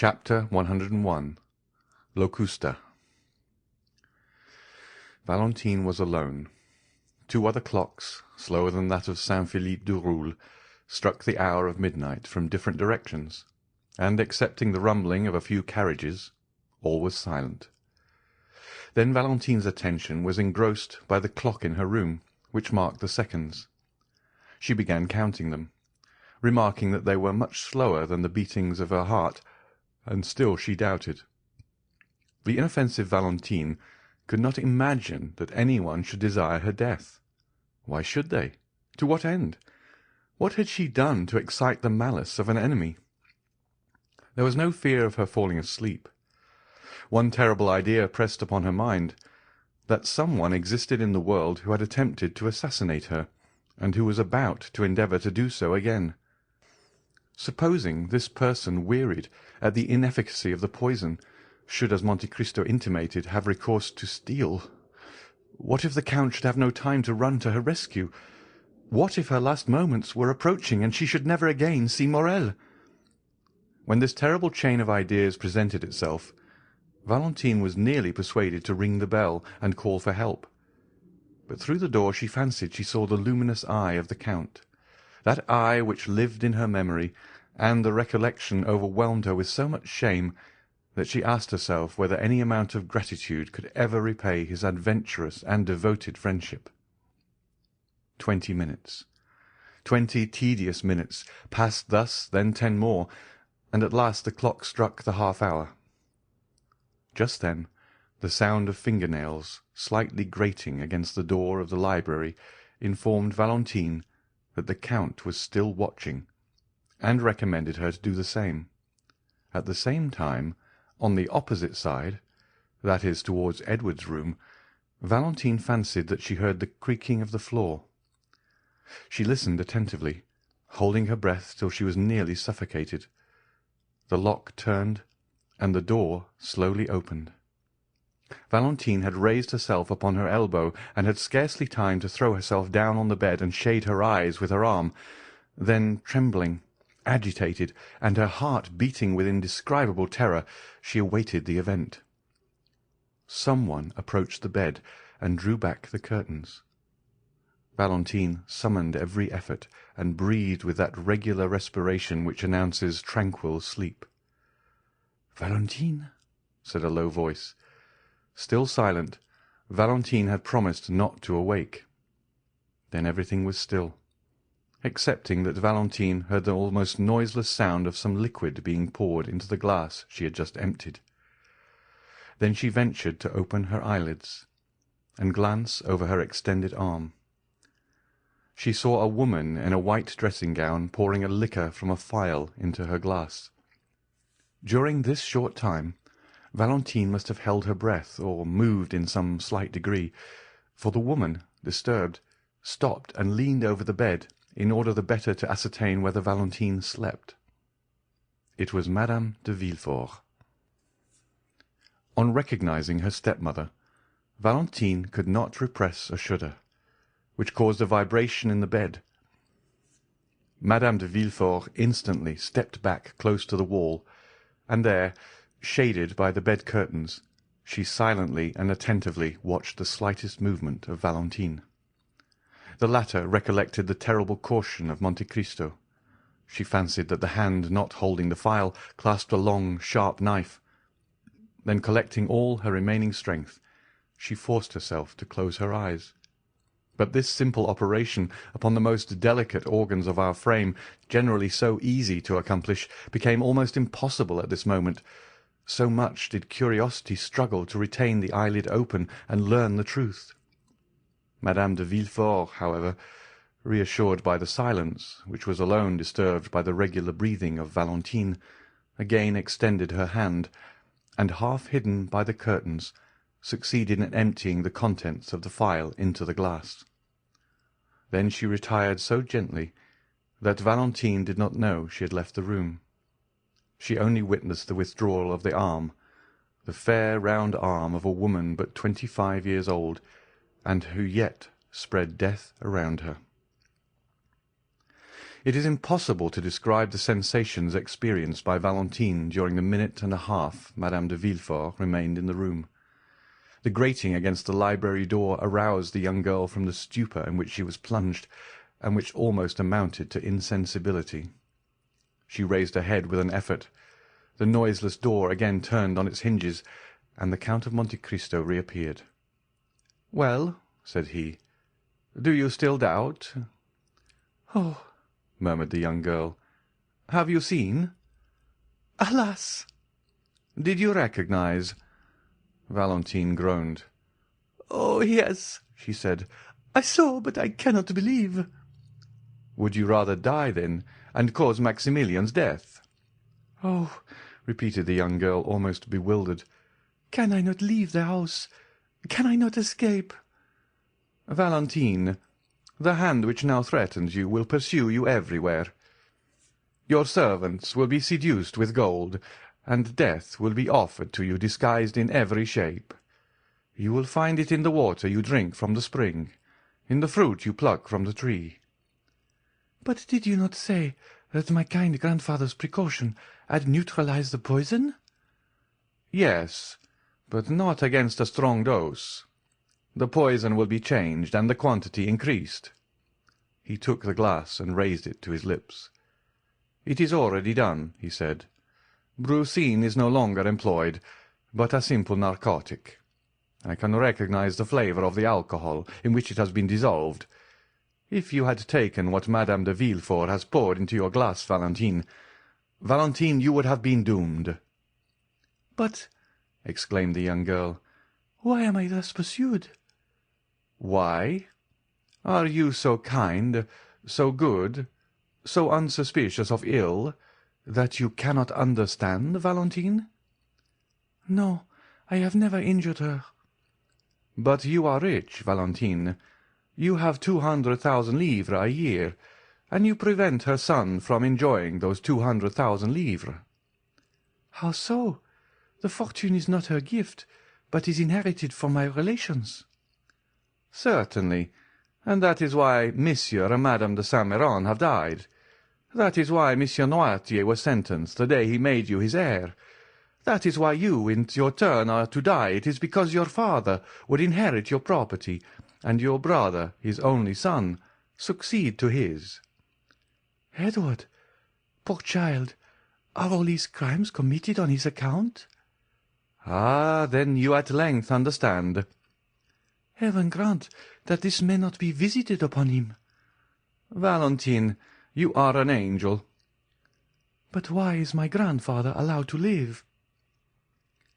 Chapter 101 Locusta. Valentine was alone. Two other clocks, slower than that of Saint-Philippe du Roule, struck the hour of midnight from different directions, and, excepting the rumbling of a few carriages, all was silent. Then Valentine's attention was engrossed by the clock in her room, which marked the seconds. She began counting them, remarking that they were much slower than the beatings of her heart, and still she doubted. The inoffensive Valentine could not imagine that anyone should desire her death. Why should they? To what end? What had she done to excite the malice of an enemy? There was no fear of her falling asleep. One terrible idea pressed upon her mind, that someone existed in the world who had attempted to assassinate her, and who was about to endeavour to do so again. Supposing this person wearied at the inefficacy of the poison, should, as Monte Cristo intimated, have recourse to steel? What if the Count should have no time to run to her rescue? What if her last moments were approaching, and she should never again see Morrel? When this terrible chain of ideas presented itself, Valentine was nearly persuaded to ring the bell and call for help. But through the door she fancied she saw the luminous eye of the Count, that eye which lived in her memory, and the recollection overwhelmed her with so much shame that she asked herself whether any amount of gratitude could ever repay his adventurous and devoted friendship. 20 minutes, 20 tedious minutes, passed thus, then 10 more, and at last the clock struck the half-hour. Just then the sound of finger-nails slightly grating against the door of the library informed Valentine that the Count was still watching, and recommended her to do the same. At the same time, on the opposite side, that is, towards Edward's room, Valentine fancied that she heard the creaking of the floor. She listened attentively, holding her breath till she was nearly suffocated. The lock turned, and the door slowly opened. Valentine had raised herself upon her elbow, and had scarcely time to throw herself down on the bed and shade her eyes with her arm. Then, trembling, agitated, and her heart beating with indescribable terror, she awaited the event. Someone approached the bed and drew back the curtains. Valentine summoned every effort, and breathed with that regular respiration which announces tranquil sleep. "Valentine," said a low voice. Still silent, Valentine had promised not to awake. Then everything was still, excepting that Valentine heard the almost noiseless sound of some liquid being poured into the glass she had just emptied. Then she ventured to open her eyelids, and glance over her extended arm. She saw a woman in a white dressing-gown pouring a liquor from a phial into her glass. During this short time Valentine must have held her breath, or moved in some slight degree, for the woman, disturbed, stopped and leaned over the bed, in order the better to ascertain whether Valentine slept. It was Madame de Villfort. On recognizing her stepmother, Valentine could not repress a shudder, which caused a vibration in the bed. Madame de Villfort instantly stepped back close to the wall, and there, shaded by the bed curtains, she silently and attentively watched the slightest movement of Valentine. The latter recollected the terrible caution of Monte Cristo. She fancied that the hand not holding the phial clasped a long, sharp knife. Then, collecting all her remaining strength, she forced herself to close her eyes. But this simple operation upon the most delicate organs of our frame, generally so easy to accomplish, became almost impossible at this moment. So much did curiosity struggle to retain the eyelid open and learn the truth. Madame de Villefort, however, reassured by the silence, which was alone disturbed by the regular breathing of Valentine, again extended her hand, and, half hidden by the curtains, succeeded in emptying the contents of the phial into the glass. Then she retired so gently that Valentine did not know she had left the room. She only witnessed the withdrawal of the arm, the fair round arm of a woman but 25 years old, and who yet spread death around her. It is impossible to describe the sensations experienced by Valentine during the minute and a half Madame de Villefort remained in the room. The grating against the library door aroused the young girl from the stupor in which she was plunged, and which almost amounted to insensibility. She raised her head with an effort. The noiseless door again turned on its hinges, and the Count of Monte Cristo reappeared. "Well," said he, "do you still doubt?" "Oh," murmured the young girl, "have you seen?" "Alas!" "Did you recognize?" Valentine groaned. "Oh, yes," she said. "I saw, but I cannot believe." "Would you rather die, then, and cause Maximilian's death?" "Oh," repeated the young girl, almost bewildered. "Can I not leave the house? Can I not escape?" "Valentine, the hand which now threatens you will pursue you everywhere. Your servants will be seduced with gold, and death will be offered to you disguised in every shape. You will find it in the water you drink from the spring, in the fruit you pluck from the tree." "But did you not say that my kind grandfather's precaution had neutralized the poison?" "Yes, but not against a strong dose. The poison will be changed and the quantity increased." He took the glass and raised it to his lips. "It is already done," he said. "Brucine is no longer employed, but a simple narcotic. I can recognize the flavor of the alcohol in which it has been dissolved. If you had taken what Madame de Villefort has poured into your glass, Valentine, you would have been doomed." "But," exclaimed the young girl, "why am I thus pursued?" "Why? Are you so kind, so good, so unsuspicious of ill, that you cannot understand, Valentine?" "No, I have never injured her." "But you are rich, Valentine. You have 200,000 livres a year, and you prevent her son from enjoying those 200,000 livres." "How so? The fortune is not her gift, but is inherited from my relations." "Certainly, and that is why Monsieur and Madame de Saint-Méran have died. That is why Monsieur Noirtier was sentenced the day he made you his heir. That is why you, in your turn, are to die. It is because your father would inherit your property, and your brother, his only son, succeed to his." "Edward, poor child, are all these crimes committed on his account?" "Ah, then you at length understand." "Heaven grant that this may not be visited upon him." "Valentine, you are an angel." "But why is my grandfather allowed to live?"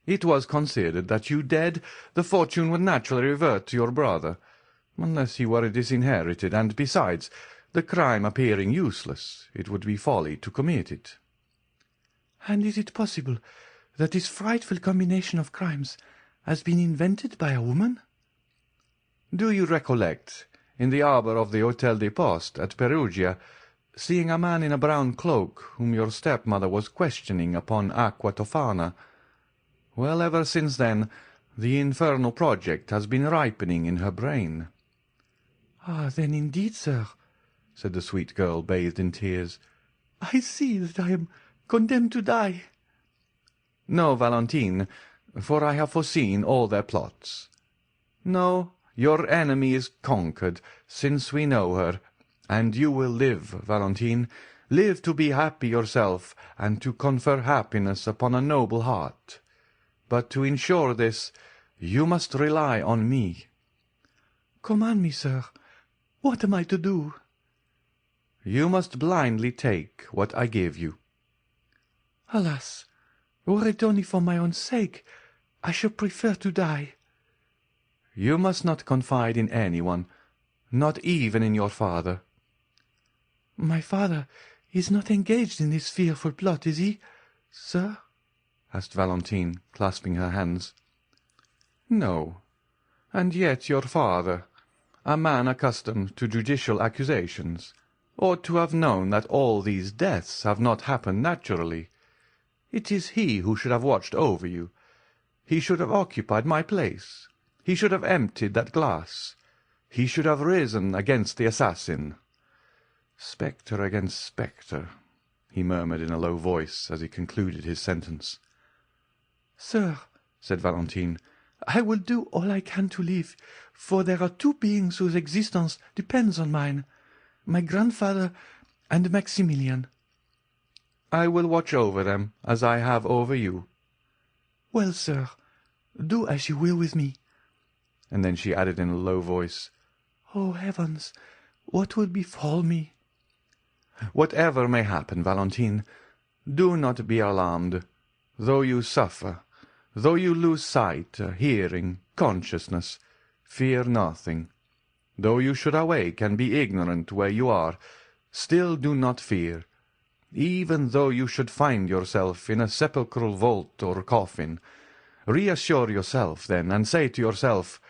"It was considered that you dead, the fortune would naturally revert to your brother, unless he were disinherited, and besides, the crime appearing useless, it would be folly to commit it." "And is it possible that this frightful combination of crimes has been invented by a woman?" "Do you recollect, in the arbour of the Hôtel des Postes at Perugia, seeing a man in a brown cloak whom your stepmother was questioning upon Aqua Tofana? Well, ever since then, the infernal project has been ripening in her brain." "Ah, then indeed, sir," said the sweet girl, bathed in tears, "I see that I am condemned to die." "No, Valentine, for I have foreseen all their plots. No, your enemy is conquered, since we know her, and you will live, Valentine, live to be happy yourself, and to confer happiness upon a noble heart. But to ensure this, you must rely on me." "Command me, sir. What am I to do?" "You must blindly take what I give you." "Alas, were it only for my own sake, I should prefer to die." "You must not confide in anyone, not even in your father." "My father is not engaged in this fearful plot, is he, sir?" asked Valentine, clasping her hands. "No, and yet your father, a man accustomed to judicial accusations, ought to have known that all these deaths have not happened naturally. It is he who should have watched over you. He should have occupied my place. He should have emptied that glass. He should have risen against the assassin." Spectre against spectre, he murmured in a low voice as he concluded his sentence. "Sir," said Valentine, "I will do all I can to live, for there are two beings whose existence depends on mine, my grandfather and Maximilian." "I will watch over them as I have over you." "Well, sir, do as you will with me." And then she added in a low voice, "Oh, heavens, what will befall me?" "Whatever may happen, Valentine, do not be alarmed. Though you suffer, though you lose sight, hearing, consciousness, fear nothing. Though you should awake and be ignorant where you are, still do not fear. Even though you should find yourself in a sepulchral vault or coffin, reassure yourself then, and say to yourself,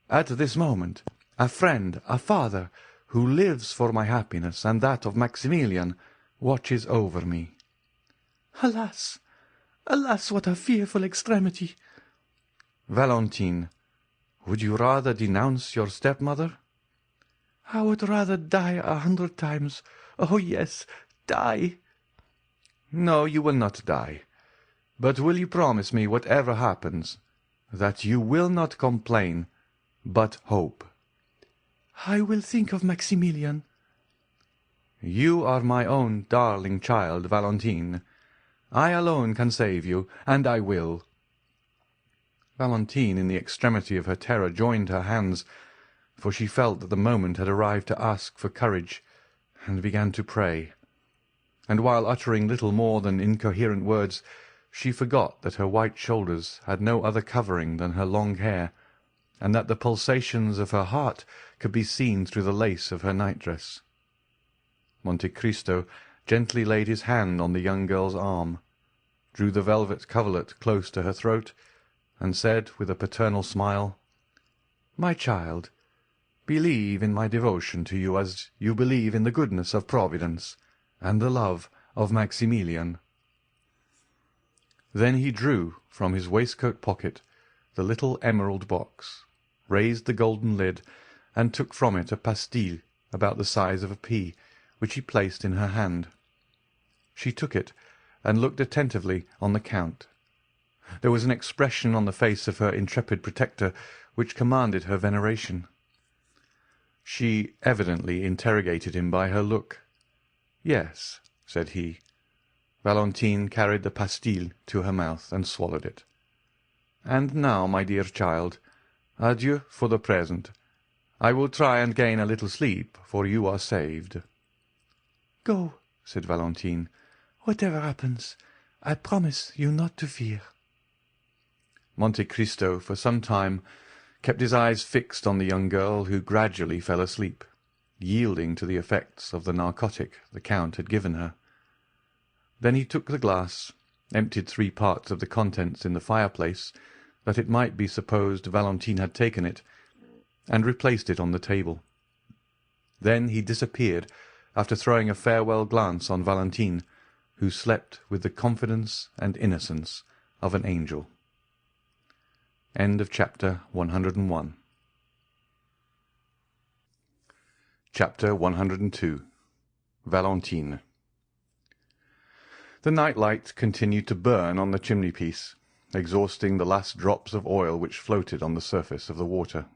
'At this moment, a friend, a father, who lives for my happiness and that of Maximilian, watches over me.'" "Alas! Alas, what a fearful extremity!" "Valentine, would you rather denounce your stepmother?" "I would rather die 100 times. Oh, yes, die!" "No, you will not die. But will you promise me, whatever happens, that you will not complain, but hope?" "I will think of Maximilian." "You are my own darling child, Valentine. I alone can save you, and I will." Valentine, in the extremity of her terror, joined her hands, for she felt that the moment had arrived to ask for courage, and began to pray. And while uttering little more than incoherent words, she forgot that her white shoulders had no other covering than her long hair, and that the pulsations of her heart could be seen through the lace of her nightdress. Monte Cristo gently laid his hand on the young girl's arm, drew the velvet coverlet close to her throat, and said with a paternal smile, "My child, believe in my devotion to you as you believe in the goodness of Providence and the love of Maximilian." Then he drew from his waistcoat pocket the little emerald box, raised the golden lid, and took from it a pastille about the size of a pea, which he placed in her hand. She took it, and looked attentively on the Count. There was an expression on the face of her intrepid protector which commanded her veneration. She evidently interrogated him by her look. "Yes," said he. Valentine carried the pastille to her mouth and swallowed it. "And now, my dear child, adieu for the present. I will try and gain a little sleep, for you are saved." "Go," said Valentine. "Whatever happens, I promise you not to fear." Monte Cristo for some time kept his eyes fixed on the young girl, who gradually fell asleep, yielding to the effects of the narcotic the Count had given her. Then he took the glass, emptied 3 parts of the contents in the fireplace, that it might be supposed Valentine had taken it, and replaced it on the table. Then he disappeared, after throwing a farewell glance on Valentine, who slept with the confidence and innocence of an angel. End of chapter 101. Chapter 102. Valentine. The night-light continued to burn on the chimney-piece, exhausting the last drops of oil which floated on the surface of the water.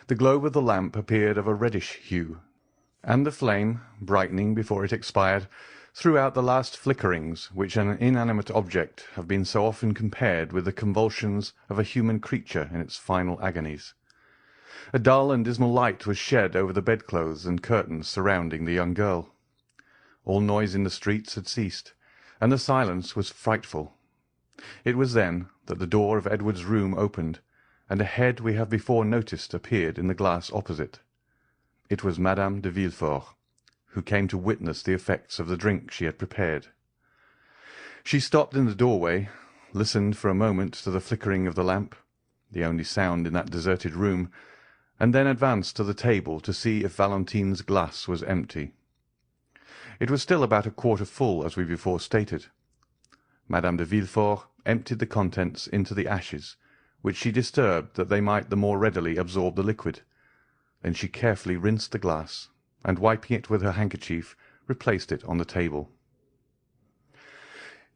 The globe of the lamp appeared of a reddish hue, and the flame, brightening before it expired, threw out the last flickerings which an inanimate object have been so often compared with the convulsions of a human creature in its final agonies. A dull and dismal light was shed over the bedclothes and curtains surrounding the young girl. All noise in the streets had ceased, and the silence was frightful. It was then that the door of Edward's room opened, and a head we have before noticed appeared in the glass opposite. It was Madame de Villefort, who came to witness the effects of the drink she had prepared. She stopped in the doorway, listened for a moment to the flickering of the lamp, the only sound in that deserted room, and then advanced to the table to see if Valentine's glass was empty. It was still about a quarter full, as we before stated. Madame de Villefort emptied the contents into the ashes, which she disturbed that they might the more readily absorb the liquid. Then she carefully rinsed the glass, and wiping it with her handkerchief, replaced it on the table.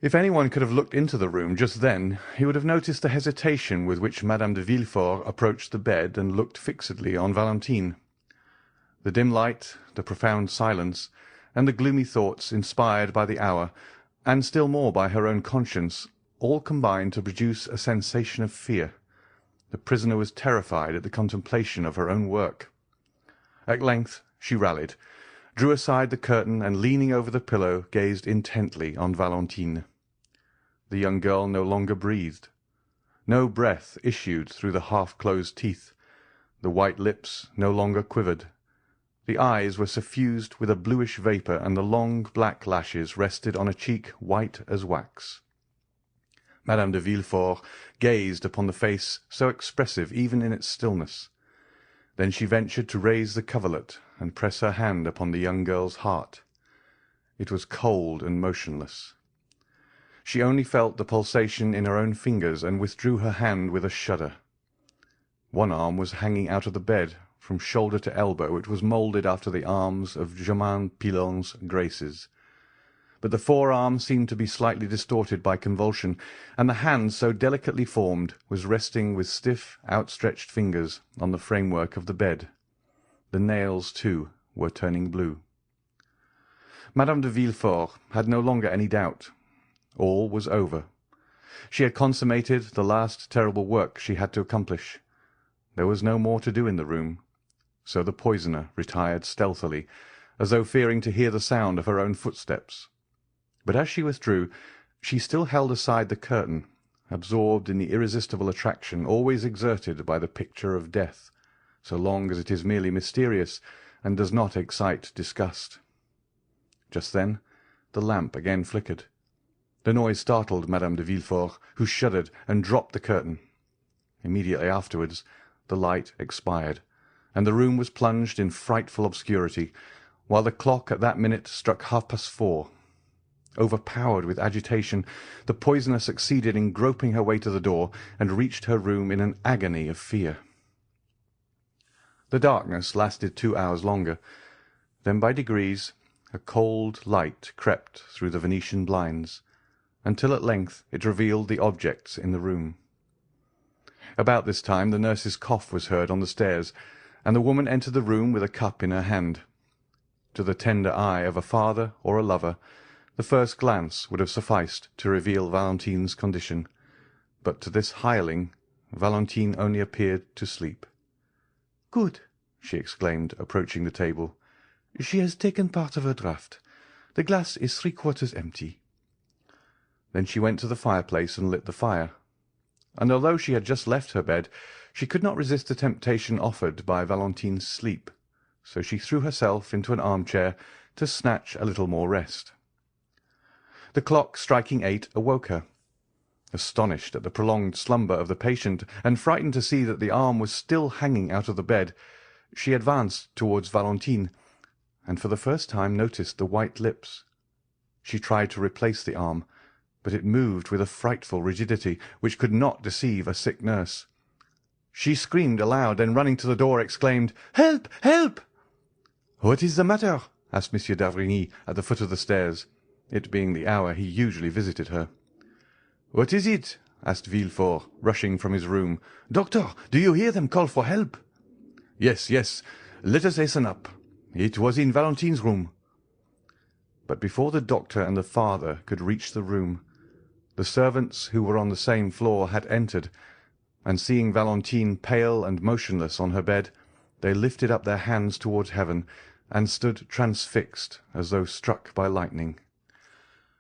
If anyone could have looked into the room just then, he would have noticed the hesitation with which Madame de Villefort approached the bed and looked fixedly on Valentine. The dim light, the profound silence, and the gloomy thoughts inspired by the hour, and still more by her own conscience, all combined to produce a sensation of fear. The prisoner was terrified at the contemplation of her own work. At length she rallied, drew aside the curtain, and leaning over the pillow, gazed intently on Valentine. The young girl no longer breathed. No breath issued through the half-closed teeth. The white lips no longer quivered. The eyes were suffused with a bluish vapour, and the long black lashes rested on a cheek white as wax. Madame de Villefort gazed upon the face so expressive even in its stillness. Then she ventured to raise the coverlet and press her hand upon the young girl's heart. It was cold and motionless. She only felt the pulsation in her own fingers, and withdrew her hand with a shudder. One arm was hanging out of the bed. From shoulder to elbow it was moulded after the arms of Germain Pilon's Graces. But the forearm seemed to be slightly distorted by convulsion, and the hand, so delicately formed, was resting with stiff, outstretched fingers on the framework of the bed. The nails, too, were turning blue. Madame de Villefort had no longer any doubt. All was over. She had consummated the last terrible work she had to accomplish. There was no more to do in the room, so the poisoner retired stealthily, as though fearing to hear the sound of her own footsteps. But as she withdrew, she still held aside the curtain, absorbed in the irresistible attraction always exerted by the picture of death, so long as it is merely mysterious and does not excite disgust. Just then the lamp again flickered. The noise startled Madame de Villefort, who shuddered and dropped the curtain. Immediately afterwards the light expired, and the room was plunged in frightful obscurity, while the clock at that minute struck 4:30. Overpowered with agitation, the poisoner succeeded in groping her way to the door, and reached her room in an agony of fear. The darkness lasted 2 hours longer. Then by degrees a cold light crept through the Venetian blinds, until at length it revealed the objects in the room. About this time the nurse's cough was heard on the stairs, and the woman entered the room with a cup in her hand. To the tender eye of a father or a lover, the first glance would have sufficed to reveal Valentine's condition, but to this hireling Valentine only appeared to sleep. "Good," she exclaimed, approaching the table. "She has taken part of her draught. The glass is 3/4 empty." Then she went to the fireplace and lit the fire, and although she had just left her bed, she could not resist the temptation offered by Valentine's sleep, so she threw herself into an armchair to snatch a little more rest. The clock striking 8 awoke her. Astonished at the prolonged slumber of the patient, and frightened to see that the arm was still hanging out of the bed, she advanced towards Valentine, and for the first time noticed the white lips. She tried to replace the arm, but it moved with a frightful rigidity which could not deceive a sick nurse. She screamed aloud, and running to the door exclaimed, "Help! Help!" "What is the matter?" asked Monsieur d'Avrigny at the foot of the stairs, it being the hour he usually visited her. "What is it?" asked Villefort, rushing from his room. "Doctor, do you hear them call for help?" "Yes, yes. Let us hasten up. It was in Valentine's room." But before the doctor and the father could reach the room, the servants, who were on the same floor, had entered, and seeing Valentine pale and motionless on her bed, they lifted up their hands towards heaven, and stood transfixed, as though struck by lightning.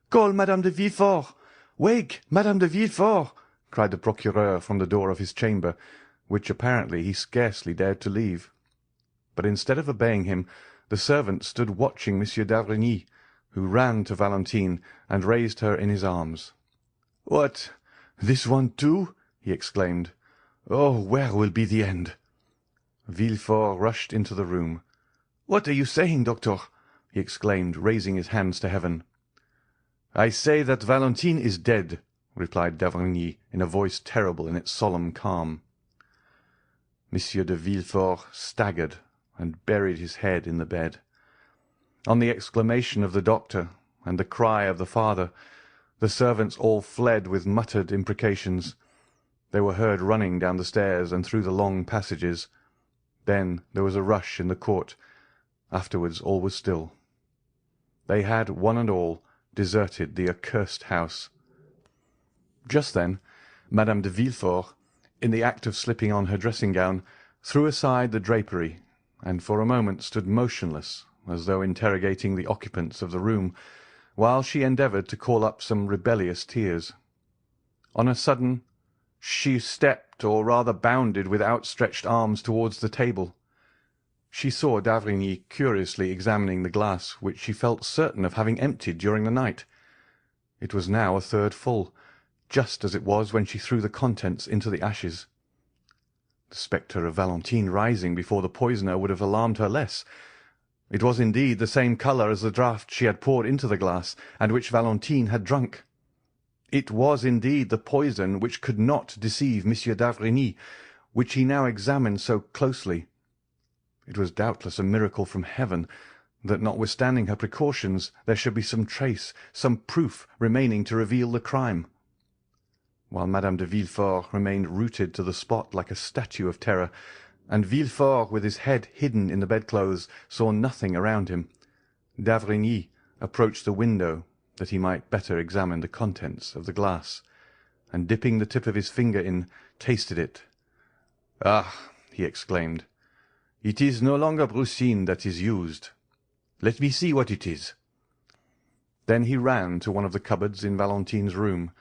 "Call Madame de Villefort! Wake, Madame de Villefort!" cried the procureur from the door of his chamber, which apparently he scarcely dared to leave. But instead of obeying him, the servant stood watching Monsieur d'Avrigny, who ran to Valentine and raised her in his arms. "What, this one too?" he exclaimed. "Oh, where will be the end?" Villefort rushed into the room. "What are you saying, doctor?" he exclaimed, raising his hands to heaven. "I say that Valentine is dead," replied d'Avrigny in a voice terrible in its solemn calm. Monsieur de Villefort staggered and buried his head in the bed. On the exclamation of the doctor and the cry of the father, the servants all fled with muttered imprecations. They were heard running down the stairs and through the long passages. Then there was a rush in the court. Afterwards all was still. They had, one and all, deserted the accursed house. Just then, Madame de Villefort, in the act of slipping on her dressing-gown, threw aside the drapery, and for a moment stood motionless, as though interrogating the occupants of the room, while she endeavoured to call up some rebellious tears. On a sudden, she stepped, or rather bounded, with outstretched arms towards the table. She saw d'Avrigny curiously examining the glass, which she felt certain of having emptied during the night. It was now a third full, just as it was when she threw the contents into the ashes. The spectre of Valentine rising before the poisoner would have alarmed her less. It was indeed the same colour as the draught she had poured into the glass, and which Valentine had drunk. It was indeed the poison which could not deceive Monsieur d'Avrigny, which he now examined so closely. It was doubtless a miracle from heaven that, notwithstanding her precautions, there should be some trace, some proof remaining to reveal the crime. While Madame de Villefort remained rooted to the spot like a statue of terror, and Villefort, with his head hidden in the bedclothes, saw nothing around him, d'Avrigny approached the window that he might better examine the contents of the glass, and dipping the tip of his finger in, tasted it. "Ah!" he exclaimed, "it is no longer brucine that is used. Let me see what it is." Then he ran to one of the cupboards in Valentine's room,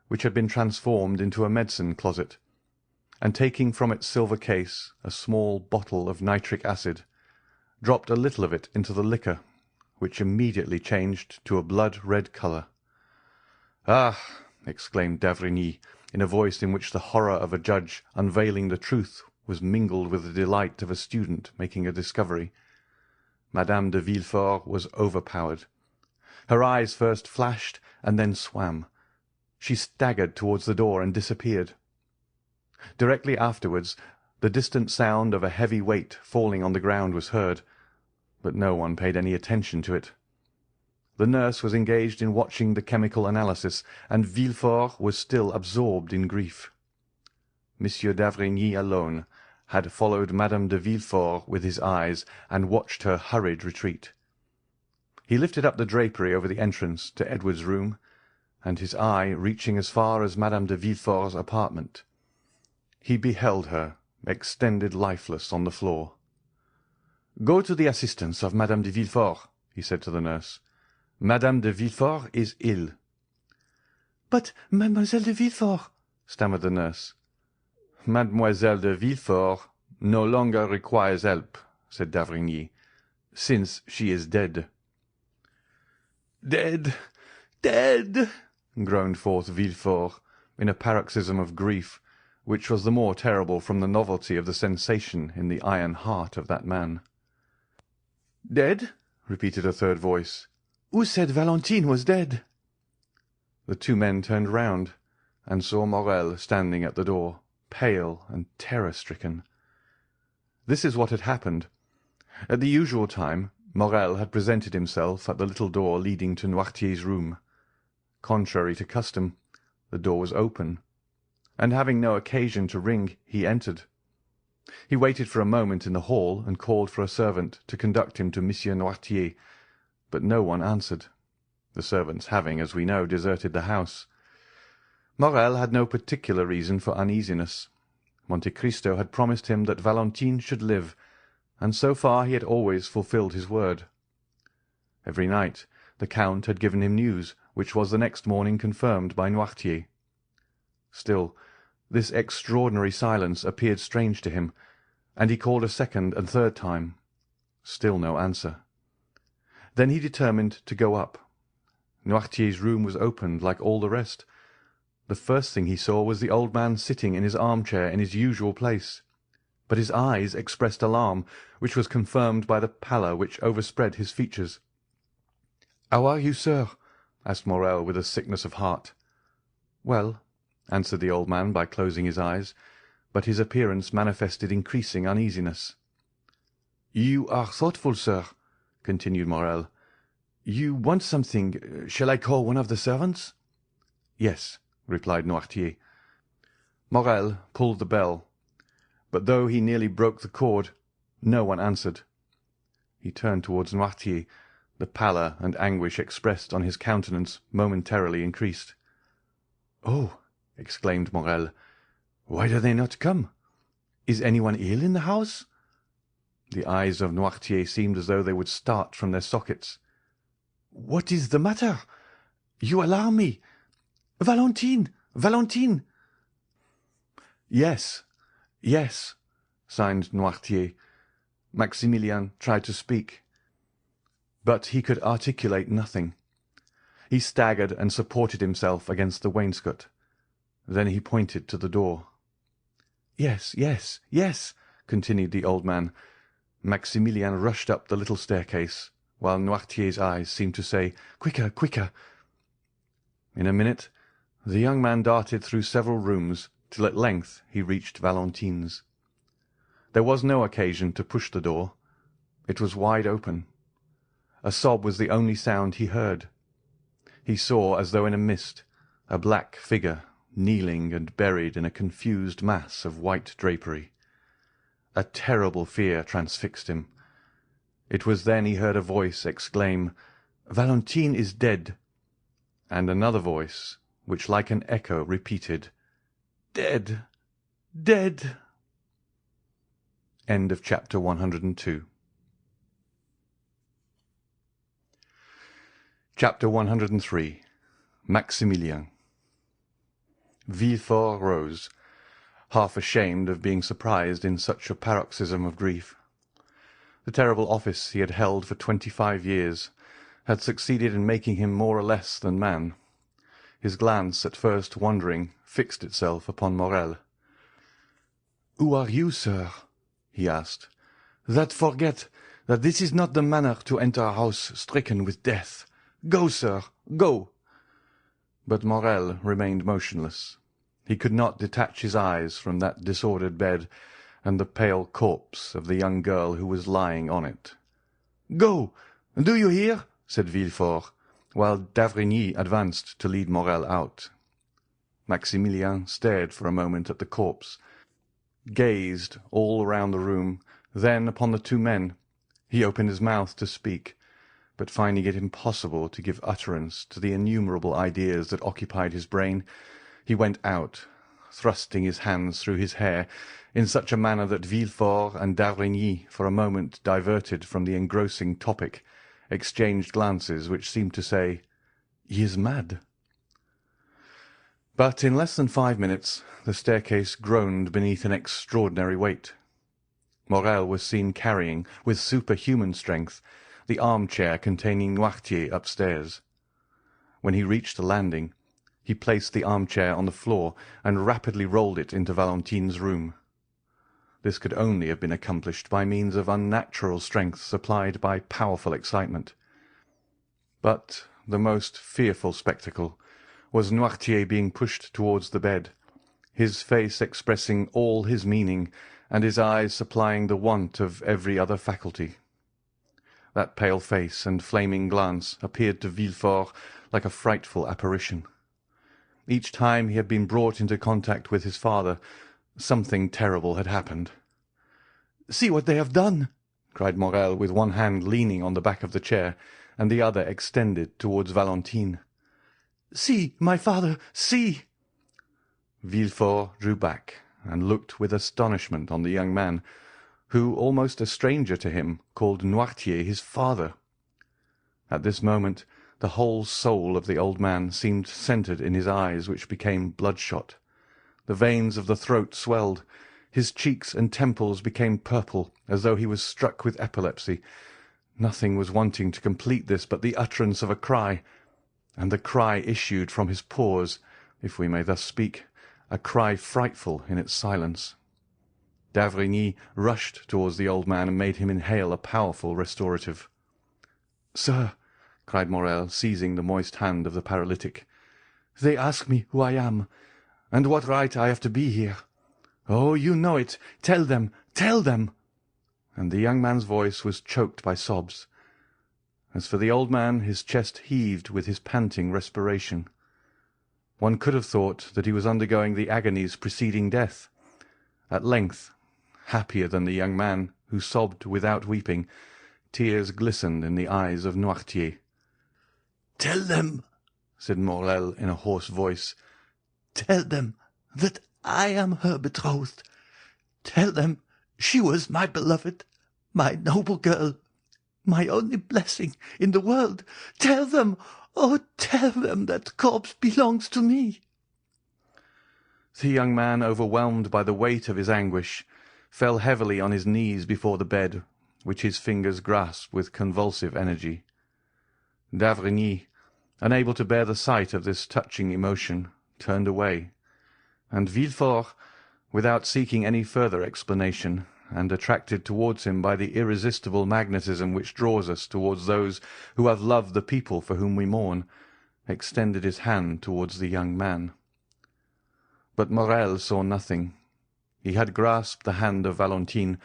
which had been transformed into a medicine closet, and taking from its silver case a small bottle of nitric acid, dropped a little of it into the liquor, which immediately changed to a blood-red colour. "Ah!" exclaimed d'Avrigny, in a voice in which the horror of a judge unveiling the truth was mingled with the delight of a student making a discovery. Madame de Villefort was overpowered. Her eyes first flashed and then swam. She staggered towards the door and disappeared. Directly afterwards, the distant sound of a heavy weight falling on the ground was heard, but no one paid any attention to it. The nurse was engaged in watching the chemical analysis, and Villefort was still absorbed in grief. Monsieur d'Avrigny alone had followed Madame de Villefort with his eyes and watched her hurried retreat. He lifted up the drapery over the entrance to Edward's room, and his eye reaching as far as Madame de Villefort's apartment, he beheld her extended lifeless on the floor. "Go to the assistance of Madame de Villefort," he said to the nurse. "Madame de Villefort is ill." "But Mademoiselle de Villefort," stammered the nurse. "Mademoiselle de Villefort no longer requires help," said d'Avrigny, "since she is dead." "Dead! Dead!" groaned forth Villefort, in a paroxysm of grief, which was the more terrible from the novelty of the sensation in the iron heart of that man. "Dead?" repeated a third voice. "Who said Valentine was dead?" The two men turned round, and saw Morrel standing at the door, pale and terror-stricken. This is what had happened. At the usual time, Morrel had presented himself at the little door leading to Noirtier's room. Contrary to custom, the door was open, and having no occasion to ring, he entered. He waited for a moment in the hall and called for a servant to conduct him to Monsieur Noirtier, but no one answered, the servants having, as we know, deserted the house. Morrel had no particular reason for uneasiness. Monte Cristo had promised him that Valentine should live, and so far he had always fulfilled his word. Every night the Count had given him news, which was the next morning confirmed by Noirtier. Still, this extraordinary silence appeared strange to him, and he called a second and third time. Still no answer. Then he determined to go up. Noirtier's room was opened like all the rest. The first thing he saw was the old man sitting in his armchair in his usual place, but his eyes expressed alarm, which was confirmed by the pallor which overspread his features. "How are you, sir?" asked Morrel with a sickness of heart. "Well," answered the old man by closing his eyes, but his appearance manifested increasing uneasiness. "You are thoughtful, sir. continued Morrel. "You want something. Shall I call one of the servants?" "Yes," replied Noirtier. Morrel pulled the bell, but though he nearly broke the cord, no one answered. He turned towards Noirtier. The pallor and anguish expressed on his countenance momentarily increased. "Oh!" exclaimed Morrel, "why do they not come? Is anyone ill in the house?" The eyes of Noirtier seemed as though they would start from their sockets. "What is the matter? You alarm me. Valentine! Valentine!" "Yes, yes," signed Noirtier. Maximilien tried to speak, but he could articulate nothing. He staggered and supported himself against the wainscot. Then he pointed to the door. "Yes, yes, yes," continued the old man. Maximilien rushed up the little staircase, while Noirtier's eyes seemed to say, "Quicker, quicker!" In a minute the young man darted through several rooms, till at length he reached Valentine's. There was no occasion to push the door. It was wide open. A sob was the only sound he heard. He saw, as though in a mist, a black figure kneeling and buried in a confused mass of white drapery. A terrible fear transfixed him. It was then he heard a voice exclaim, "Valentine is dead," and another voice, which like an echo repeated, "Dead, dead." End of chapter 102. Chapter 103. Maximilien. Villefort rose, half ashamed of being surprised in such a paroxysm of grief. The terrible office he had held for 25 years had succeeded in making him more or less than man. His glance, at first wandering, fixed itself upon Morrel. "Who are you, sir?" he asked. "That forget that this is not the manner to enter a house stricken with death. Go, sir, go!" But Morrel remained motionless. He could not detach his eyes from that disordered bed and the pale corpse of the young girl who was lying on it. "Go! Do you hear?" said Villefort, while d'Avrigny advanced to lead Morrel out. Maximilien stared for a moment at the corpse, gazed all round the room, then upon the two men. He opened his mouth to speak, but finding it impossible to give utterance to the innumerable ideas that occupied his brain, he went out, thrusting his hands through his hair in such a manner that Villefort and d'Avrigny, for a moment diverted from the engrossing topic, exchanged glances which seemed to say, "He is mad." But in less than 5 minutes the staircase groaned beneath an extraordinary weight. Morrel was seen carrying, with superhuman strength, the armchair containing Noirtier upstairs. When he reached the landing, he placed the armchair on the floor and rapidly rolled it into Valentine's room. This could only have been accomplished by means of unnatural strength supplied by powerful excitement. But the most fearful spectacle was Noirtier being pushed towards the bed, his face expressing all his meaning, and his eyes supplying the want of every other faculty. That pale face and flaming glance appeared to Villefort like a frightful apparition. Each time he had been brought into contact with his father, something terrible had happened. "See what they have done!" cried Morrel, with one hand leaning on the back of the chair, and the other extended towards Valentine. "See, my father, see!" Villefort drew back and looked with astonishment on the young man, who, almost a stranger to him, called Noirtier his father. At this moment the whole soul of the old man seemed centred in his eyes, which became bloodshot. The veins of the throat swelled. His cheeks and temples became purple, as though he was struck with epilepsy. Nothing was wanting to complete this but the utterance of a cry, and the cry issued from his pores, if we may thus speak, a cry frightful in its silence. D'Avrigny rushed towards the old man and made him inhale a powerful restorative. "Sir," cried Morrel, seizing the moist hand of the paralytic, "they ask me who I am, and what right I have to be here. Oh, you know it. Tell them, tell them!" And the young man's voice was choked by sobs. As for the old man, his chest heaved with his panting respiration. One could have thought that he was undergoing the agonies preceding death. At length, happier than the young man, who sobbed without weeping, tears glistened in the eyes of Noirtier. "Tell them," said Morrel in a hoarse voice, "tell them that I am her betrothed. Tell them she was my beloved, my noble girl, my only blessing in the world. Tell them, oh, tell them that corpse belongs to me." The young man, overwhelmed by the weight of his anguish, fell heavily on his knees before the bed, which his fingers grasped with convulsive energy. d'Avrigny, unable to bear the sight of this touching emotion, turned away, and Villefort, without seeking any further explanation, and attracted towards him by the irresistible magnetism which draws us towards those who have loved the people for whom we mourn, extended his hand towards the young man. But Morrel saw nothing. He had grasped the hand of Valentine,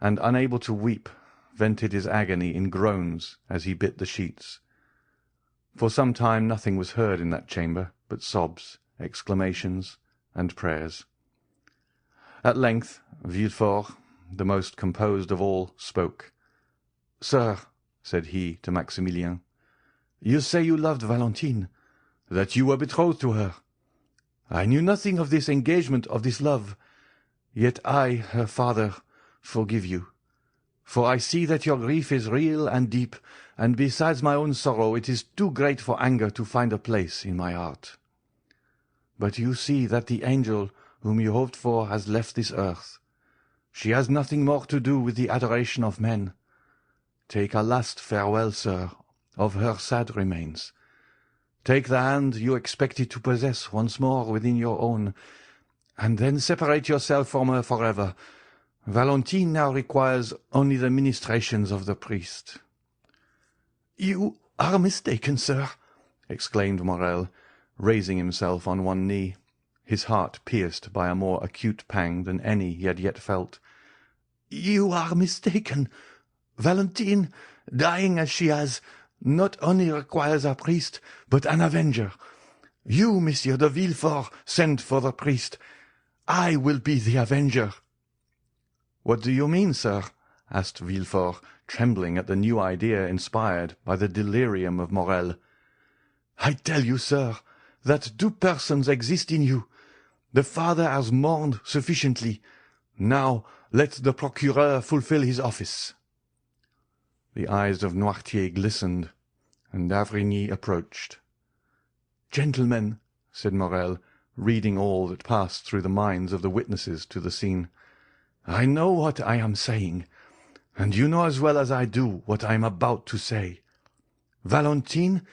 and, unable to weep, vented his agony in groans as he bit the sheets. For some time nothing was heard in that chamber but sobs, exclamations, and prayers. At length Villefort, the most composed of all, spoke. "Sir," said he to Maximilien, "you say you loved Valentine, that you were betrothed to her. I knew nothing of this engagement, of this love. Yet I, her father, forgive you. For I see that your grief is real and deep, and besides my own sorrow it is too great for anger to find a place in my heart. But you see that the angel whom you hoped for has left this earth. She has nothing more to do with the adoration of men. Take a last farewell, sir, of her sad remains. Take the hand you expected to possess once more within your own, and then separate yourself from her forever. Valentine now requires only the ministrations of the priest." "You are mistaken, sir," exclaimed Morrel, raising himself on one knee, his heart pierced by a more acute pang than any he had yet felt. "You are mistaken. Valentine, dying as she has, not only requires a priest, but an avenger. You, Monsieur de Villefort, sent for the priest. I will be the avenger." "What do you mean, sir?" asked Villefort, trembling at the new idea inspired by the delirium of Morrel. "I tell you, sir, that two persons exist in you. The father has mourned sufficiently. Now let the procureur fulfill his office." The eyes of Noirtier glistened, and d'Avrigny approached. "Gentlemen," said Morrel, reading all that passed through the minds of the witnesses to the scene, "I know what I am saying, and you know as well as I do what I am about to say. Valentine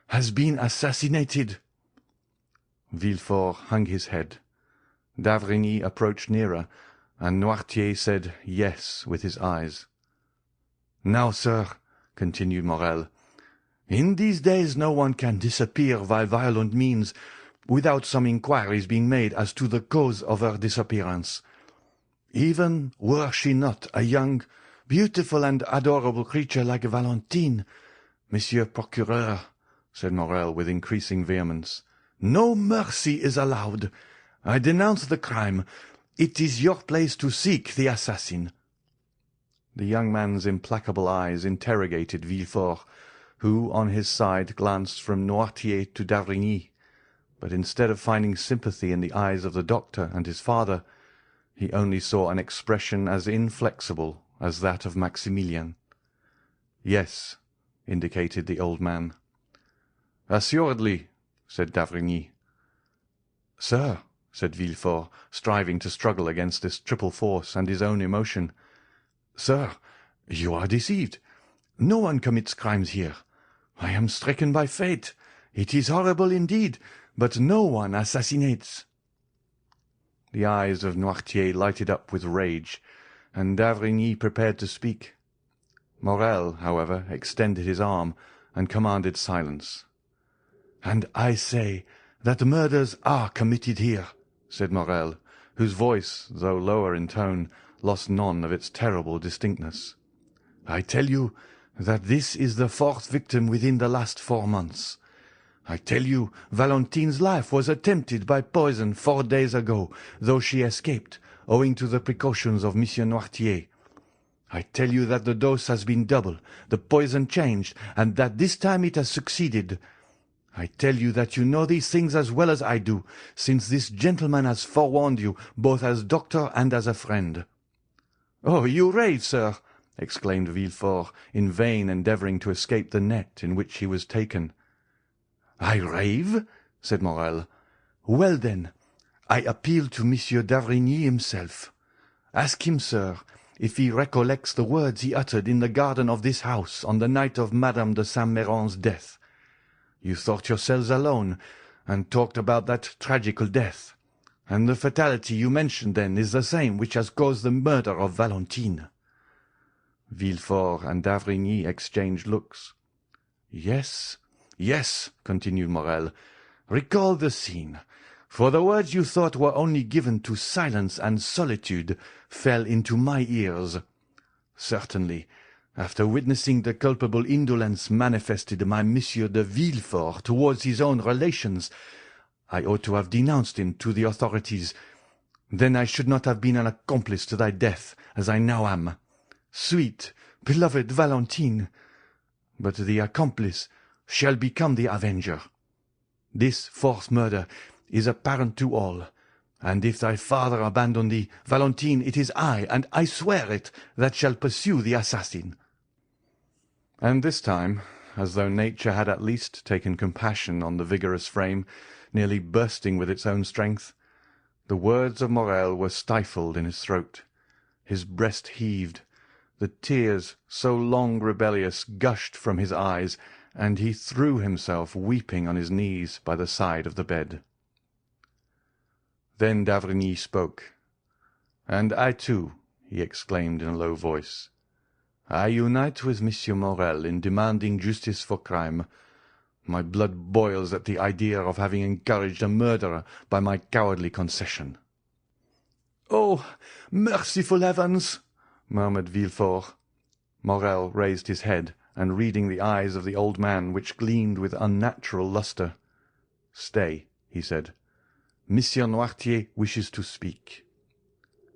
has been assassinated." Villefort hung his head. d'Avrigny approached nearer, and Noirtier said yes with his eyes. "Now, sir," continued Morrel, "in these days no one can disappear by violent means without some inquiries being made as to the cause of her disappearance. Even were she not a young, beautiful, and adorable creature like Valentine, Monsieur Procureur," said Morrel with increasing vehemence, "no mercy is allowed. I denounce the crime. It is your place to seek the assassin." The young man's implacable eyes interrogated Villefort, who, on his side, glanced from Noirtier to d'Avrigny, but instead of finding sympathy in the eyes of the doctor and his father, he only saw an expression as inflexible as that of Maximilien. "Yes," indicated the old man. "Assuredly," said d'Avrigny. "Sir," said Villefort, striving to struggle against this triple force and his own emotion, "Sir, you are deceived. No one commits crimes here. I am stricken by fate. It is horrible indeed, but no one assassinates." The eyes of Noirtier lighted up with rage, and d'Avrigny prepared to speak. Morrel, however, extended his arm and commanded silence. "And I say that murders are committed here," said Morrel, whose voice, though lower in tone, lost none of its terrible distinctness. "I tell you that this is the 4th victim within the last 4 months. I tell you, Valentine's life was attempted by poison 4 days ago, though she escaped, owing to the precautions of Monsieur Noirtier. I tell you that the dose has been doubled, the poison changed, and that this time it has succeeded. I tell you that you know these things as well as I do, since this gentleman has forewarned you, both as doctor and as a friend." "Oh, you rave, sir!" exclaimed Villefort, in vain endeavouring to escape the net in which he was taken. "I rave?" said Morrel. "Well, then, I appeal to Monsieur d'Avrigny himself. Ask him, sir, if he recollects the words he uttered in the garden of this house on the night of Madame de Saint-Méran's death. You thought yourselves alone, and talked about that tragical death, and the fatality you mentioned then is the same which has caused the murder of Valentine." Villefort and d'Avrigny exchanged looks. "Yes, yes," continued Morrel, "recall the scene, for the words you thought were only given to silence and solitude fell into my ears. Certainly, after witnessing the culpable indolence manifested by Monsieur de Villefort towards his own relations, I ought to have denounced him to the authorities. Then I should not have been an accomplice to thy death, as I now am. Sweet, beloved Valentine! But the accomplice shall become the avenger. This 4th murder is apparent to all, and if thy father abandon thee, Valentine, it is I, and I swear it, that shall pursue the assassin." And this time, as though nature had at least taken compassion on the vigorous frame, nearly bursting with its own strength, the words of Morrel were stifled in his throat. His breast heaved, the tears, so long rebellious, gushed from his eyes, and he threw himself weeping on his knees by the side of the bed. Then d'Avrigny spoke. "And I too," he exclaimed in a low voice, "I unite with Monsieur Morrel in demanding justice for crime. My blood boils at the idea of having encouraged a murderer by my cowardly concession." "Oh, merciful heavens!" murmured Villefort. Morrel raised his head, and reading the eyes of the old man, which gleamed with unnatural lustre, "Stay," he said. "Monsieur Noirtier wishes to speak."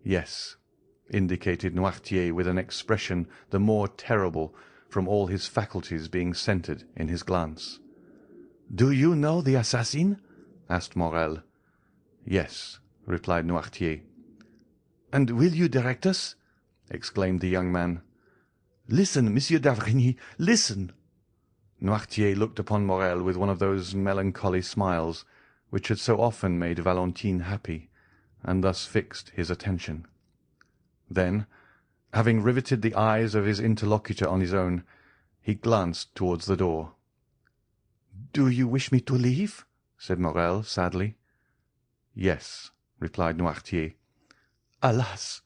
"Yes," indicated Noirtier with an expression the more terrible from all his faculties being centred in his glance. "Do you know the assassin?" asked Morrel. "Yes," replied Noirtier. "And will you direct us?" exclaimed the young man. "Listen, Monsieur d'Avrigny, listen!" Noirtier looked upon Morrel with one of those melancholy smiles which had so often made Valentine happy, and thus fixed his attention. Then, having riveted the eyes of his interlocutor on his own, he glanced towards the door. "Do you wish me to leave?" said Morrel sadly. "Yes," replied Noirtier. "Alas,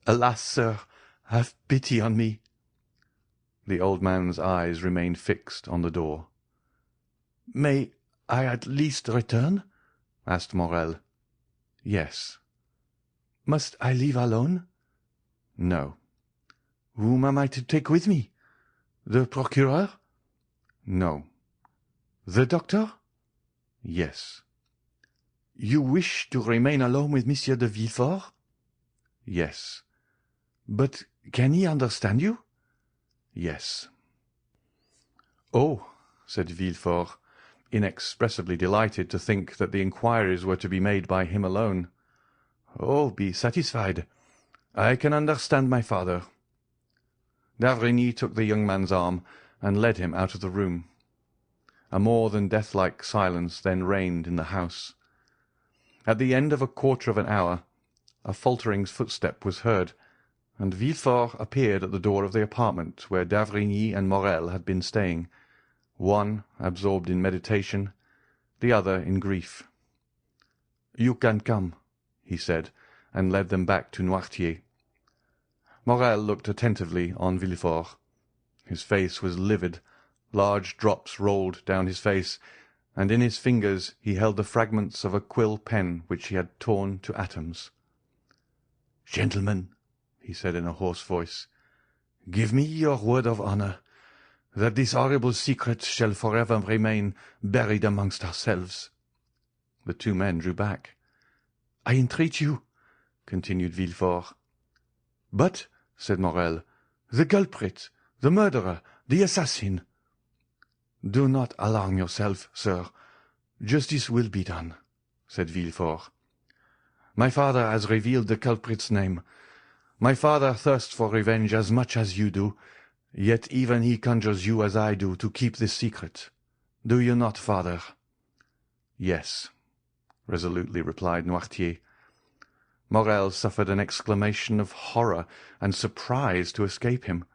alas, sir, have pity on me." The old man's eyes remained fixed on the door. "May I at least return?" asked Morrel. "Yes." "Must I leave alone?" "No." "Whom am I to take with me? The procureur?" "No." "The doctor?" "Yes." "You wish to remain alone with Monsieur de Villefort?" "Yes." "But can he understand you?" "Yes." "Oh," said Villefort, inexpressibly delighted to think that the inquiries were to be made by him alone. "Oh, be satisfied. I can understand my father." D'Avrigny took the young man's arm and led him out of the room. A more than death-like silence then reigned in the house. At the end of a quarter of an hour, a faltering footstep was heard, and Villefort appeared at the door of the apartment where d'Avrigny and Morrel had been staying, one absorbed in meditation, the other in grief. "You can come," he said, and led them back to Noirtier. Morrel looked attentively on Villefort. His face was livid, large drops rolled down his face, and in his fingers he held the fragments of a quill pen which he had torn to atoms. "Gentlemen," he said in a hoarse voice, "give me your word of honour that this horrible secret shall forever remain buried amongst ourselves." The two men drew back. "I entreat you," continued Villefort. "But," said Morrel, "the culprit, the murderer, the assassin." "Do not alarm yourself, sir. Justice will be done," said Villefort. "My father has revealed the culprit's name. My father thirsts for revenge as much as you do, yet even he conjures you as I do to keep this secret. Do you not, father?" "Yes," resolutely replied Noirtier. Morrel suffered an exclamation of horror and surprise to escape him.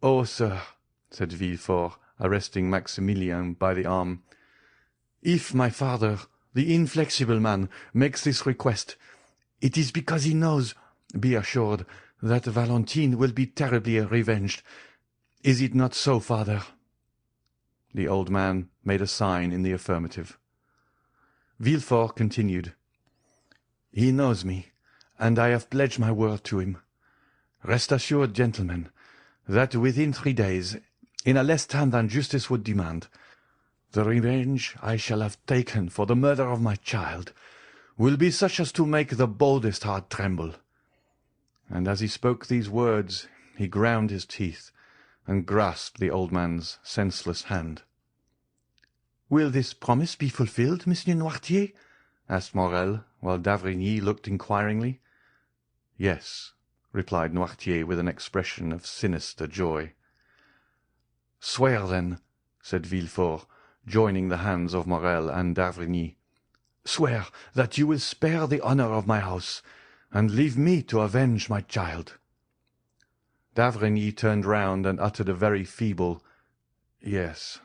"Oh, sir," said Villefort, arresting Maximilien by the arm, "if my father, the inflexible man, makes this request, it is because he knows, be assured, that Valentine will be terribly revenged. Is it not so, father?" The old man made a sign in the affirmative. Villefort continued, "He knows me, and I have pledged my word to him. Rest assured, gentlemen, that within 3 days, in a less time than justice would demand, the revenge I shall have taken for the murder of my child will be such as to make the boldest heart tremble." And as he spoke these words, he ground his teeth and grasped the old man's senseless hand. "Will this promise be fulfilled, Monsieur Noirtier?" asked Morrel, while d'Avrigny looked inquiringly. "Yes," replied Noirtier with an expression of sinister joy. "Swear, then," said Villefort, joining the hands of Morrel and d'Avrigny. "Swear that you will spare the honor of my house, and leave me to avenge my child." D'Avrigny turned round and uttered a very feeble "Yes."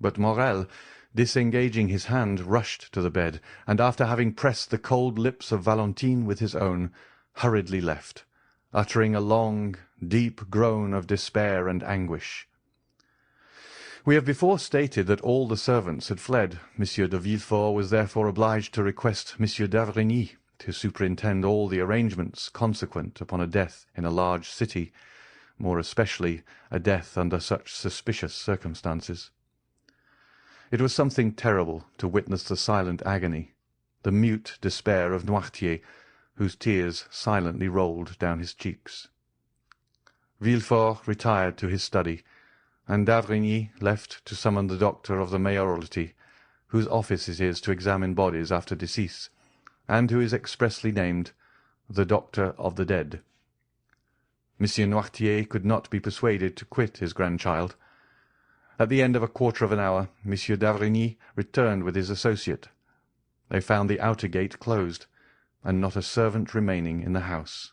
But Morrel, disengaging his hand, rushed to the bed, and after having pressed the cold lips of Valentine with his own, hurriedly left, uttering a long, deep groan of despair and anguish. We have before stated that all the servants had fled. Monsieur de Villefort was therefore obliged to request Monsieur d'Avrigny to superintend all the arrangements consequent upon a death in a large city, more especially a death under such suspicious circumstances. It was something terrible to witness the silent agony, the mute despair of Noirtier, whose tears silently rolled down his cheeks. Villefort retired to his study, and d'Avrigny left to summon the doctor of the mayoralty, whose office it is to examine bodies after decease, and who is expressly named the Doctor of the Dead. Monsieur Noirtier could not be persuaded to quit his grandchild. At the end of a quarter of an hour, Monsieur d'Avrigny returned with his associate. They found the outer gate closed, and not a servant remaining in the house.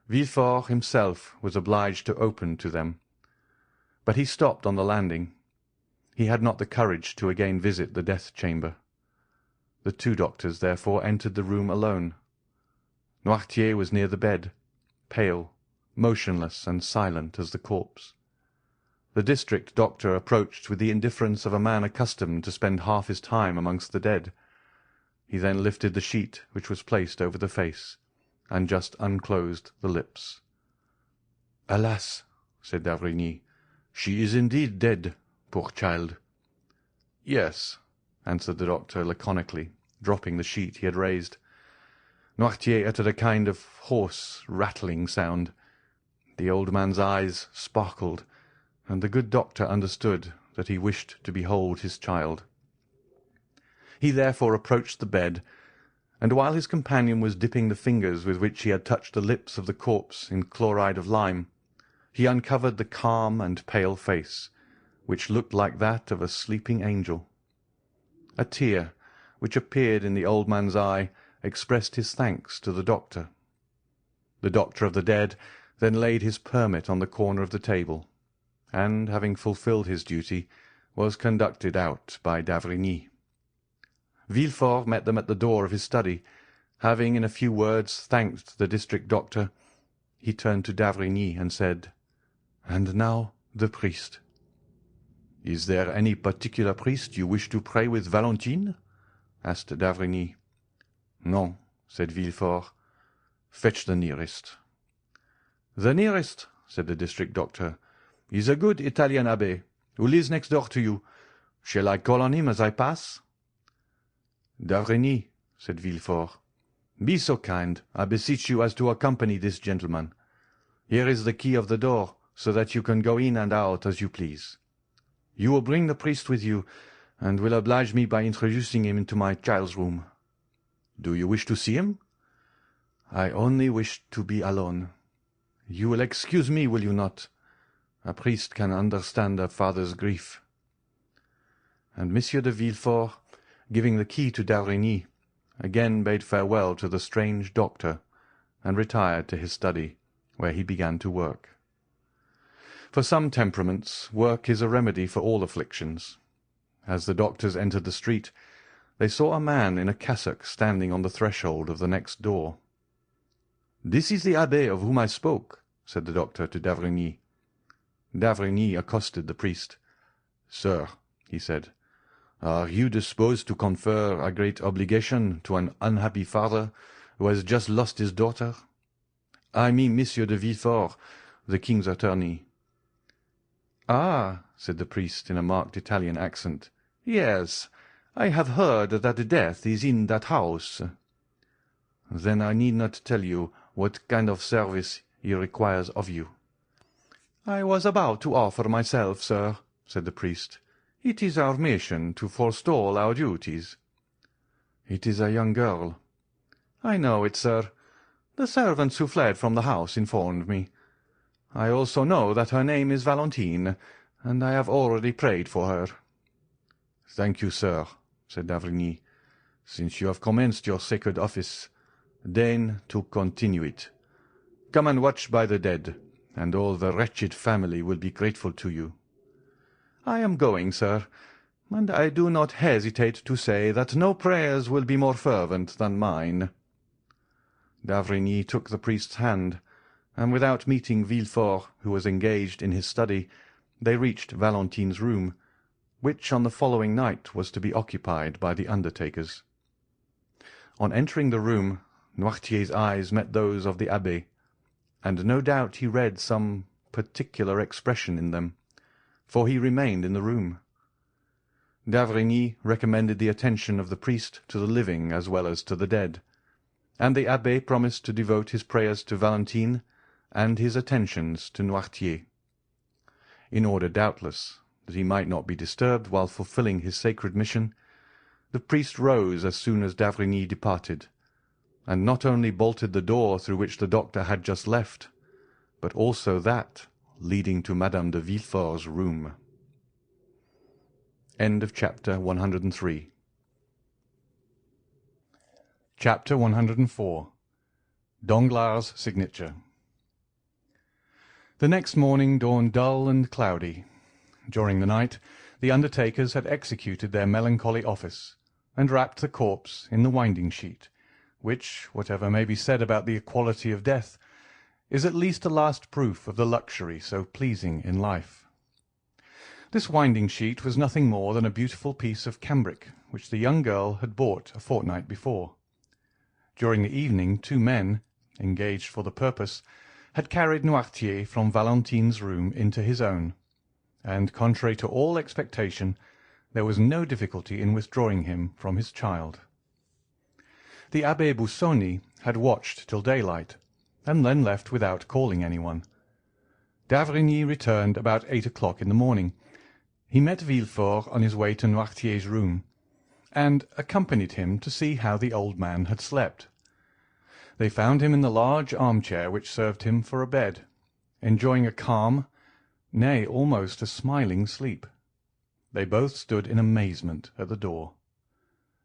Villefort himself was obliged to open to them, but he stopped on the landing. He had not the courage to again visit the death-chamber. The two doctors therefore entered the room alone. Noirtier was near the bed, pale, motionless, and silent as the corpse. The district doctor approached with the indifference of a man accustomed to spend half his time amongst the dead. He then lifted the sheet which was placed over the face, and just unclosed the lips. "Alas," said d'Avrigny, "she is indeed dead, poor child." "Yes," answered the doctor laconically, dropping the sheet he had raised. Noirtier uttered a kind of hoarse, rattling sound. The old man's eyes sparkled, and the good doctor understood that he wished to behold his child. He therefore approached the bed, and while his companion was dipping the fingers with which he had touched the lips of the corpse in chloride of lime, he uncovered the calm and pale face, which looked like that of a sleeping angel. A tear, which appeared in the old man's eye, expressed his thanks to the doctor. The doctor of the dead then laid his permit on the corner of the table, and, having fulfilled his duty, was conducted out by d'Avrigny. Villefort met them at the door of his study. Having in a few words thanked the district doctor, he turned to d'Avrigny and said, "And now the priest." "Is there any particular priest you wish to pray with Valentine?" asked d'Avrigny. "No," said Villefort. "Fetch the nearest." "The nearest," said the district doctor, He's a good Italian abbé, who lives next door to you. Shall I call on him as I pass?" "D'avrigny," said Villefort, "be so kind, I beseech you, as to accompany this gentleman. Here is the key of the door, so that you can go in and out as you please. You will bring the priest with you, and will oblige me by introducing him into my child's room. Do you wish to see him?" "I only wish to be alone. You will excuse me, will you not? A priest can understand a father's grief." And Monsieur de Villefort, giving the key to d'Avrigny, again bade farewell to the strange doctor, and retired to his study, where he began to work. For some temperaments, work is a remedy for all afflictions. As the doctors entered the street, they saw a man in a cassock standing on the threshold of the next door. "This is the abbé of whom I spoke," said the doctor to d'Avrigny. D'Avrigny accosted the priest. "Sir," he said, "are you disposed to confer a great obligation to an unhappy father who has just lost his daughter? I mean Monsieur de Villefort, the king's attorney." "Ah," said the priest in a marked Italian accent, "yes, I have heard that death is in that house." "Then I need not tell you what kind of service he requires of you." "I was about to offer myself, sir," said the priest. "It is our mission to forestall our duties." "It is a young girl." "I know it, sir. The servants who fled from the house informed me. I also know that her name is Valentine, and I have already prayed for her." "Thank you, sir," said d'Avrigny. "Since you have commenced your sacred office, deign to continue it. Come and watch by the dead, and all the wretched family will be grateful to you." "I am going, sir, and I do not hesitate to say that no prayers will be more fervent than mine." D'Avrigny took the priest's hand, and without meeting Villefort, who was engaged in his study, they reached Valentine's room, which on the following night was to be occupied by the undertakers. On entering the room, Noirtier's eyes met those of the abbé, and no doubt he read some particular expression in them, for he remained in the room. D'Avrigny recommended the attention of the priest to the living as well as to the dead, and the abbé promised to devote his prayers to Valentine and his attentions to Noirtier. In order, doubtless, that he might not be disturbed while fulfilling his sacred mission, the priest rose as soon as d'Avrigny departed, and not only bolted the door through which the doctor had just left, but also that leading to Madame de Villefort's room. End of chapter 103. Chapter 104. Danglars' signature. The next morning dawned dull and cloudy. During the night the undertakers had executed their melancholy office, and wrapped the corpse in the winding-sheet, which, whatever may be said about the equality of death, is at least a last proof of the luxury so pleasing in life. This winding-sheet was nothing more than a beautiful piece of cambric which the young girl had bought a fortnight before. During the evening 2 men, engaged for the purpose, had carried Noirtier from Valentine's room into his own, and, contrary to all expectation, there was no difficulty in withdrawing him from his child. The Abbé Busoni had watched till daylight, and then left without calling anyone. D'Avrigny returned about 8 o'clock in the morning. He met Villefort on his way to Noirtier's room, and accompanied him to see how the old man had slept. They found him in the large armchair which served him for a bed, enjoying a calm, nay, almost a smiling sleep. They both stood in amazement at the door.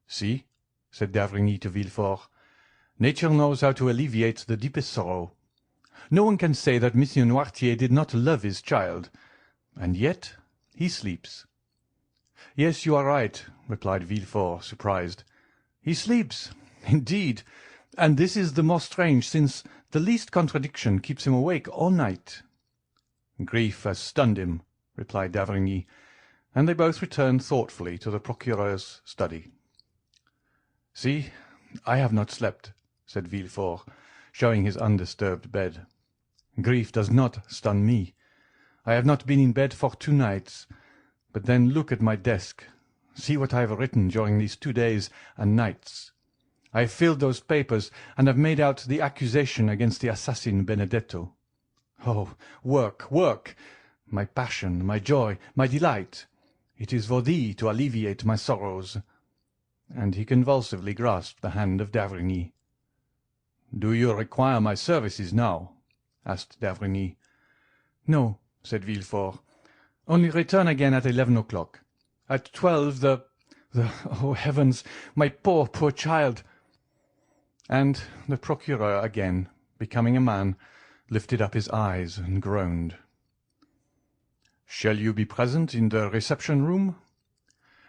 "See," said d'Avrigny to Villefort, "nature knows how to alleviate the deepest sorrow. No one can say that Monsieur Noirtier did not love his child, and yet he sleeps." "Yes, you are right," replied Villefort, surprised. "He sleeps, indeed, and this is the more strange, since the least contradiction keeps him awake all night." "Grief has stunned him," replied d'Avrigny, and they both returned thoughtfully to the procureur's study. "See, I have not slept," said Villefort, showing his undisturbed bed. "Grief does not stun me. I have not been in bed for 2 nights. But then look at my desk. See what I have written during these 2 days and nights. I have filled those papers, and have made out the accusation against the assassin Benedetto. Oh, work, work! My passion, my joy, my delight! It is for thee to alleviate my sorrows." And he convulsively grasped the hand of d'Avrigny. "Do you require my services now?" asked d'Avrigny. "No," said Villefort. "Only return again at 11 o'clock. At 12 oh, heavens, my poor, poor child!" And the procureur again, becoming a man, lifted up his eyes and groaned. "Shall you be present in the reception-room?"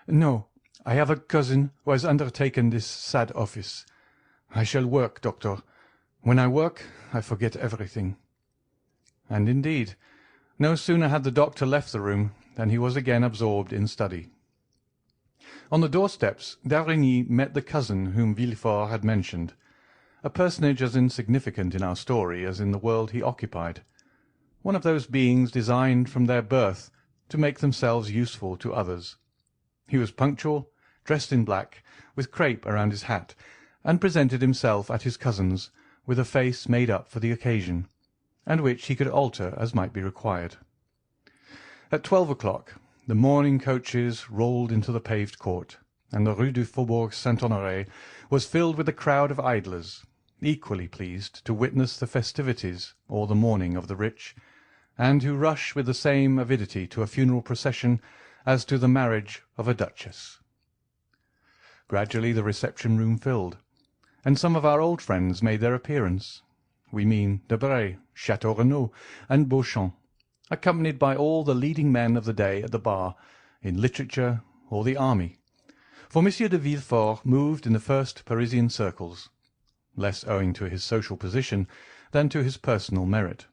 "No, I have a cousin who has undertaken this sad office. I shall work, doctor. When I work, I forget everything." And indeed, no sooner had the doctor left the room than he was again absorbed in study. On the doorsteps d'Avrigny met the cousin whom Villefort had mentioned, a personage as insignificant in our story as in the world he occupied, one of those beings designed from their birth to make themselves useful to others. He was punctual, dressed in black, with crape around his hat, and presented himself at his cousin's with a face made up for the occasion, and which he could alter as might be required. At 12 o'clock the morning coaches rolled into the paved court, and the Rue du Faubourg Saint-Honoré was filled with a crowd of idlers, equally pleased to witness the festivities or the mourning of the rich, and who rush with the same avidity to a funeral procession as to the marriage of a duchess. Gradually the reception-room filled, and some of our old friends made their appearance. We mean Debray, Château Renaud, and Beauchamp, accompanied by all the leading men of the day at the bar, in literature or the army, for M. de Villefort moved in the first Parisian circles, less owing to his social position than to his personal merit.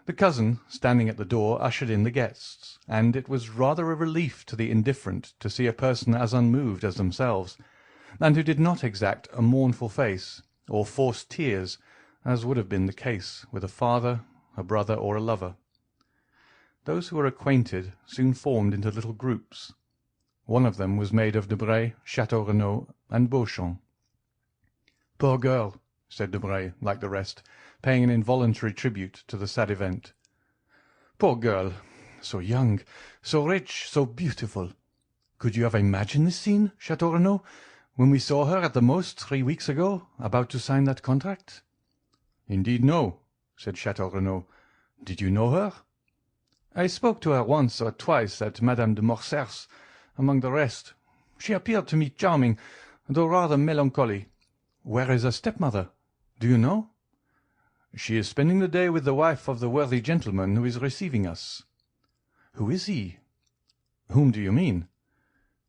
The cousin, standing at the door, ushered in the guests, and it was rather a relief to the indifferent to see a person as unmoved as themselves, and who did not exact a mournful face, or force tears, as would have been the case with a father, a brother, or a lover. Those who were acquainted soon formed into little groups. One of them was made of Debray, Château Renaud, and Beauchamp. "Poor girl," said Debray, like the rest, paying an involuntary tribute to the sad event. "Poor girl! So young, so rich, so beautiful! Could you have imagined this scene, Château Renaud, when we saw her at the most 3 weeks ago, about to sign that contract?" "Indeed, no," said Château Renaud. "Did you know her?" "I spoke to her once or twice at Madame de Morcerf's, among the rest. She appeared to me charming, though rather melancholy. Where is her stepmother? Do you know?" "She is spending the day with the wife of the worthy gentleman who is receiving us." "Who is he?" "Whom do you mean?"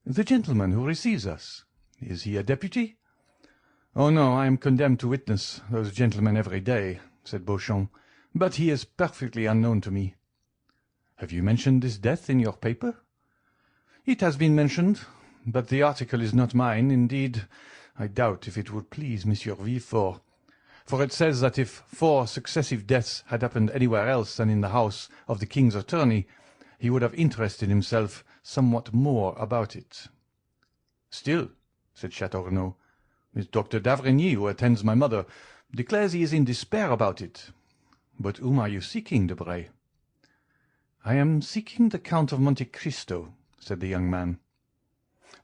"The gentleman who receives us. Is he a deputy?" "Oh, no, I am condemned to witness those gentlemen every day," said Beauchamp, "but he is perfectly unknown to me." "Have you mentioned this death in your paper?" "It has been mentioned, but the article is not mine. Indeed, I doubt if it would please Monsieur Villefort, for it says that if 4 successive deaths had happened anywhere else than in the house of the king's attorney, he would have interested himself somewhat more about it." "Still," said Château Renaud, "Miss Dr. d'Avrigny, who attends my mother, declares he is in despair about it. But whom are you seeking, Debray?" "I am seeking the Count of Monte Cristo," said the young man.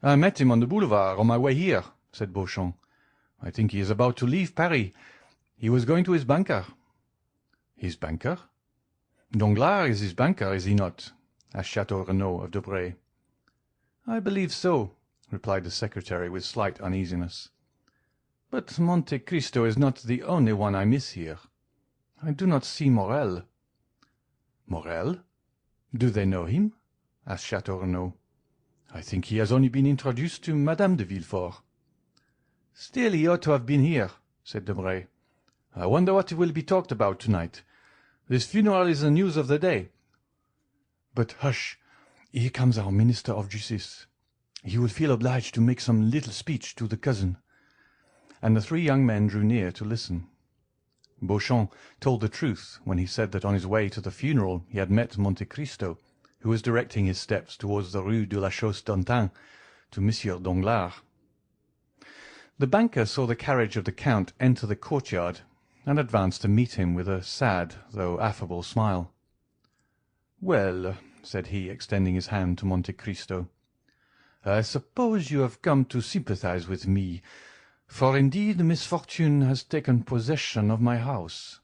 "I met him on the boulevard on my way here," said Beauchamp. "I think he is about to leave Paris. He was going to his banker." "His banker? Danglars is his banker, is he not?" asked Château Renaud of Debray. "I believe so," replied the secretary with slight uneasiness. "But Monte Cristo is not the only one I miss here. I do not see Morrel." "Morrel? Do they know him?" asked Château Renaud. "I think he has only been introduced to Madame de Villefort." "Still he ought to have been here," said Debray. "I wonder what will be talked about tonight. This funeral is the news of the day." "But hush! Here comes our Minister of Justice. He will feel obliged to make some little speech to the cousin." And the 3 young men drew near to listen. Beauchamp told the truth when he said that on his way to the funeral he had met Monte Cristo, who was directing his steps towards the Rue de la Chausse-d'Antin to Monsieur Danglars. The banker saw the carriage of the Count enter the courtyard, and advanced to meet him with a sad though affable smile. "Well," said he, extending his hand to Monte Cristo, "I suppose you have come to sympathize with me, for indeed misfortune has taken possession of my house.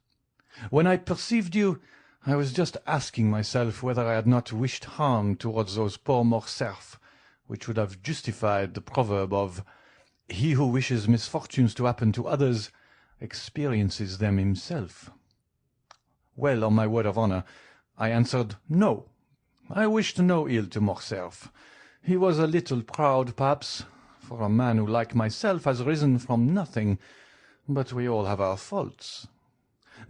When I perceived you, I was just asking myself whether I had not wished harm towards those poor Morcerf, which would have justified the proverb of 'He who wishes misfortunes to happen to others experiences them himself.' Well, on my word of honour, I answered no. I wished no ill to Morcerf. He was a little proud, perhaps, for a man who, like myself, has risen from nothing, but we all have our faults.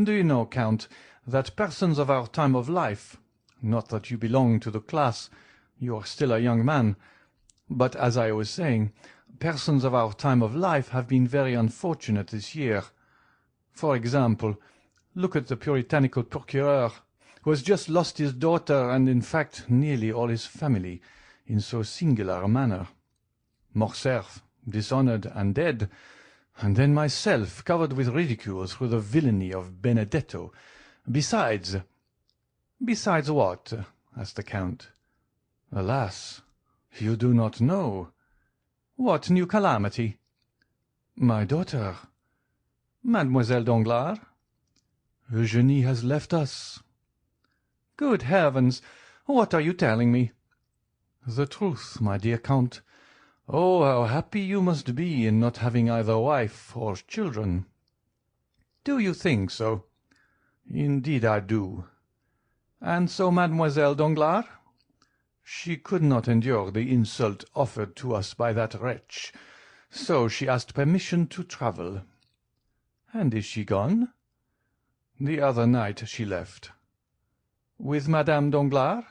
Do you know, Count, that persons of our time of life, not that you belong to the class, you are still a young man, but, as I was saying, persons of our time of life have been very unfortunate this year. For example, look at the puritanical procureur, who has just lost his daughter and, in fact, nearly all his family, in so singular a manner. Morcerf, dishonoured and dead, and then myself, covered with ridicule through the villainy of Benedetto. Besides—" "Besides what?" asked the Count. "Alas, you do not know." "What new calamity?" "My daughter." "Mademoiselle Danglars?" "Eugénie has left us." "Good heavens! What are you telling me?" "The truth, my dear Count. Oh, how happy you must be in not having either wife or children." "Do you think so?" "Indeed I do." "And so Mademoiselle Danglars?" "She could not endure the insult offered to us by that wretch, so she asked permission to travel." "And is she gone?" "The other night she left." "With Madame Danglars?"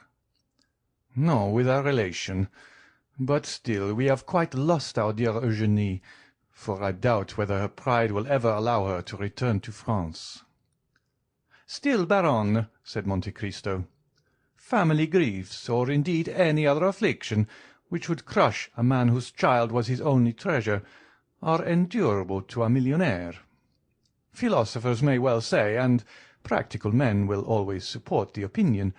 "No, with a relation. But still we have quite lost our dear Eugénie, for I doubt whether her pride will ever allow her to return to France." "Still, Baron," said Monte Cristo, "family griefs, or indeed any other affliction, which would crush a man whose child was his only treasure, are endurable to a millionaire. Philosophers may well say, and practical men will always support the opinion,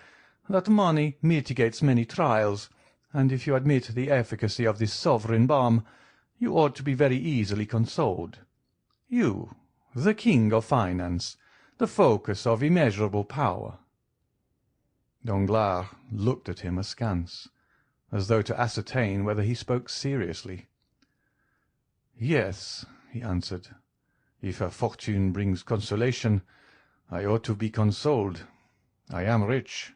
that money mitigates many trials, and if you admit the efficacy of this sovereign balm, you ought to be very easily consoled. You, the king of finance, the focus of immeasurable power." Danglars looked at him askance, as though to ascertain whether he spoke seriously. "Yes," he answered, "if her fortune brings consolation, I ought to be consoled. I am rich."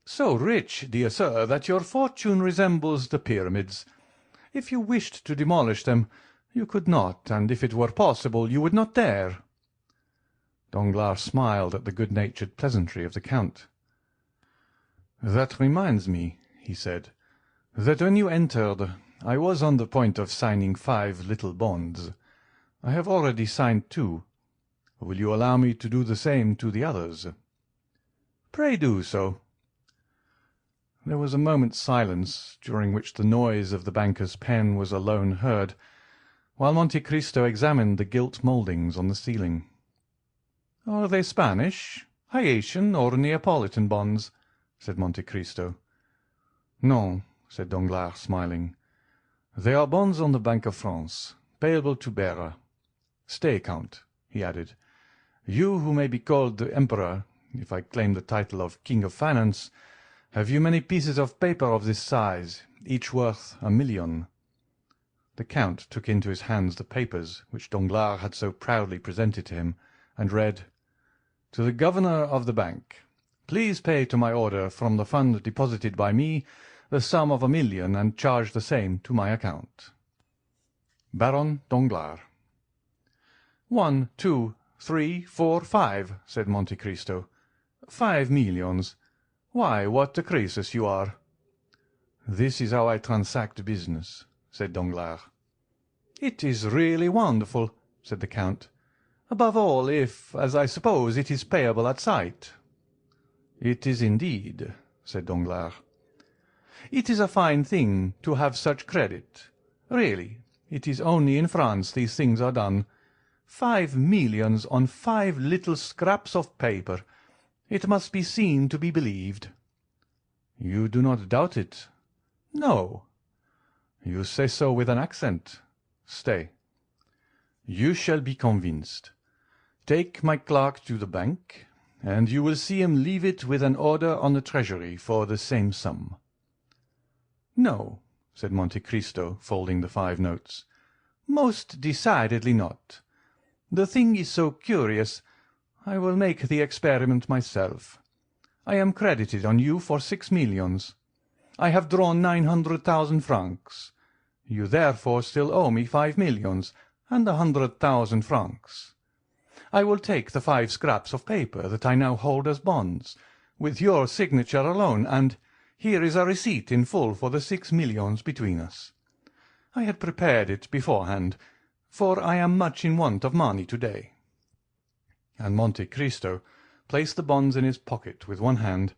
"So rich, dear sir, that your fortune resembles the pyramids. If you wished to demolish them, you could not, and if it were possible, you would not dare." Danglars smiled at the good-natured pleasantry of the Count. "That reminds me," he said, "that when you entered I was on the point of signing 5 little bonds. I have already signed 2. Will you allow me to do the same to the others?" "Pray do so." There was a moment's silence, during which the noise of the banker's pen was alone heard, while Monte Cristo examined the gilt mouldings on the ceiling. "Are they Spanish, Haitian, or Neapolitan bonds?" said Monte Cristo. "No," said Danglars, smiling. "They are bonds on the Bank of France, payable to bearer. Stay, Count," he added. "You who may be called the Emperor, if I claim the title of King of Finance, have you many pieces of paper of this size, each worth 1,000,000? The Count took into his hands the papers which Danglars had so proudly presented to him, and read, "To the Governor of the Bank. Please pay to my order from the fund deposited by me the sum of 1,000,000 and charge the same to my account. Baron Danglars." "1, 2, 3, 4, 5," said Monte Cristo. 5 millions. Why, what a Croesus you are!" "This is how I transact business," said Danglars. "It is really wonderful," said the Count. Above all, if, as I suppose, it is payable at sight." "It is indeed," said Danglars. "It is a fine thing to have such credit. Really, it is only in France these things are done. 5 millions on 5 little scraps of paper. It must be seen to be believed." "You do not doubt it?" "No." "You say so with an accent. Stay. You shall be convinced. Take my clerk to the bank, and you will see him leave it with an order on the treasury for the same sum." "No," said Monte Cristo, folding the 5 notes. "Most decidedly not. The thing is so curious, I will make the experiment myself. I am credited on you for 6 millions. I have drawn 900,000 francs. You therefore still owe me 5 millions and 100,000 francs. I will take the 5 scraps of paper that I now hold as bonds, with your signature alone, and here is a receipt in full for the 6 millions between us. I had prepared it beforehand, for I am much in want of money to-day." And Monte Cristo placed the bonds in his pocket with one hand,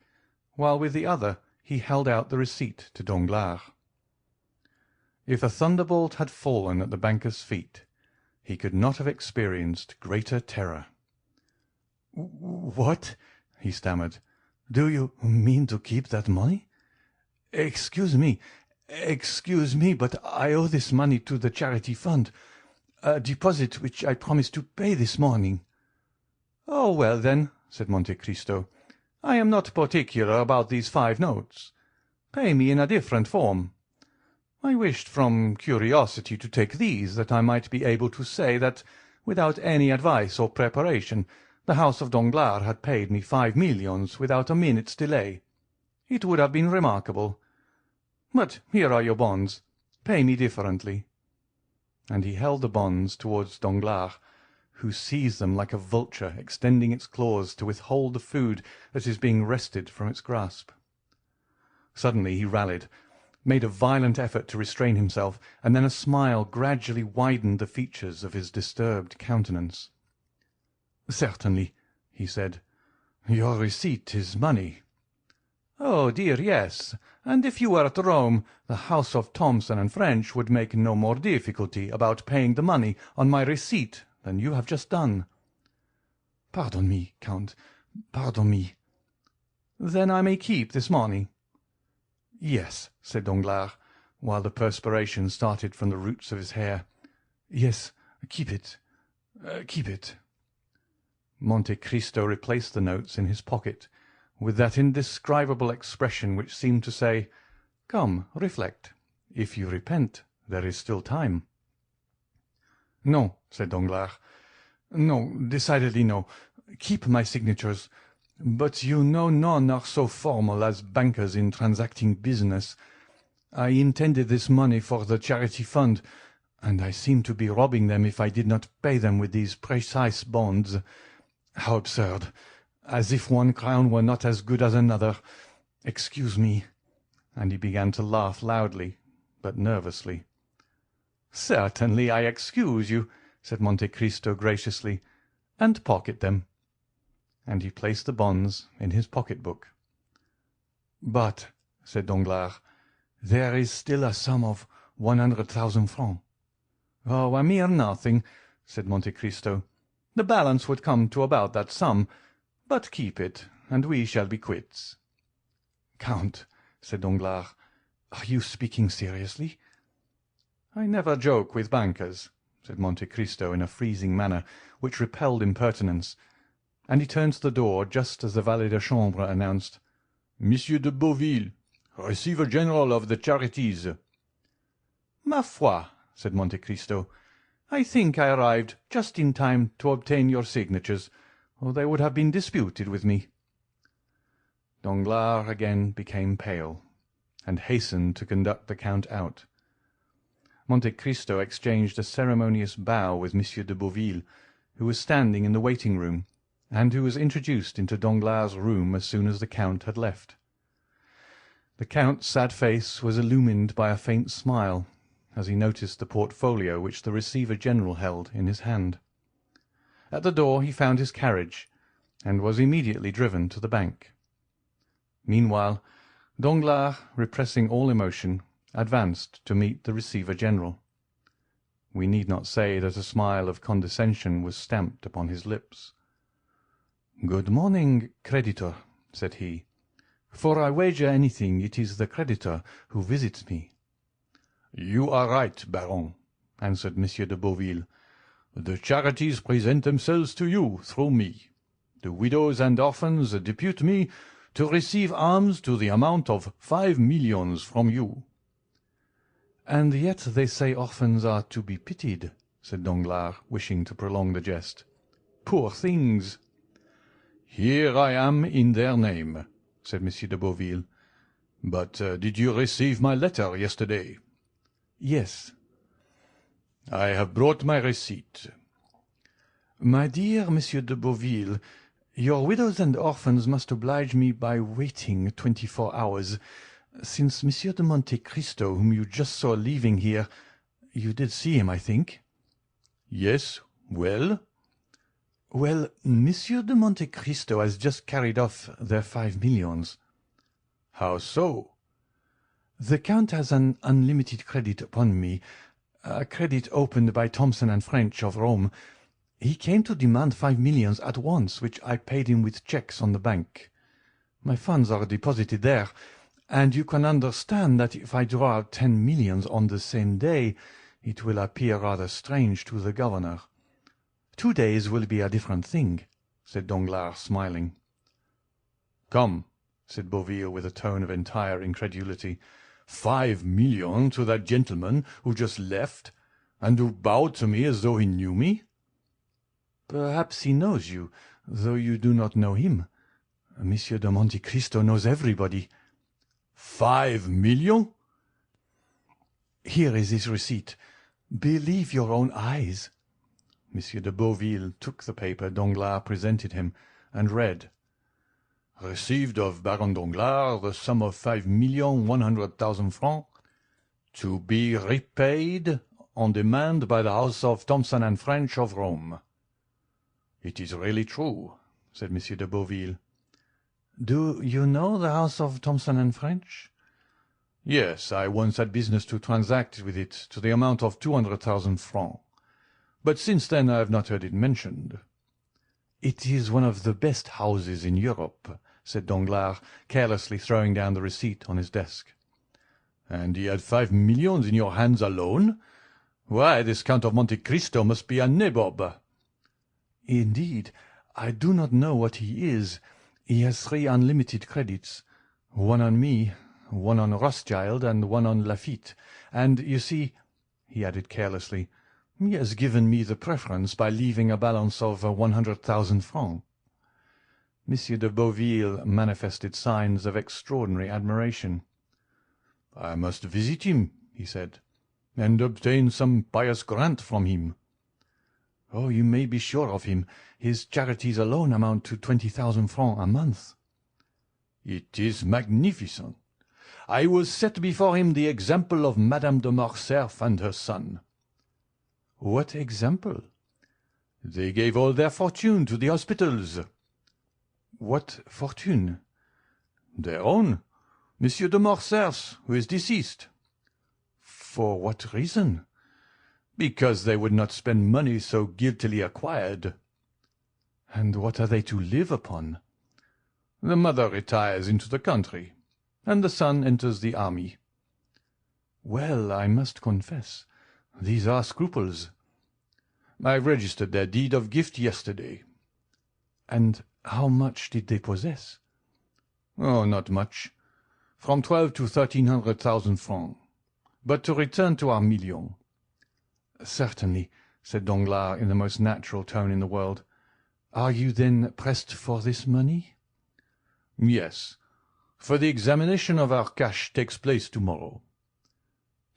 while with the other he held out the receipt to Danglars. If a thunderbolt had fallen at the banker's feet, he could not have experienced greater terror. "What?" he stammered. "Do you mean to keep that money? Excuse me, but I owe this money to the charity fund, a deposit which I promised to pay this morning." "Oh, well, then," said Monte Cristo, "I am not particular about these 5 notes. Pay me in a different form. I wished from curiosity to take these, that I might be able to say that, without any advice or preparation, the house of Danglars had paid me 5 millions without a minute's delay. It would have been remarkable. But here are your bonds. Pay me differently." And he held the bonds towards Danglars, who seized them like a vulture extending its claws to withhold the food that is being wrested from its grasp. Suddenly he rallied, made a violent effort to restrain himself, and then a smile gradually widened the features of his disturbed countenance. "Certainly," he said, "your receipt is money." "Oh, dear, yes, and if you were at Rome, the house of Thomson and French would make no more difficulty about paying the money on my receipt than you have just done." "Pardon me, Count, pardon me." "Then I may keep this money?" "Yes," said Danglars, while the perspiration started from the roots of his hair. "Yes, keep it, keep it." Monte Cristo replaced the notes in his pocket, with that indescribable expression which seemed to say, "Come, reflect. If you repent, there is still time." "No," said Danglars. "No, decidedly no. Keep my signatures. But you know none are so formal as bankers in transacting business. I intended this money for the charity fund, and I seem to be robbing them if I did not pay them with these precise bonds. How absurd! As if one crown were not as good as another. Excuse me." And he began to laugh loudly, but nervously. "Certainly I excuse you," said Monte Cristo graciously, "and pocket them." And he placed the bonds in his pocket-book. "But," said Danglars, "there is still a sum of 100,000 francs." "Oh, a mere nothing," said Monte Cristo. "The balance would come to about that sum. But keep it, and we shall be quits." "Count," said Danglars, "are you speaking seriously?" "I never joke with bankers," said Monte Cristo in a freezing manner which repelled impertinence, and he turned to the door just as the valet de chambre announced, "Monsieur de Beauville, Receiver General of the Charities." "Ma foi," said Monte Cristo, "I think I arrived just in time to obtain your signatures, or they would have been disputed with me." Danglars again became pale, and hastened to conduct the count out. Monte Cristo exchanged a ceremonious bow with Monsieur de Beauville, who was standing in the waiting-room, and who was introduced into Danglars' room as soon as the count had left. The count's sad face was illumined by a faint smile, as he noticed the portfolio which the Receiver General held in his hand. At the door he found his carriage, and was immediately driven to the bank. Meanwhile, Danglars, repressing all emotion, advanced to meet the receiver-general. We need not say that a smile of condescension was stamped upon his lips. "Good morning, creditor," said he. "For I wager anything it is the creditor who visits me." "You are right, Baron," answered Monsieur de Beauville. "The charities present themselves to you through me. The widows and orphans depute me to receive alms to the amount of 5 millions from you." "And yet they say orphans are to be pitied," said Danglars, wishing to prolong the jest. "Poor things!" "Here I am in their name," said Monsieur de Beauville. "But did you receive my letter yesterday?" "Yes." "I have brought my receipt." "My dear Monsieur de Beauville, your widows and orphans must oblige me by waiting 24 hours, since Monsieur de Monte-Cristo, whom you just saw leaving here— you did see him, I think?" "Yes, well?" "Well, Monsieur de Monte-Cristo has just carried off their 5 millions." "How so?" "The Count has an unlimited credit upon me, a credit opened by Thomson and French of Rome. He came to demand 5 millions at once, which I paid him with cheques on the bank. My funds are deposited there, and you can understand that if I draw out 10 millions on the same day, it will appear rather strange to the governor. 2 days will be a different thing," said Danglars, smiling. "Come," said Beauville, with a tone of entire incredulity, 5 millions to that gentleman who just left, and who bowed to me as though he knew me?" "Perhaps he knows you, though you do not know him. Monsieur de Monte-Cristo knows everybody." 5 millions? "Here is his receipt. Believe your own eyes." Monsieur de Beauville took the paper Danglars presented him, and read: "Received of Baron Danglars the sum of 5,100,000 francs, to be repaid on demand by the house of Thomson and French of Rome." "It is really true," said Monsieur de Beauville. "Do you know the house of Thomson and French?" "Yes, I once had business to transact with it to the amount of 200,000 francs. But since then I have not heard it mentioned." "It is one of the best houses in Europe," said Danglars, carelessly throwing down the receipt on his desk. "And he had 5 millions in your hands alone? Why, this Count of Monte Cristo must be a nabob." "Indeed, I do not know what he is. He has 3 unlimited credits, one on me, one on Rothschild, and one on Lafitte. And, you see," he added carelessly, "he has given me the preference by leaving a balance of 100,000 francs." Monsieur de Beauville manifested signs of extraordinary admiration. "I must visit him," he said, "and obtain some pious grant from him." "Oh, you may be sure of him. His charities alone amount to 20,000 francs a month." "It is magnificent. I will set before him the example of Madame de Morcerf and her son." "What example?" "They gave all their fortune to the hospitals." "What fortune?" "Their own. Monsieur de Morcerf's, who is deceased." "For what reason?" "Because they would not spend money so guiltily acquired." "And what are they to live upon?" "The mother retires into the country, and the son enters the army." "Well, I must confess, these are scruples." "I registered their deed of gift yesterday." "And how much did they possess?" "Oh, not much. From 12 to 1,300,000 francs. But to return to our million." "Certainly," said Danglars in the most natural tone in the world. "Are you then pressed for this money?" "Yes, for the examination of our cash takes place tomorrow."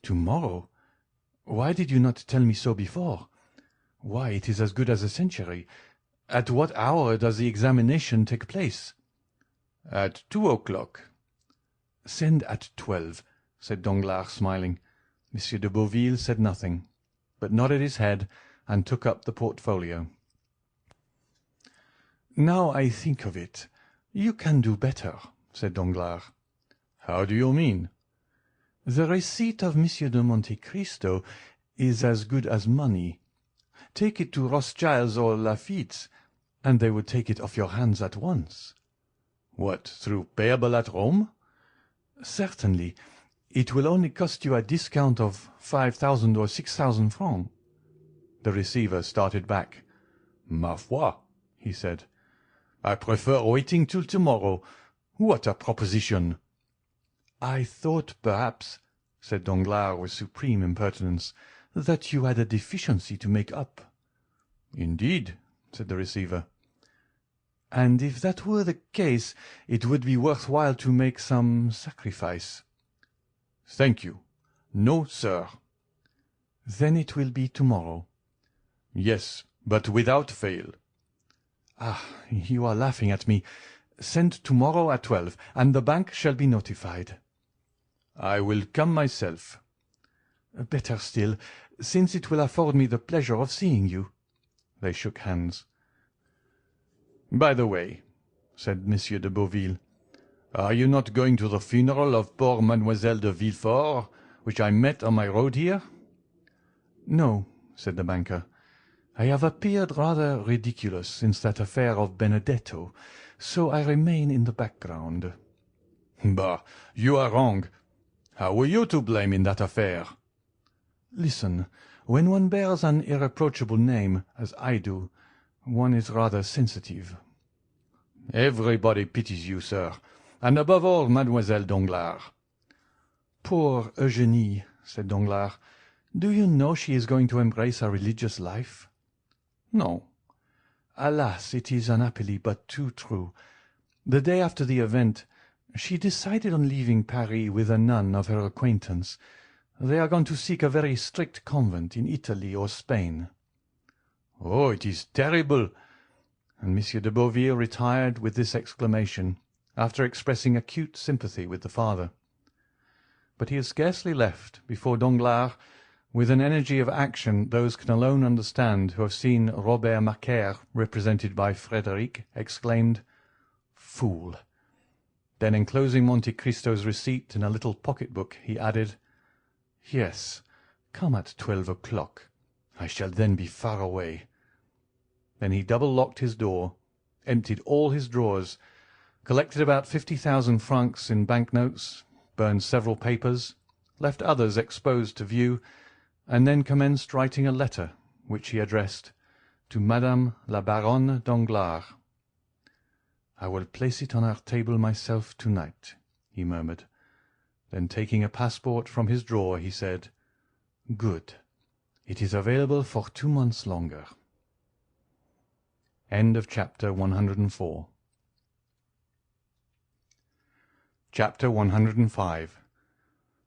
"Tomorrow? Why did you not tell me so before? Why, it is as good as a century. At what hour does the examination take place?" "At 2 o'clock." "Send at 12," said Danglars, smiling. Monsieur de Beauville said nothing, but nodded his head and took up the portfolio. "Now I think of it, you can do better," said Danglars. "How do you mean?" "The receipt of Monsieur de Monte Cristo is as good as money. Take it to Rothschild's or Laffitte's, and they would take it off your hands at once." "What, through payable at Rome?" "Certainly. It will only cost you a discount of 5,000 or 6,000 francs." The receiver started back. "Ma foi," he said, "I prefer waiting till tomorrow. What a proposition!" "I thought, perhaps," said Danglars with supreme impertinence, "that you had a deficiency to make up." "Indeed," said the receiver. "And if that were the case, it would be worth while to make some sacrifice." "Thank you. No, sir." "Then it will be tomorrow." "Yes, but without fail." "Ah, you are laughing at me. Send tomorrow at 12, and the bank shall be notified." "I will come myself." "Better still, since it will afford me the pleasure of seeing you." They shook hands. "By the way," said Monsieur de Beauville, "are you not going to the funeral of poor Mademoiselle de Villfort, which I met on my road here?" "No," said the banker. "I have appeared rather ridiculous since that affair of Benedetto, so I remain in the background." "Bah, you are wrong. How were you to blame in that affair?" "Listen, when one bears an irreproachable name, as I do, one is rather sensitive." "Everybody pities you, sir, and above all Mademoiselle Danglars." "Poor Eugénie," said Danglars. "Do you know she is going to embrace a religious life?" "No." "Alas, it is unhappily but too true. The day after the event, she decided on leaving Paris with a nun of her acquaintance. They are going to seek a very strict convent in Italy or Spain." "Oh, it is terrible!" And Monsieur de Beauville retired with this exclamation, after expressing acute sympathy with the father. But he had scarcely left before Danglars, with an energy of action those can alone understand who have seen Robert Macaire represented by Frederick, exclaimed, "Fool!" Then, enclosing Monte Cristo's receipt in a little pocket-book, he added, "Yes, come at 12 o'clock. I shall then be far away." Then he double-locked his door, emptied all his drawers, collected about 50,000 francs in bank-notes, burned several papers, left others exposed to view, and then commenced writing a letter, which he addressed to Madame la Baronne Danglars. "I will place it on her table myself to-night," he murmured. Then, taking a passport from his drawer, he said, "Good. It is available for 2 months longer." Chapter 104. Chapter 105.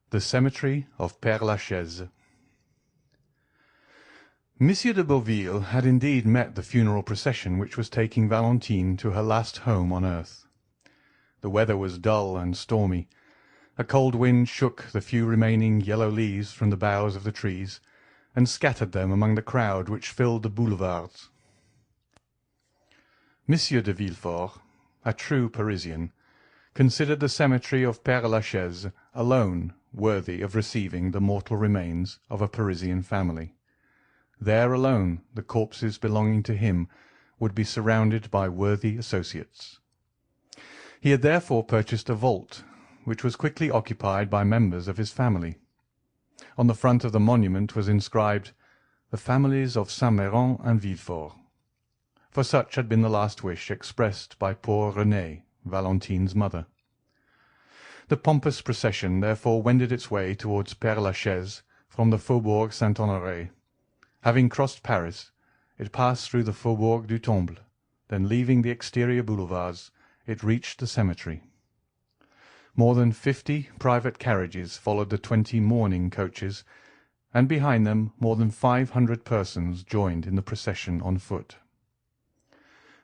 The Cemetery of Père-Lachaise. Monsieur de Beauville had indeed met the funeral procession which was taking Valentine to her last home on earth. The weather was dull and stormy. A cold wind shook the few remaining yellow leaves from the boughs of the trees, and scattered them among the crowd which filled the boulevards. Monsieur de Villefort, a true Parisian, considered the cemetery of Père-Lachaise alone worthy of receiving the mortal remains of a Parisian family. There alone the corpses belonging to him would be surrounded by worthy associates. He had therefore purchased a vault, which was quickly occupied by members of his family. On the front of the monument was inscribed, "The families of Saint-Méran and Villefort," for such had been the last wish expressed by poor Renée, Valentine's mother. The pompous procession therefore wended its way towards Père-Lachaise from the Faubourg Saint-Honoré. Having crossed Paris, it passed through the Faubourg du Temple, then leaving the exterior boulevards, it reached the cemetery. More than 50 private carriages followed the 20 mourning coaches, and behind them more than 500 persons joined in the procession on foot.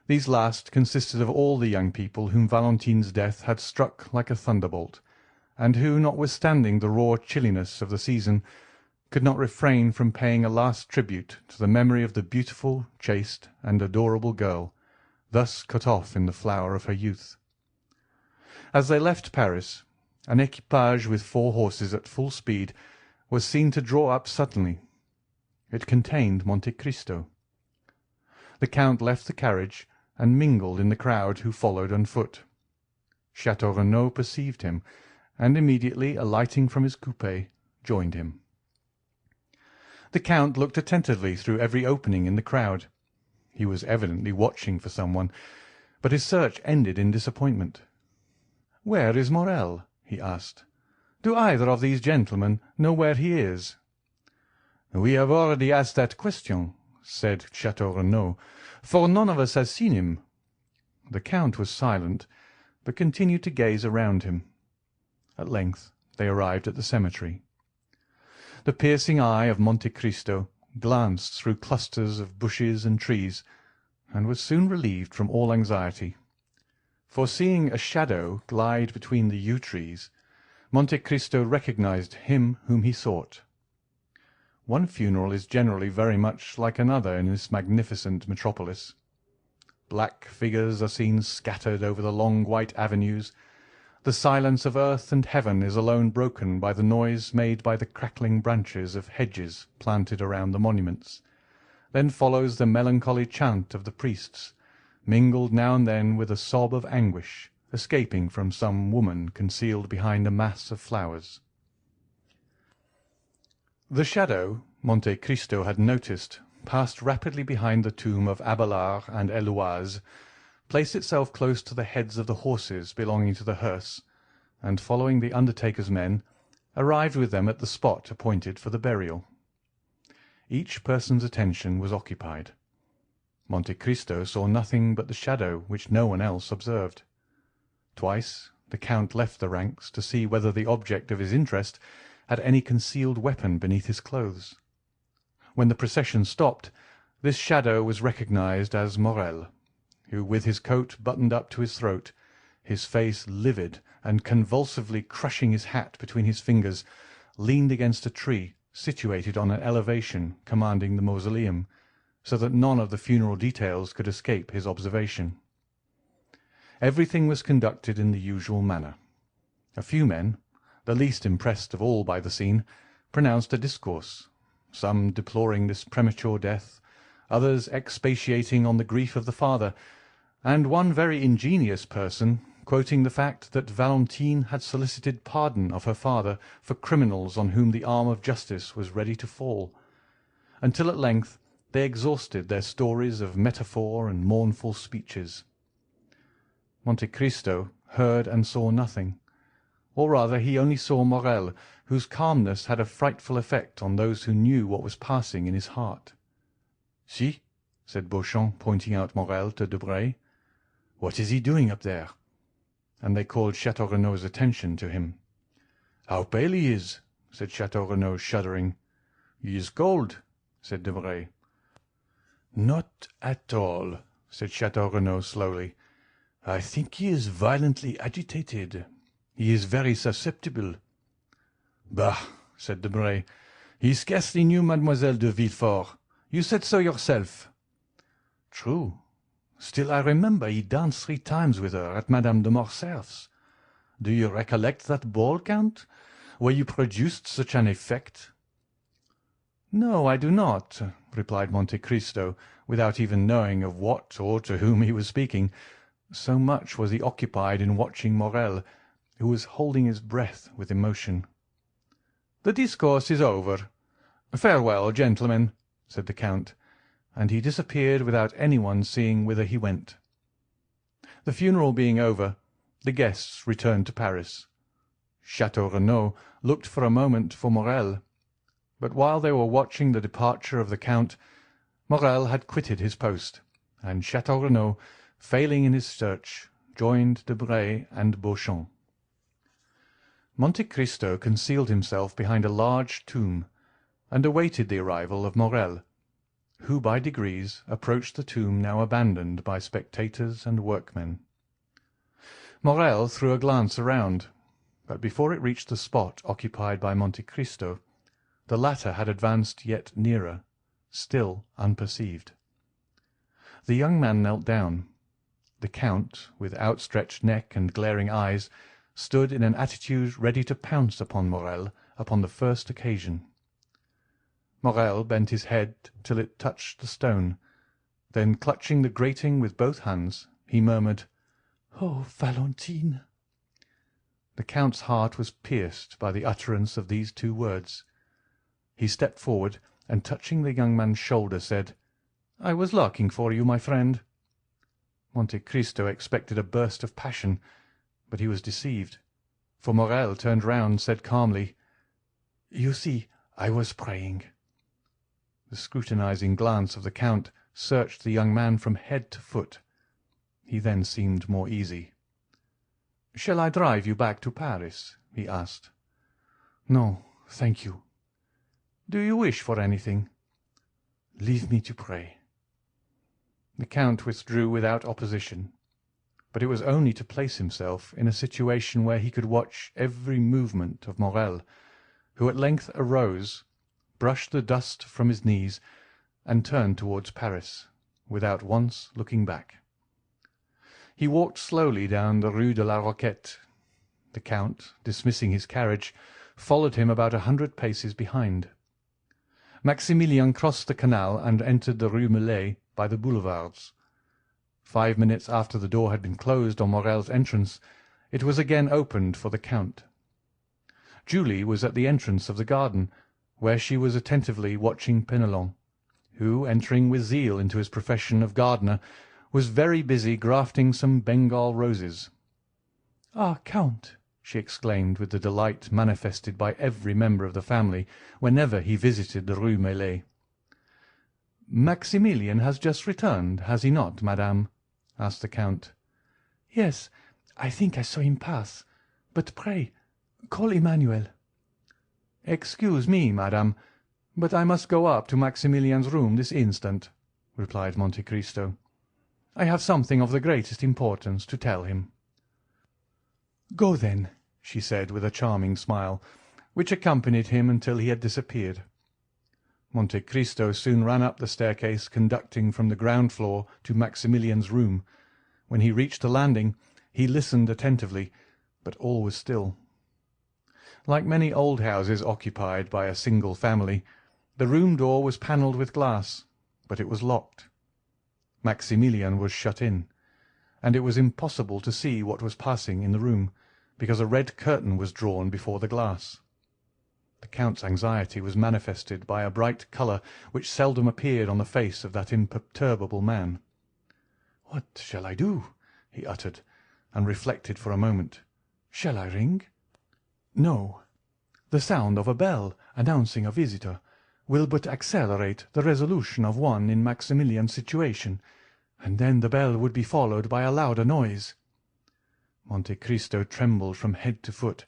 These last consisted of all the young people whom Valentine's death had struck like a thunderbolt, and who, notwithstanding the raw chilliness of the season, could not refrain from paying a last tribute to the memory of the beautiful, chaste, and adorable girl, thus cut off in the flower of her youth. As they left Paris, an equipage with 4 horses at full speed was seen to draw up suddenly. It contained Monte Cristo. The Count left the carriage and mingled in the crowd who followed on foot. Château Renaud perceived him, and immediately alighting from his coupé, joined him. The Count looked attentively through every opening in the crowd. He was evidently watching for someone, but his search ended in disappointment. "Where is Morrel?" he asked. "Do either of these gentlemen know where he is?" "We have already asked that question," said Château Renaud, "for none of us has seen him." The Count was silent, but continued to gaze around him. At length they arrived at the cemetery. The piercing eye of Monte Cristo glanced through clusters of bushes and trees, and was soon relieved from all anxiety. For seeing a shadow glide between the yew trees, Monte Cristo recognized him whom he sought. One funeral is generally very much like another in this magnificent metropolis. Black figures are seen scattered over the long white avenues. The silence of earth and heaven is alone broken by the noise made by the crackling branches of hedges planted around the monuments. Then follows the melancholy chant of the priests, mingled now and then with a sob of anguish escaping from some woman concealed behind a mass of flowers. The shadow Monte Cristo had noticed passed rapidly behind the tomb of Abelard and Heloise, placed itself close to the heads of the horses belonging to the hearse, and, following the undertaker's men, arrived with them at the spot appointed for the burial. Each person's attention was occupied. Monte Cristo saw nothing but the shadow which no one else observed. Twice the Count left the ranks to see whether the object of his interest had any concealed weapon beneath his clothes. When the procession stopped, this shadow was recognized as Morrel, who, with his coat buttoned up to his throat, his face livid and convulsively crushing his hat between his fingers, leaned against a tree situated on an elevation commanding the mausoleum, so that none of the funeral details could escape his observation. Everything was conducted in the usual manner. A few men, the least impressed of all by the scene, pronounced a discourse, some deploring this premature death, others expatiating on the grief of the father, and one very ingenious person quoting the fact that Valentine had solicited pardon of her father for criminals on whom the arm of justice was ready to fall, until at length they exhausted their stories of metaphor and mournful speeches. Monte Cristo heard and saw nothing, or rather he only saw Morrel, whose calmness had a frightful effect on those who knew what was passing in his heart. "See," said Beauchamp, pointing out Morrel to Debray. "What is he doing up there?" And they called Château Renaud's attention to him. "How pale he is!" said Château Renaud, shuddering. "He is cold," said Debray. "Not at all," said Château Renaud slowly. "I think he is violently agitated. He is very susceptible." "Bah!" said Debray. "He scarcely knew Mademoiselle de Villfort. You said so yourself." "True. Still, I remember he danced 3 times with her at Madame de Morcerf's. Do you recollect that ball, Count, where you produced such an effect?" "No, I do not," replied Monte Cristo, without even knowing of what or to whom he was speaking, so much was he occupied in watching Morrel, who was holding his breath with emotion. "The discourse is over. Farewell, gentlemen," said the Count, and he disappeared without anyone seeing whither he went. The funeral being over, the guests returned to Paris. Château Renaud looked for a moment for Morrel, but while they were watching the departure of the Count, Morrel had quitted his post, and Château Renaud, failing in his search, joined Debray and Beauchamp. Monte Cristo concealed himself behind a large tomb, and awaited the arrival of Morrel, who by degrees approached the tomb now abandoned by spectators and workmen. Morrel threw a glance around, but before it reached the spot occupied by Monte Cristo, the latter had advanced yet nearer, still unperceived. The young man knelt down, The Count, with outstretched neck and glaring eyes, stood in an attitude ready to pounce upon Morrel upon the first occasion. Morrel bent his head till it touched the stone. Then, clutching the grating with both hands, he murmured, "Oh, Valentine!" The Count's heart was pierced by the utterance of these two words. He stepped forward, and touching the young man's shoulder, said, "I was looking for you, my friend." Monte Cristo expected a burst of passion, but he was deceived, for Morrel turned round and said calmly, "You see, I was praying." The scrutinizing glance of the Count searched the young man from head to foot. He then seemed more easy. "Shall I drive you back to Paris?" he asked. "No, thank you." "Do you wish for anything?" "Leave me to pray." The Count withdrew without opposition, but it was only to place himself in a situation where he could watch every movement of Morrel, who at length arose, brushed the dust from his knees, and turned towards Paris, without once looking back. He walked slowly down the Rue de la Roquette. The Count, dismissing his carriage, followed him about 100 paces behind. Maximilien crossed the canal and entered the Rue Meslay by the boulevards. 5 minutes after the door had been closed on Morrel's entrance, it was again opened for the Count. Julie was at the entrance of the garden, where she was attentively watching Penelon, who, entering with zeal into his profession of gardener, was very busy grafting some Bengal roses. "Ah, Count!" she exclaimed with the delight manifested by every member of the family whenever he visited the Rue Meslay. "Maximilien has just returned, has he not, madame?" asked the Count. "Yes, I think I saw him pass. But pray, call Emmanuel." "Excuse me, madame, but I must go up to Maximilien's room this instant," replied Monte Cristo. "I have something of the greatest importance to tell him." "Go, then," she said with a charming smile, which accompanied him until he had disappeared. Monte Cristo soon ran up the staircase conducting from the ground floor to Maximilien's room. When he reached the landing, he listened attentively, but all was still. Like many old houses occupied by a single family, the room door was panelled with glass, but it was locked. Maximilien was shut in, and it was impossible to see what was passing in the room, because a red curtain was drawn before the glass. The Count's anxiety was manifested by a bright colour which seldom appeared on the face of that imperturbable man. "What shall I do?" he uttered, and reflected for a moment. "Shall I ring? No. The sound of a bell announcing a visitor will but accelerate the resolution of one in Maximilien's situation, and then the bell would be followed by a louder noise." Monte Cristo trembled from head to foot,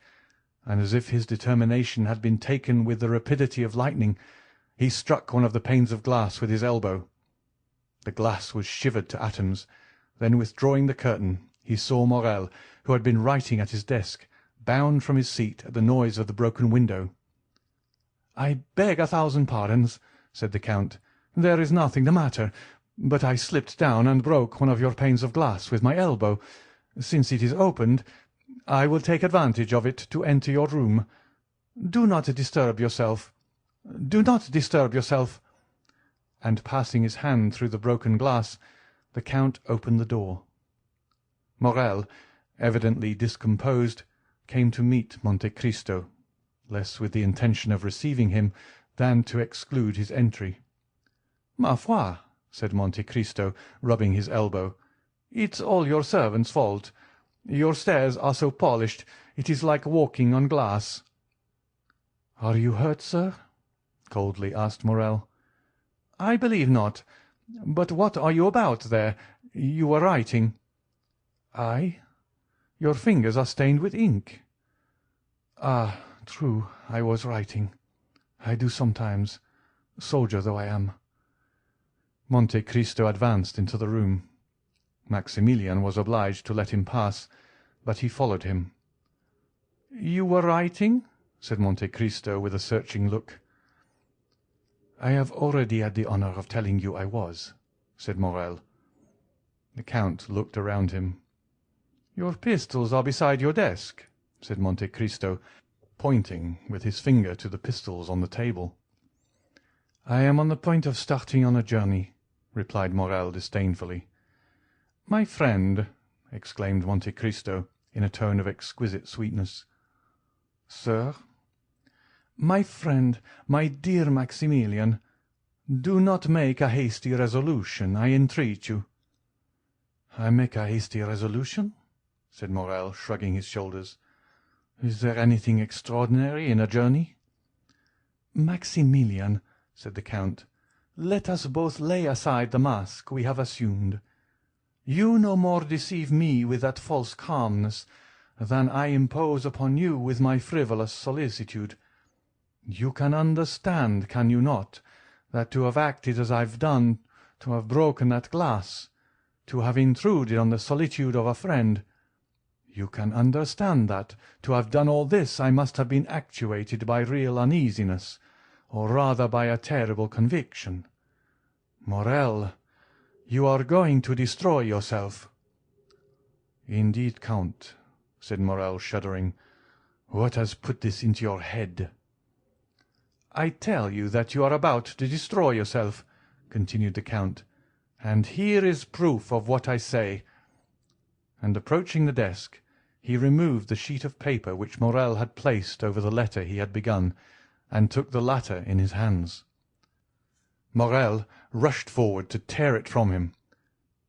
and as if his determination had been taken with the rapidity of lightning, he struck one of the panes of glass with his elbow. The glass was shivered to atoms. Then, withdrawing the curtain, he saw Morrel, who had been writing at his desk, bound from his seat at the noise of the broken window. "I beg 1,000 pardons," said the Count. "There is nothing the matter, but I slipped down and broke one of your panes of glass with my elbow. Since it is opened, I will take advantage of it to enter your room. Do not disturb yourself. Do not disturb yourself." And passing his hand through the broken glass, the Count opened the door. Morrel, evidently discomposed, came to meet Monte Cristo, less with the intention of receiving him than to exclude his entry. "Ma foi," said Monte Cristo, rubbing his elbow, "it's all your servant's fault. Your stairs are so polished, it is like walking on glass." "Are you hurt, sir?" coldly asked Morrel. "I believe not. But what are you about there? You were writing." "I? Your fingers are stained with ink." "Ah, true, I was writing. I do sometimes, soldier though I am." Monte Cristo advanced into the room. Maximilien was obliged to let him pass, but he followed him. "You were writing?" said Monte Cristo with a searching look. "I have already had the honour of telling you I was," said Morrel. The Count looked around him. "Your pistols are beside your desk," said Monte Cristo, pointing with his finger to the pistols on the table. "I am on the point of starting on a journey," replied Morrel disdainfully. "My friend," exclaimed Monte Cristo in a tone of exquisite sweetness. "Sir?" "My friend, my dear Maximilian, do not make a hasty resolution, I entreat you." "I make a hasty resolution?" said Morrel, shrugging his shoulders. "Is there anything extraordinary in a journey?" "Maximilian," said the Count, "let us both lay aside the mask we have assumed. You no more deceive me with that false calmness than I impose upon you with my frivolous solicitude. You can understand, can you not, that to have acted as I've done, to have broken that glass, to have intruded on the solitude of a friend, you can understand that, to have done all this, I must have been actuated by real uneasiness, or rather by a terrible conviction. Morrel, you are going to destroy yourself." "Indeed, Count," said Morrel, shuddering, "what has put this into your head?" "I tell you that you are about to destroy yourself," continued the Count, "and here is proof of what I say." And approaching the desk, he removed the sheet of paper which Morrel had placed over the letter he had begun, and took the latter in his hands. Morrel rushed forward to tear it from him,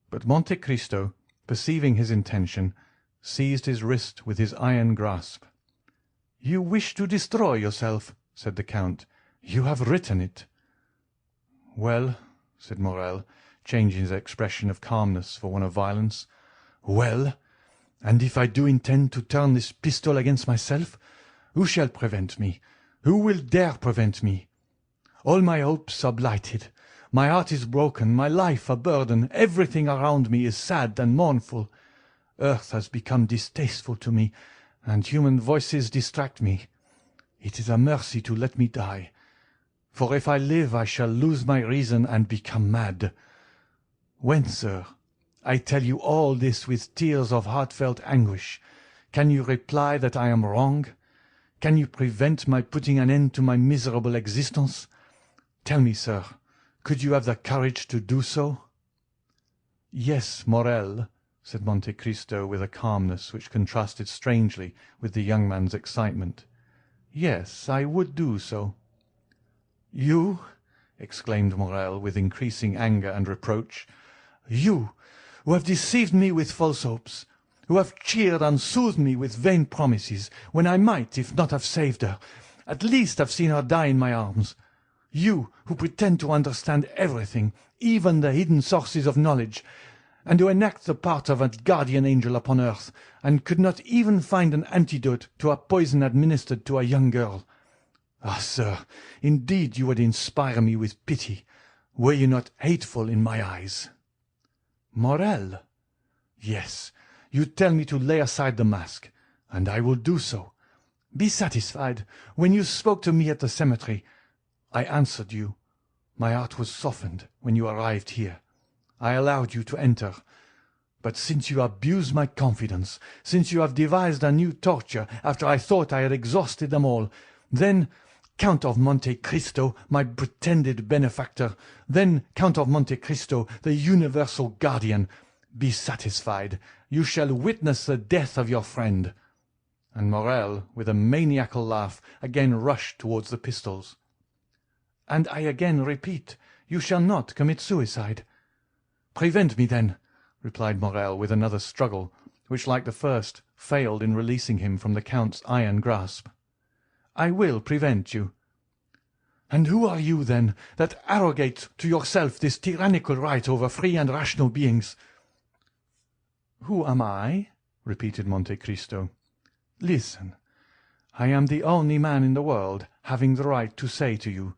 but Monte Cristo, perceiving his intention, seized his wrist with his iron grasp. "You wish to destroy yourself," said the Count. "You have written it." "Well," said Morrel, changing his expression of calmness for one of violence, "well, and if I do intend to turn this pistol against myself, who shall prevent me? Who will dare prevent me? All my hopes are blighted. My heart is broken, my life a burden, everything around me is sad and mournful. Earth has become distasteful to me, and human voices distract me. It is a mercy to let me die, for if I live I shall lose my reason and become mad. When, sir, I tell you all this with tears of heartfelt anguish, can you reply that I am wrong? Can you prevent my putting an end to my miserable existence? Tell me, sir, could you have the courage to do so?" "Yes, Morrel," said Monte Cristo with a calmness which contrasted strangely with the young man's excitement. "Yes, I would do so." "You!" exclaimed Morrel with increasing anger and reproach. "You, who have deceived me with false hopes, who have cheered and soothed me with vain promises, when I might, if not have saved her, at least have seen her die in my arms. You, who pretend to understand everything, even the hidden sources of knowledge, and who enact the part of a guardian angel upon earth, and could not even find an antidote to a poison administered to a young girl. Ah, sir, indeed you would inspire me with pity, were you not hateful in my eyes." "Morrel!" "Yes, you tell me to lay aside the mask, and I will do so. Be satisfied. When you spoke to me at the cemetery, I answered you. My heart was softened when you arrived here. I allowed you to enter. But since you abuse my confidence, since you have devised a new torture after I thought I had exhausted them all, then, Count of Monte Cristo, my pretended benefactor, then, Count of Monte Cristo, the universal guardian, be satisfied. You shall witness the death of your friend." And Morrel, with a maniacal laugh, again rushed towards the pistols. "And I again repeat, you shall not commit suicide." "Prevent me, then," replied Morrel with another struggle, which, like the first, failed in releasing him from the Count's iron grasp. "I will prevent you." "And who are you, then, that arrogate to yourself this tyrannical right over free and rational beings?" "Who am I?" repeated Monte Cristo. "Listen. I am the only man in the world having the right to say to you,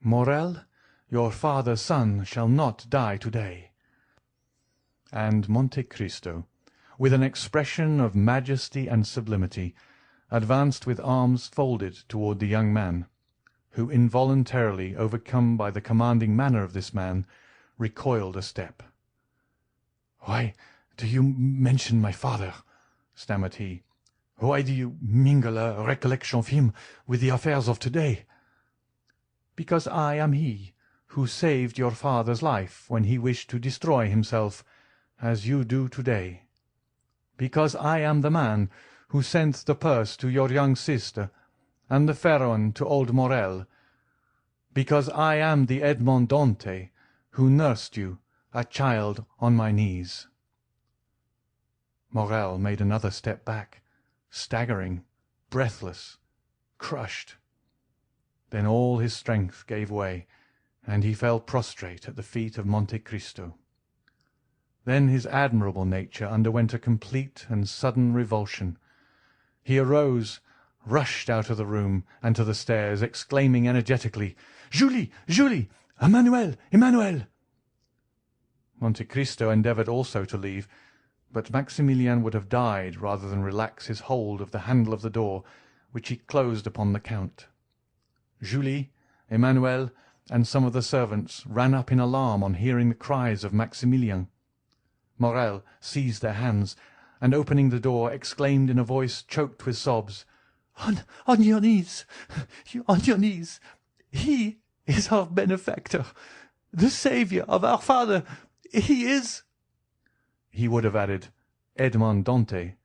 'Morrel, your father's son shall not die today.'" And Monte Cristo, with an expression of majesty and sublimity, advanced with arms folded toward the young man, who, involuntarily overcome by the commanding manner of this man, recoiled a step. "Why do you mention my father?" stammered he. "Why do you mingle a recollection of him with the affairs of to-day?" "Because I am he who saved your father's life when he wished to destroy himself, as you do to-day. Because I am the man who sent the purse to your young sister, and the Pharaon to old Morrel. Because I am the Edmond Dantès who nursed you, a child, on my knees." Morrel made another step back, staggering, breathless, crushed. Then all his strength gave way, and he fell prostrate at the feet of Monte Cristo. Then his admirable nature underwent a complete and sudden revulsion. He arose, rushed out of the room and to the stairs, exclaiming energetically, "Julie! Julie! Emmanuel! Emmanuel!" Monte Cristo endeavoured also to leave, but Maximilian would have died rather than relax his hold of the handle of the door, which he closed upon the Count. Julie, Emmanuel, and some of the servants ran up in alarm on hearing the cries of Maximilian. Morrel seized their hands, and opening the door, exclaimed in a voice choked with sobs, On your knees, on your knees! He is our benefactor, the saviour of our father. He is—" He would have added, "Edmond Dantès,"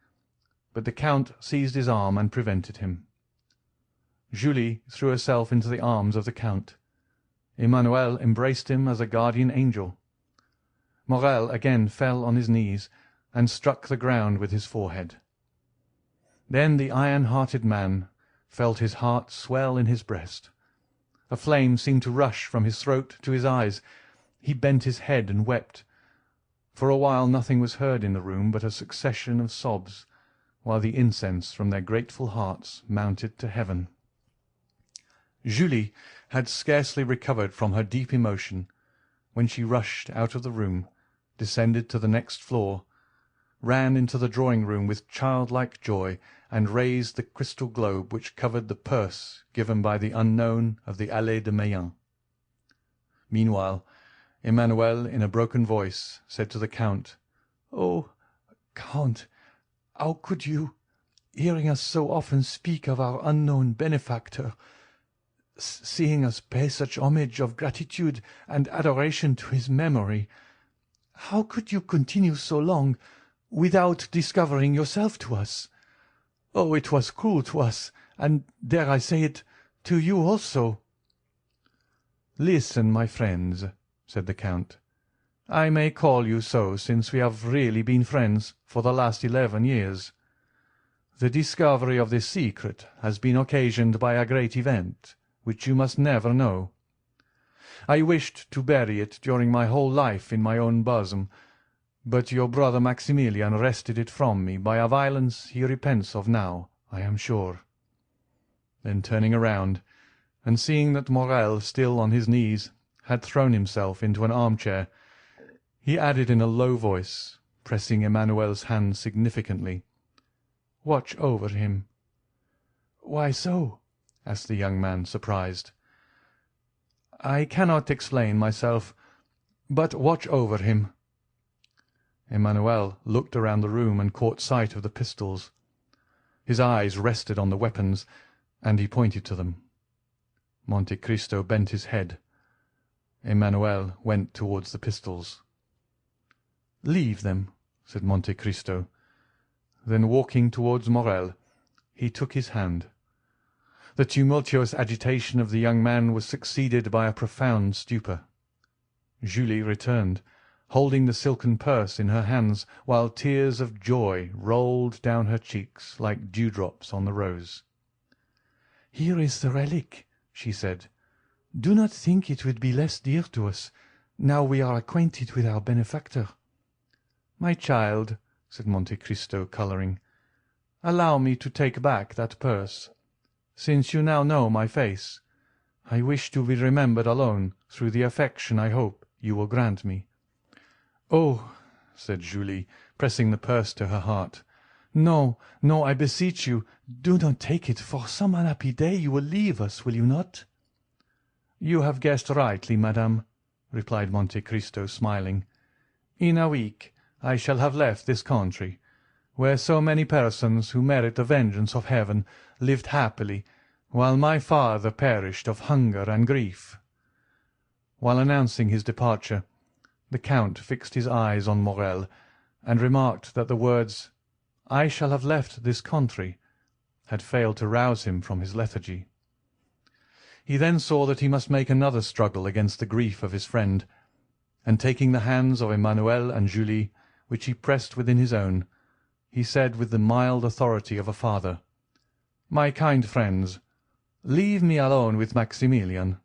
but the Count seized his arm and prevented him. Julie threw herself into the arms of the Count. Emmanuel embraced him as a guardian angel. Morrel again fell on his knees and struck the ground with his forehead. Then the iron-hearted man felt his heart swell in his breast. A flame seemed to rush from his throat to his eyes. He bent his head and wept. For a while nothing was heard in the room but a succession of sobs, while the incense from their grateful hearts mounted to heaven. Julie had scarcely recovered from her deep emotion when she rushed out of the room, descended to the next floor, ran into the drawing-room with childlike joy, and raised the crystal globe which covered the purse given by the unknown of the Allées de Meilhan. Meanwhile, Emmanuel, in a broken voice, said to the Count, "Oh, Count, how could you, hearing us so often speak of our unknown benefactor, seeing us pay such homage of gratitude and adoration to his memory, how could you continue so long without discovering yourself to us? Oh, it was cruel to us, and, dare I say it, to you also." "Listen, my friends," said the Count. "I may call you so since we have really been friends for the last 11 years. The discovery of this secret has been occasioned by a great event, which you must never know. I wished to bury it during my whole life in my own bosom, but your brother Maximilian wrested it from me by a violence he repents of now, I am sure." Then turning around, and seeing that Morrel, still on his knees, had thrown himself into an armchair, he added in a low voice, pressing Emmanuel's hand significantly, "Watch over him." "Why so?" asked the young man, surprised. "I cannot explain myself, but watch over him." Emmanuel looked around the room and caught sight of the pistols. His eyes rested on the weapons, and he pointed to them. Monte Cristo bent his head. Emmanuel went towards the pistols. "Leave them," said Monte Cristo. Then walking towards Morrel, he took his hand. The tumultuous agitation of the young man was succeeded by a profound stupor. Julie returned, holding the silken purse in her hands, while tears of joy rolled down her cheeks like dewdrops on the rose. "Here is the relic," she said. "Do not think it would be less dear to us, now we are acquainted with our benefactor." "My child," said Monte Cristo, colouring, "allow me to take back that purse. Since you now know my face, I wish to be remembered alone through the affection I hope you will grant me." "Oh," said Julie, pressing the purse to her heart, "no, no, I beseech you, do not take it. For some unhappy day you will leave us, will you not?" "You have guessed rightly, madame," replied Monte Cristo, smiling. "In a week I shall have left this country, where so many persons who merit the vengeance of heaven lived happily, while my father perished of hunger and grief." While announcing his departure, the Count fixed his eyes on Morrel, and remarked that the words, "I shall have left this country," had failed to rouse him from his lethargy. He then saw that he must make another struggle against the grief of his friend, and taking the hands of Emmanuel and Julie, which he pressed within his own, he said with the mild authority of a father, "My kind friends, leave me alone with Maximilian."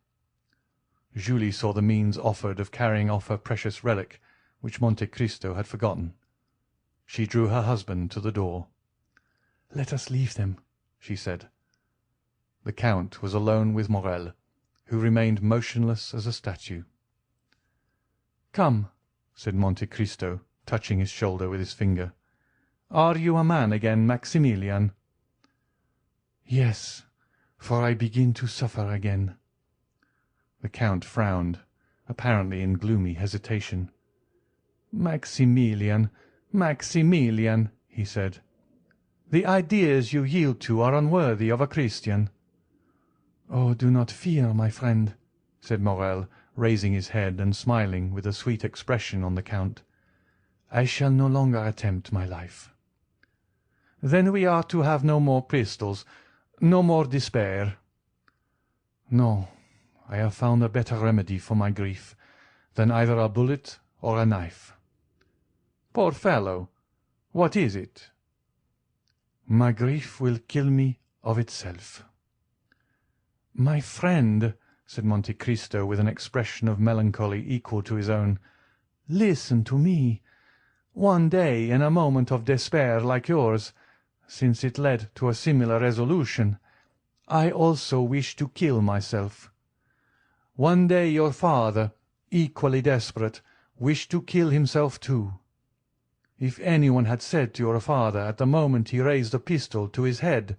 Julie saw the means offered of carrying off her precious relic, which Monte Cristo had forgotten. She drew her husband to the door. "Let us leave them," she said. The Count was alone with Morrel, who remained motionless as a statue. "Come," said Monte Cristo, touching his shoulder with his finger. "Are you a man again, Maximilian?" "Yes, for I begin to suffer again." The Count frowned, apparently in gloomy hesitation. "Maximilian, Maximilian," he said, "the ideas you yield to are unworthy of a Christian." "Oh, do not fear, my friend," said Morrel, raising his head and smiling with a sweet expression on the Count. "I shall no longer attempt my life." "Then we are to have no more pistols, no more despair." "No, I have found a better remedy for my grief than either a bullet or a knife." "Poor fellow! What is it?" "My grief will kill me of itself." "My friend," said Monte Cristo with an expression of melancholy equal to his own, "listen to me. One day, in a moment of despair like yours, since it led to a similar resolution, I also wished to kill myself. One day your father, equally desperate, wished to kill himself too. If anyone had said to your father at the moment he raised a pistol to his head,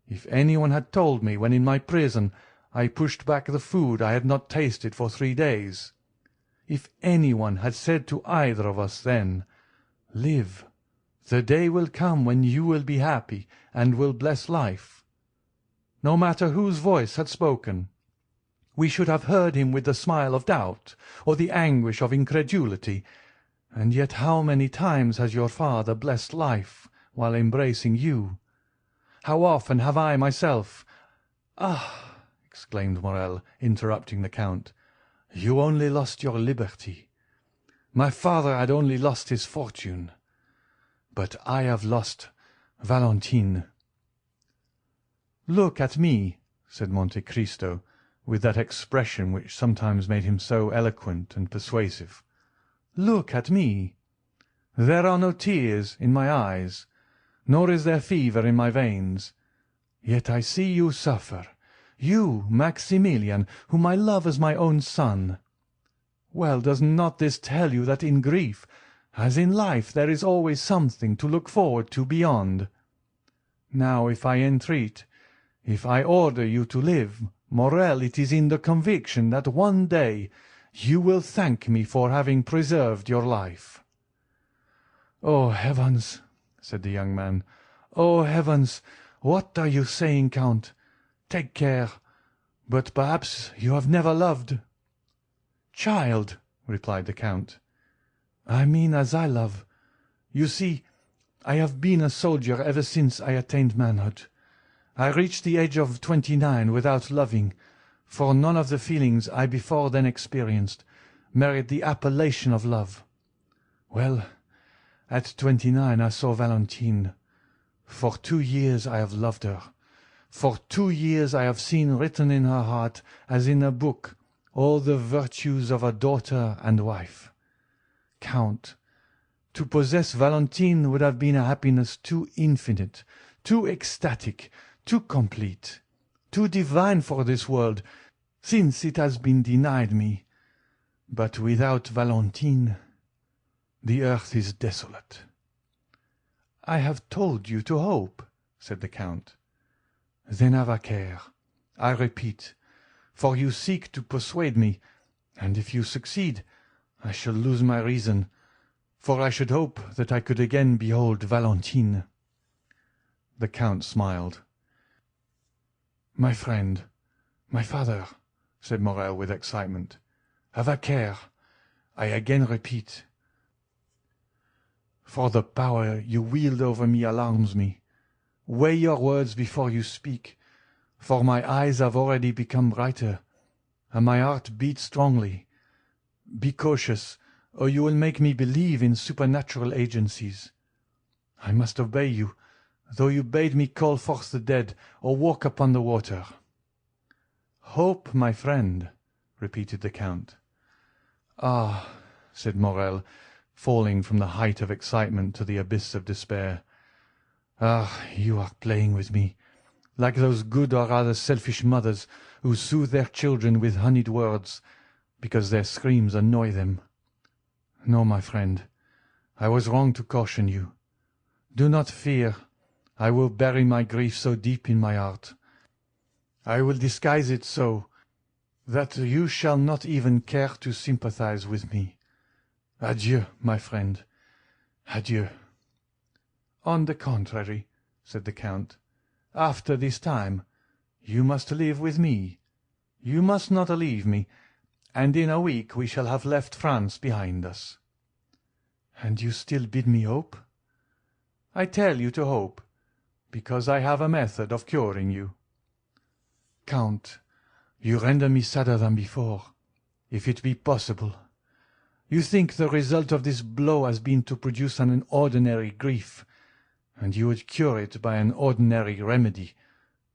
if anyone had told me when in my prison I pushed back the food I had not tasted for 3 days, if anyone had said to either of us then, 'Live, the day will come when you will be happy and will bless life,' no matter whose voice had spoken, we should have heard him with the smile of doubt or the anguish of incredulity. And yet how many times has your father blessed life while embracing you? How often have I myself—" "Ah!" exclaimed Morrel, interrupting the Count, "you only lost your liberty. My father had only lost his fortune. But I have lost Valentine." "Look at me," said Monte Cristo, with that expression which sometimes made him so eloquent and persuasive. "Look at me. There are no tears in my eyes, nor is there fever in my veins. Yet I see you suffer, you, Maximilian, whom I love as my own son. Well, does not this tell you that in grief, as in life, there is always something to look forward to beyond? Now, if I entreat, if I order you to live, Morrel, it is in the conviction that one day you will thank me for having preserved your life." "Oh, heavens!" said the young man. "Oh, heavens! What are you saying, Count? Take care. But perhaps you have never loved." "Child," replied the Count, "I mean as I love. You see, I have been a soldier ever since I attained manhood. I reached the age of 29 without loving, for none of the feelings I before then experienced merit the appellation of love. Well, at 29 I saw Valentine. For 2 years I have loved her. For 2 years I have seen written in her heart, as in a book, all the virtues of a daughter and wife. Count, to possess Valentine would have been a happiness too infinite, too ecstatic, too complete, too divine for this world, since it has been denied me. But without Valentine, the earth is desolate." "I have told you to hope," said the Count. "Then have a care, I repeat, for you seek to persuade me, and if you succeed, I shall lose my reason, for I should hope that I could again behold Valentine." The Count smiled. "My friend, my father," said Morrel with excitement, "have a care, I again repeat, for the power you wield over me alarms me. Weigh your words before you speak, for my eyes have already become brighter, and my heart beats strongly. Be cautious, or you will make me believe in supernatural agencies. I must obey you, though you bade me call forth the dead or walk upon the water." "Hope, my friend," repeated the Count. "Ah," said Morrel, falling from the height of excitement to the abyss of despair. "Ah, you are playing with me, like those good or rather selfish mothers who soothe their children with honeyed words, because their screams annoy them. No, my friend, I was wrong to caution you. Do not fear, I will bury my grief so deep in my heart. I will disguise it so that you shall not even care to sympathize with me. Adieu, my friend, adieu." "On the contrary," said the Count, "after this time you must live with me. You must not leave me, and in a week we shall have left France behind us." "And you still bid me hope?" "I tell you to hope, because I have a method of curing you." "Count, you render me sadder than before, if it be possible. You think the result of this blow has been to produce an ordinary grief, and you would cure it by an ordinary remedy,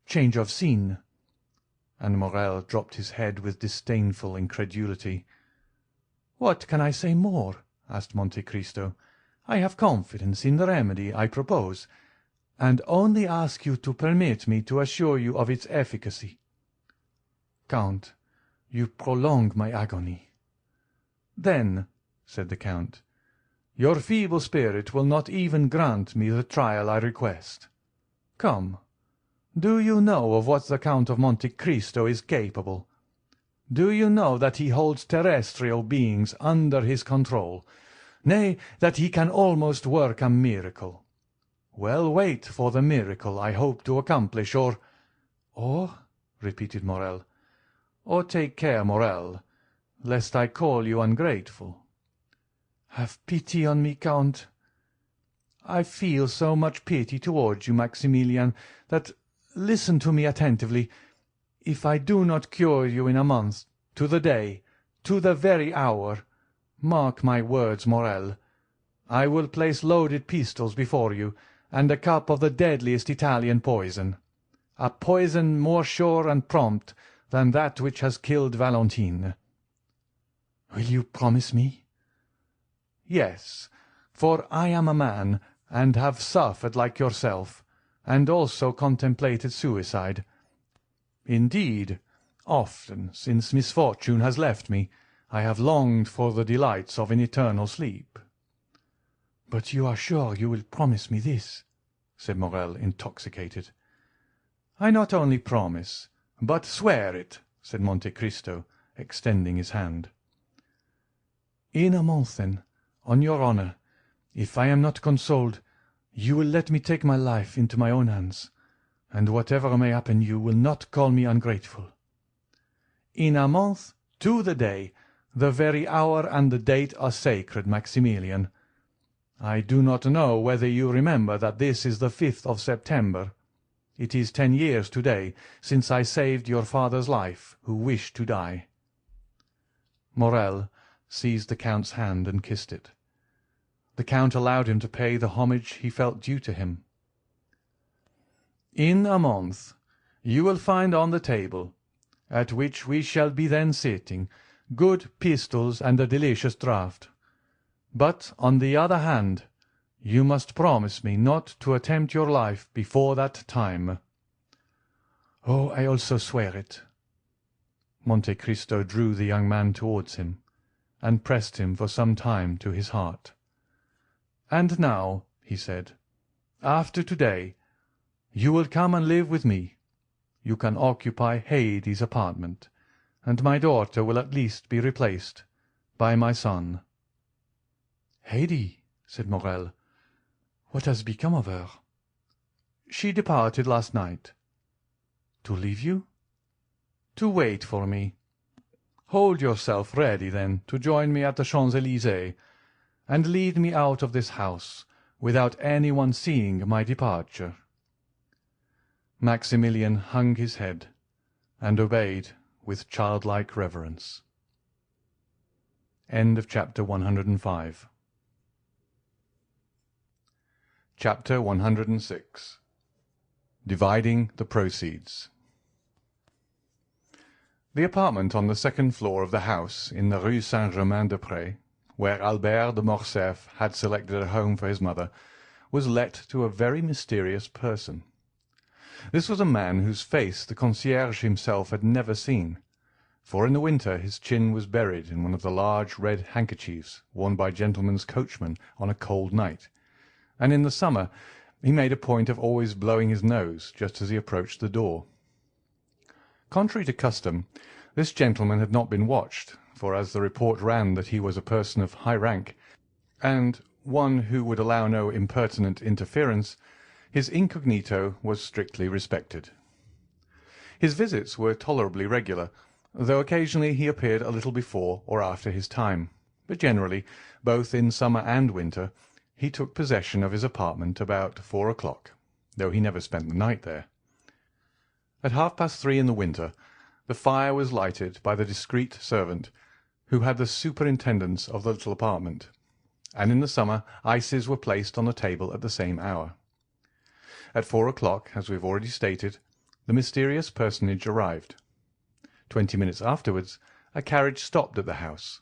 change of scene." And Morrel dropped his head with disdainful incredulity. "What can I say more?" asked Monte Cristo. "I have confidence in the remedy I propose, and only ask you to permit me to assure you of its efficacy." "Count, you prolong my agony." "Then," said the Count, "your feeble spirit will not even grant me the trial I request. Come, do you know of what the Count of Monte Cristo is capable? Do you know that he holds terrestrial beings under his control, nay, that he can almost work a miracle? Well, wait for the miracle I hope to accomplish, or—" "Or?" repeated Morrel. "Or take care, Morrel, lest I call you ungrateful." "Have pity on me, Count." "I feel so much pity towards you, Maximilian, that, listen to me attentively, if I do not cure you in a month, to the day, to the very hour, mark my words, Morrel, I will place loaded pistols before you, and a cup of the deadliest Italian poison, a poison more sure and prompt than that which has killed Valentine." "Will you promise me?" "Yes, for I am a man, and have suffered like yourself, and also contemplated suicide. Indeed, often since misfortune has left me, I have longed for the delights of an eternal sleep." "But you are sure you will promise me this?" said Morrel, intoxicated. "I not only promise, but swear it," said Monte Cristo, extending his hand. "In a month, then, on your honour, if I am not consoled, you will let me take my life into my own hands, and whatever may happen you will not call me ungrateful." "In a month, to the day, the very hour and the date are sacred, Maximilian. I do not know whether you remember that this is the 5th of September. It is 10 years to-day since I saved your father's life, who wished to die." Morrel seized the Count's hand and kissed it. The Count allowed him to pay the homage he felt due to him. "In a month you will find on the table, at which we shall be then sitting, good pistols and a delicious draught. But, on the other hand, you must promise me not to attempt your life before that time." "Oh, I also swear it." Monte Cristo drew the young man towards him, and pressed him for some time to his heart. "And now," he said, "after to-day, you will come and live with me. You can occupy Haydée's apartment, and my daughter will at least be replaced by my son." "Haydée!" said Morrel. "What has become of her?" "She departed last night." "To leave you?" "To wait for me." "Hold yourself ready, then, to join me at the Champs-Élysées, and lead me out of this house without anyone seeing my departure." Maximilian hung his head, and obeyed with childlike reverence. End of chapter 105. Chapter 106. Dividing the Proceeds. The apartment on the second floor of the house in the Rue Saint-Germain-des-Prés, where Albert de Morcerf had selected a home for his mother, was let to a very mysterious person. This was a man whose face the concierge himself had never seen, for in the winter his chin was buried in one of the large red handkerchiefs worn by gentlemen's coachmen on a cold night, and in the summer he made a point of always blowing his nose just as he approached the door. Contrary to custom, this gentleman had not been watched, for as the report ran that he was a person of high rank, and one who would allow no impertinent interference, his incognito was strictly respected. His visits were tolerably regular, though occasionally he appeared a little before or after his time, but generally, both in summer and winter, he took possession of his apartment about 4 o'clock, though he never spent the night there. At 3:30 in the winter, the fire was lighted by the discreet servant who had the superintendence of the little apartment, and in the summer ices were placed on the table at the same hour. At 4 o'clock, as we have already stated, the mysterious personage arrived. 20 minutes afterwards, a carriage stopped at the house.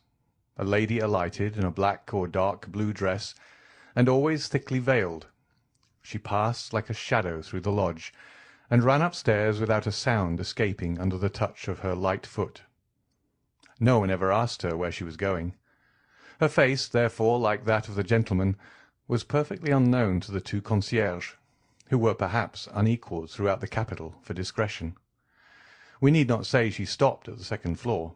A lady alighted in a black or dark blue dress, and always thickly veiled. She passed like a shadow through the lodge, and ran upstairs without a sound escaping under the touch of her light foot. No one ever asked her where she was going. Her face, therefore, like that of the gentleman, was perfectly unknown to the two concierges, who were perhaps unequalled throughout the capital for discretion. We need not say she stopped at the second floor.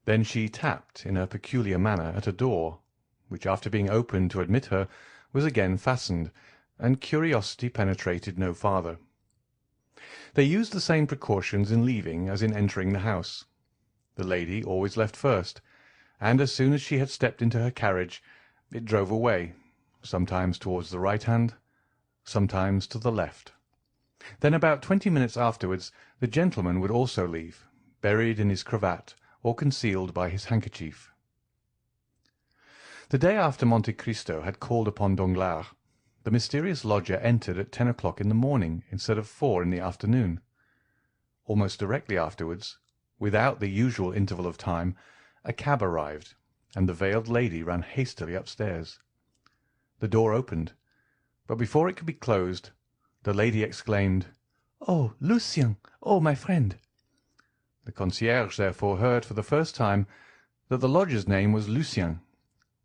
Then she tapped in her peculiar manner at a door, which after being opened to admit her, was again fastened, and curiosity penetrated no farther. They used the same precautions in leaving as in entering the house. The lady always left first, and as soon as she had stepped into her carriage, it drove away, sometimes towards the right hand, sometimes to the left. Then about 20 minutes afterwards the gentleman would also leave, buried in his cravat or concealed by his handkerchief. The day after Monte Cristo had called upon Danglars, the mysterious lodger entered at 10 o'clock in the morning instead of 4 in the afternoon. Almost directly afterwards, without the usual interval of time, a cab arrived, and the veiled lady ran hastily upstairs. The door opened, but before it could be closed, the lady exclaimed, "Oh, Lucien! Oh, my friend!" The concierge therefore heard for the first time that the lodger's name was Lucien.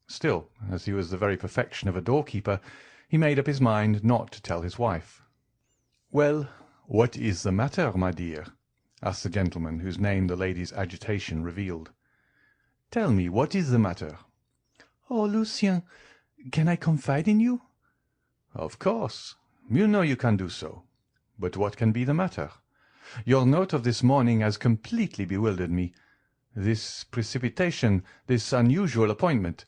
Still, as he was the very perfection of a doorkeeper, he made up his mind not to tell his wife. "Well, what is the matter, my dear?" asked the gentleman, whose name the lady's agitation revealed. "Tell me, what is the matter?" "Oh, Lucien, can I confide in you?" "Of course. You know you can do so. But what can be the matter? Your note of this morning has completely bewildered me. This precipitation, this unusual appointment.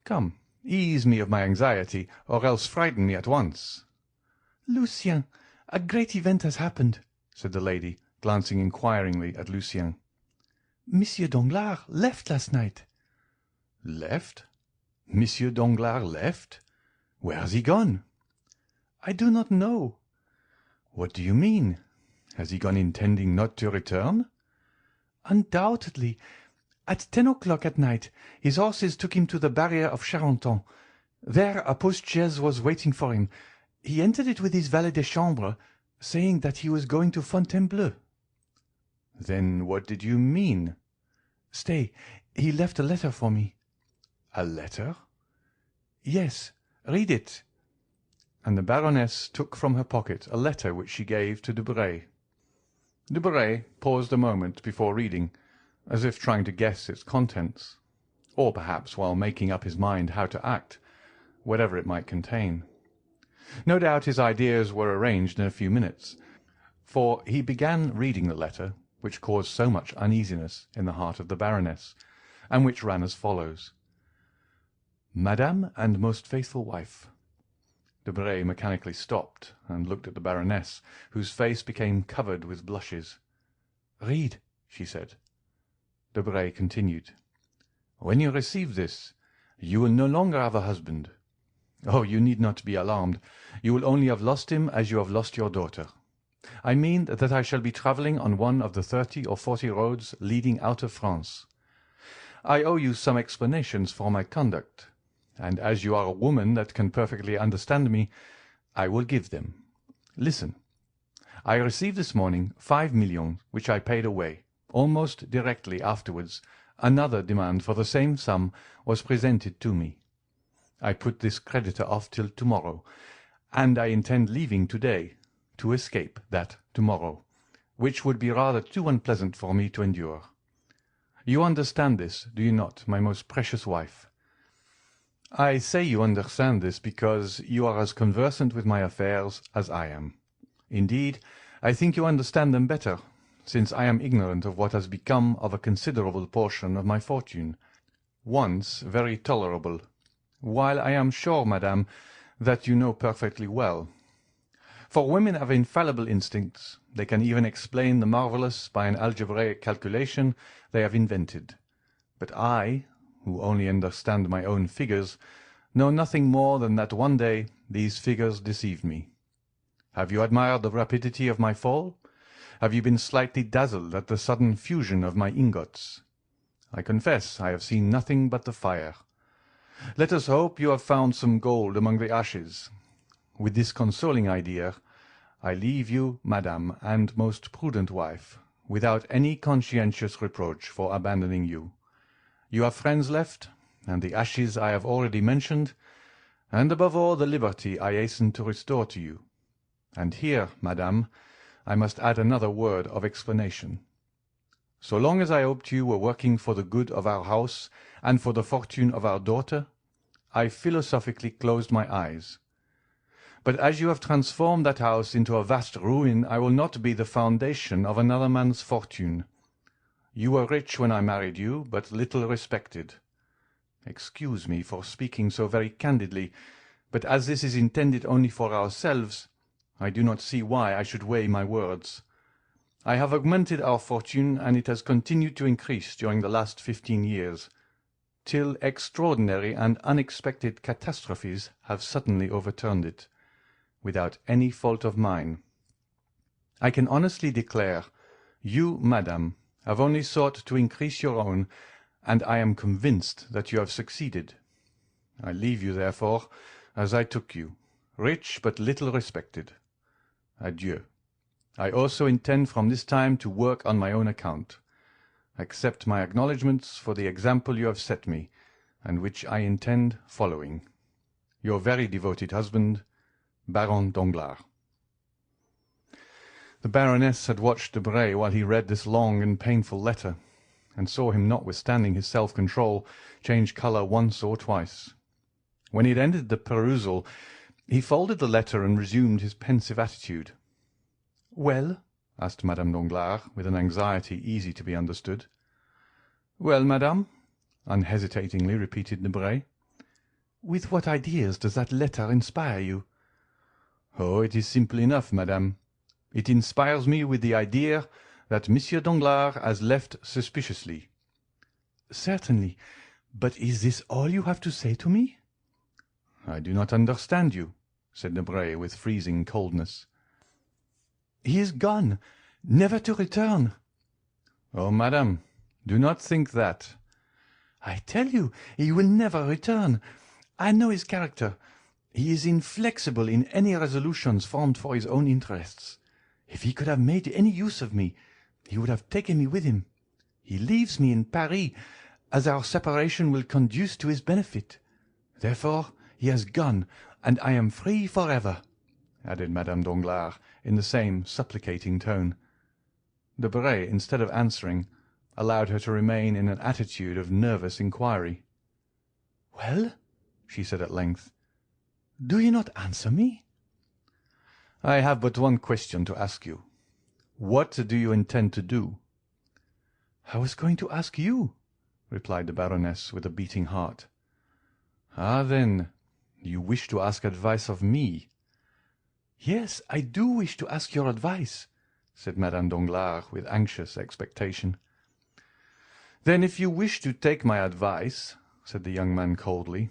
Come, ease me of my anxiety, or else frighten me at once." "Lucien, a great event has happened," said the lady, glancing inquiringly at Lucien. "Monsieur Danglars left last night." "Left? Monsieur Danglars left? Where has he gone?" "I do not know." "What do you mean? Has he gone intending not to return?" "Undoubtedly. At 10 o'clock at night his horses took him to the barrier of Charenton. There a post-chaise was waiting for him. He entered it with his valet de chambre, saying that he was going to Fontainebleau." "Then what did you mean?" "Stay, he left a letter for me." "A letter?" "Yes, read it." And the Baroness took from her pocket a letter which she gave to Debray. Debray paused a moment before reading, as if trying to guess its contents, or perhaps while making up his mind how to act, whatever it might contain. No doubt his ideas were arranged in a few minutes, for he began reading the letter which caused so much uneasiness in the heart of the Baroness, and which ran as follows: Madame and most faithful wife. Debray mechanically stopped and looked at the Baroness, whose face became covered with blushes. "Read," she said. Debray continued. "When you receive this, you will no longer have a husband. Oh, you need not be alarmed. You will only have lost him as you have lost your daughter. I mean that I shall be travelling on one of the 30 or 40 roads leading out of France. I owe you some explanations for my conduct, and as you are a woman that can perfectly understand me, I will give them. Listen. I received this morning 5 millions, which I paid away. Almost directly afterwards, another demand for the same sum was presented to me. I put this creditor off till tomorrow, and I intend leaving to-day, to escape that tomorrow, which would be rather too unpleasant for me to endure. You understand this, do you not, my most precious wife? I say you understand this because you are as conversant with my affairs as I am. Indeed, I think you understand them better, since I am ignorant of what has become of a considerable portion of my fortune, once very tolerable, while I am sure, madame, that you know perfectly well. For women have infallible instincts. They can even explain the marvellous by an algebraic calculation they have invented. But I, who only understand my own figures, know nothing more than that one day these figures deceived me. Have you admired the rapidity of my fall? Have you been slightly dazzled at the sudden fusion of my ingots? I confess I have seen nothing but the fire. Let us hope you have found some gold among the ashes. With this consoling idea, I leave you, madame, and most prudent wife, without any conscientious reproach for abandoning you. You have friends left, and the ashes I have already mentioned, and above all the liberty I hasten to restore to you. And here, madame, I must add another word of explanation. So long as I hoped you were working for the good of our house and for the fortune of our daughter, I philosophically closed my eyes. But as you have transformed that house into a vast ruin, I will not be the foundation of another man's fortune. You were rich when I married you, but little respected. Excuse me for speaking so very candidly, but as this is intended only for ourselves, I do not see why I should weigh my words. I have augmented our fortune, and it has continued to increase during the last 15 years, till extraordinary and unexpected catastrophes have suddenly overturned it, without any fault of mine. I can honestly declare, you, madame, have only sought to increase your own, and I am convinced that you have succeeded. I leave you, therefore, as I took you, rich but little respected. Adieu. I also intend from this time to work on my own account. Accept my acknowledgments for the example you have set me, and which I intend following. Your very devoted husband, Baron Danglars. The Baroness had watched Debray while he read this long and painful letter, and saw him, notwithstanding his self-control, change colour once or twice. When he had ended the perusal, he folded the letter and resumed his pensive attitude. "Well?" asked Madame Danglars, with an anxiety easy to be understood. "Well, madame?" unhesitatingly repeated Debray. "With what ideas does that letter inspire you?" "Oh, it is simple enough, madame. It inspires me with the idea that Monsieur Danglars has left suspiciously." "Certainly. But is this all you have to say to me?" "I do not understand you," said Debray with freezing coldness. "He is gone, never to return." "Oh, madame, do not think that." "I tell you he will never return. I know his character. He is inflexible in any resolutions formed for his own interests. If he could have made any use of me, he would have taken me with him. He leaves me in Paris, as our separation will conduce to his benefit. Therefore he has gone, and I am free for ever," added Madame Danglars in the same supplicating tone. Debray, instead of answering, allowed her to remain in an attitude of nervous inquiry. "Well?" she said at length. Do you not answer me?" "I have but one question to ask you. What do you intend to do?" "I was going to ask you," replied the Baroness with a beating heart. "Ah, then, you wish to ask advice of me?" "Yes, I do wish to ask your advice," said Madame Danglars with anxious expectation. "Then if you wish to take my advice," said the young man coldly,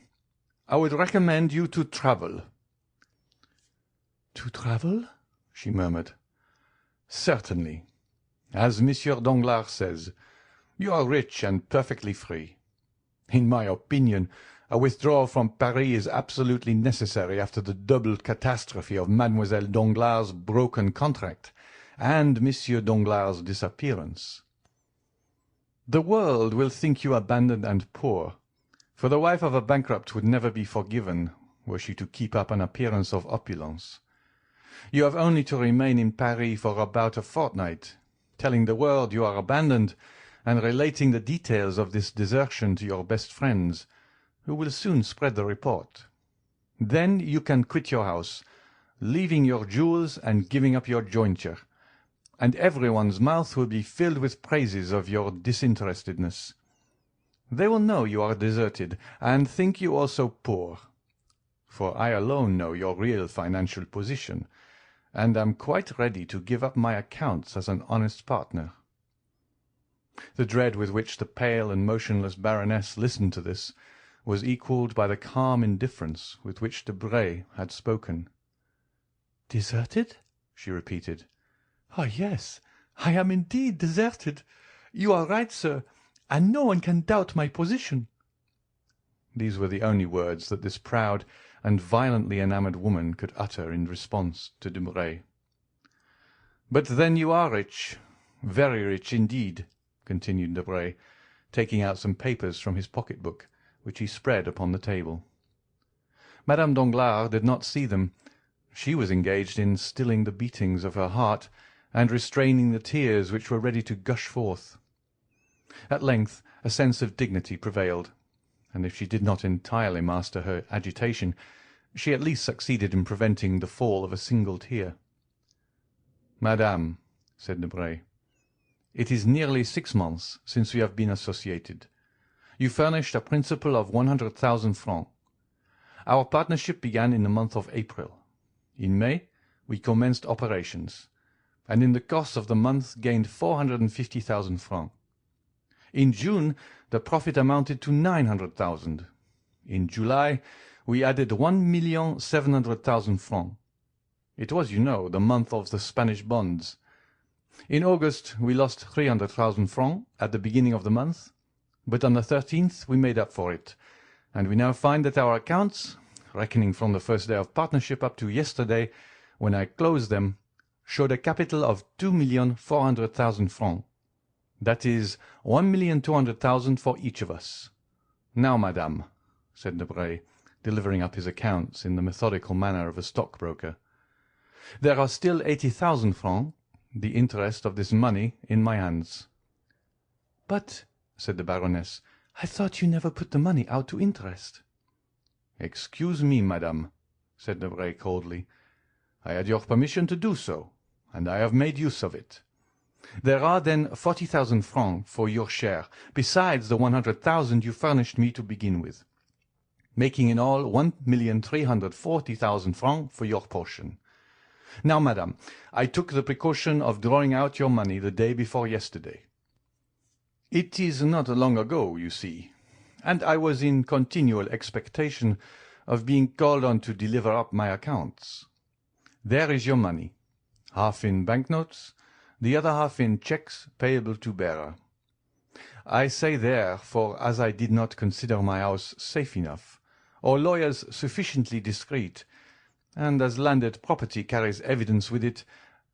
"I would recommend you to travel." "To travel?" she murmured. "Certainly. As Monsieur Danglars says, you are rich and perfectly free. In my opinion, a withdrawal from Paris is absolutely necessary after the double catastrophe of Mademoiselle Danglars' broken contract and Monsieur Danglars' disappearance. The world will think you abandoned and poor, for the wife of a bankrupt would never be forgiven were she to keep up an appearance of opulence. You have only to remain in Paris for about a fortnight, telling the world you are abandoned, and relating the details of this desertion to your best friends, who will soon spread the report. Then you can quit your house, leaving your jewels and giving up your jointure, and everyone's mouth will be filled with praises of your disinterestedness. They will know you are deserted, and think you also poor, for I alone know your real financial position, and am quite ready to give up my accounts as an honest partner." The dread with which the pale and motionless Baroness listened to this was equalled by the calm indifference with which Debray had spoken. "Deserted?" she repeated. "Ah, yes, I am indeed deserted. You are right, sir, and no one can doubt my position." These were the only words that this proud and violently enamoured woman could utter in response to Debray. "But then you are rich, very rich indeed," continued Debray, taking out some papers from his pocket-book, which he spread upon the table. Madame Danglars did not see them. She was engaged in stilling the beatings of her heart and restraining the tears which were ready to gush forth. At length a sense of dignity prevailed, and if she did not entirely master her agitation, she at least succeeded in preventing the fall of a single tear. "Madame," said Debray, "it is nearly 6 months since we have been associated. You furnished a principal of 100,000 francs. Our partnership began in the month of April. In May we commenced operations, and in the course of the month gained 450,000 francs. In June the profit amounted to 900,000. In July we added 1,700,000 francs. It was, you know, the month of the Spanish bonds. In August we lost 300,000 francs at the beginning of the month, but on the 13th we made up for it, and we now find that our accounts, reckoning from the first day of partnership up to yesterday, when I closed them, showed a capital of 2,400,000 francs. That is 1,200,000 for each of us. Now, madame," said Debray, delivering up his accounts in the methodical manner of a stockbroker, "there are still 80,000 francs, the interest of this money, in my hands." "But," said the Baroness, "I thought you never put the money out to interest." "Excuse me, madame," said Debray coldly. "I had your permission to do so, and I have made use of it. There are then 40,000 francs for your share, besides the 100,000 you furnished me to begin with, making in all 1,340,000 francs for your portion. Now, madame, I took the precaution of drawing out your money the day before yesterday. It is not long ago, you see, and I was in continual expectation of being called on to deliver up my accounts. There is your money, half in banknotes, the other half in cheques payable to bearer. I say there, for as I did not consider my house safe enough, or lawyers sufficiently discreet, and as landed property carries evidence with it,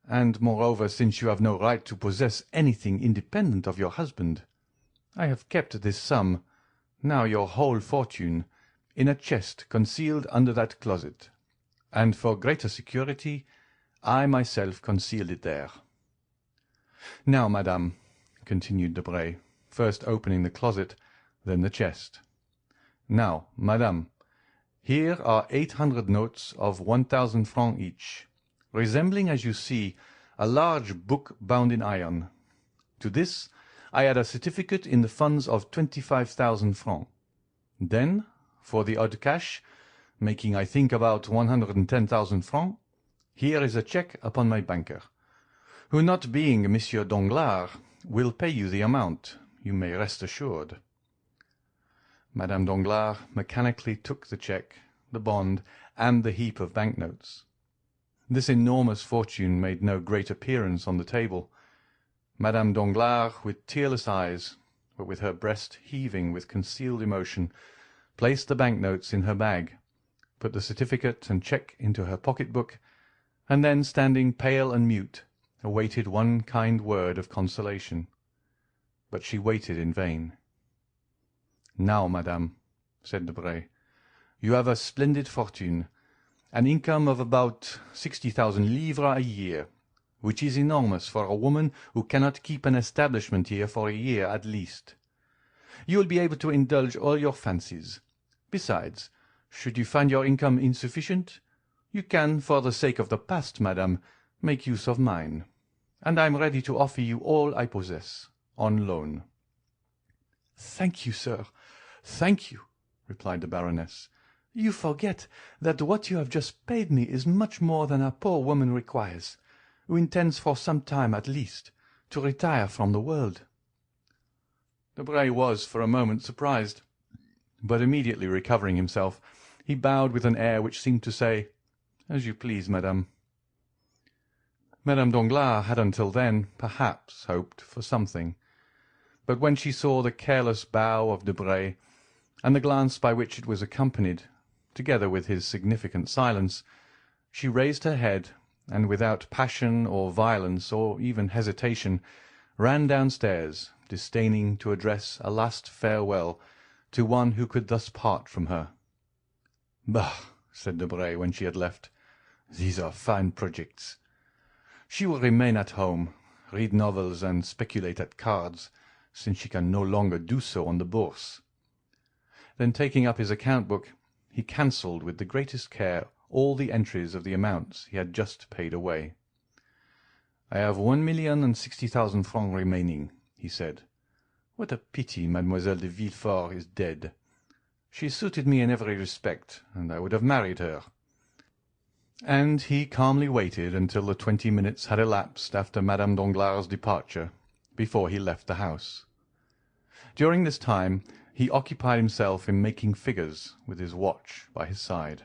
and moreover, since you have no right to possess anything independent of your husband, I have kept this sum, now your whole fortune, in a chest concealed under that closet, and for greater security I myself concealed it there. Now, madame," continued Debray, first opening the closet, then the chest, "now, madame, Here are 800 notes of 1,000 francs each, resembling, as you see, a large book bound in iron. To this I add a certificate in the funds of 25,000 francs. Then, for the odd cash, making I think about 110,000 francs, here is a cheque upon my banker, who, not being Monsieur Danglars, will pay you the amount, you may rest assured." Madame Danglars mechanically took the cheque, the bond, and the heap of banknotes. This enormous fortune made no great appearance on the table. Madame Danglars, with tearless eyes, but with her breast heaving with concealed emotion, placed the banknotes in her bag, put the certificate and cheque into her pocket-book, and then, standing pale and mute, awaited one kind word of consolation. But she waited in vain. "Now, madame," said Debray, "you have a splendid fortune, an income of about 60,000 livres a year, which is enormous for a woman who cannot keep an establishment here for a year at least. You will be able to indulge all your fancies. Besides, should you find your income insufficient, you can, for the sake of the past, madame, make use of mine, and I am ready to offer you all I possess, on loan." "Thank you, sir, thank you," replied the Baroness. "You forget that what you have just paid me is much more than a poor woman requires, who intends for some time at least to retire from the world." Debray was for a moment surprised, but immediately recovering himself, he bowed with an air which seemed to say, "As you please, madame." Madame Danglars had until then, perhaps, hoped for something, but when she saw the careless bow of Debray, and the glance by which it was accompanied, together with his significant silence, she raised her head, and without passion or violence or even hesitation, ran downstairs, disdaining to address a last farewell to one who could thus part from her. "Bah!" said Debray, when she had left, "these are fine projects. She will remain at home, read novels, and speculate at cards, since she can no longer do so on the Bourse." Then, taking up his account-book, he cancelled with the greatest care all the entries of the amounts he had just paid away. "I have 1,060,000 francs remaining," he said. "What a pity Mademoiselle de Villfort is dead! She suited me in every respect, and I would have married her." And he calmly waited until the 20 minutes had elapsed after Madame Danglars' departure, before he left the house. During this time he occupied himself in making figures with his watch by his side.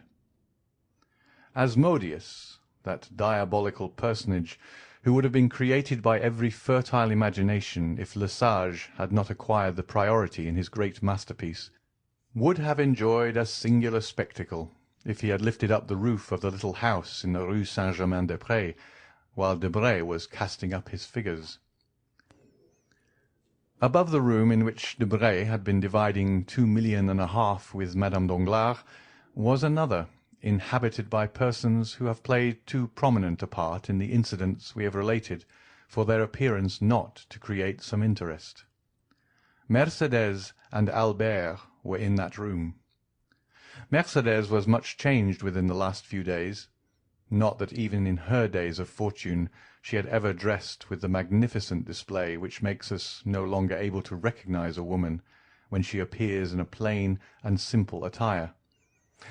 Asmodeus, that diabolical personage who would have been created by every fertile imagination if Lesage had not acquired the priority in his great masterpiece, would have enjoyed a singular spectacle if he had lifted up the roof of the little house in the Rue Saint-Germain-des-Prés, while Debray was casting up his figures. Above the room in which Debray had been dividing 2,5 millions with Madame Danglars was another, inhabited by persons who have played too prominent a part in the incidents we have related for their appearance not to create some interest. Mercédès and Albert were in that room. Mercédès was much changed within the last few days. Not that even in her days of fortune she had ever dressed with the magnificent display which makes us no longer able to recognize a woman when she appears in a plain and simple attire.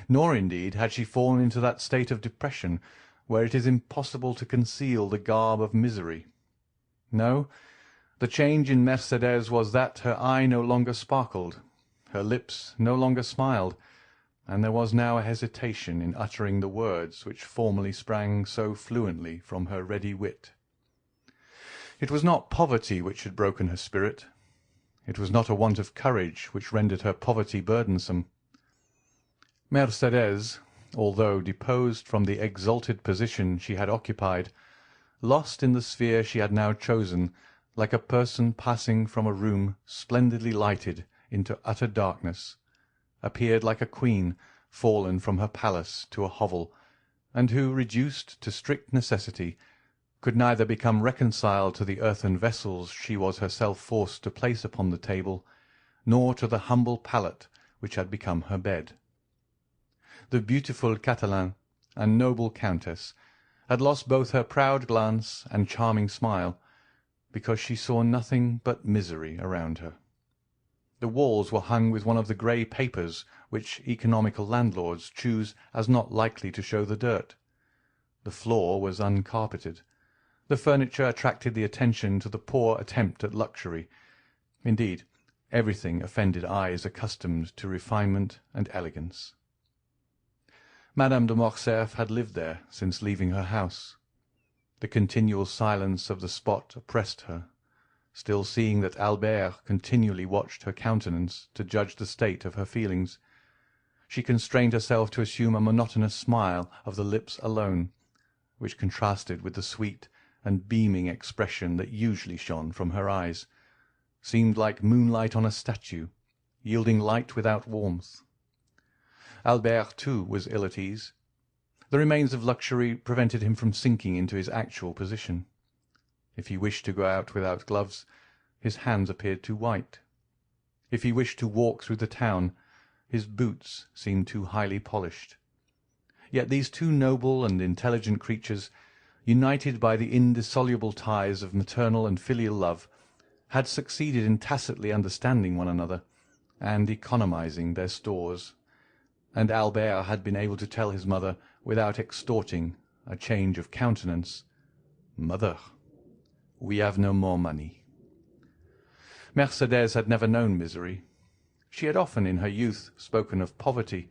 Nor, indeed, had she fallen into that state of depression where it is impossible to conceal the garb of misery. No, the change in Mercédès was that her eye no longer sparkled, her lips no longer smiled, and there was now a hesitation in uttering the words which formerly sprang so fluently from her ready wit. It was not poverty which had broken her spirit. It was not a want of courage which rendered her poverty burdensome. Mercédès, although deposed from the exalted position she had occupied, lost in the sphere she had now chosen, like a person passing from a room splendidly lighted into utter darkness, appeared like a queen fallen from her palace to a hovel, and who, reduced to strict necessity, could neither become reconciled to the earthen vessels she was herself forced to place upon the table, nor to the humble pallet which had become her bed. the beautiful Catalan and noble Countess, had lost both her proud glance and charming smile, because she saw nothing but misery around her. The walls were hung with one of the grey papers which economical landlords choose as not likely to show the dirt. The floor was uncarpeted. The furniture attracted the attention to the poor attempt at luxury. Indeed, everything offended eyes accustomed to refinement and elegance. Madame de Morcerf had lived there since leaving her house. The continual silence of the spot oppressed her, still seeing that Albert continually watched her countenance to judge the state of her feelings. She constrained herself to assume a monotonous smile of the lips alone, which contrasted with the sweet and beaming expression that usually shone from her eyes, seemed like moonlight on a statue, yielding light without warmth. Albert, too, was ill at ease. The remains of luxury prevented him from sinking into his actual position. If he wished to go out without gloves, his hands appeared too white. If he wished to walk through the town, his boots seemed too highly polished. Yet these two noble and intelligent creatures, united by the indissoluble ties of maternal and filial love, had succeeded in tacitly understanding one another, and economizing their stores, and Albert had been able to tell his mother, without extorting a change of countenance, "Mother, we have no more money." Mercédès had never known misery. She had often in her youth spoken of poverty,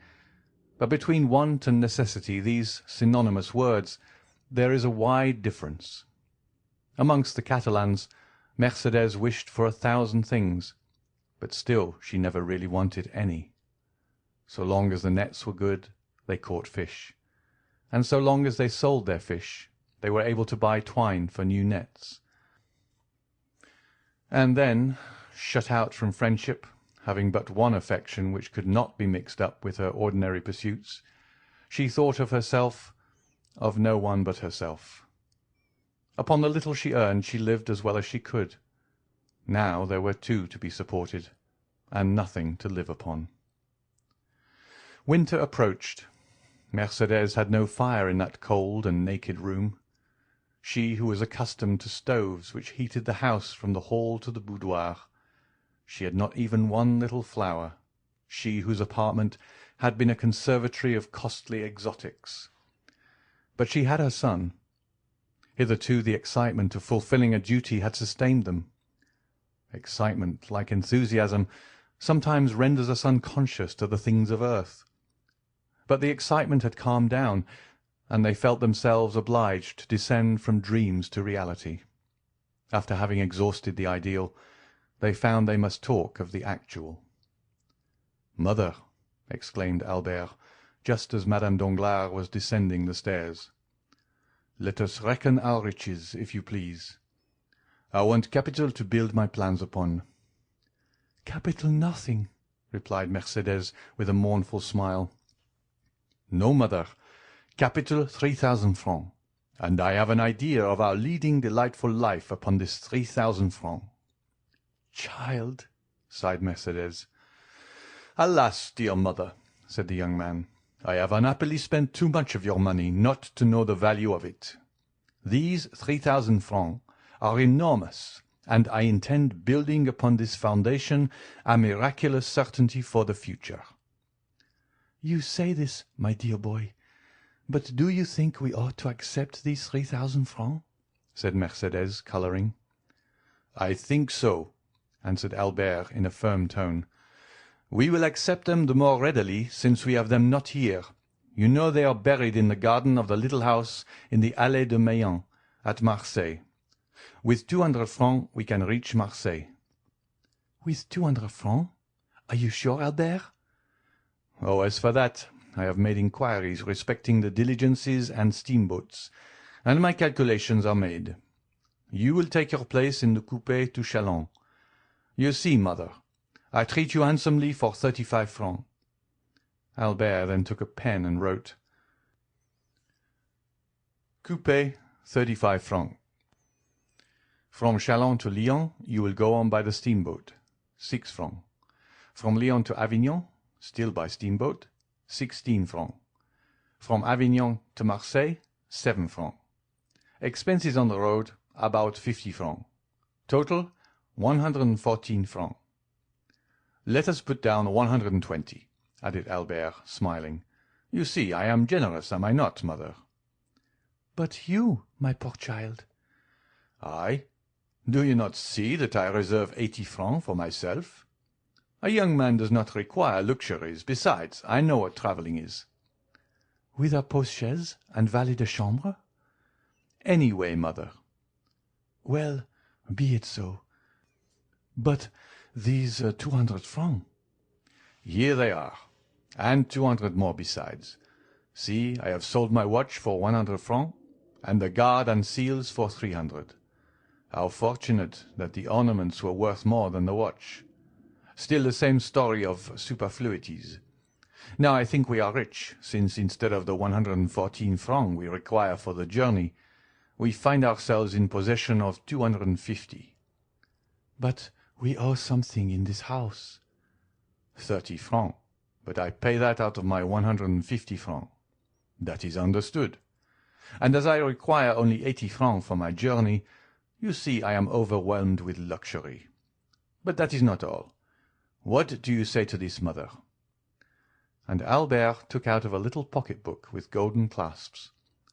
but between want and necessity, these synonymous words, there is a wide difference. Amongst the Catalans, Mercédès wished for 1,000 things, but still she never really wanted any. So long as the nets were good, they caught fish, and so long as they sold their fish, they were able to buy twine for new nets. And then, shut out from friendship, having but one affection which could not be mixed up with her ordinary pursuits, she thought of herself, of no one but herself. Upon the little she earned she lived as well as she could. Now there were two to be supported, and nothing to live upon. Winter approached. Mercédès had no fire in that cold and naked room. She who was accustomed to stoves which heated the house from the hall to the boudoir. She had not even one little flower, she whose apartment had been a conservatory of costly exotics. But she had her son. Hitherto the excitement of fulfilling a duty had sustained them. Excitement, like enthusiasm, sometimes renders us unconscious to the things of earth. But the excitement had calmed down, and they felt themselves obliged to descend from dreams to reality. After having exhausted the ideal, they found they must talk of the actual. "Mother," exclaimed Albert, just as Madame Danglars was descending the stairs, "let us reckon our riches, if you please. I want capital to build my plans upon." "Capital nothing," replied Mercédès with a mournful smile. "No, mother, capital 3,000 francs, and I have an idea of our leading delightful life upon this 3,000 francs." "Child," sighed Mercédès. "Alas, dear mother," said the young man, "I have unhappily spent too much of your money not to know the value of it. These 3,000 francs are enormous, and I intend building upon this foundation a miraculous certainty for the future." "You say this, my dear boy, but do you think we ought to accept these 3,000 francs?" said Mercédès, colouring. "I think so," answered Albert in a firm tone. "We will accept them the more readily since we have them not here. You know they are buried in the garden of the little house in the Allée de Meilhan, at Marseille. With 200 francs we can reach Marseille." "With 200 francs? Are you sure, Albert?" "Oh, as for that, I have made inquiries respecting the diligences and steamboats, and my calculations are made. You will take your place in the coupé to Châlons. You see, mother, I treat you handsomely for 35 francs." Albert then took a pen and wrote, "Coupé, 35 francs. From Châlons to Lyons you will go on by the steamboat, 6 francs. From Lyons to Avignon, still by steamboat, 16 francs. From Avignon to Marseille, 7 francs. Expenses on the road, about 50 francs. Total, 114 francs. Let us put down 120, added Albert, smiling. You see, I am generous, am I not, mother? But you, my poor child? I? Do you not see that I reserve 80 francs for myself? A young man does not require luxuries. Besides, I know what travelling is. With a post-chaise and valet de chambre? Any way, mother. Well, be it so. But these 200 francs? Here they are, and 200 more besides. See, I have sold my watch for 100 francs, and the guard and seals for 300. How fortunate that the ornaments were worth more than the watch. Still the same story of superfluities. Now I think we are rich, since instead of the 114 francs we require for the journey, we find ourselves in possession of 250. But we owe something in this house. 30 francs, but I pay that out of my 150 francs. That is understood. And as I require only 80 francs for my journey, you see I am overwhelmed with luxury. But that is not all. What do you say to this, mother? And Albert took out of a little pocket-book with golden clasps,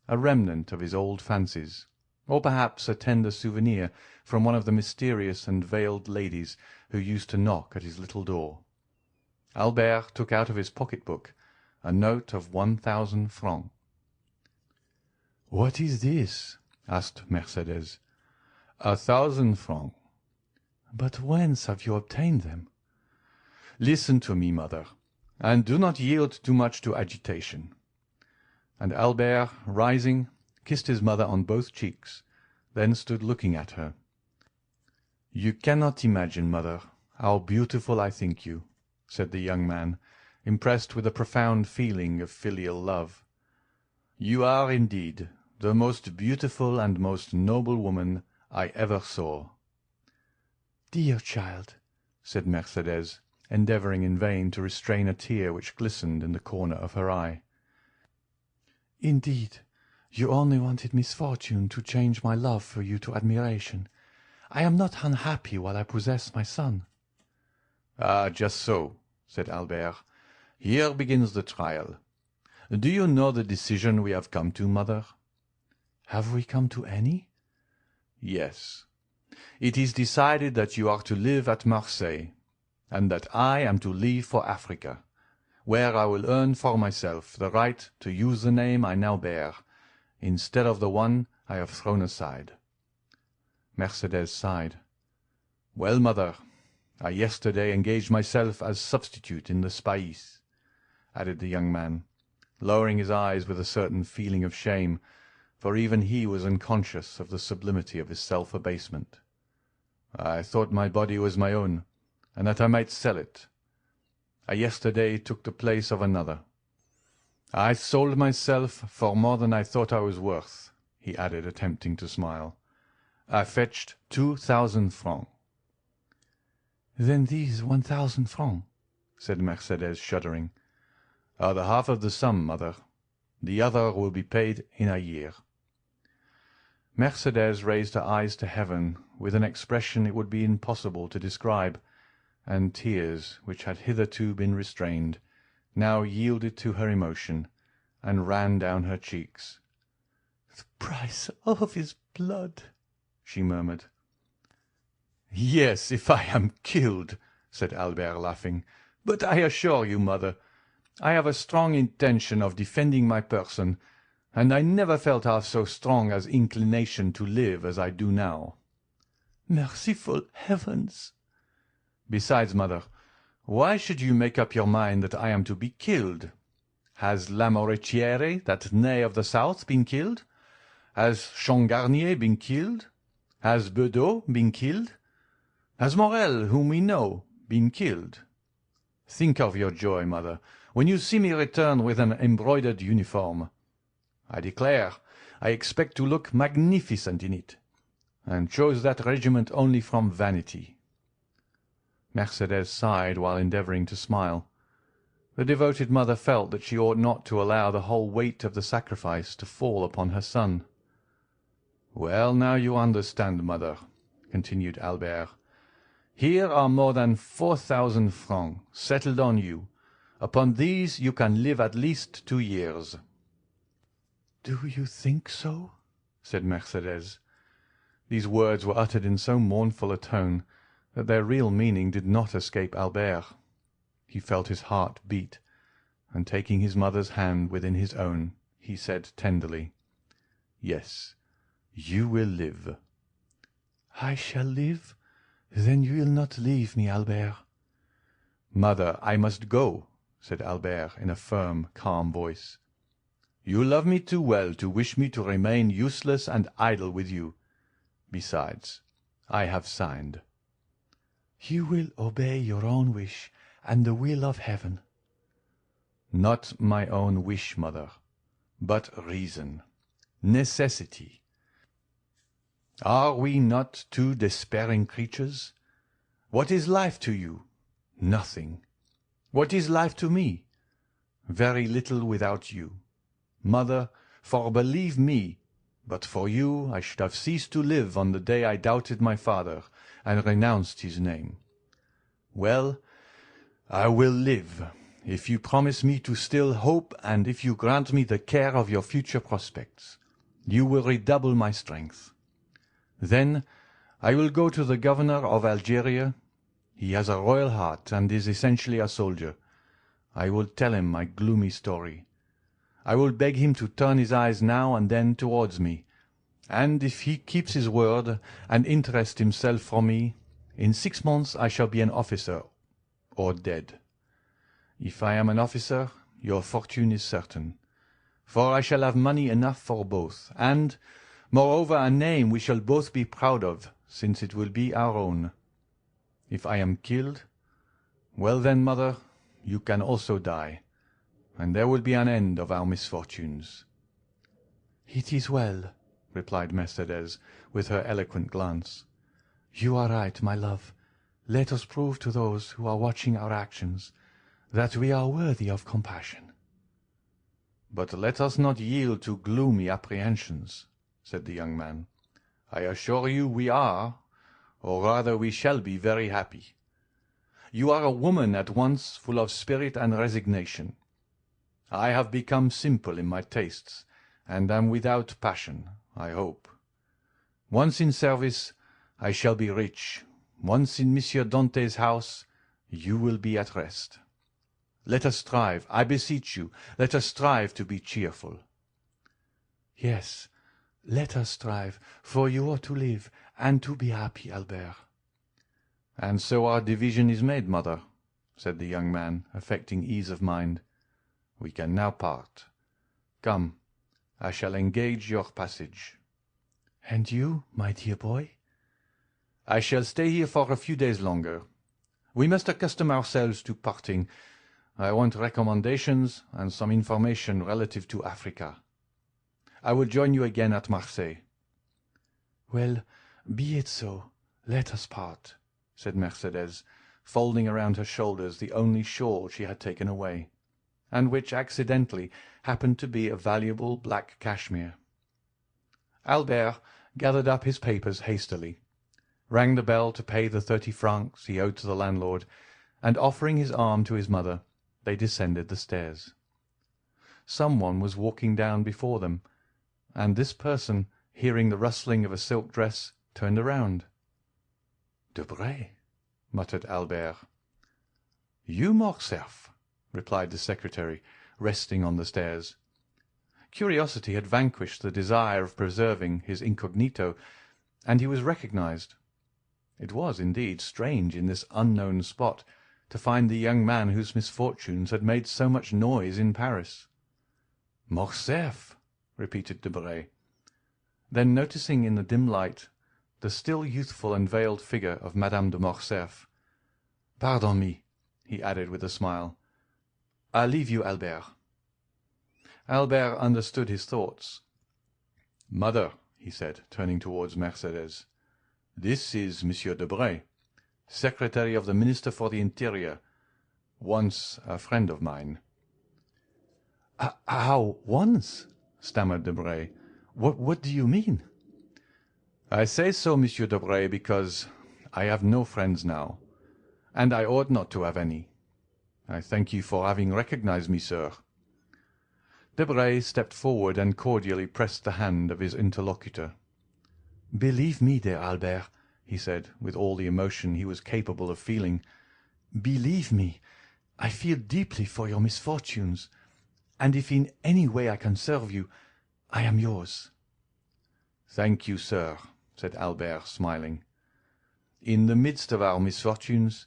a remnant of his old fancies, or perhaps a tender souvenir from one of the mysterious and veiled ladies who used to knock at his little door. Albert took out of his pocket-book a note of 1,000 francs. "What is this?" asked Mercédès. 1,000 francs. "But whence have you obtained them?" Listen to me, mother, and do not yield too much to agitation. And Albert, rising, kissed his mother on both cheeks, then stood looking at her. "You cannot imagine, mother, how beautiful I think you," said the young man, impressed with a profound feeling of filial love. "You are, indeed, the most beautiful and most noble woman I ever saw." "Dear child," said Mercédès, endeavouring in vain to restrain a tear which glistened in the corner of her eye. "Indeed, you only wanted misfortune to change my love for you to admiration. I am not unhappy while I possess my son." "Ah, just so," said Albert. "Here begins the trial. Do you know the decision we have come to, mother?" "Have we come to any?" "Yes. It is decided that you are to live at Marseille, and that I am to leave for Africa, where I will earn for myself the right to use the name I now bear, instead of the one I have thrown aside." Mercédès sighed. "Well, mother, I yesterday engaged myself as substitute in the Spahis," added the young man, lowering his eyes with a certain feeling of shame, for even he was unconscious of the sublimity of his self-abasement. "I thought my body was my own, and that I might sell it. I yesterday took the place of another. I sold myself for more than I thought I was worth," he added, attempting to smile. "I fetched 2,000 francs." "Then these 1,000 francs," said Mercédès, shuddering, "are the half of the sum, mother. The other will be paid in a year." Mercédès raised her eyes to heaven with an expression it would be impossible to describe, and tears, which had hitherto been restrained, now yielded to her emotion, and ran down her cheeks. "The price of his blood," she murmured. "Yes, if I am killed," said Albert, laughing. "But I assure you, mother, I have a strong intention of defending my person, and I never felt half so strong as inclination to live as I do now." "Merciful heavens!" "Besides, mother, why should you make up your mind that I am to be killed? Has Lamoricière, that nay of the south, been killed? Has Changarnier been killed? Has Bedeau been killed? Has Morrel, whom we know, been killed? Think of your joy, mother, when you see me return with an embroidered uniform. I declare, I expect to look magnificent in it, and chose that regiment only from vanity." Mercédès sighed while endeavouring to smile. The devoted mother felt that she ought not to allow the whole weight of the sacrifice to fall upon her son. "Well, now you understand, mother," continued Albert. "Here are more than 4,000 francs settled on you. Upon these you can live at least 2 years." "Do you think so?" said Mercédès. These words were uttered in so mournful a tone that their real meaning did not escape Albert. He felt his heart beat, and taking his mother's hand within his own, he said tenderly, "Yes, you will live." "I shall live? Then you will not leave me, Albert." "Mother, I must go," said Albert in a firm, calm voice. "You love me too well to wish me to remain useless and idle with you. Besides, I have signed." "You will obey your own wish and the will of heaven." "Not my own wish, mother, but reason, necessity. Are we not two despairing creatures? What is life to you? Nothing. What is life to me? Very little without you. Mother, for believe me, but for you I should have ceased to live on the day I doubted my father and renounced his name. Well, I will live, if you promise me to still hope, and if you grant me the care of your future prospects. You will redouble my strength. Then I will go to the governor of Algeria. He has a royal heart and is essentially a soldier. I will tell him my gloomy story. I will beg him to turn his eyes now and then towards me, and if he keeps his word and interests himself for me, in 6 months I shall be an officer or dead. If I am an officer, your fortune is certain, for I shall have money enough for both, and, moreover, a name we shall both be proud of, since it will be our own. If I am killed, well then, mother, you can also die, and there will be an end of our misfortunes." "It is well," replied Mercédès, with her eloquent glance. "You are right, my love. Let us prove to those who are watching our actions that we are worthy of compassion." "But let us not yield to gloomy apprehensions," said the young man. "I assure you we are, or rather we shall be very happy. You are a woman at once full of spirit and resignation. I have become simple in my tastes, and am without passion, I hope. Once in service, I shall be rich. Once in Monsieur Dante's house, you will be at rest. Let us strive, I beseech you, let us strive to be cheerful." "Yes, let us strive, for you ought to live and to be happy, Albert." "And so our division is made, mother," said the young man, affecting ease of mind. "We can now part. Come, I shall engage your passage." "And you, my dear boy?" "I shall stay here for a few days longer. We must accustom ourselves to parting. I want recommendations and some information relative to Africa. I will join you again at Marseilles." "Well, be it so. Let us part," said Mercédès, folding around her shoulders the only shawl she had taken away, and which accidentally happened to be a valuable black cashmere. Albert gathered up his papers hastily, rang the bell to pay the 30 francs he owed to the landlord, and offering his arm to his mother, they descended the stairs. Some one was walking down before them, and this person, hearing the rustling of a silk dress, turned around. "Debray," muttered Albert. "You, Morcerf," replied the secretary, resting on the stairs. Curiosity had vanquished the desire of preserving his incognito, and he was recognized. It was, indeed, strange in this unknown spot to find the young man whose misfortunes had made so much noise in Paris. "Morcerf," repeated Debray. Then, noticing in the dim light the still youthful and veiled figure of Madame de Morcerf, "Pardon me," he added with a smile. "I leave you, Albert." Albert understood his thoughts. "Mother," he said, turning towards Mercédès, "this is Monsieur Debray, secretary of the Minister for the Interior. once a friend of mine." "How once?" stammered Debray. "What do you mean?" "I say so, Monsieur Debray, because I have no friends now, and I ought not to have any. I thank you for having recognized me, sir." Debray stepped forward and cordially pressed the hand of his interlocutor. "Believe me, dear Albert," he said, with all the emotion he was capable of feeling, "believe me, I feel deeply for your misfortunes, and if in any way I can serve you, I am yours." "Thank you, sir," said Albert, smiling. "In the midst of our misfortunes,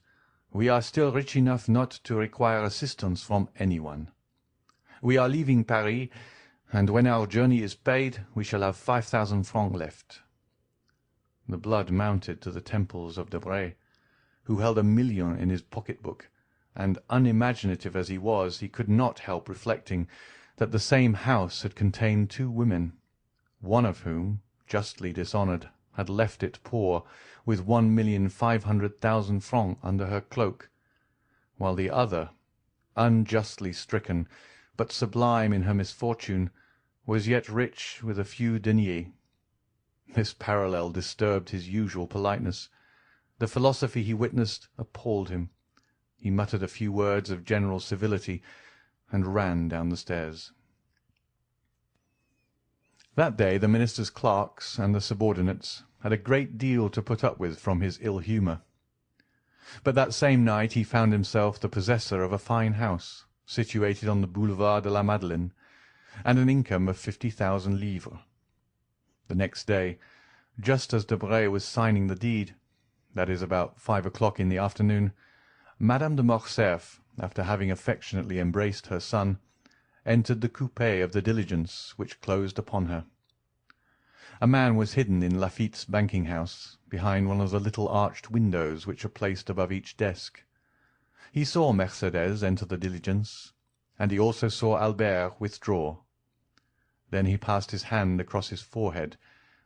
we are still rich enough not to require assistance from anyone. We are leaving Paris, and when our journey is paid, we shall have 5,000 francs left." The blood mounted to the temples of Debray, who held 1,000,000 in his pocket-book, and unimaginative as he was, he could not help reflecting that the same house had contained 2 women, one of whom, justly dishonoured, had left it poor, with 1,500,000 francs under her cloak, while the other, unjustly stricken, but sublime in her misfortune, was yet rich with a few deniers. This parallel disturbed his usual politeness. The philosophy he witnessed appalled him. He muttered a few words of general civility, and ran down the stairs. That day the minister's clerks and the subordinates had a great deal to put up with from his ill humour. But that same night he found himself the possessor of a fine house, situated on the Boulevard de la Madeleine, and an income of 50,000 livres. The next day, just as Debray was signing the deed, that is, about 5 o'clock in the afternoon, Madame de Morcerf, after having affectionately embraced her son, entered the coupé of the diligence which closed upon her. A man was hidden in Laffitte's banking-house, behind one of the little arched windows which are placed above each desk. He saw Mercédès enter the diligence, and he also saw Albert withdraw. Then he passed his hand across his forehead,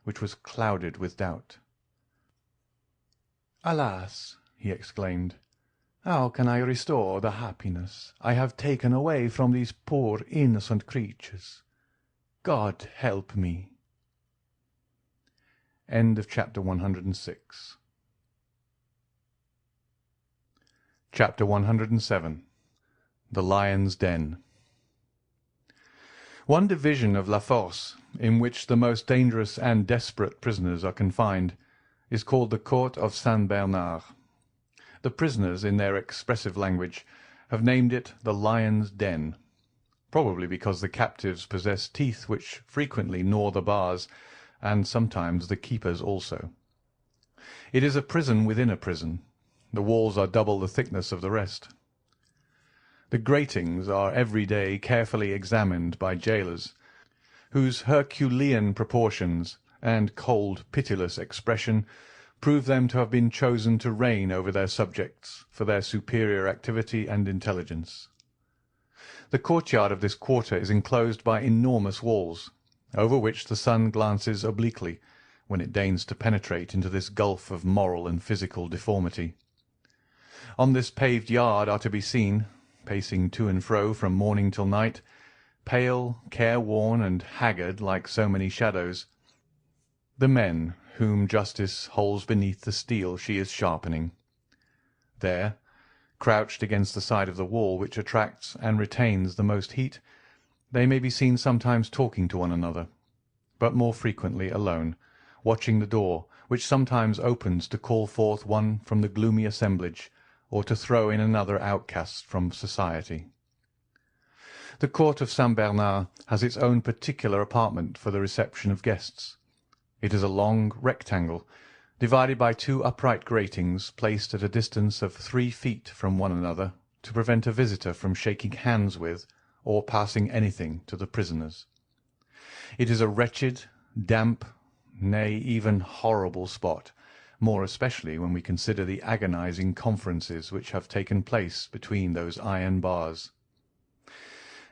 which was clouded with doubt. "Alas!" he exclaimed, "how can I restore the happiness I have taken away from these poor innocent creatures? God help me!" End of chapter 106. Chapter 107. The Lion's Den. One division of La Force, in which the most dangerous and desperate prisoners are confined, is called the Court of Saint-Bernard. The prisoners, in their expressive language, have named it the Lion's Den, probably because the captives possess teeth which frequently gnaw the bars, and sometimes the keepers also. It is a prison within a prison. The walls are double the thickness of the rest. The gratings are every day carefully examined by jailers, whose Herculean proportions and cold, pitiless expression prove them to have been chosen to reign over their subjects for their superior activity and intelligence. The courtyard of this quarter is enclosed by enormous walls, over which the sun glances obliquely when it deigns to penetrate into this gulf of moral and physical deformity. On this paved yard are to be seen, pacing to and fro from morning till night, pale, careworn, and haggard like so many shadows, the men whom justice holds beneath the steel she is sharpening. There, crouched against the side of the wall which attracts and retains the most heat, they may be seen sometimes talking to one another, but more frequently alone, watching the door, which sometimes opens to call forth one from the gloomy assemblage, or to throw in another outcast from society. The Court of Saint-Bernard has its own particular apartment for the reception of guests. It is a long rectangle, divided by 2 upright gratings placed at a distance of 3 feet from one another, to prevent a visitor from shaking hands with or passing anything to the prisoners. It is a wretched, damp, nay, even horrible spot, more especially when we consider the agonizing conferences which have taken place between those iron bars.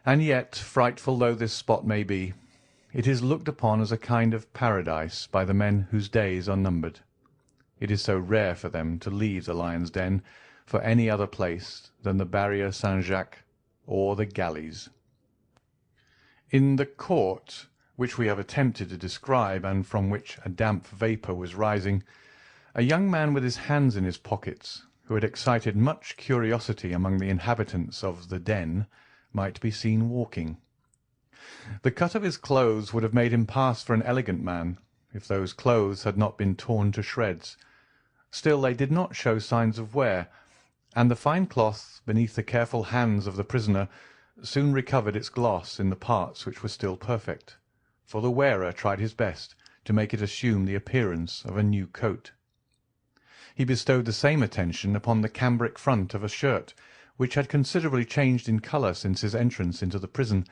And yet, frightful though this spot may be, it is looked upon as a kind of paradise by the men whose days are numbered. It is so rare for them to leave the lion's den, for any other place than the Barrier Saint-Jacques or the galleys. In the court, which we have attempted to describe, and from which a damp vapour was rising, a young man with his hands in his pockets, who had excited much curiosity among the inhabitants of the den, might be seen walking. The cut of his clothes would have made him pass for an elegant man, if those clothes had not been torn to shreds. Still they did not show signs of wear, and the fine cloth beneath the careful hands of the prisoner soon recovered its gloss in the parts which were still perfect, for the wearer tried his best to make it assume the appearance of a new coat. He bestowed the same attention upon the cambric front of a shirt, which had considerably changed in colour since his entrance into the prison,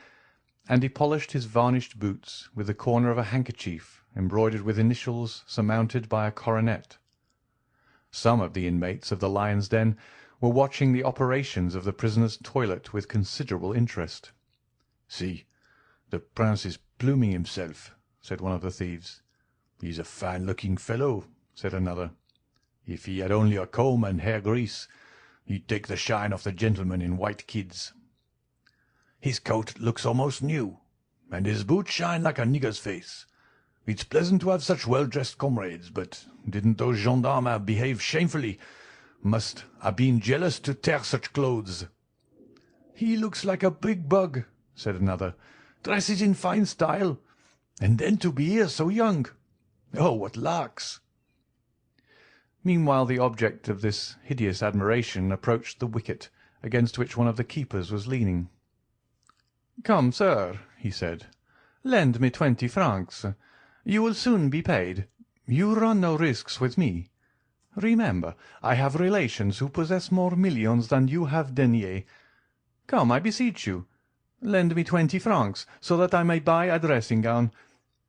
and he polished his varnished boots with the corner of a handkerchief embroidered with initials surmounted by a coronet. Some of the inmates of the lion's den were watching the operations of the prisoner's toilet with considerable interest. "See, the prince is pluming himself," said one of the thieves. "He's a fine-looking fellow," said another. "If he had only a comb and hair grease, he'd take the shine off the gentleman in white kids. His coat looks almost new, and his boots shine like a nigger's face. It's pleasant to have such well-dressed comrades, but didn't those gendarmes behave shamefully? Must have been jealous to tear such clothes." "He looks like a big bug," said another. "Dresses in fine style, and then to be here so young. Oh, what larks!" Meanwhile the object of this hideous admiration approached the wicket, against which one of the keepers was leaning. "Come, sir," he said, "lend me 20 francs. You will soon be paid. You run no risks with me. Remember, I have relations who possess more millions than you have deniers. Come, I beseech you. Lend me 20 francs, so that I may buy a dressing-gown.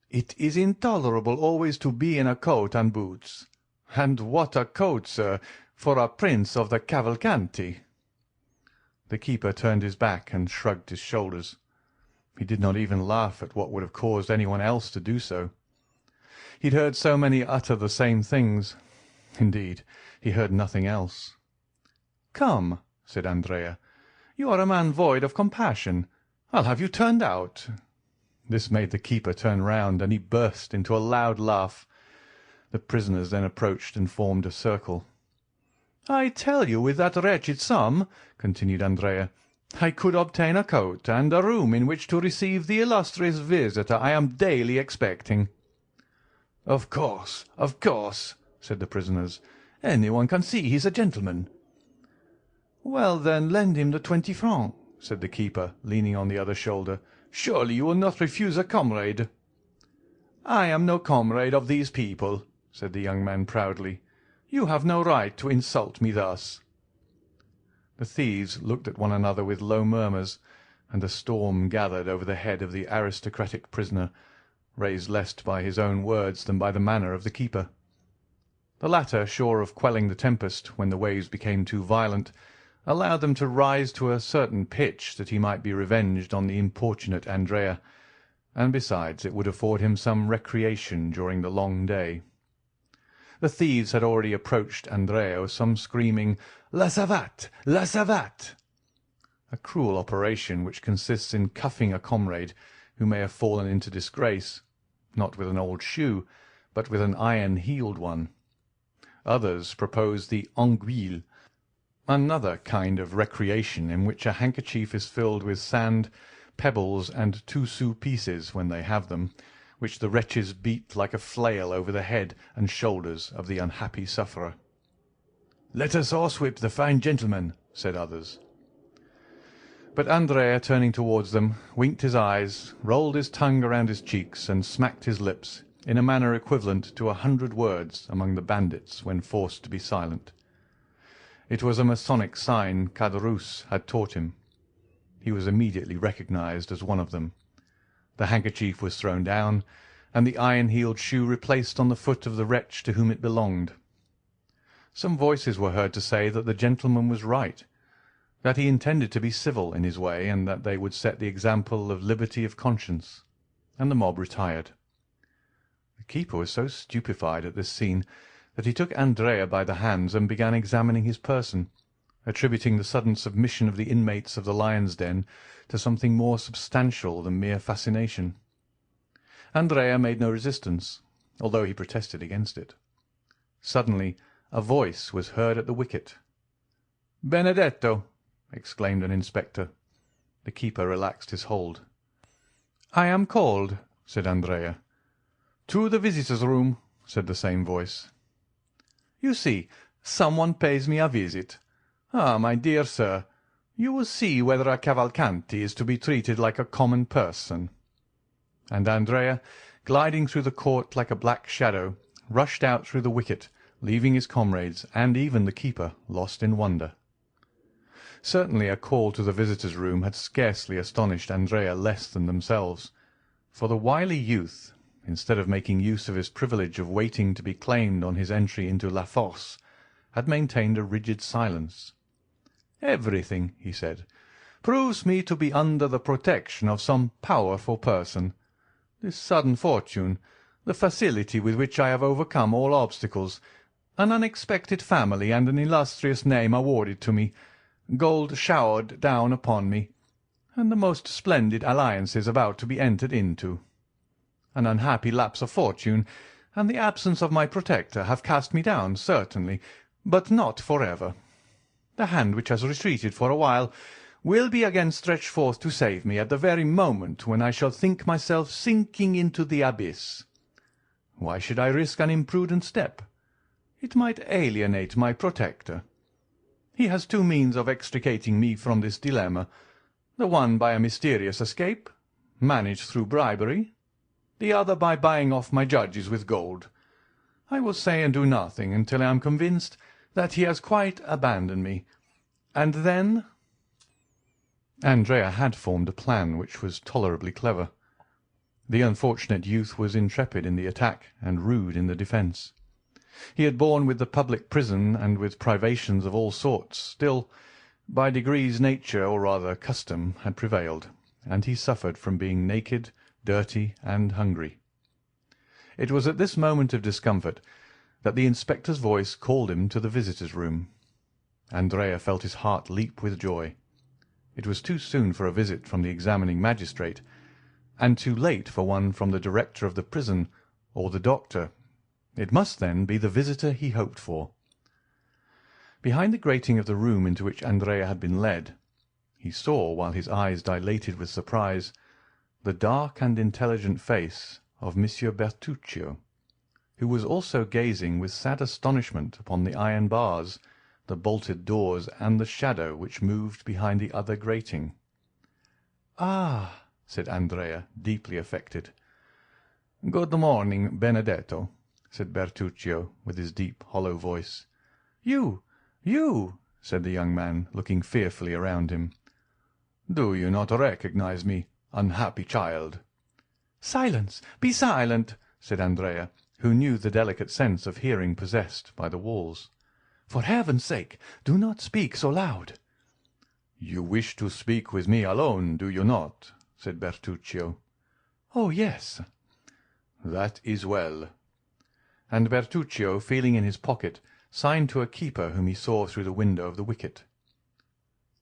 It is intolerable always to be in a coat and boots. And what a coat, sir, for a prince of the Cavalcanti!" The keeper turned his back and shrugged his shoulders. He did not even laugh at what would have caused anyone else to do so. He had heard so many utter the same things. Indeed, he heard nothing else. "Come," said Andrea, "you are a man void of compassion. I'll have you turned out." This made the keeper turn round, and he burst into a loud laugh. The prisoners then approached and formed a circle. "I tell you, with that wretched sum," continued Andrea, "I could obtain a coat and a room in which to receive the illustrious visitor I am daily expecting." Of course," said the prisoners. "Anyone can see he's a gentleman." "Well, then, lend him the 20 francs," said the keeper, leaning on the other shoulder. "Surely you will not refuse a comrade." "I am no comrade of these people," said the young man proudly. "You have no right to insult me thus." The thieves looked at one another with low murmurs, and a storm gathered over the head of the aristocratic prisoner, raised less by his own words than by the manner of the keeper. The latter, sure of quelling the tempest when the waves became too violent, allowed them to rise to a certain pitch that he might be revenged on the importunate Andrea, and besides it would afford him some recreation during the long day. The thieves had already approached Andrea, some screaming, "La savate! La savate!" a cruel operation which consists in cuffing a comrade who may have fallen into disgrace, not with an old shoe, but with an iron-heeled one. Others proposed the anguille, another kind of recreation in which a handkerchief is filled with sand, pebbles, and 2-sou pieces, when they have them, which the wretches beat like a flail over the head and shoulders of the unhappy sufferer. "Let us horsewhip the fine gentleman," said others. But Andrea, turning towards them, winked his eyes, rolled his tongue around his cheeks, and smacked his lips, in a manner equivalent to 100 words among the bandits when forced to be silent. It was a Masonic sign Caderousse had taught him. He was immediately recognized as one of them. The handkerchief was thrown down, and the iron-heeled shoe replaced on the foot of the wretch to whom it belonged. Some voices were heard to say that the gentleman was right, that he intended to be civil in his way, and that they would set the example of liberty of conscience, and the mob retired. The keeper was so stupefied at this scene that he took Andrea by the hands and began examining his person, attributing the sudden submission of the inmates of the lion's den to something more substantial than mere fascination. Andrea made no resistance, although he protested against it. Suddenly a voice was heard at the wicket. "Benedetto!" exclaimed an inspector. The keeper relaxed his hold. "I am called," said Andrea. "To the visitors' room," said the same voice. "You see, someone pays me a visit. Ah, my dear sir, you will see whether a Cavalcanti is to be treated like a common person." And Andrea, gliding through the court like a black shadow, rushed out through the wicket, leaving his comrades and even the keeper lost in wonder. Certainly a call to the visitors' room had scarcely astonished Andrea less than themselves, for the wily youth, instead of making use of his privilege of waiting to be claimed on his entry into La Force, had maintained a rigid silence. "Everything," he said, "proves me to be under the protection of some powerful person. This sudden fortune, the facility with which I have overcome all obstacles, an unexpected family and an illustrious name awarded to me, gold showered down upon me, and the most splendid alliances about to be entered into. An unhappy lapse of fortune and the absence of my protector have cast me down, certainly, but not for ever. The hand which has retreated for a while will be again stretched forth to save me at the very moment when I shall think myself sinking into the abyss. Why should I risk an imprudent step? It might alienate my protector. He has two means of extricating me from this dilemma, the one by a mysterious escape, managed through bribery, the other by buying off my judges with gold. I will say and do nothing until I am convinced that he has quite abandoned me, and then—" Andrea had formed a plan which was tolerably clever. The unfortunate youth was intrepid in the attack and rude in the defence. He had borne with the public prison and with privations of all sorts. Still, by degrees nature, or rather custom, had prevailed, and he suffered from being naked, dirty, and hungry. It was at this moment of discomfort that the inspector's voice called him to the visitors' room. Andrea felt his heart leap with joy. It was too soon for a visit from the examining magistrate, and too late for one from the director of the prison or the doctor. It must, then, be the visitor he hoped for. Behind the grating of the room into which Andrea had been led, he saw, while his eyes dilated with surprise, the dark and intelligent face of Monsieur Bertuccio, who was also gazing with sad astonishment upon the iron bars, the bolted doors, and the shadow which moved behind the other grating. "Ah!" said Andrea, deeply affected. "Good morning, Benedetto," said Bertuccio, with his deep, hollow voice. "You! said the young man, looking fearfully around him. "Do you not recognize me, unhappy child?" "Silence! Be silent!" said Andrea, who knew the delicate sense of hearing possessed by the walls. "For heaven's sake, do not speak so loud." "You wish to speak with me alone, do you not?" said Bertuccio. "Oh, yes." "That is well." And Bertuccio, feeling in his pocket, signed to a keeper whom he saw through the window of the wicket.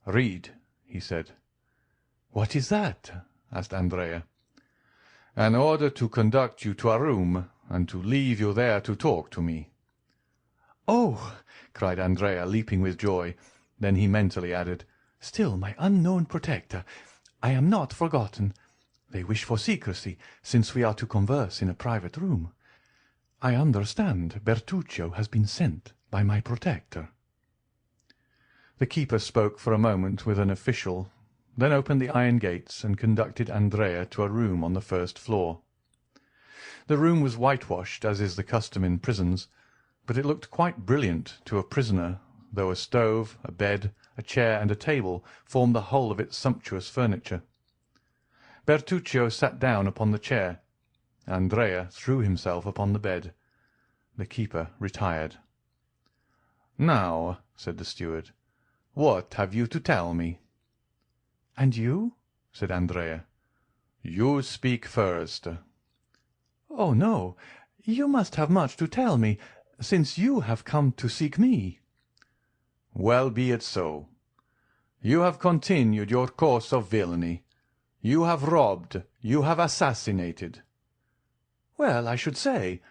"Read," he said. "What is that?" asked Andrea. "An order to conduct you to a room, and to leave you there to talk to me." "Oh!" cried Andrea, leaping with joy. Then he mentally added, "Still my unknown protector. I am not forgotten. They wish for secrecy, since we are to converse in a private room. I understand Bertuccio has been sent by my protector." The keeper spoke for a moment with an official, then opened the iron gates and conducted Andrea to a room on the first floor. The room was whitewashed, as is the custom in prisons, but it looked quite brilliant to a prisoner, though a stove, a bed, a chair, and a table formed the whole of its sumptuous furniture. Bertuccio sat down upon the chair. Andrea threw himself upon the bed. The keeper retired. "Now," said the steward, "what have you to tell me?" "And you?" said Andrea. "You speak first." "Oh, no, you must have much to tell me, since you have come to seek me." Well, be it so. You have continued your course of villainy. You have robbed, you have assassinated. Well, I should say,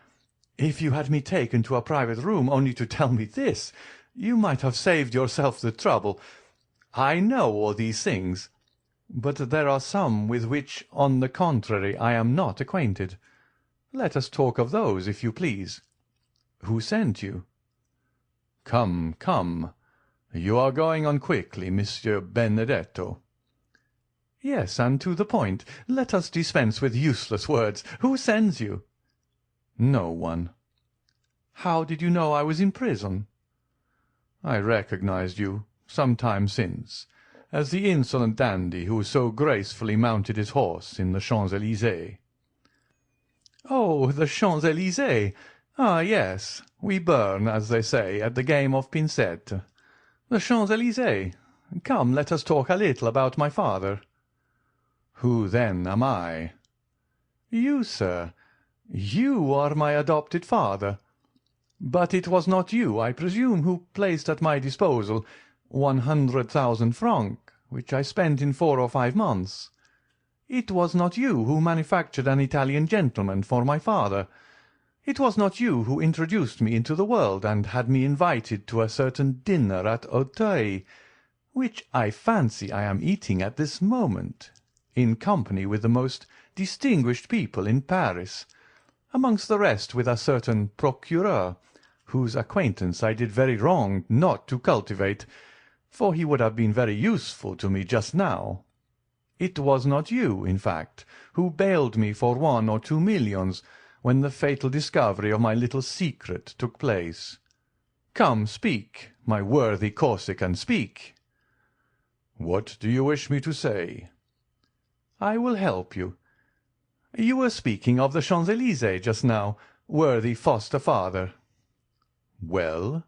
if you had me taken to a private room only to tell me this, you might have saved yourself the trouble. I know all these things, but there are some with which, on the contrary, I am not acquainted. Let us talk of those, if you please. Who sent you? Come, come. You are going on quickly, Monsieur Benedetto. Yes, and to the point. Let us dispense with useless words. Who sends you? No one. How did you know I was in prison? I recognized you, some time since, as the insolent dandy who so gracefully mounted his horse in the Champs-Élysées. Oh, the Champs-Élysées! Ah, yes, we burn, as they say, at the game of pincette. The Champs-Élysées. Come, let us talk a little about my father. Who, then, am I? You, sir. You are my adopted father. But it was not you, I presume, who placed at my disposal 100,000 francs, which I spent in 4 or 5 months. It was not you who manufactured an Italian gentleman for my father. It was not you who introduced me into the world and had me invited to a certain dinner at Auteuil, which I fancy I am eating at this moment, in company with the most distinguished people in Paris, amongst the rest with a certain procureur, whose acquaintance I did very wrong not to cultivate, for he would have been very useful to me just now. It was not you, in fact, who bailed me for 1 or 2 millions when the fatal discovery of my little secret took place. Come, speak, my worthy Corsican, speak. What do you wish me to say? I will help you. You were speaking of the Champs-Élysées just now, worthy foster father. Well?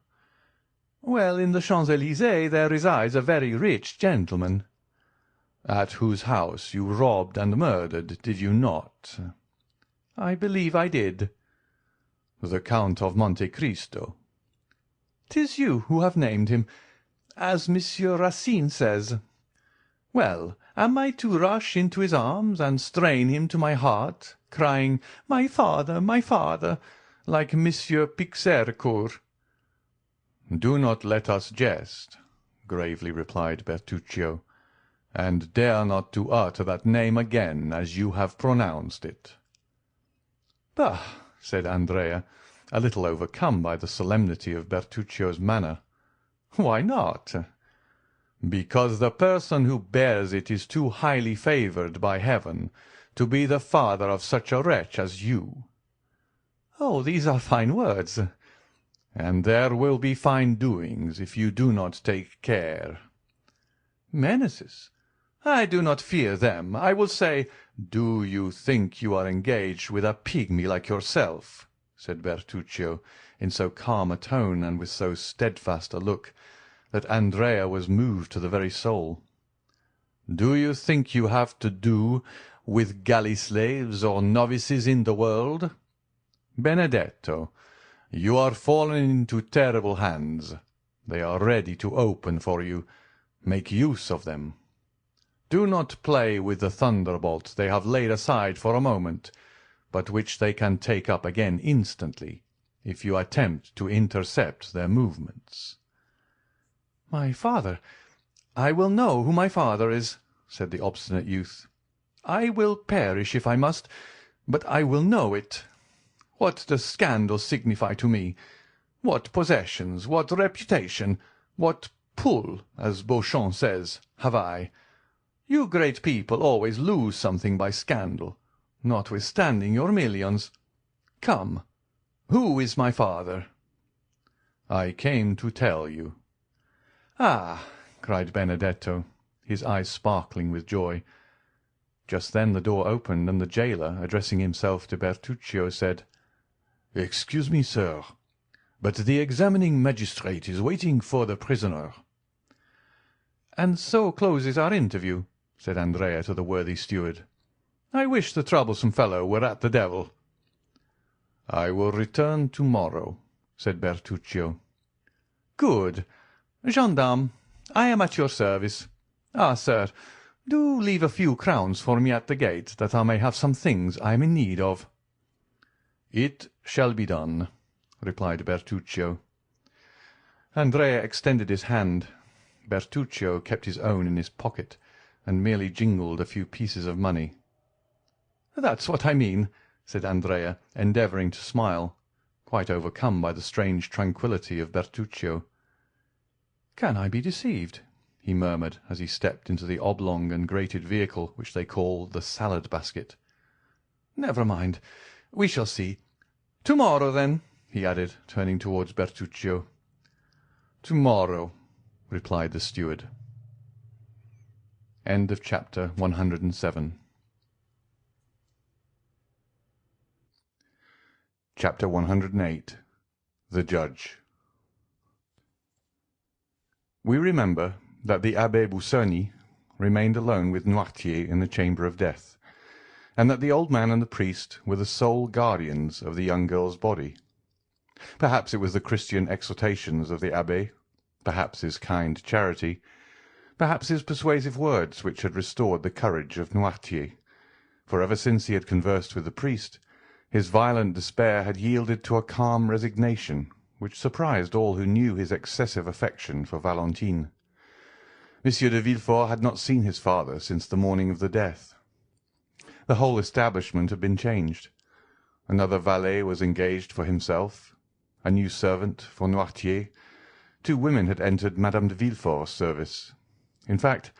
Well, in the Champs-Élysées there resides a very rich gentleman. At whose house you robbed and murdered, did you not? I believe I did. The Count of Monte Cristo. 'Tis you who have named him, as Monsieur Racine says. Well, am I to rush into his arms and strain him to my heart, crying, my father, like Monsieur Pixercourt? Do not let us jest, gravely replied Bertuccio, and dare not to utter that name again as you have pronounced it. Bah, said Andrea, a little overcome by the solemnity of Bertuccio's manner. Why not? Because the person who bears it is too highly favoured by heaven to be the father of such a wretch as you. Oh, these are fine words. And there will be fine doings if you do not take care. Menaces? I do not fear them. I will say, do you think you are engaged with a pygmy like yourself? Said Bertuccio, in so calm a tone and with so steadfast a look, that Andrea was moved to the very soul. Do you think you have to do with galley slaves or novices in the world? Benedetto, you are fallen into terrible hands. They are ready to open for you. Make use of them. Do not play with the thunderbolt they have laid aside for a moment, but which they can take up again instantly, if you attempt to intercept their movements. My father! I will know who my father is, said the obstinate youth. I will perish if I must, but I will know it. What does scandal signify to me? What possessions, what reputation, what pull, as Beauchamp says, have I? You great people always lose something by scandal, notwithstanding your millions. Come, who is my father? I came to tell you. Ah, cried Benedetto, his eyes sparkling with joy. Just then the door opened, and the jailer, addressing himself to Bertuccio, said, Excuse me, sir, but the examining magistrate is waiting for the prisoner. And so closes our interview, said Andrea to the worthy steward. I wish the troublesome fellow were at the devil. I will return to-morrow, said Bertuccio. Good. Gendarme, I am at your service. Ah, sir, do leave a few crowns for me at the gate, that I may have some things I am in need of." "It shall be done," replied Bertuccio. Andrea extended his hand. Bertuccio kept his own in his pocket, and merely jingled a few pieces of money. "That's what I mean," said Andrea, endeavouring to smile, quite overcome by the strange tranquillity of Bertuccio. "Can I be deceived?" he murmured as he stepped into the oblong and grated vehicle which they call the salad-basket. "Never mind. We shall see. To-morrow, then," he added, turning towards Bertuccio. "To-morrow," replied the steward. End of chapter 107. Chapter 108. The Judge. We remember that the Abbé Busoni remained alone with Noirtier in the chamber of death, and that the old man and the priest were the sole guardians of the young girl's body. Perhaps it was the Christian exhortations of the abbé, perhaps his kind charity, perhaps his persuasive words which had restored the courage of Noirtier, for ever since he had conversed with the priest, his violent despair had yielded to a calm resignation which surprised all who knew his excessive affection for Valentine. Monsieur de Villefort had not seen his father since the morning of the death. The whole establishment had been changed. Another valet was engaged for himself, a new servant for Noirtier. 2 women had entered Madame de Villefort's service. In fact,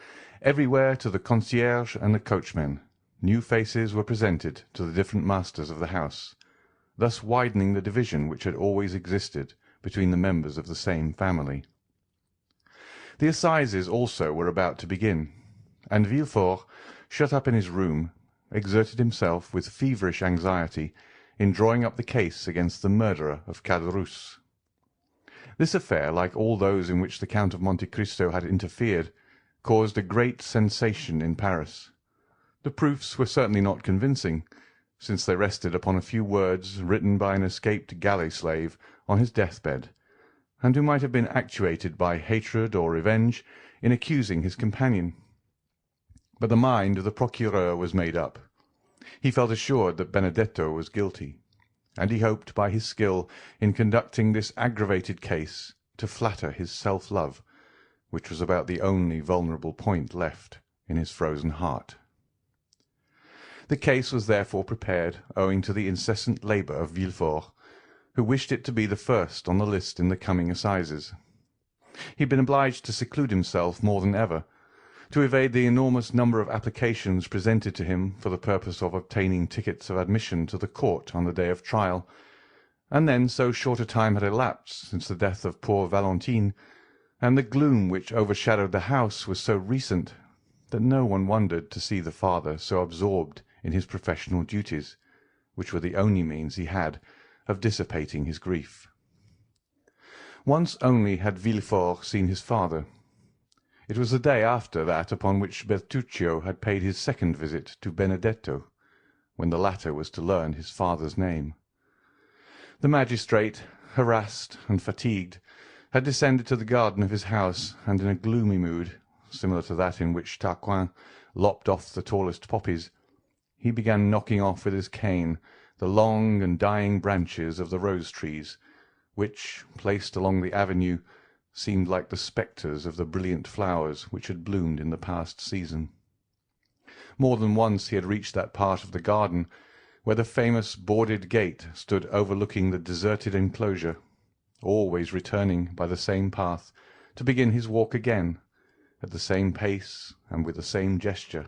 everywhere to the concierge and the coachman, new faces were presented to the different masters of the house, thus widening the division which had always existed between the members of the same family. The assizes also were about to begin, and Villefort, shut up in his room, exerted himself with feverish anxiety in drawing up the case against the murderer of Caderousse. This affair, like all those in which the Count of Monte Cristo had interfered, caused a great sensation in Paris. The proofs were certainly not convincing, since they rested upon a few words written by an escaped galley-slave on his death-bed, and who might have been actuated by hatred or revenge in accusing his companion. But the mind of the procureur was made up. He felt assured that Benedetto was guilty, and he hoped by his skill in conducting this aggravated case to flatter his self-love, which was about the only vulnerable point left in his frozen heart. The case was therefore prepared owing to the incessant labour of Villefort, who wished it to be the first on the list in the coming assizes. He had been obliged to seclude himself more than ever, to evade the enormous number of applications presented to him for the purpose of obtaining tickets of admission to the court on the day of trial, and then so short a time had elapsed since the death of poor Valentine, and the gloom which overshadowed the house was so recent, that no one wondered to see the father so absorbed in his professional duties, which were the only means he had of dissipating his grief. Once only had Villefort seen his father. It was the day after that upon which Bertuccio had paid his second visit to Benedetto, when the latter was to learn his father's name. The magistrate, harassed and fatigued, had descended to the garden of his house, and in a gloomy mood, similar to that in which Tarquin lopped off the tallest poppies, he began knocking off with his cane the long and dying branches of the rose-trees, which, placed along the avenue, seemed like the spectres of the brilliant flowers which had bloomed in the past season. More than once he had reached that part of the garden where the famous boarded gate stood overlooking the deserted enclosure, always returning by the same path to begin his walk again, at the same pace and with the same gesture,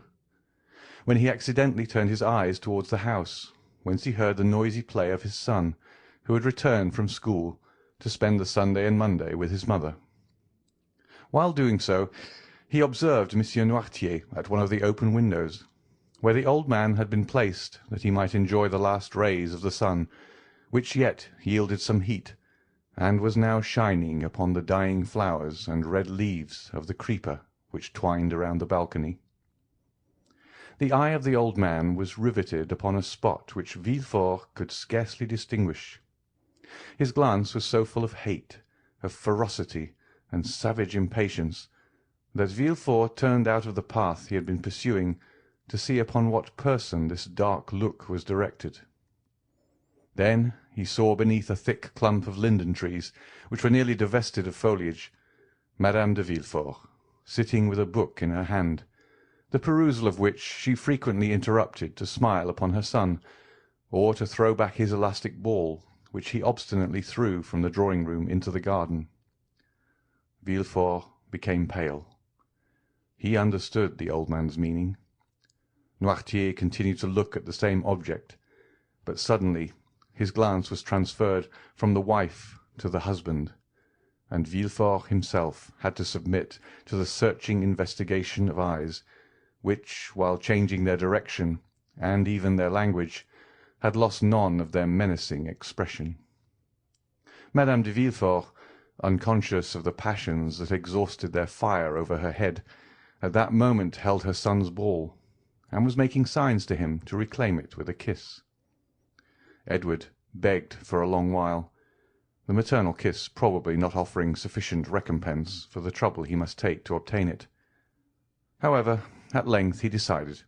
when he accidentally turned his eyes towards the house, whence he heard the noisy play of his son, who had returned from school to spend the Sunday and Monday with his mother. While doing so, he observed Monsieur Noirtier at one of the open windows, where the old man had been placed that he might enjoy the last rays of the sun, which yet yielded some heat, and was now shining upon the dying flowers and red leaves of the creeper which twined around the balcony. The eye of the old man was riveted upon a spot which Villefort could scarcely distinguish. His glance was so full of hate, of ferocity, and savage impatience that Villefort turned out of the path he had been pursuing to see upon what person this dark look was directed. Then he saw beneath a thick clump of linden trees, which were nearly divested of foliage, Madame de Villefort, sitting with a book in her hand, the perusal of which she frequently interrupted to smile upon her son, or to throw back his elastic ball, which he obstinately threw from the drawing-room into the garden. Villefort became pale. He understood the old man's meaning. Noirtier continued to look at the same object, but suddenly his glance was transferred from the wife to the husband, and Villefort himself had to submit to the searching investigation of eyes, which, while changing their direction and even their language, had lost none of their menacing expression. Madame de Villefort, unconscious of the passions that exhausted their fire over her head, at that moment held her son's ball, and was making signs to him to reclaim it with a kiss. Edward begged for a long while, the maternal kiss probably not offering sufficient recompense for the trouble he must take to obtain it. However, at length he decided,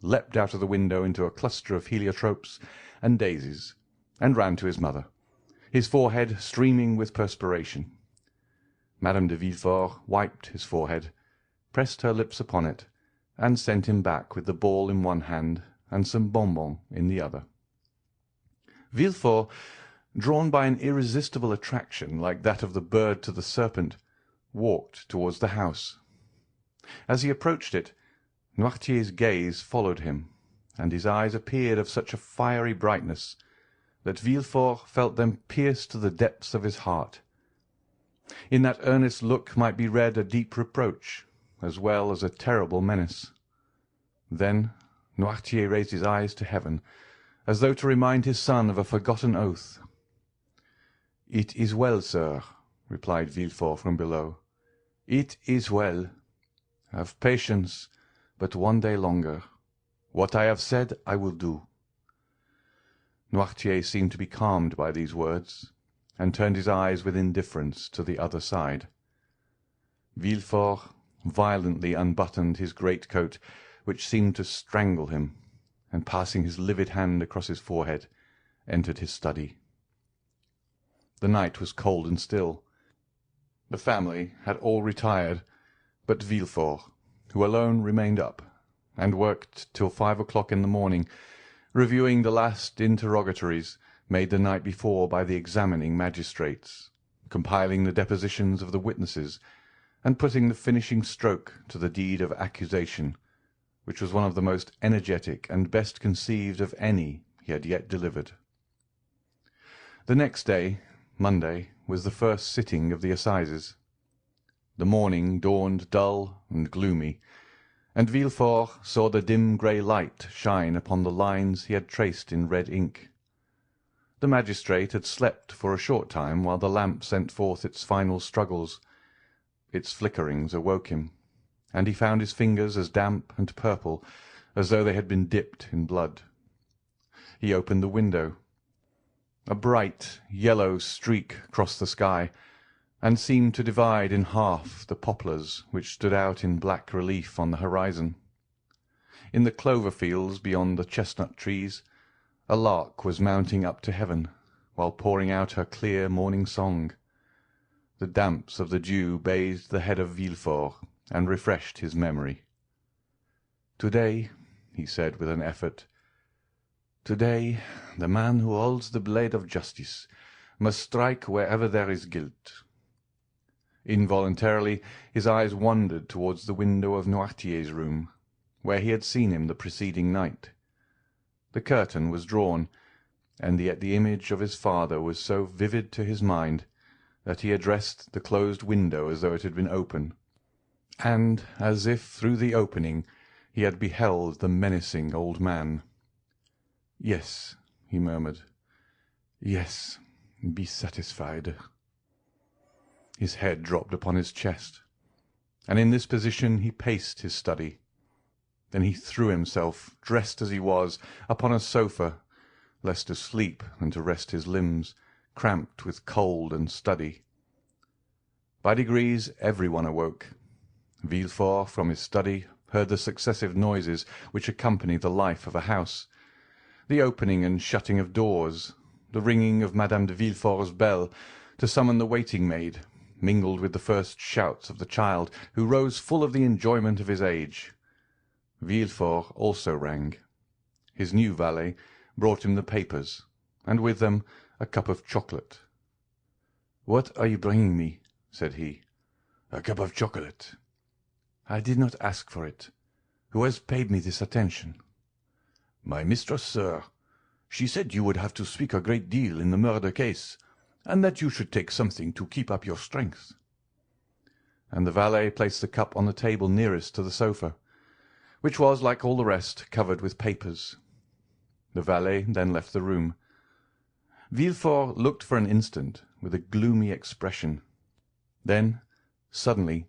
leapt out of the window into a cluster of heliotropes and daisies, and ran to his mother, his forehead streaming with perspiration. Madame de Villefort wiped his forehead, pressed her lips upon it, and sent him back with the ball in one hand and some bonbons in the other. Villefort, drawn by an irresistible attraction like that of the bird to the serpent, walked towards the house. As he approached it, Noirtier's gaze followed him, and his eyes appeared of such a fiery brightness that Villefort felt them pierce to the depths of his heart. In that earnest look might be read a deep reproach, as well as a terrible menace. Then Noirtier raised his eyes to heaven, as though to remind his son of a forgotten oath. "It is well, sir," replied Villefort from below. "It is well. Have patience but one day longer. What I have said I will do." Noirtier seemed to be calmed by these words, and turned his eyes with indifference to the other side. Villefort violently unbuttoned his greatcoat, which seemed to strangle him, and passing his livid hand across his forehead, entered his study. The night was cold and still. The family had all retired but Villefort, who alone remained up, and worked till 5 o'clock in the morning, reviewing the last interrogatories made the night before by the examining magistrates, compiling the depositions of the witnesses, and putting the finishing stroke to the deed of accusation, which was one of the most energetic and best conceived of any he had yet delivered. The next day, Monday, was the first sitting of the assizes. The morning dawned dull and gloomy, and Villefort saw the dim grey light shine upon the lines he had traced in red ink. The magistrate had slept for a short time while the lamp sent forth its final struggles. Its flickerings awoke him, and he found his fingers as damp and purple as though they had been dipped in blood. He opened the window. A bright yellow streak crossed the sky, and seemed to divide in half the poplars which stood out in black relief on the horizon. In the clover fields beyond the chestnut trees, a lark was mounting up to heaven, while pouring out her clear morning song. The damps of the dew bathed the head of Villefort, and refreshed his memory. "To-day," he said with an effort, "to-day the man who holds the blade of justice must strike wherever there is guilt." Involuntarily his eyes wandered towards the window of Noirtier's room, where he had seen him the preceding night. The curtain was drawn, and yet the image of his father was so vivid to his mind that he addressed the closed window as though it had been open, and as if through the opening he had beheld the menacing old man. "Yes," he murmured, "yes, be satisfied." His head dropped upon his chest, and in this position he paced his study. Then he threw himself, dressed as he was, upon a sofa, less to sleep than to rest his limbs, cramped with cold and study. By degrees everyone awoke. Villefort, from his study, heard the successive noises which accompany the life of a house, the opening and shutting of doors, the ringing of Madame de Villefort's bell to summon the waiting-maid, mingled with the first shouts of the child, who rose full of the enjoyment of his age. Villefort also rang. His new valet brought him the papers, and with them a cup of chocolate. "What are you bringing me?" said he. "A cup of chocolate." "I did not ask for it. Who has paid me this attention?" "My mistress, sir. She said you would have to speak a great deal in the murder case, and that you should take something to keep up your strength." And the valet placed the cup on the table nearest to the sofa, which was, like all the rest, covered with papers. The valet then left the room. Villefort looked for an instant with a gloomy expression. Then, suddenly,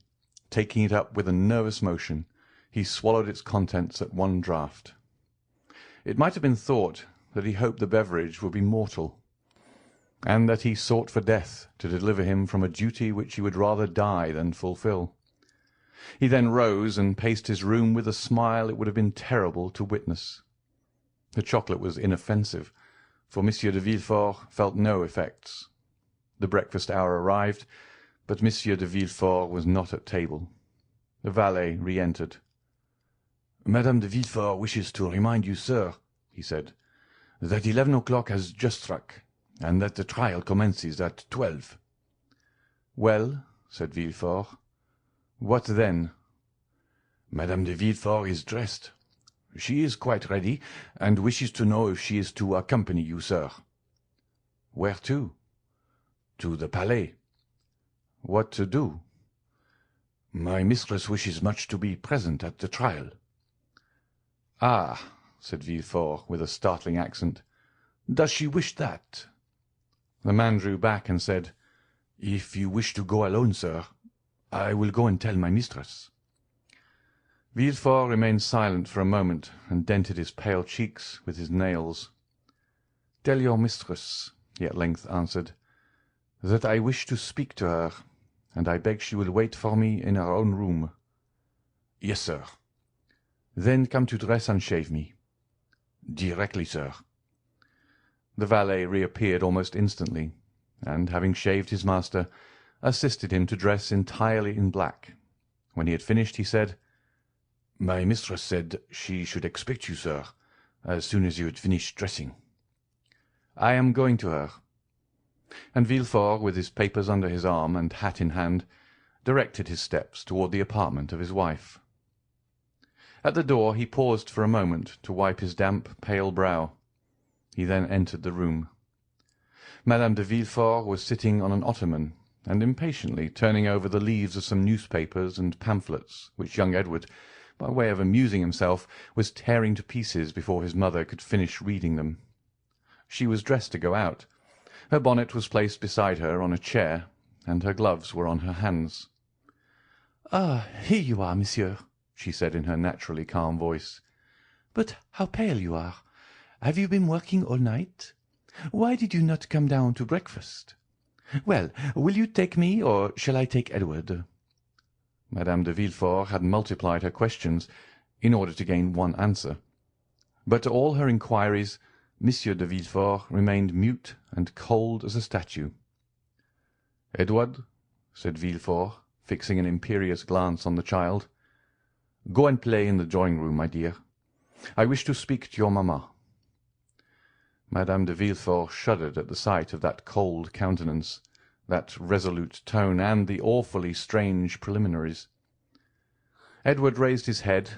taking it up with a nervous motion, he swallowed its contents at one draught. It might have been thought that he hoped the beverage would be mortal, and that he sought for death to deliver him from a duty which he would rather die than fulfil. He then rose and paced his room with a smile it would have been terrible to witness. The chocolate was inoffensive, for Monsieur de Villefort felt no effects. The breakfast hour arrived, but Monsieur de Villefort was not at table. The valet re-entered. "Madame de Villefort wishes to remind you, sir," he said, "that 11 o'clock has just struck, and that the trial commences at 12. "Well," said Villefort, "what then?" "Madame de Villefort is dressed. She is quite ready, and wishes to know if she is to accompany you, sir." "Where to?" "To the Palais." "What to do?" "My mistress wishes much to be present at the trial." "Ah," said Villefort, with a startling accent, "does she wish that?" The man drew back and said, "If you wish to go alone, sir, I will go and tell my mistress." Villefort remained silent for a moment and dented his pale cheeks with his nails. "Tell your mistress," he at length answered, "that I wish to speak to her, and I beg she will wait for me in her own room." "Yes, sir." "Then come to dress and shave me." "Directly, sir." The valet reappeared almost instantly, and, having shaved his master, assisted him to dress entirely in black. When he had finished, he said, "My mistress said she should expect you, sir, as soon as you had finished dressing." "I am going to her." And Villefort, with his papers under his arm and hat in hand, directed his steps toward the apartment of his wife. At the door he paused for a moment to wipe his damp, pale brow. He then entered the room. Madame de Villefort was sitting on an ottoman, and impatiently turning over the leaves of some newspapers and pamphlets which young Edward, by way of amusing himself, was tearing to pieces before his mother could finish reading them. She was dressed to go out. Her bonnet was placed beside her on a chair, and her gloves were on her hands. "Ah, here you are, monsieur," she said in her naturally calm voice. "But how pale you are! Have you been working all night? Why did you not come down to breakfast? Well, will you take me, or shall I take Edward?" Madame de Villefort had multiplied her questions in order to gain one answer, but to all her inquiries Monsieur de Villefort remained mute and cold as a statue. "Edward," said Villefort, fixing an imperious glance on the child, "go and play in the drawing-room, my dear. I wish to speak to your mamma." Madame de Villefort shuddered at the sight of that cold countenance, that resolute tone, and the awfully strange preliminaries. Edward raised his head,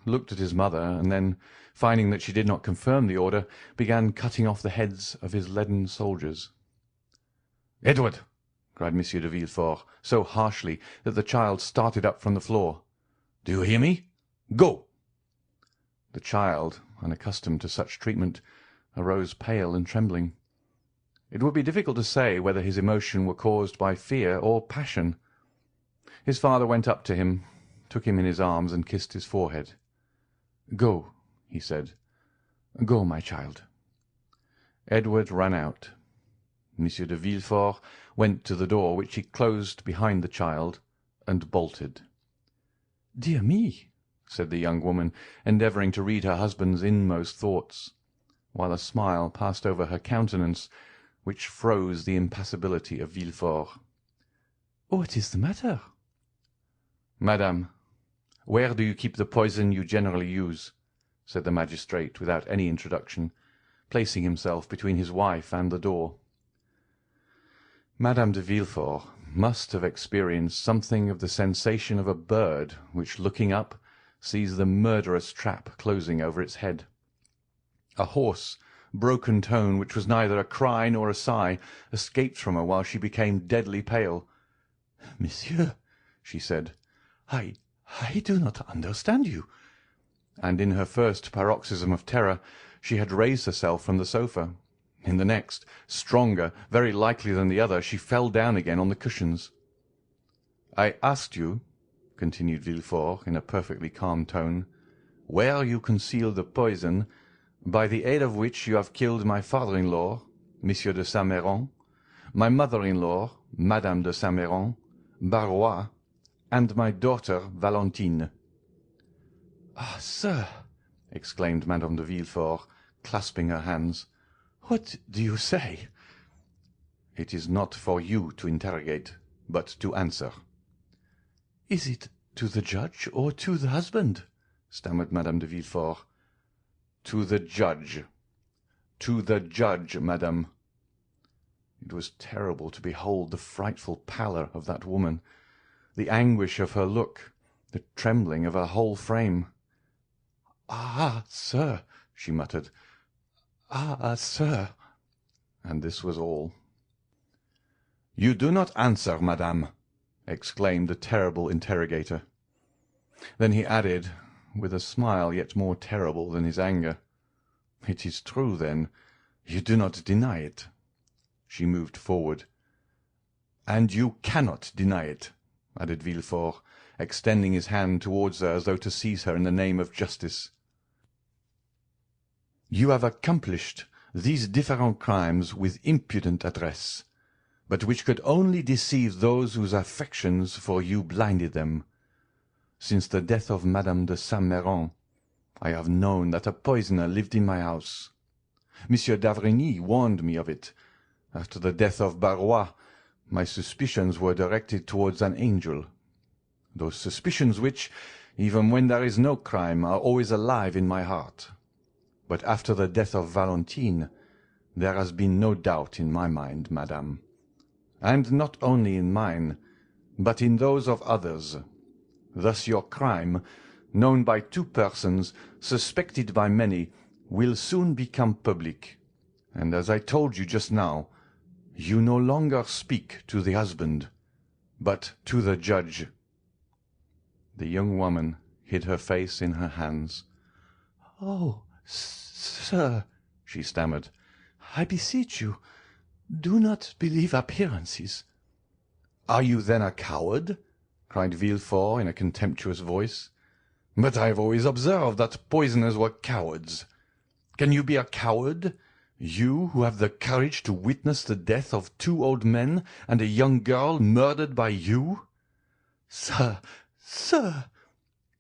looked at his mother, and then, finding that she did not confirm the order, began cutting off the heads of his leaden soldiers. "Edward!" cried Monsieur de Villefort, so harshly that the child started up from the floor. "Do you hear me? Go!" The child, unaccustomed to such treatment, arose pale and trembling. It would be difficult to say whether his emotion were caused by fear or passion. His father went up to him, took him in his arms, and kissed his forehead. "Go," he said. "Go, my child." Edward ran out. Monsieur de Villefort went to the door, which he closed behind the child, and bolted. "Dear me," said the young woman, endeavouring to read her husband's inmost thoughts, while a smile passed over her countenance, which froze the impassibility of Villefort. "What is the matter?" "Madame, where do you keep the poison you generally use?" said the magistrate, without any introduction, placing himself between his wife and the door. Madame de Villefort must have experienced something of the sensation of a bird which, looking up, sees the murderous trap closing over its head. A hoarse, broken tone, which was neither a cry nor a sigh, escaped from her while she became deadly pale. "Monsieur," she said, I do not understand you." And in her first paroxysm of terror she had raised herself from the sofa. In the next, stronger, very likely than the other, she fell down again on the cushions. "I asked you," continued Villefort in a perfectly calm tone, "where you conceal the poison by the aid of which you have killed my father-in-law, Monsieur de Saint-Méran, my mother-in-law, Madame de Saint-Méran, Barrois, and my daughter Valentine." "Ah, sir," exclaimed Madame de Villefort, clasping her hands, "what do you say?" "It is not for you to interrogate, but to answer." "Is it to the judge or to the husband?" stammered Madame de Villefort. "To the judge. To the judge, madame." It was terrible to behold the frightful pallor of that woman, the anguish of her look, the trembling of her whole frame. "Ah, sir," she muttered. "Ah, sir." And this was all. "You do not answer, madame," exclaimed the terrible interrogator. Then he added, with a smile yet more terrible than his anger, "It is true, then. You do not deny it." She moved forward. "And you cannot deny it," added Villefort, extending his hand towards her as though to seize her in the name of justice. "You have accomplished these different crimes with impudent address, but which could only deceive those whose affections for you blinded them. Since the death of Madame de Saint-Méran, I have known that a poisoner lived in my house. Monsieur d'Avrigny warned me of it. After the death of Barrois, my suspicions were directed towards an angel. Those suspicions which, even when there is no crime, are always alive in my heart. But after the death of Valentine, there has been no doubt in my mind, madame. And not only in mine, but in those of others. Thus your crime, known by two persons, suspected by many, will soon become public. And as I told you just now, you no longer speak to the husband, but to the judge." The young woman hid her face in her hands. "Oh, sir," she stammered, "I beseech you, do not believe appearances." "Are you then a coward?" cried Villefort in a contemptuous voice. "But I have always observed that poisoners were cowards. Can you be a coward, you who have the courage to witness the death of two old men and a young girl murdered by you?" "Sir, sir!"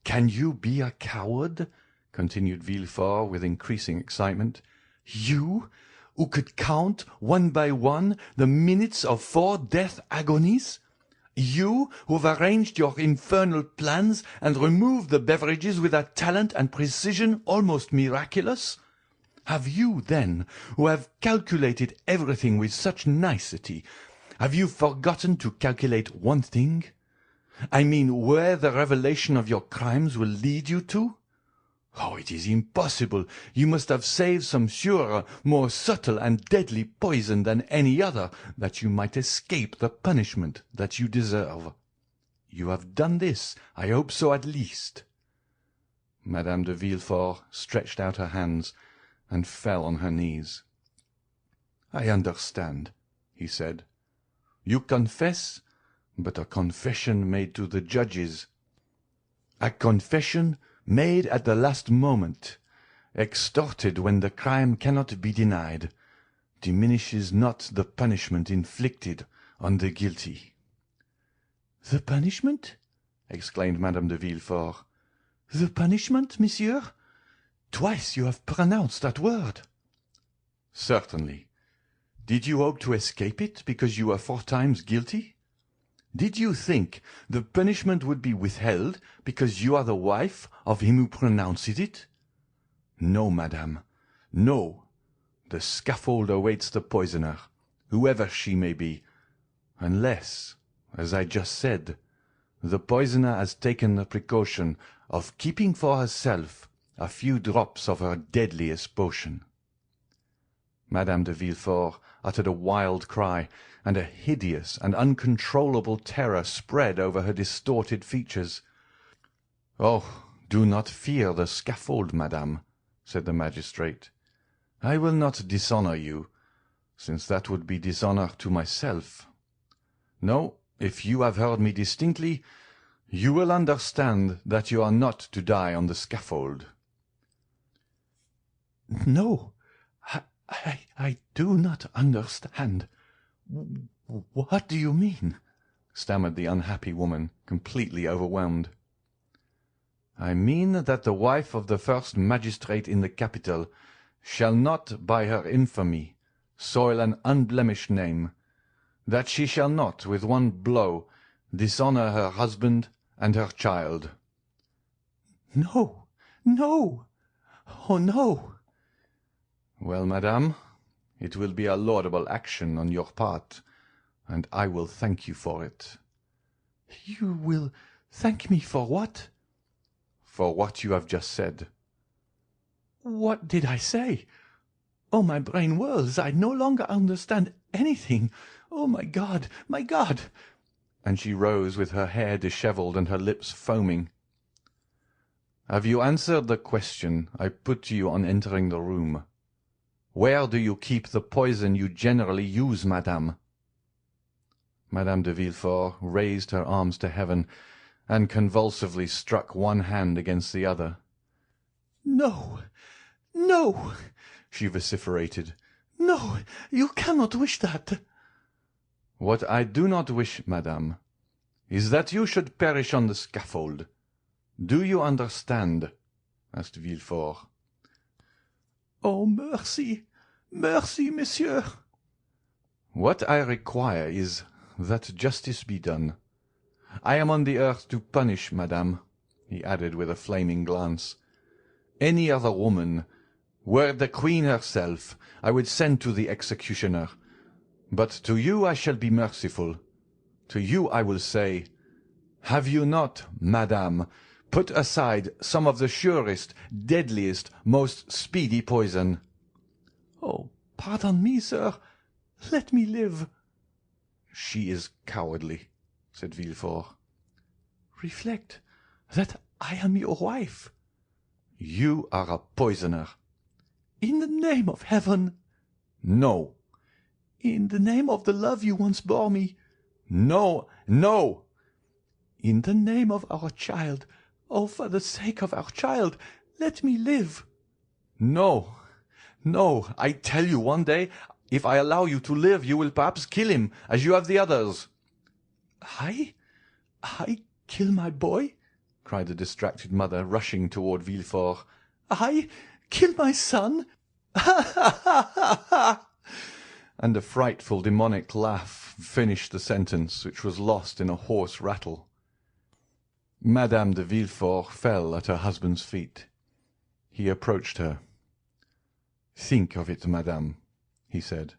"Can you be a coward?" continued Villefort with increasing excitement. "You, who could count one by one the minutes of 4 death agonies? You, who have arranged your infernal plans and removed the beverages with a talent and precision almost miraculous? Have you, then, who have calculated everything with such nicety, have you forgotten to calculate one thing? I mean, where the revelation of your crimes will lead you to? Oh, it is impossible! You must have saved some surer, more subtle and deadly poison than any other, that you might escape the punishment that you deserve. You have done this, I hope so at least." Madame de Villefort stretched out her hands and fell on her knees. "I understand," he said. "You confess, but a confession made to the judges. A confession made at the last moment, extorted when the crime cannot be denied. diminishes not the punishment inflicted on the guilty." "The punishment?" exclaimed Madame de Villefort. "The punishment, monsieur? Twice you have pronounced that word." "Certainly. Did you hope to escape it because you were 4 times guilty? Did you think the punishment would be withheld because you are the wife of him who pronounced it? No, madame, no. The scaffold awaits the poisoner, whoever she may be, unless, as I just said, the poisoner has taken the precaution of keeping for herself a few drops of her deadliest potion." Madame de Villefort uttered a wild cry, and a hideous and uncontrollable terror spread over her distorted features. "Oh, do not fear the scaffold, madame," said the magistrate. "I will not dishonour you, since that would be dishonour to myself. No, if you have heard me distinctly, you will understand that you are not to die on the scaffold." "No, I do not understand. What do you mean?" stammered the unhappy woman, completely overwhelmed. "I mean that the wife of the first magistrate in the capital shall not, by her infamy, soil an unblemished name, that she shall not, with one blow, dishonour her husband and her child." "No, no! Oh, no!" "Well, madame, it will be a laudable action on your part, and I will thank you for it." "You will thank me for what?" "For what you have just said." "What did I say? Oh, my brain whirls. I no longer understand anything. Oh, my God, my God!" And she rose with her hair dishevelled and her lips foaming. "Have you answered the question I put to you on entering the room? Where do you keep the poison you generally use, madame?" Madame de Villefort raised her arms to heaven, and convulsively struck one hand against the other. "No, no!" she vociferated. "No, you cannot wish that." "What I do not wish, madame, is that you should perish on the scaffold. Do you understand?" asked Villefort. "Oh, mercy, mercy, monsieur!" "What I require is that justice be done. I am on the earth to punish, madame," he added with a flaming glance. "Any other woman, were it the queen herself, I would send to the executioner. But to you I shall be merciful. To you I will say, have you not, madame, put aside some of the surest, deadliest, most speedy poison?" "Oh, pardon me, sir. Let me live." "She is cowardly," said Villefort. "Reflect that I am your wife." "You are a poisoner." "In the name of heaven." "No." "In the name of the love you once bore me." "No, no." "In the name of our child. Oh, for the sake of our child, let me live." "No, no. I tell you, one day, if I allow you to live, you will perhaps kill him, as you have the others." "I kill my boy?" cried the distracted mother, rushing toward Villefort. "I kill my son? Ha, ha, ha, ha, ha!" And a frightful demonic laugh finished the sentence, which was lost in a hoarse rattle. Madame de Villefort fell at her husband's feet. He approached her. "Think of it, madame," he said.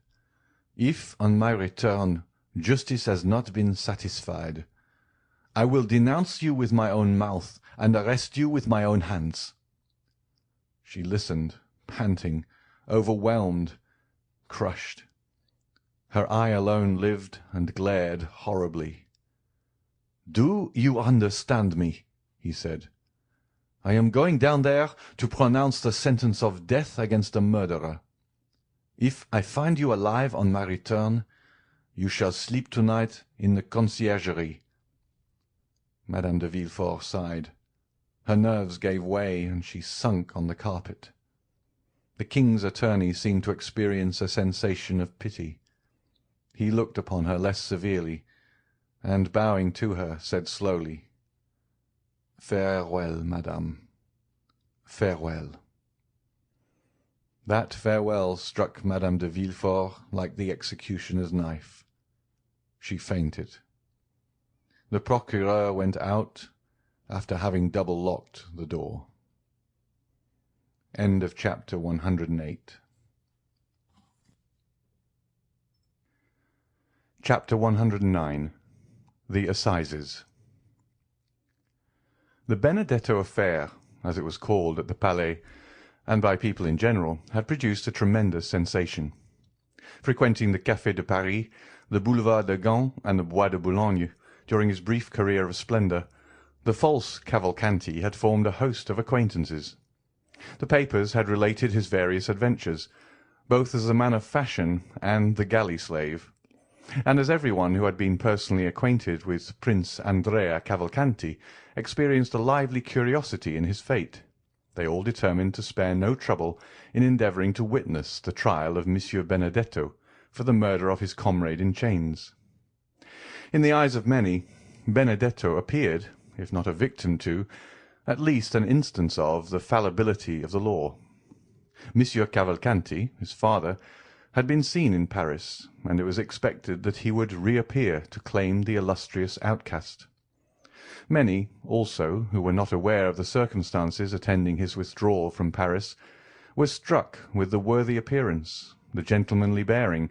"If, on my return, justice has not been satisfied, I will denounce you with my own mouth and arrest you with my own hands." She listened, panting, overwhelmed, crushed. Her eye alone lived and glared horribly. "Do you understand me?" he said. "I am going down there to pronounce the sentence of death against a murderer. If I find you alive on my return, you shall sleep tonight in the conciergerie." Madame de Villefort sighed. Her nerves gave way, and she sunk on the carpet. The king's attorney seemed to experience a sensation of pity. He looked upon her less severely, and, bowing to her, said slowly, "Farewell, madame, farewell." That farewell struck Madame de Villefort like the executioner's knife. She fainted. The procureur went out, after having double-locked the door. End of chapter 108. Chapter 109. The Assizes. The Benedetto affair, as it was called at the Palais, and by people in general, had produced a tremendous sensation. Frequenting the Café de Paris, the Boulevard de Gand, and the Bois de Boulogne, during his brief career of splendour, the false Cavalcanti had formed a host of acquaintances. The papers had related his various adventures, both as a man of fashion and the galley slave, and as every one who had been personally acquainted with Prince Andrea Cavalcanti experienced a lively curiosity in his fate, they all determined to spare no trouble in endeavouring to witness the trial of Monsieur Benedetto for the murder of his comrade in chains. In the eyes of many, Benedetto appeared, if not a victim to, at least an instance of, the fallibility of the law. Monsieur Cavalcanti, his father, had been seen in Paris, and it was expected that he would reappear to claim the illustrious outcast. Many, also, who were not aware of the circumstances attending his withdrawal from Paris, were struck with the worthy appearance, the gentlemanly bearing,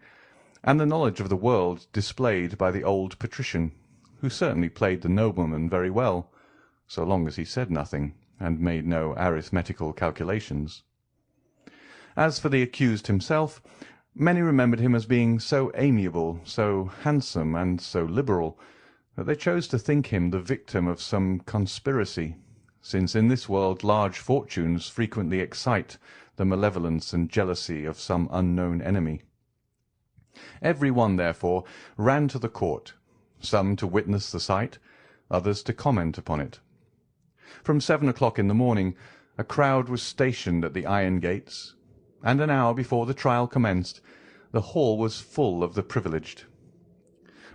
and the knowledge of the world displayed by the old patrician, who certainly played the nobleman very well, so long as he said nothing, and made no arithmetical calculations. As for the accused himself, many remembered him as being so amiable, so handsome, and so liberal, that they chose to think him the victim of some conspiracy, since in this world large fortunes frequently excite the malevolence and jealousy of some unknown enemy. Every one, therefore, ran to the court, some to witness the sight, others to comment upon it. From 7 o'clock in the morning a crowd was stationed at the iron gates, and an hour before the trial commenced the hall was full of the privileged.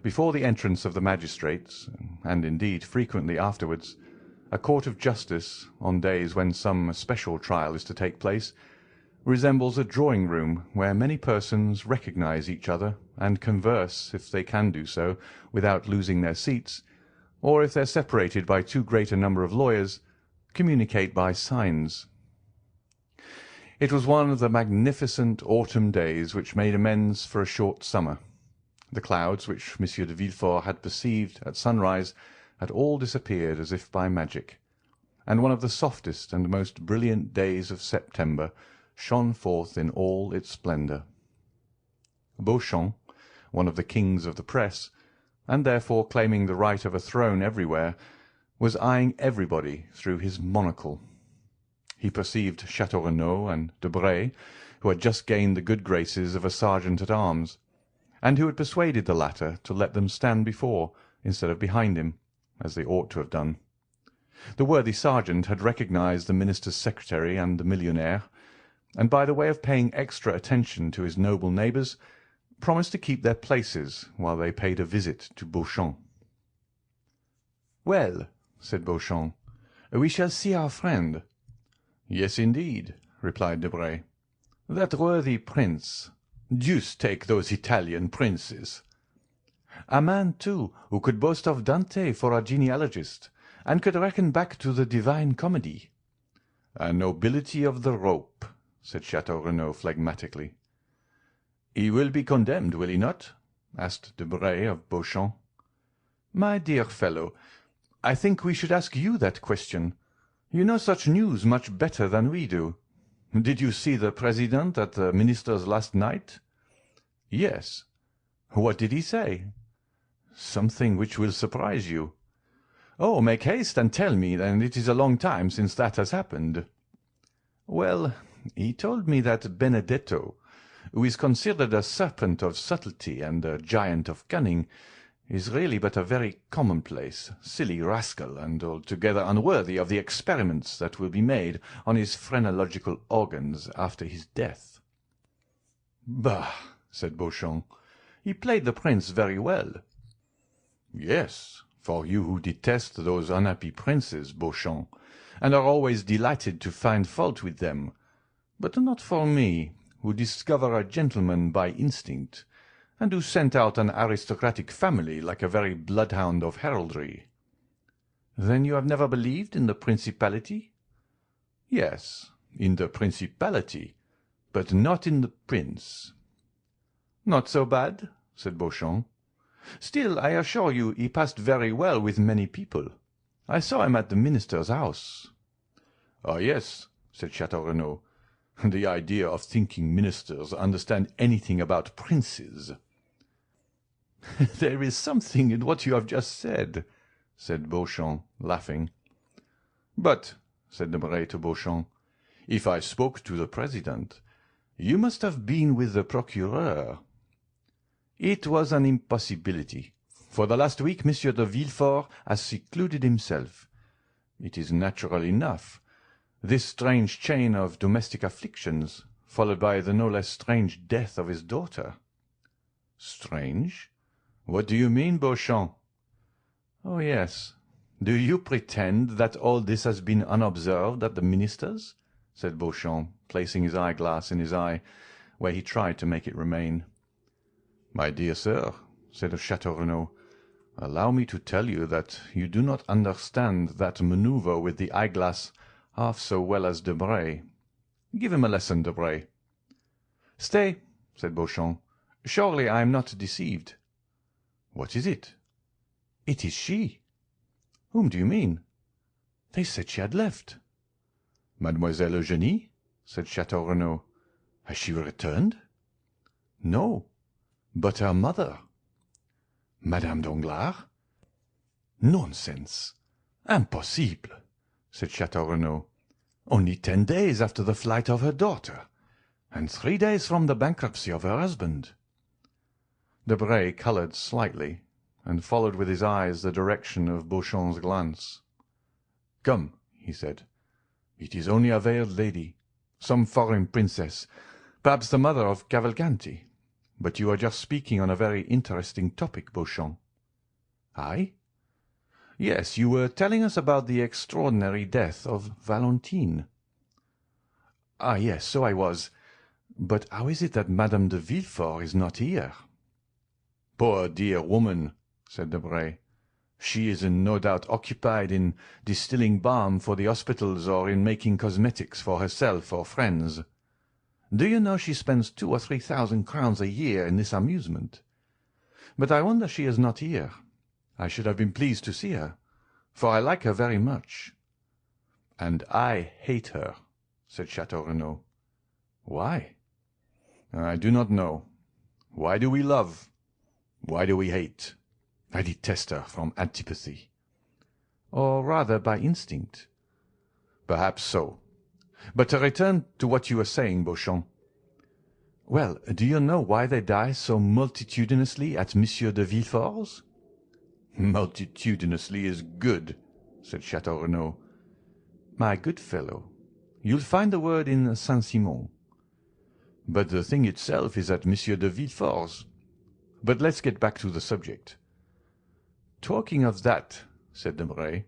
Before the entrance of the magistrates, and indeed frequently afterwards, a court of justice, on days when some special trial is to take place, resembles a drawing-room where many persons recognize each other and converse, if they can do so, without losing their seats, or if they are separated by too great a number of lawyers, communicate by signs. It was one of the magnificent autumn days which made amends for a short summer. The clouds which Monsieur de Villefort had perceived at sunrise had all disappeared as if by magic, and one of the softest and most brilliant days of September shone forth in all its splendour. Beauchamp, one of the kings of the press, and therefore claiming the right of a throne everywhere, was eyeing everybody through his monocle. He perceived Château Renaud and Debray, who had just gained the good graces of a sergeant-at-arms, and who had persuaded the latter to let them stand before, instead of behind him, as they ought to have done. The worthy sergeant had recognized the minister's secretary and the millionaire, and by the way of paying extra attention to his noble neighbours, promised to keep their places while they paid a visit to Beauchamp. "Well," said Beauchamp, "we shall see our friend." "Yes, indeed," replied Debray. "That worthy prince. Deuce take those Italian princes!" "A man, too, who could boast of Dante for a genealogist, and could reckon back to the Divine Comedy." "A nobility of the rope," said Château Renaud phlegmatically. "He will be condemned, will he not?" asked Debray of Beauchamp. "My dear fellow, I think we should ask you that question. You know such news much better than we do. Did you see the President at the minister's last night?" "Yes." "What did he say?" "Something which will surprise you." "Oh, make haste and tell me, and it is a long time since that has happened." "Well, he told me that Benedetto, who is considered a serpent of subtlety and a giant of cunning, is really but a very commonplace, silly rascal, and altogether unworthy of the experiments that will be made on his phrenological organs after his death." "Bah!" said Beauchamp, "he played the prince very well." "Yes, for you who detest those unhappy princes, Beauchamp, and are always delighted to find fault with them, but not for me, who discover a gentleman by instinct, and who scent out an aristocratic family like a very bloodhound of heraldry." "Then you have never believed in the principality?" "Yes, in the principality, but not in the prince." "Not so bad," said Beauchamp. "Still, I assure you he passed very well with many people. I saw him at the minister's house." "Ah, yes," said Château Renaud. "The idea of thinking ministers understand anything about princes!" "There is something in what you have just said," said Beauchamp, laughing. "But," said Debray to Beauchamp, "if I spoke to the president, you must have been with the procureur." "It was an impossibility. For the last week Monsieur de Villfort has secluded himself. It is natural enough. This strange chain of domestic afflictions, followed by the no less strange death of his daughter." "Strange? What do you mean, Beauchamp?" "Oh, yes. Do you pretend that all this has been unobserved at the minister's?" said Beauchamp, placing his eyeglass in his eye, where he tried to make it remain. "My dear sir," said Château Renaud, "allow me to tell you that you do not understand that manoeuvre with the eyeglass half so well as Debray. Give him a lesson, Debray." "Stay," said Beauchamp. "Surely I am not deceived." "What is it?" "It is she." "Whom do you mean?" "They said she had left." "Mademoiselle Eugénie?" said Château Renaud. "Has she returned?" "No." "But her mother?" "Madame Danglars?" "Nonsense! Impossible!" said Château Renaud. "Only 10 days after the flight of her daughter, and 3 days from the bankruptcy of her husband." Debray coloured slightly, and followed with his eyes the direction of Beauchamp's glance. "Come," he said, "it is only a veiled lady, some foreign princess, perhaps the mother of Cavalcanti. But you were just speaking on a very interesting topic, Beauchamp." "I?" "Yes, you were telling us about the extraordinary death of Valentine." "Ah, yes, so I was. But how is it that Madame de Villefort is not here?" "Poor dear woman," said Debray. "She is no doubt occupied in distilling balm for the hospitals or in making cosmetics for herself or friends. Do you know she spends 2,000 or 3,000 crowns a year in this amusement? But I wonder she is not here. I should have been pleased to see her, for I like her very much." "And I hate her," said Château Renaud. "Why?" "I do not know. Why do we love? Why do we hate? I detest her from antipathy." "Or rather by instinct." "Perhaps so. But to return to what you were saying, Beauchamp." "Well, do you know why they die so multitudinously at Monsieur de Villefort's?" "Multitudinously is good," said Château Renaud. "My good fellow, you'll find the word in Saint-Simon." "But the thing itself is at Monsieur de Villefort's. But let's get back to the subject." "Talking of that," said Debray,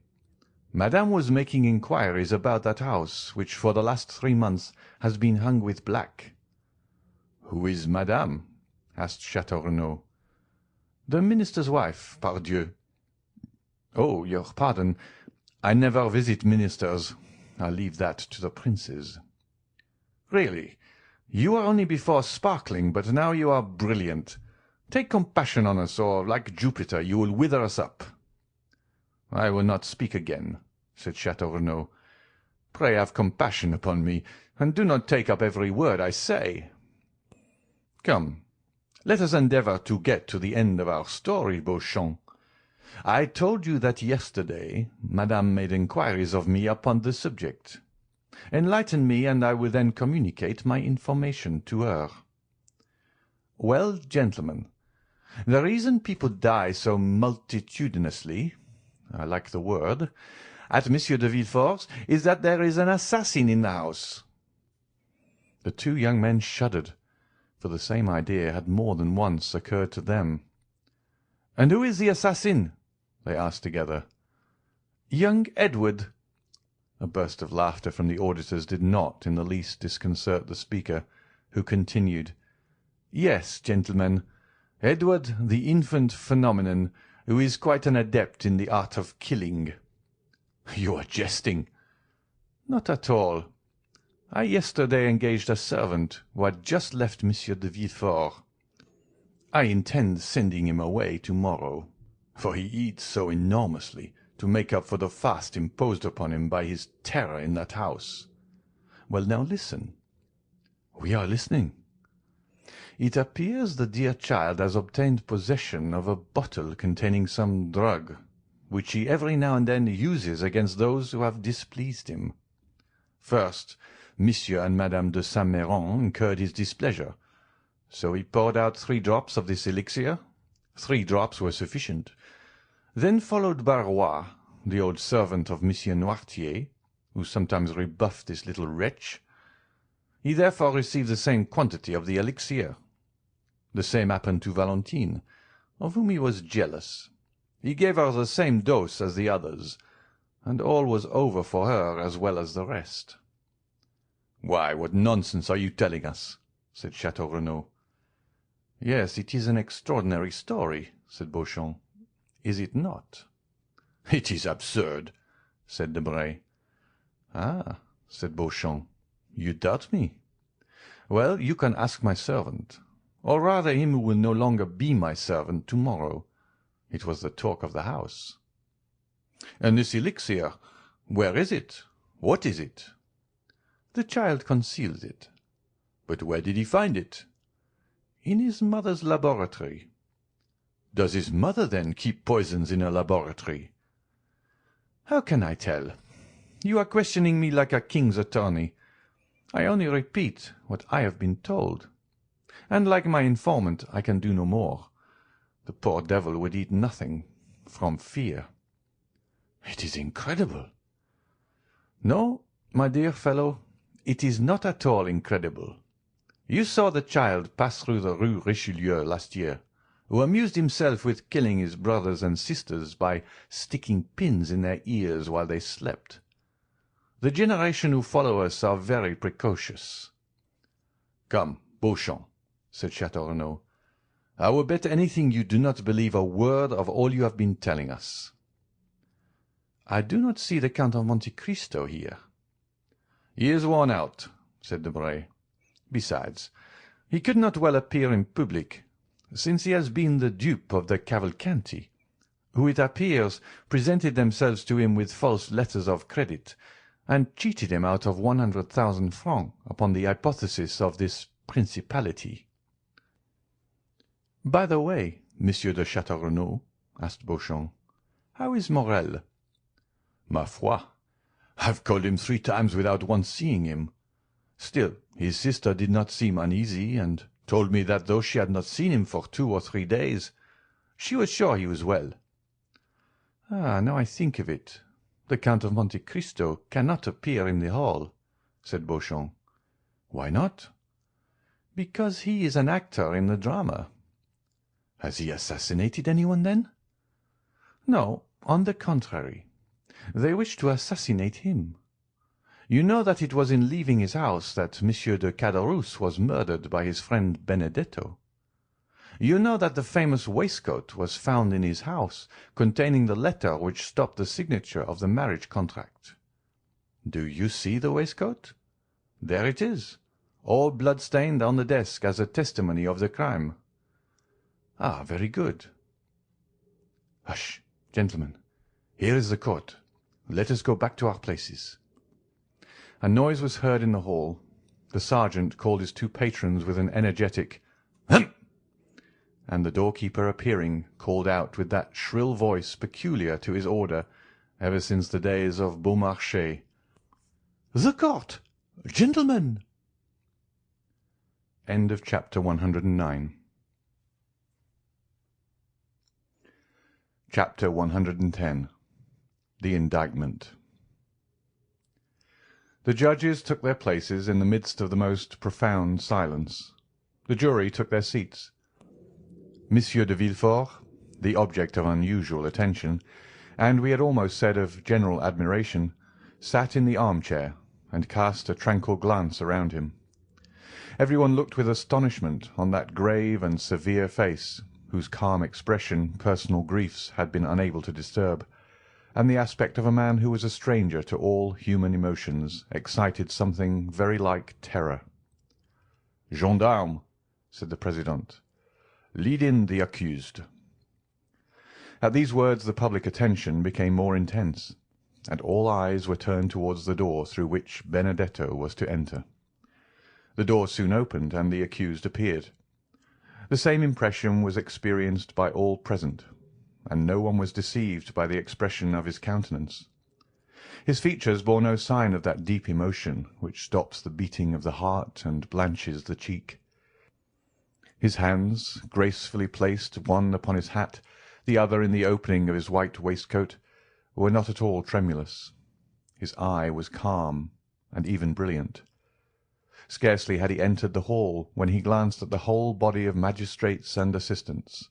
"Madame was making inquiries about that house which for the last 3 months has been hung with black." "Who is Madame?" asked Château Renaud. "The minister's wife, pardieu." "Oh, your pardon. I never visit ministers. I leave that to the princes." "Really, you were only before sparkling, but now you are brilliant. Take compassion on us, or, like Jupiter, you will wither us up." "I will not speak again," said Château Renaud. "Pray have compassion upon me, and do not take up every word I say. Come, let us endeavour to get to the end of our story, Beauchamp. I told you that yesterday Madame made inquiries of me upon the subject. Enlighten me, and I will then communicate my information to her." "Well, gentlemen, The reason people die so multitudinously, I like the word, at Monsieur de Villefort's is that there is an assassin in the house." The two young men shuddered, for the same idea had more than once occurred to them. "And who is the assassin?" they asked together. "Young Edward." A burst of laughter from the auditors did not in the least disconcert the speaker, who continued, "Yes, gentlemen, Edward the infant phenomenon, who is quite an adept in the art of killing." "You are jesting." "Not at all. I yesterday engaged a servant who had just left Monsieur de Villefort. I intend sending him away to-morrow, for he eats so enormously to make up for the fast imposed upon him by his terror in that house. Well, now listen." "We are listening." "It appears the dear child has obtained possession of a bottle containing some drug, which he every now and then uses against those who have displeased him. First, Monsieur and Madame de Saint-Méran incurred his displeasure, so he poured out 3 drops of this elixir. 3 drops were sufficient. Then followed Barrois, the old servant of Monsieur Noirtier, who sometimes rebuffed this little wretch. He therefore received the same quantity of the elixir. The same happened to Valentine, of whom he was jealous. He gave her the same dose as the others, and all was over for her as well as the rest." "Why, what nonsense are you telling us?" said Château Renaud. "Yes, it is an extraordinary story," said Beauchamp. "Is it not?" "It is absurd," said Debray. "Ah," said Beauchamp, "you doubt me. Well, you can ask my servant, or rather him who will no longer be my servant to-morrow. It was the talk of the house." "And this elixir, where is it? What is it?" "The child conceals it." "But where did he find it?" "In his mother's laboratory." "Does his mother, then, keep poisons in her laboratory?" "How can I tell? You are questioning me like a king's attorney. I only repeat what I have been told. And like my informant, I can do no more. The poor devil would eat nothing, from fear." "It is incredible." "No, my dear fellow, it is not at all incredible. You saw the child pass through the Rue Richelieu last year, who amused himself with killing his brothers and sisters by sticking pins in their ears while they slept. The generation who follow us are very precocious." "Come, Beauchamp," said Château Renaud, "I will bet anything you do not believe a word of all you have been telling us." "I do not see the Count of Monte Cristo here." "He is worn out," said Debray. "Besides, he could not well appear in public, since he has been the dupe of the Cavalcanti, who, it appears, presented themselves to him with false letters of credit, and cheated him out of 100,000 francs upon the hypothesis of this principality." "By the way, Monsieur de Château Renaud," asked Beauchamp, "how is Morrel?" "Ma foi, I've called him 3 times without once seeing him. Still, his sister did not seem uneasy, and told me that though she had not seen him for 2 or 3 days, she was sure he was well." "Ah, now I think of it, the Count of Monte Cristo cannot appear in the hall," said Beauchamp. "Why not?" "Because he is an actor in the drama." "Has he assassinated anyone, then?" "No, on the contrary. They wish to assassinate him. You know that it was in leaving his house that Monsieur de Caderousse was murdered by his friend Benedetto. You know that the famous waistcoat was found in his house, containing the letter which stopped the signature of the marriage contract. Do you see the waistcoat? There it is, all blood-stained on the desk as a testimony of the crime." "Ah, very good." "Hush, gentlemen, here is the court. Let us go back to our places." A noise was heard in the hall. The sergeant called his 2 patrons with an energetic "Hem!" and the doorkeeper appearing, called out with that shrill voice peculiar to his order ever since the days of Beaumarchais, "The court! Gentlemen!" Chapter 109. Chapter 110. The Indictment. The judges took their places in the midst of the most profound silence. The jury took their seats. Monsieur de Villefort, the object of unusual attention, and we had almost said of general admiration, sat in the armchair and cast a tranquil glance around him. Everyone looked with astonishment on that grave and severe face, whose calm expression personal griefs had been unable to disturb, and the aspect of a man who was a stranger to all human emotions excited something very like terror. "Gendarme," said the President, "lead in the accused." At these words the public attention became more intense, and all eyes were turned towards the door through which Benedetto was to enter. The door soon opened, and the accused appeared. The same impression was experienced by all present, and no one was deceived by the expression of his countenance. His features bore no sign of that deep emotion which stops the beating of the heart and blanches the cheek. His hands, gracefully placed one upon his hat, the other in the opening of his white waistcoat, were not at all tremulous. His eye was calm and even brilliant. Scarcely had he entered the hall when he glanced at the whole body of magistrates and assistants.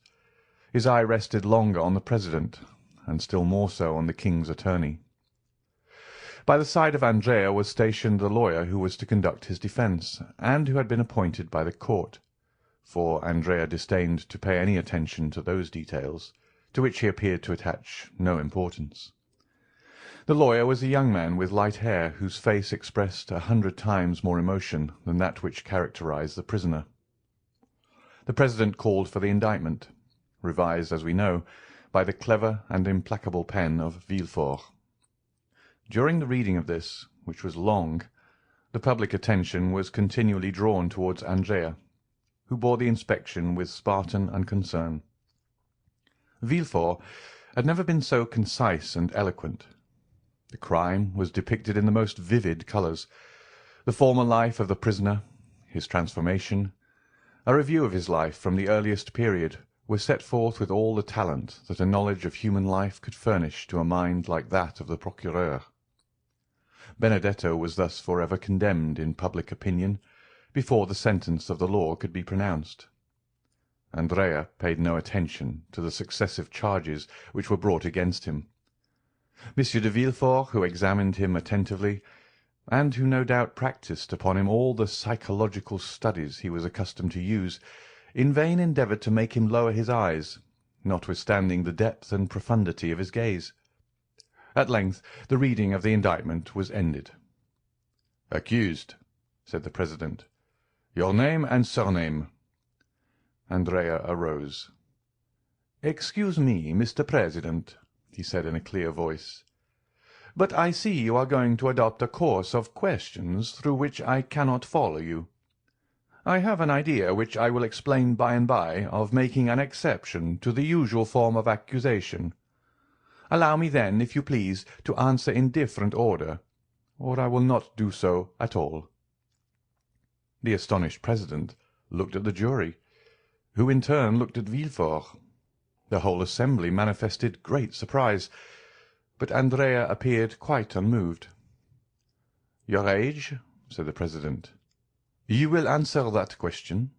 His eye rested longer on the president, and still more so on the king's attorney. By the side of Andrea was stationed the lawyer who was to conduct his defence, and who had been appointed by the court, for Andrea disdained to pay any attention to those details, to which he appeared to attach no importance. The lawyer was a young man with light hair, whose face expressed 100 times more emotion than that which characterized the prisoner. The president called for the indictment, revised, as we know, by the clever and implacable pen of Villefort. During the reading of this, which was long, the public attention was continually drawn towards Andrea, who bore the inspection with Spartan unconcern. Villefort had never been so concise and eloquent. The crime was depicted in the most vivid colours. The former life of the prisoner, his transformation, a review of his life from the earliest period, was set forth with all the talent that a knowledge of human life could furnish to a mind like that of the procureur. Benedetto was thus forever condemned in public opinion, before the sentence of the law could be pronounced. Andrea paid no attention to the successive charges which were brought against him. Monsieur de Villefort, who examined him attentively, and who no doubt practised upon him all the psychological studies he was accustomed to use, in vain endeavoured to make him lower his eyes, notwithstanding the depth and profundity of his gaze. At length the reading of the indictment was ended. "Accused," said the president, "your name and surname." Andrea arose. "Excuse me, Mr. President," he said in a clear voice, "but I see you are going to adopt a course of questions through which I cannot follow you. I have an idea, which I will explain by and by, of making an exception to the usual form of accusation. Allow me then, if you please, to answer in different order, or I will not do so at all." The astonished president looked at the jury, who in turn looked at Villefort. The whole assembly manifested great surprise, but Andrea appeared quite unmoved. "Your age?" said the president. "You will answer that question?"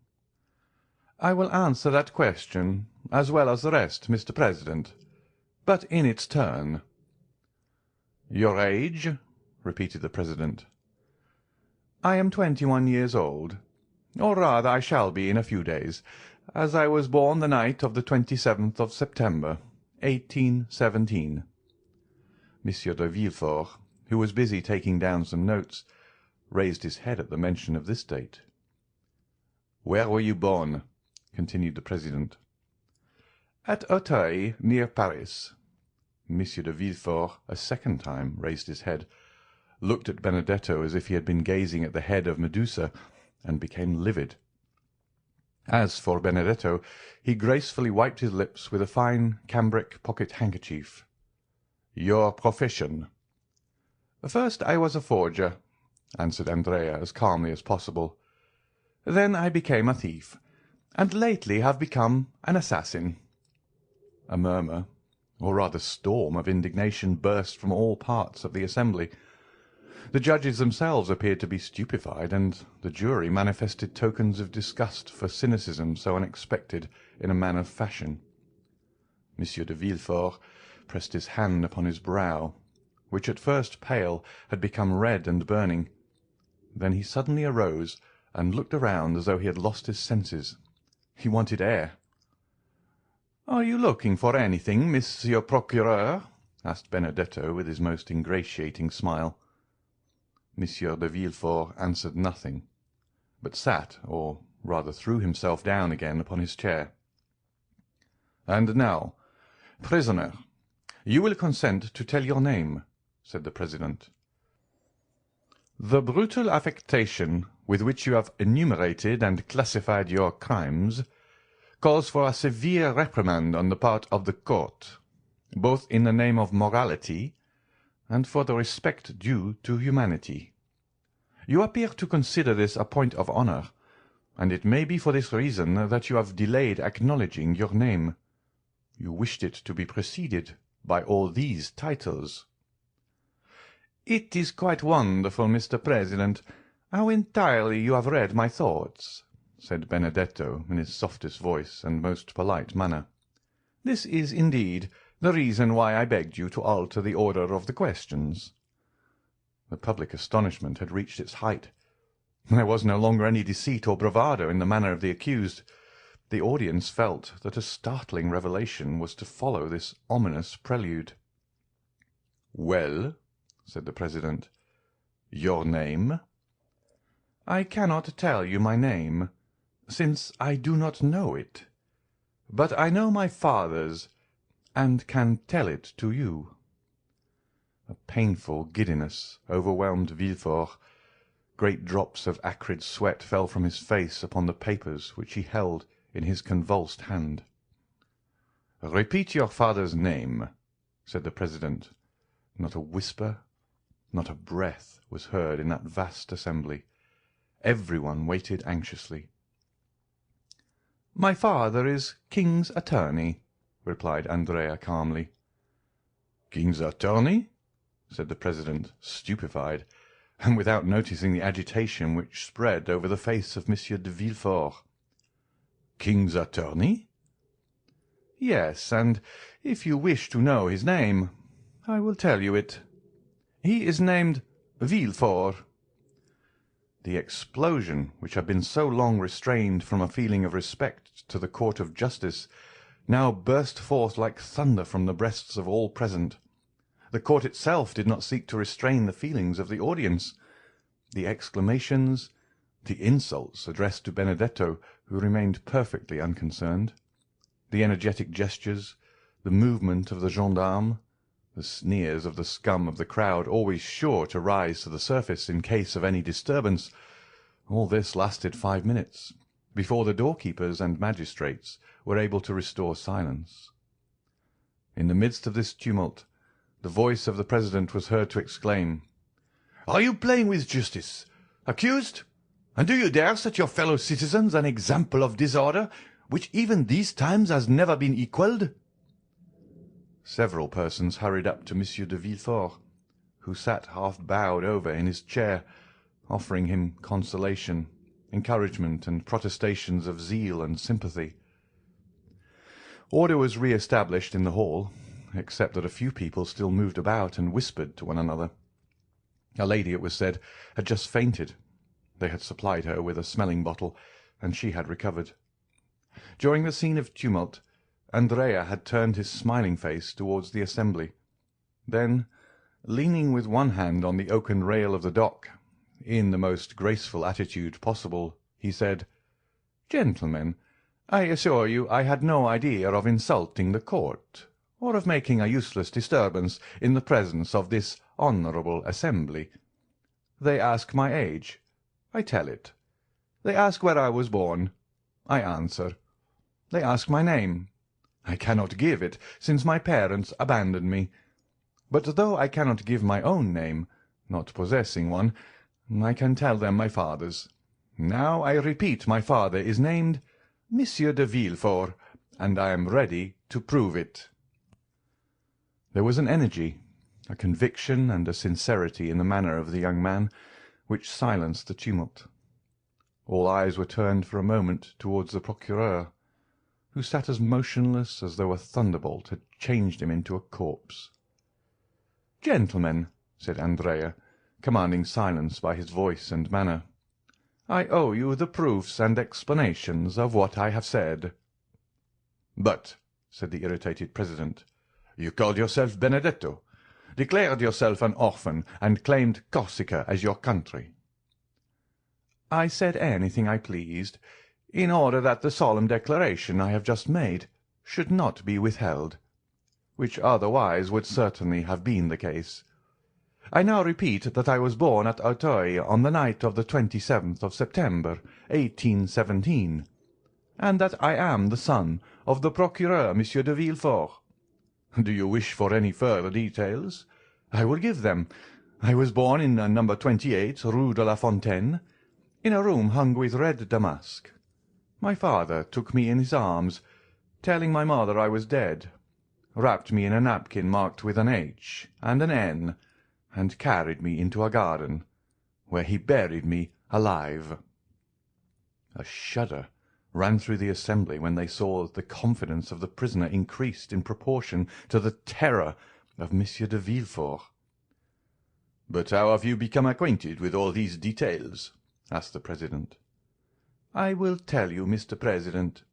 "I will answer that question, as well as the rest, Mr. President, but in its turn." "Your age?" repeated the president. "I am 21 years old, or rather I shall be in a few days, as I was born the night of the 27th of September, 1817. Monsieur de Villefort, who was busy taking down some notes, raised his head at the mention of this date. "Where were you born?" continued the president. "At Auteuil, near Paris." Monsieur de Villefort a second time raised his head, looked at Benedetto as if he had been gazing at the head of Medusa, and became livid. As for Benedetto, he gracefully wiped his lips with a fine cambric pocket-handkerchief. "Your profession?" "First I was a forger," answered Andrea as calmly as possible. "Then I became a thief, and lately have become an assassin." A murmur, or rather storm, of indignation burst from all parts of the assembly. The judges themselves appeared to be stupefied, and the jury manifested tokens of disgust for cynicism so unexpected in a man of fashion. Monsieur de Villefort pressed his hand upon his brow, which at first pale had become red and burning. Then he suddenly arose and looked around as though he had lost his senses. He wanted air. "Are you looking for anything, Monsieur Procureur?" asked Benedetto with his most ingratiating smile. Monsieur de Villefort answered nothing, but sat, or rather threw himself down again upon his chair. "And now, prisoner, you will consent to tell your name," said the president. "The brutal affectation with which you have enumerated and classified your crimes calls for a severe reprimand on the part of the court, both in the name of morality and for the respect due to humanity. You appear to consider this a point of honor, and it may be for this reason that you have delayed acknowledging your name. You wished it to be preceded by all these titles." "It is quite wonderful, Mr. President, how entirely you have read my thoughts," said Benedetto in his softest voice and most polite manner. "This is indeed the reason why I begged you to alter the order of the questions." The public astonishment had reached its height. There was no longer any deceit or bravado in the manner of the accused. The audience felt that a startling revelation was to follow this ominous prelude. "Well," said the president, "your name?" "I cannot tell you my name, since I do not know it. But I know my father's, and can tell it to you." A painful giddiness overwhelmed Villefort. Great drops of acrid sweat fell from his face upon the papers which he held in his convulsed hand. "Repeat your father's name," said the president. Not a whisper, not a breath was heard in that vast assembly. Everyone waited anxiously. "My father is King's attorney," replied Andrea calmly. "King's attorney?" said the president, stupefied, and without noticing the agitation which spread over the face of Monsieur de Villefort. "King's attorney?" "Yes, and if you wish to know his name, I will tell you it. He is named Villefort." The explosion, which had been so long restrained from a feeling of respect to the court of justice, now burst forth like thunder from the breasts of all present. The court itself did not seek to restrain the feelings of the audience. The exclamations, the insults addressed to Benedetto, who remained perfectly unconcerned, the energetic gestures, the movement of the gendarme, the sneers of the scum of the crowd, always sure to rise to the surface in case of any disturbance, all this lasted 5 minutes, before the doorkeepers and magistrates were able to restore silence. In the midst of this tumult, the voice of the president was heard to exclaim, "Are you playing with justice, accused? And do you dare set your fellow citizens an example of disorder, which even these times has never been equalled?" Several persons hurried up to Monsieur de Villefort, who sat half bowed over in his chair, offering him consolation, encouragement, and protestations of zeal and sympathy. Order was re-established in the hall, except that a few people still moved about and whispered to one another. A lady, it was said, had just fainted. They had supplied her with a smelling bottle, and she had recovered. During the scene of tumult, Andrea had turned his smiling face towards the assembly. Then, leaning with one hand on the oaken rail of the dock, in the most graceful attitude possible, he said, "Gentlemen, I assure you I had no idea of insulting the court, or of making a useless disturbance in the presence of this honourable assembly. They ask my age. I tell it. They ask where I was born. I answer. They ask my name. I cannot give it, since my parents abandoned me. But though I cannot give my own name, not possessing one, I can tell them my father's. Now I repeat, my father is named Monsieur de Villefort, and I am ready to prove it." There was an energy, a conviction, and a sincerity in the manner of the young man which silenced the tumult. All eyes were turned for a moment towards the procureur, who sat as motionless as though a thunderbolt had changed him into a corpse. "Gentlemen," said Andrea, commanding silence by his voice and manner, "I owe you the proofs and explanations of what I have said." "But," said the irritated president, "you called yourself Benedetto, declared yourself an orphan, and claimed Corsica as your country." "I said anything I pleased, in order that the solemn declaration I have just made should not be withheld, which otherwise would certainly have been the case. I now repeat that I was born at Auteuil on the night of the 27th of September, 1817, and that I am the son of the procureur, Monsieur de Villfort. Do you wish for any further details? I will give them. I was born in number 28, Rue de la Fontaine, in a room hung with red damask. My father took me in his arms, telling my mother I was dead, wrapped me in a napkin marked with an H and an N, and carried me into a garden, where he buried me alive." A shudder ran through the assembly when they saw that the confidence of the prisoner increased in proportion to the terror of Monsieur de Villefort. "But how have you become acquainted with all these details?" asked the president. "I will tell you, Mr. President.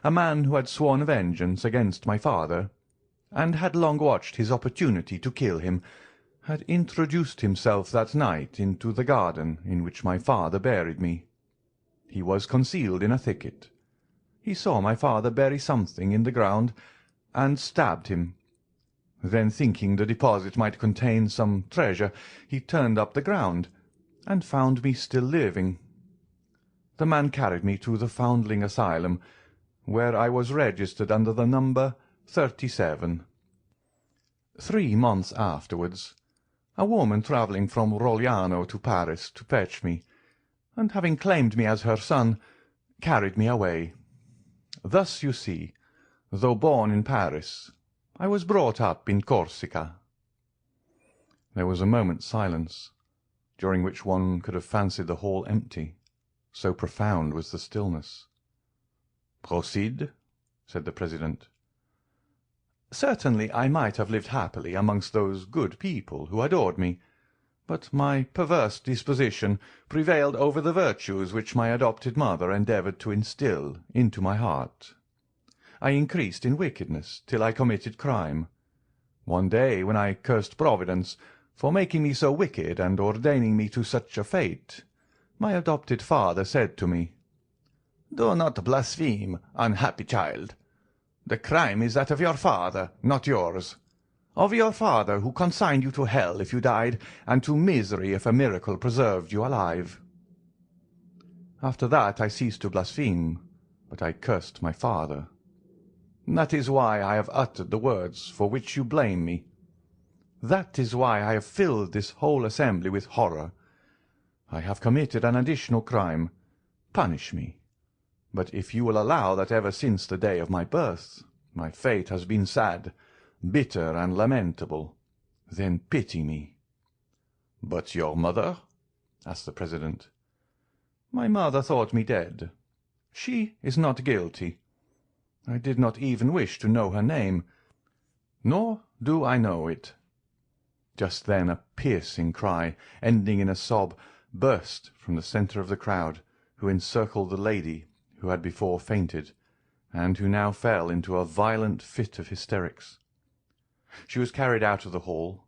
A man who had sworn vengeance against my father, and had long watched his opportunity to kill him, had introduced himself that night into the garden in which my father buried me. He was concealed in a thicket. He saw my father bury something in the ground, and stabbed him. Then, thinking the deposit might contain some treasure, he turned up the ground, and found me still living. The man carried me to the Foundling Asylum, where I was registered under the number 37. 3 months afterwards, a woman travelling from Rogliano to Paris to fetch me, and having claimed me as her son, carried me away. Thus, you see, though born in Paris, I was brought up in Corsica." There was a moment's silence, during which one could have fancied the hall empty, so profound was the stillness. "Proceed," said the president. "Certainly I might have lived happily amongst those good people who adored me, but my perverse disposition prevailed over the virtues which my adopted mother endeavoured to instil into my heart. I increased in wickedness till I committed crime. One day, when I cursed Providence for making me so wicked and ordaining me to such a fate, my adopted father said to me, 'Do not blaspheme, unhappy child. The crime is that of your father, not yours. Of your father, who consigned you to hell if you died, and to misery if a miracle preserved you alive.' After that I ceased to blaspheme, but I cursed my father. That is why I have uttered the words for which you blame me. That is why I have filled this whole assembly with horror. I have committed an additional crime. Punish me. But if you will allow that ever since the day of my birth my fate has been sad, bitter, and lamentable, then pity me." "But your mother?" asked the president. "My mother thought me dead. She is not guilty. I did not even wish to know her name, nor do I know it." Just then a piercing cry, ending in a sob, burst from the centre of the crowd, who encircled the lady who had before fainted, and who now fell into a violent fit of hysterics. She was carried out of the hall,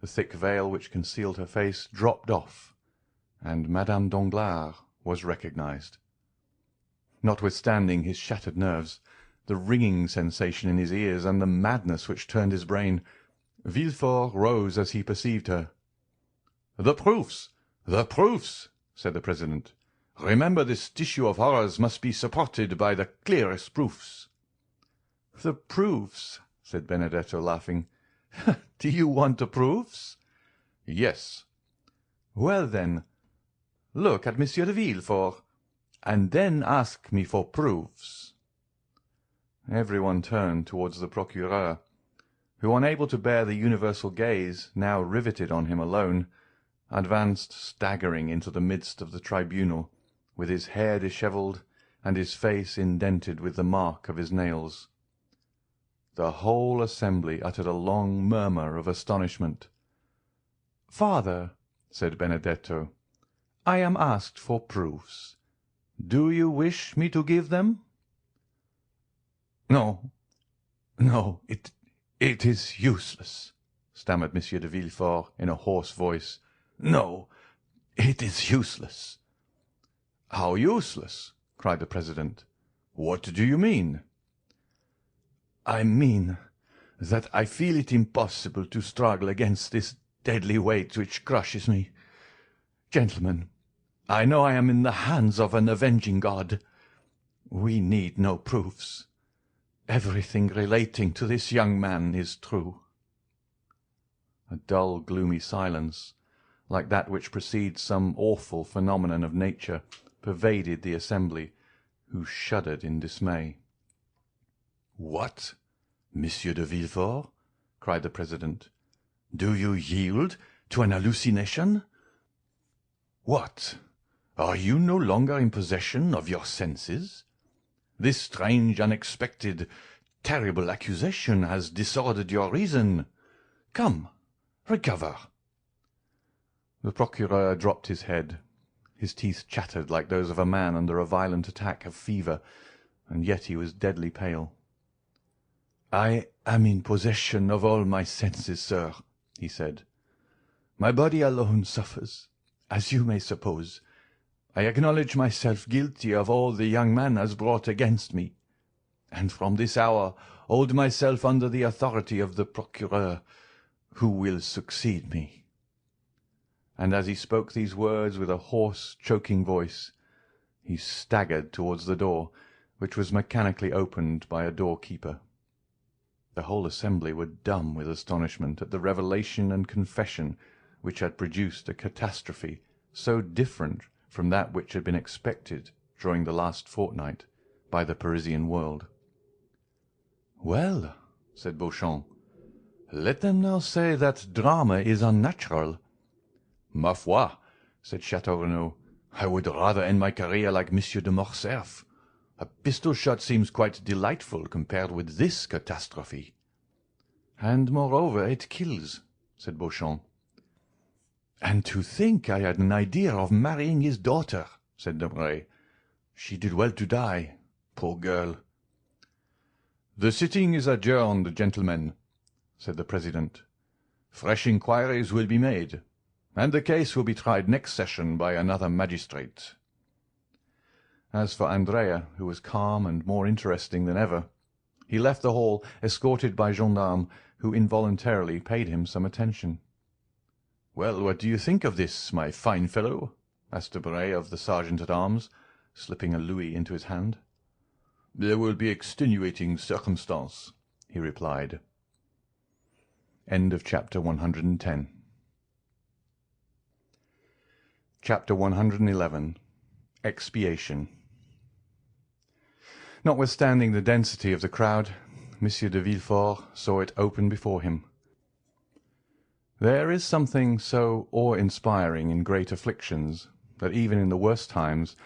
the thick veil which concealed her face dropped off, and Madame Danglars was recognized. Notwithstanding his shattered nerves, the ringing sensation in his ears, and the madness which turned his brain, Villefort rose as he perceived her. "The proofs! The proofs!" said the president. "Remember, this tissue of horrors must be supported by the clearest proofs." "The proofs!" said Benedetto, laughing. "Do you want the proofs?" "Yes." "Well, then, look at Monsieur de Villefort, and then ask me for proofs." Everyone turned towards the procureur, who, unable to bear the universal gaze now riveted on him alone, advanced staggering into the midst of the tribunal, with his hair dishevelled and his face indented with the mark of his nails. The whole assembly uttered a long murmur of astonishment. "Father," said Benedetto, "I am asked for proofs. Do you wish me to give them?" "No, no, it is useless," stammered Monsieur de Villefort in a hoarse voice. "No, it is useless." "How useless?" cried the president. "What do you mean?" "I mean that I feel it impossible to struggle against this deadly weight which crushes me. Gentlemen, I know I am in the hands of an avenging God. We need no proofs. Everything relating to this young man is true." A dull, gloomy silence, like that which precedes some awful phenomenon of nature, pervaded the assembly, who shuddered in dismay. "What, Monsieur de Villefort," cried the president, "do you yield to an hallucination? What, are you no longer in possession of your senses? This strange, unexpected, terrible accusation has disordered your reason. Come, recover." The procureur dropped his head. His teeth chattered like those of a man under a violent attack of fever, and yet he was deadly pale. "I am in possession of all my senses, sir," he said. "My body alone suffers, as you may suppose. I acknowledge myself guilty of all the young man has brought against me, and from this hour hold myself under the authority of the procureur, who will succeed me." And as he spoke these words with a hoarse, choking voice, he staggered towards the door, which was mechanically opened by a doorkeeper. The whole assembly were dumb with astonishment at the revelation and confession which had produced a catastrophe so different from that which had been expected during the last fortnight by the Parisian world. "Well," said Beauchamp, "let them now say that drama is unnatural." "Ma foi," said Château Renaud, "I would rather end my career like Monsieur de Morcerf. A pistol shot seems quite delightful compared with this catastrophe." "And moreover it kills," said Beauchamp. "And to think I had an idea of marrying his daughter," said Debray. "She did well to die, poor girl." "The sitting is adjourned, gentlemen," said the president. "Fresh inquiries will be made, and the case will be tried next session by another magistrate." As for Andrea, who was calm and more interesting than ever, he left the hall escorted by gendarmes who involuntarily paid him some attention. "Well, what do you think of this, my fine fellow?" asked Debray of the sergeant-at-arms, slipping a louis into his hand. "There will be extenuating circumstance," he replied. End of chapter 110. Chapter 111. Expiation. Notwithstanding the density of the crowd, Monsieur de Villefort saw it open before him. There is something so awe-inspiring in great afflictions that even in the worst times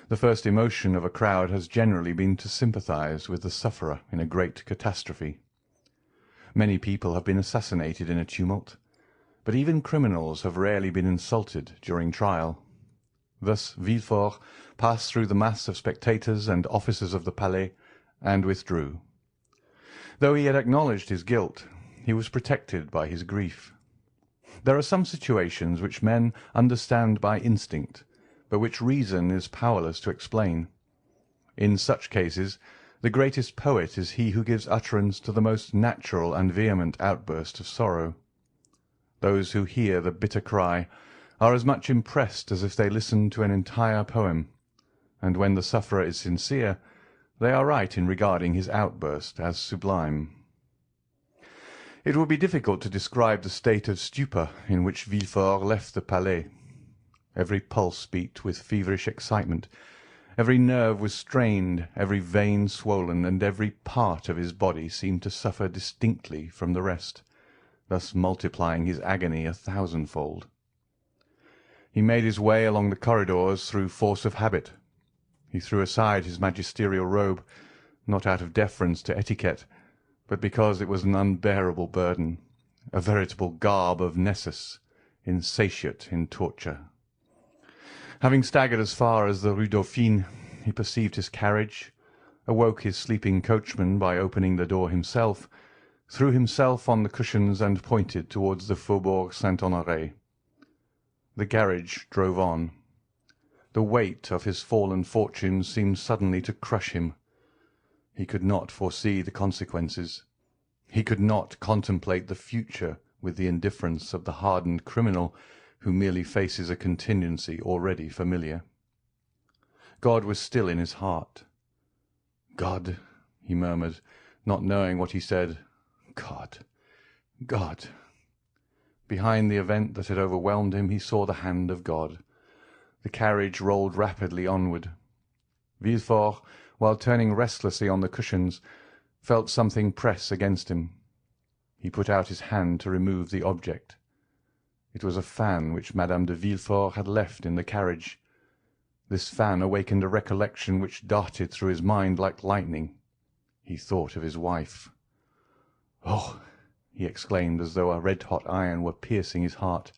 the first emotion of a crowd has generally been to sympathize with the sufferer in a great catastrophe. Many people have been assassinated in a tumult, but even criminals have rarely been insulted during trial. Thus Villefort passed through the mass of spectators and officers of the Palais, and withdrew. Though he had acknowledged his guilt, he was protected by his grief. There are some situations which men understand by instinct, but which reason is powerless to explain. In such cases, the greatest poet is he who gives utterance to the most natural and vehement outburst of sorrow. Those who hear the bitter cry are as much impressed as if they listened to an entire poem, and when the sufferer is sincere, they are right in regarding his outburst as sublime. It would be difficult to describe the state of stupor in which Villefort left the Palais. Every pulse beat with feverish excitement, Every nerve was strained, every vein swollen, and every part of his body seemed to suffer distinctly from the rest, thus multiplying his agony 1,000-fold. He made his way along the corridors through force of habit. He threw aside his magisterial robe, not out of deference to etiquette, but because it was an unbearable burden, a veritable garb of Nessus, insatiate in torture. Having staggered as far as the Rue Dauphine, he perceived his carriage, awoke his sleeping coachman by opening the door himself, threw himself on the cushions and pointed towards the Faubourg Saint-Honoré. The carriage drove on. The weight of his fallen fortunes seemed suddenly to crush him. He could not foresee the consequences. He could not contemplate the future with the indifference of the hardened criminal who merely faces a contingency already familiar. God was still in his heart. "God," he murmured, not knowing what he said. "God, God." Behind the event that had overwhelmed him he saw the hand of God. The carriage rolled rapidly onward. Villefort, while turning restlessly on the cushions, felt something press against him. He put out his hand to remove the object. It was a fan which Madame de Villefort had left in the carriage. This fan awakened a recollection which darted through his mind like lightning. He thought of his wife. "Oh!" he exclaimed, as though a red-hot iron were piercing his heart.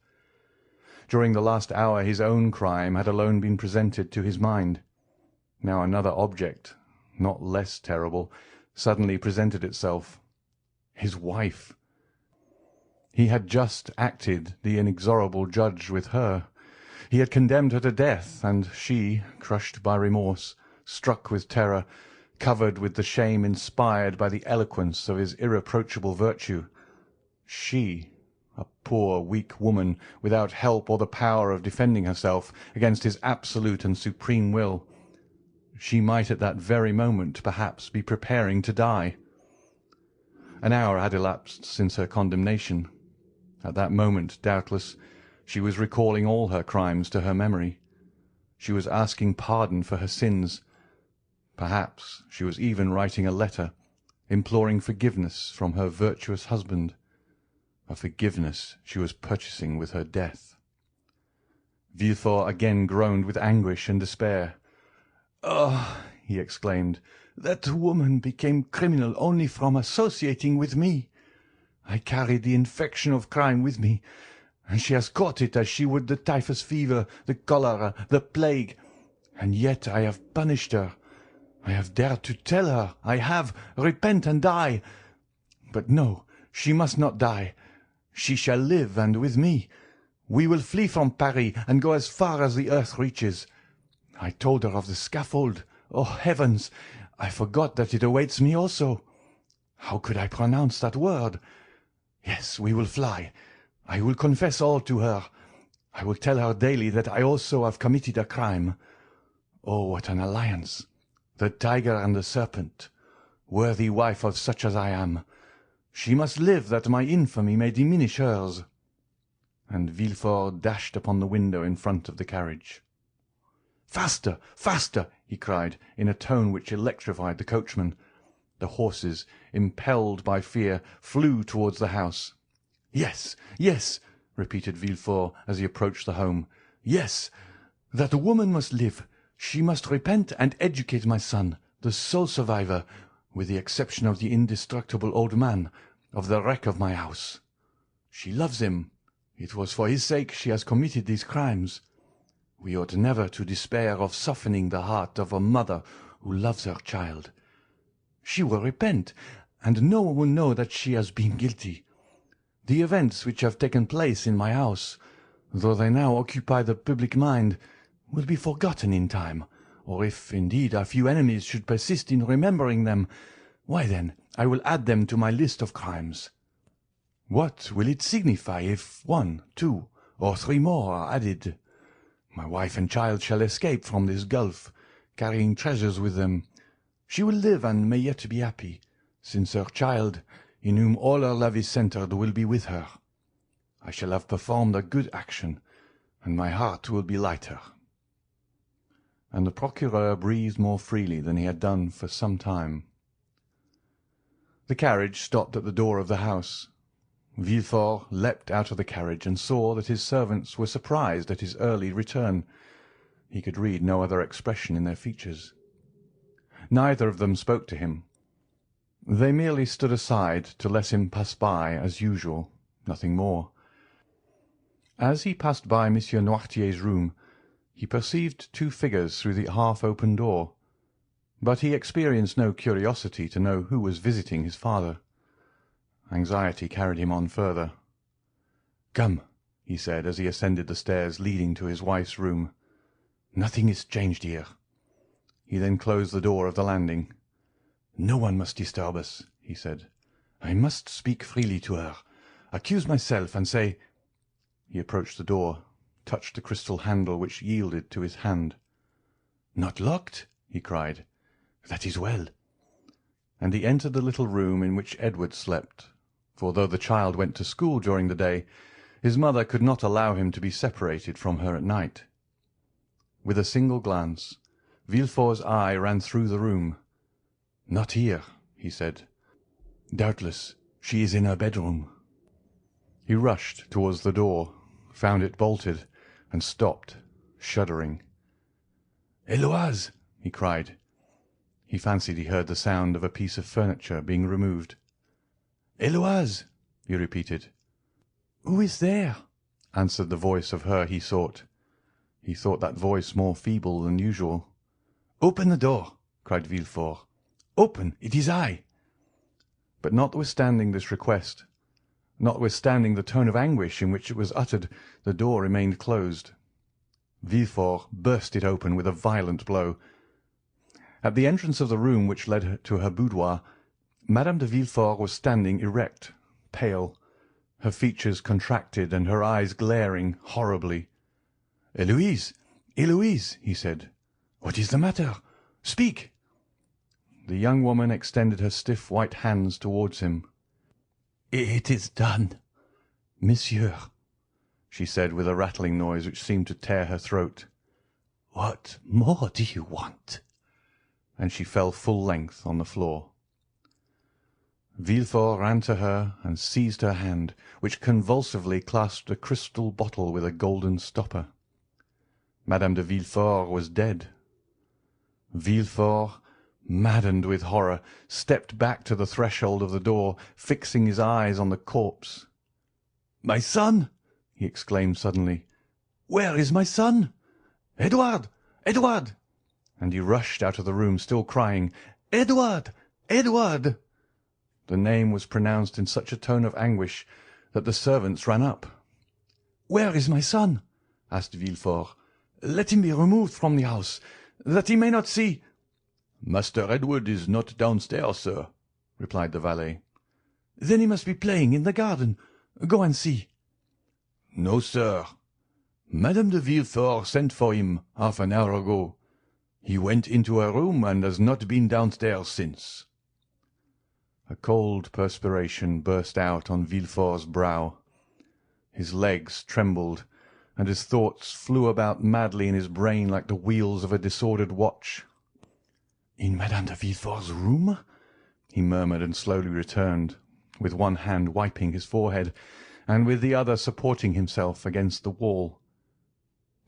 During the last hour his own crime had alone been presented to his mind. Now another object, not less terrible, suddenly presented itself. His wife! He had just acted the inexorable judge with her. He had condemned her to death, and she, crushed by remorse, struck with terror, covered with the shame inspired by the eloquence of his irreproachable virtue. She, a poor, weak woman, without help or the power of defending herself against his absolute and supreme will. She might at that very moment, perhaps, be preparing to die. An hour had elapsed since her condemnation. At that moment, doubtless, she was recalling all her crimes to her memory. She was asking pardon for her sins. Perhaps she was even writing a letter, imploring forgiveness from her virtuous husband, a forgiveness she was purchasing with her death. Villefort again groaned with anguish and despair. "Oh!" he exclaimed, "that woman became criminal only from associating with me. I carried the infection of crime with me, and she has caught it as she would the typhus fever, the cholera, the plague. And yet I have punished her. I have dared to tell her, I have, repent and die. But no, she must not die. She shall live, and with me. We will flee from Paris and go as far as the earth reaches. I told her of the scaffold. Oh, heavens! I forgot that it awaits me also. How could I pronounce that word? Yes, we will fly. I will confess all to her. I will tell her daily that I also have committed a crime. Oh, what an alliance! The tiger and the serpent. Worthy wife of such as I am. She must live that my infamy may diminish hers." And Villefort dashed upon the window in front of the carriage. "Faster, faster!" he cried, in a tone which electrified the coachman. The horses, impelled by fear, flew towards the house. "Yes, yes," repeated Villefort as he approached the home. "Yes, that woman must live. She must repent and educate my son, the sole survivor, with the exception of the indestructible old man, of the wreck of my house. She loves him. It was for his sake she has committed these crimes. We ought never to despair of softening the heart of a mother who loves her child. She will repent, and no one will know that she has been guilty. The events which have taken place in my house, though they now occupy the public mind, will be forgotten in time, or if, indeed, a few enemies should persist in remembering them, why then I will add them to my list of crimes. What will it signify if 1, 2, or 3 more are added? My wife and child shall escape from this gulf, carrying treasures with them. She will live and may yet be happy, since her child, in whom all her love is centred, will be with her. I shall have performed a good action, and my heart will be lighter." and the procureur breathed more freely than he had done for some time. The carriage stopped at the door of the house. Villefort leapt out of the carriage and saw that his servants were surprised at his early return. He could read no other expression in their features. Neither of them spoke to him. They merely stood aside to let him pass by as usual, nothing more. As he passed by Monsieur Noirtier's room, he perceived two figures through the half-open door, but he experienced no curiosity to know who was visiting his father. Anxiety carried him on further. "Come," he said, as he ascended the stairs leading to his wife's room. "Nothing is changed here." He then closed the door of the landing. "No one must disturb us," he said. "I must speak freely to her, accuse myself, and say—" He approached the door, touched the crystal handle, which yielded to his hand. "Not locked?" he cried. "That is well." And he entered the little room in which Edward slept, for though the child went to school during the day, his mother could not allow him to be separated from her at night. With a single glance, Villefort's eye ran through the room. "Not here," he said. "Doubtless she is in her bedroom." He rushed towards the door, found it bolted, and stopped, shuddering. "Héloise!" he cried. He fancied he heard the sound of a piece of furniture being removed. "Héloise!" he repeated. Who is there?" answered the voice of her he sought. He thought that voice more feeble than usual. "Open the door!" cried Villefort. "Open! It is I!" But notwithstanding this request, notwithstanding the tone of anguish in which it was uttered, the door remained closed. Villefort burst it open with a violent blow. At the entrance of the room which led to her boudoir, Madame de Villefort was standing erect, pale, her features contracted and her eyes glaring horribly. "Héloise! Héloise!" he said. "What is the matter? Speak!" The young woman extended her stiff white hands towards him. "It is done, monsieur," she said with a rattling noise which seemed to tear her throat. "What more do you want?" And she fell full length on the floor. Villefort ran to her and seized her hand, which convulsively clasped a crystal bottle with a golden stopper. Madame de Villefort was dead. Villefort, maddened with horror, stepped back to the threshold of the door, fixing his eyes on the corpse. "My son!" he exclaimed suddenly. "Where is my son? Edward! Edward!" And he rushed out of the room, still crying, "Edward! Edward!" The name was pronounced in such a tone of anguish that the servants ran up. "Where is my son?" asked Villefort. "Let him be removed from the house, that he may not see—" "Master Edward is not downstairs, sir," replied the valet. "Then he must be playing in the garden. Go and see." "No, sir. Madame de Villefort sent for him half an hour ago. He went into her room and has not been downstairs since." A cold perspiration burst out on Villefort's brow. His legs trembled, and his thoughts flew about madly in his brain like the wheels of a disordered watch. "In Madame de Villefort's room?" he murmured, and slowly returned, with one hand wiping his forehead, and with the other supporting himself against the wall.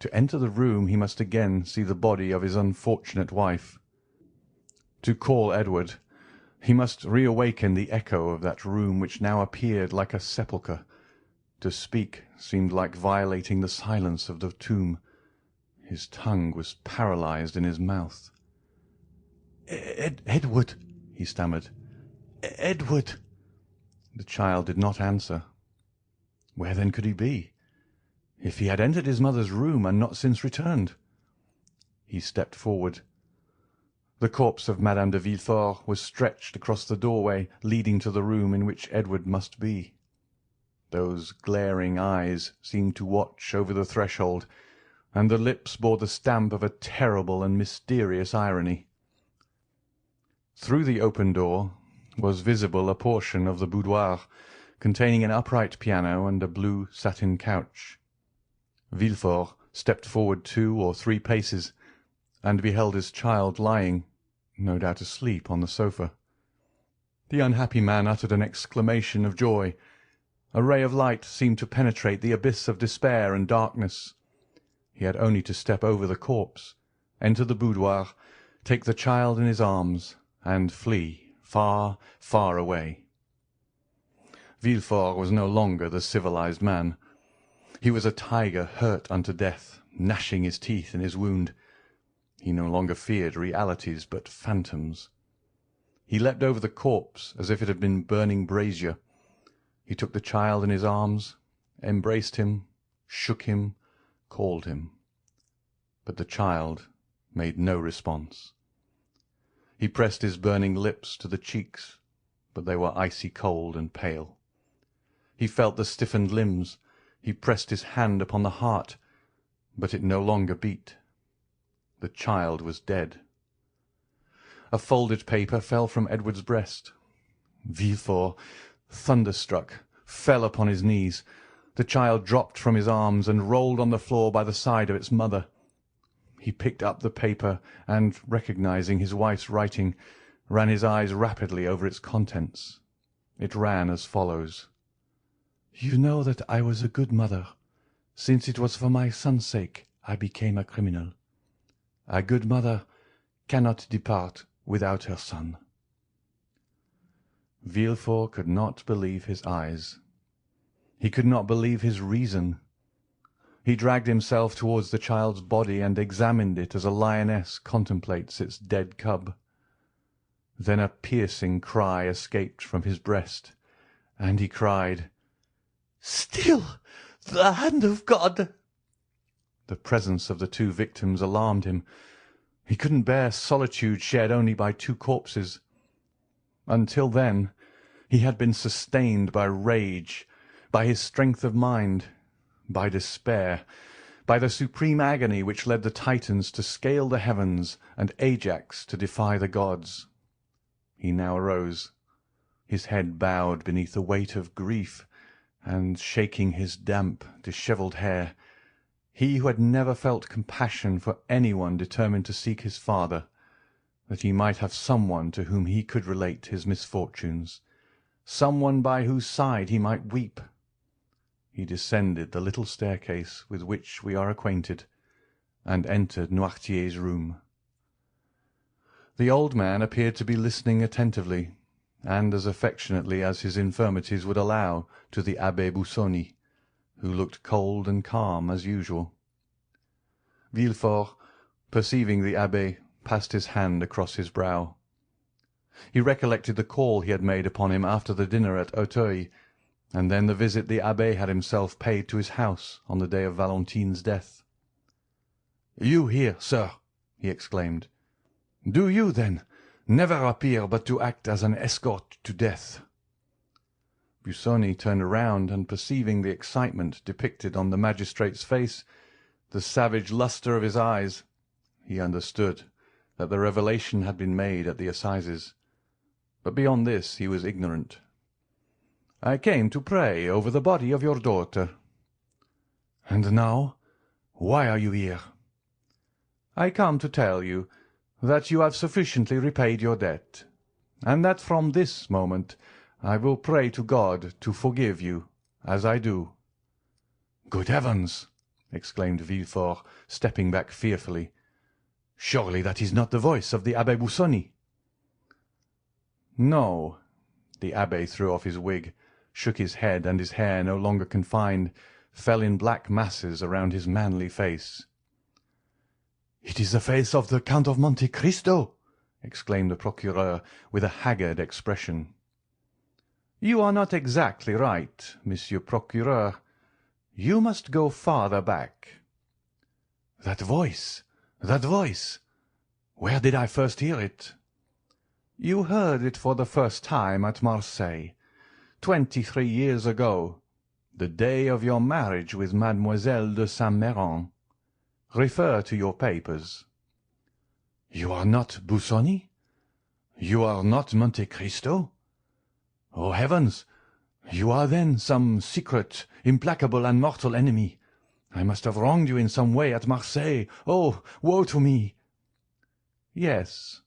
To enter the room he must again see the body of his unfortunate wife. To call Edward, he must reawaken the echo of that room which now appeared like a sepulchre. To speak seemed like violating the silence of the tomb. His tongue was paralyzed in his mouth. Edward," he stammered. "Edward!" The child did not answer. Where then could he be? If he had entered his mother's room and not since returned? He stepped forward. The corpse of Madame de Villefort was stretched across the doorway leading to the room in which Edward must be. Those glaring eyes seemed to watch over the threshold, and the lips bore the stamp of a terrible and mysterious irony. Through the open door was visible a portion of the boudoir, containing an upright piano and a blue satin couch. Villefort stepped forward 2 or 3 paces, and beheld his child lying, no doubt asleep, on the sofa. The unhappy man uttered an exclamation of joy. A ray of light seemed to penetrate the abyss of despair and darkness. He had only to step over the corpse, enter the boudoir, take the child in his arms, and flee far, far away. Villefort was no longer the civilized man. He was a tiger hurt unto death, gnashing his teeth in his wound. He no longer feared realities but phantoms. He leapt over the corpse as if it had been burning brazier. He took the child in his arms, embraced him, shook him, called him. But the child made no response. He pressed his burning lips to the cheeks, but they were icy cold and pale. He felt the stiffened limbs. He pressed his hand upon the heart, but it no longer beat. The child was dead. A folded paper fell from Edward's breast. Villefort, thunderstruck, fell upon his knees. The child dropped from his arms and rolled on the floor by the side of its mother. He picked up the paper and, recognizing his wife's writing, ran his eyes rapidly over its contents. It ran as follows: "You know that I was a good mother. Since it was for my son's sake I became a criminal. A good mother cannot depart without her son." Villefort could not believe his eyes. He could not believe his reason. He dragged himself towards the child's body and examined it as a lioness contemplates its dead cub. Then a piercing cry escaped from his breast, and he cried, "Still the hand of God!" The presence of the two victims alarmed him. He couldn't bear solitude shared only by two corpses. Until then he had been sustained by rage, by his strength of mind, by despair, by the supreme agony which led the Titans to scale the heavens and Ajax to defy the gods. He now arose, his head bowed beneath the weight of grief, and shaking his damp, dishevelled hair, he who had never felt compassion for anyone determined to seek his father, that he might have someone to whom he could relate his misfortunes, someone by whose side he might weep. He descended the little staircase with which we are acquainted, and entered Noirtier's room. The old man appeared to be listening attentively, and as affectionately as his infirmities would allow, to the Abbé Busoni, who looked cold and calm as usual. Villefort, perceiving the abbé, passed his hand across his brow. He recollected the call he had made upon him after the dinner at Auteuil, and then the visit the abbé had himself paid to his house on the day of Valentine's death. "You here, sir!" he exclaimed. "Do you, then, never appear but to act as an escort to death?" Busoni turned around, and perceiving the excitement depicted on the magistrate's face, the savage lustre of his eyes, he understood that the revelation had been made at the assizes, but beyond this he was ignorant. "I came to pray over the body of your daughter." "And now, why are you here?" "I come to tell you that you have sufficiently repaid your debt, and that from this moment I will pray to God to forgive you, as I do." "Good heavens!" exclaimed Villefort, stepping back fearfully. "Surely that is not the voice of the Abbé Busoni." "No." The abbé threw off his wig, shook his head, and his hair, no longer confined, fell in black masses around his manly face. "It is the face of the Count of Monte Cristo!" exclaimed the procureur, with a haggard expression. "You are not exactly right, monsieur procureur. You must go farther back." That voice! That voice! Where did I first hear it?" "You heard it for the first time at Marseilles, 23 years ago, the day of your marriage with Mademoiselle de Saint-Méran. Refer to your papers." "You are not Busoni? You are not Monte Cristo? Oh, heavens! You are then some secret, implacable, and mortal enemy. I must have wronged you in some way at Marseilles. Oh, woe to me!" "Yes,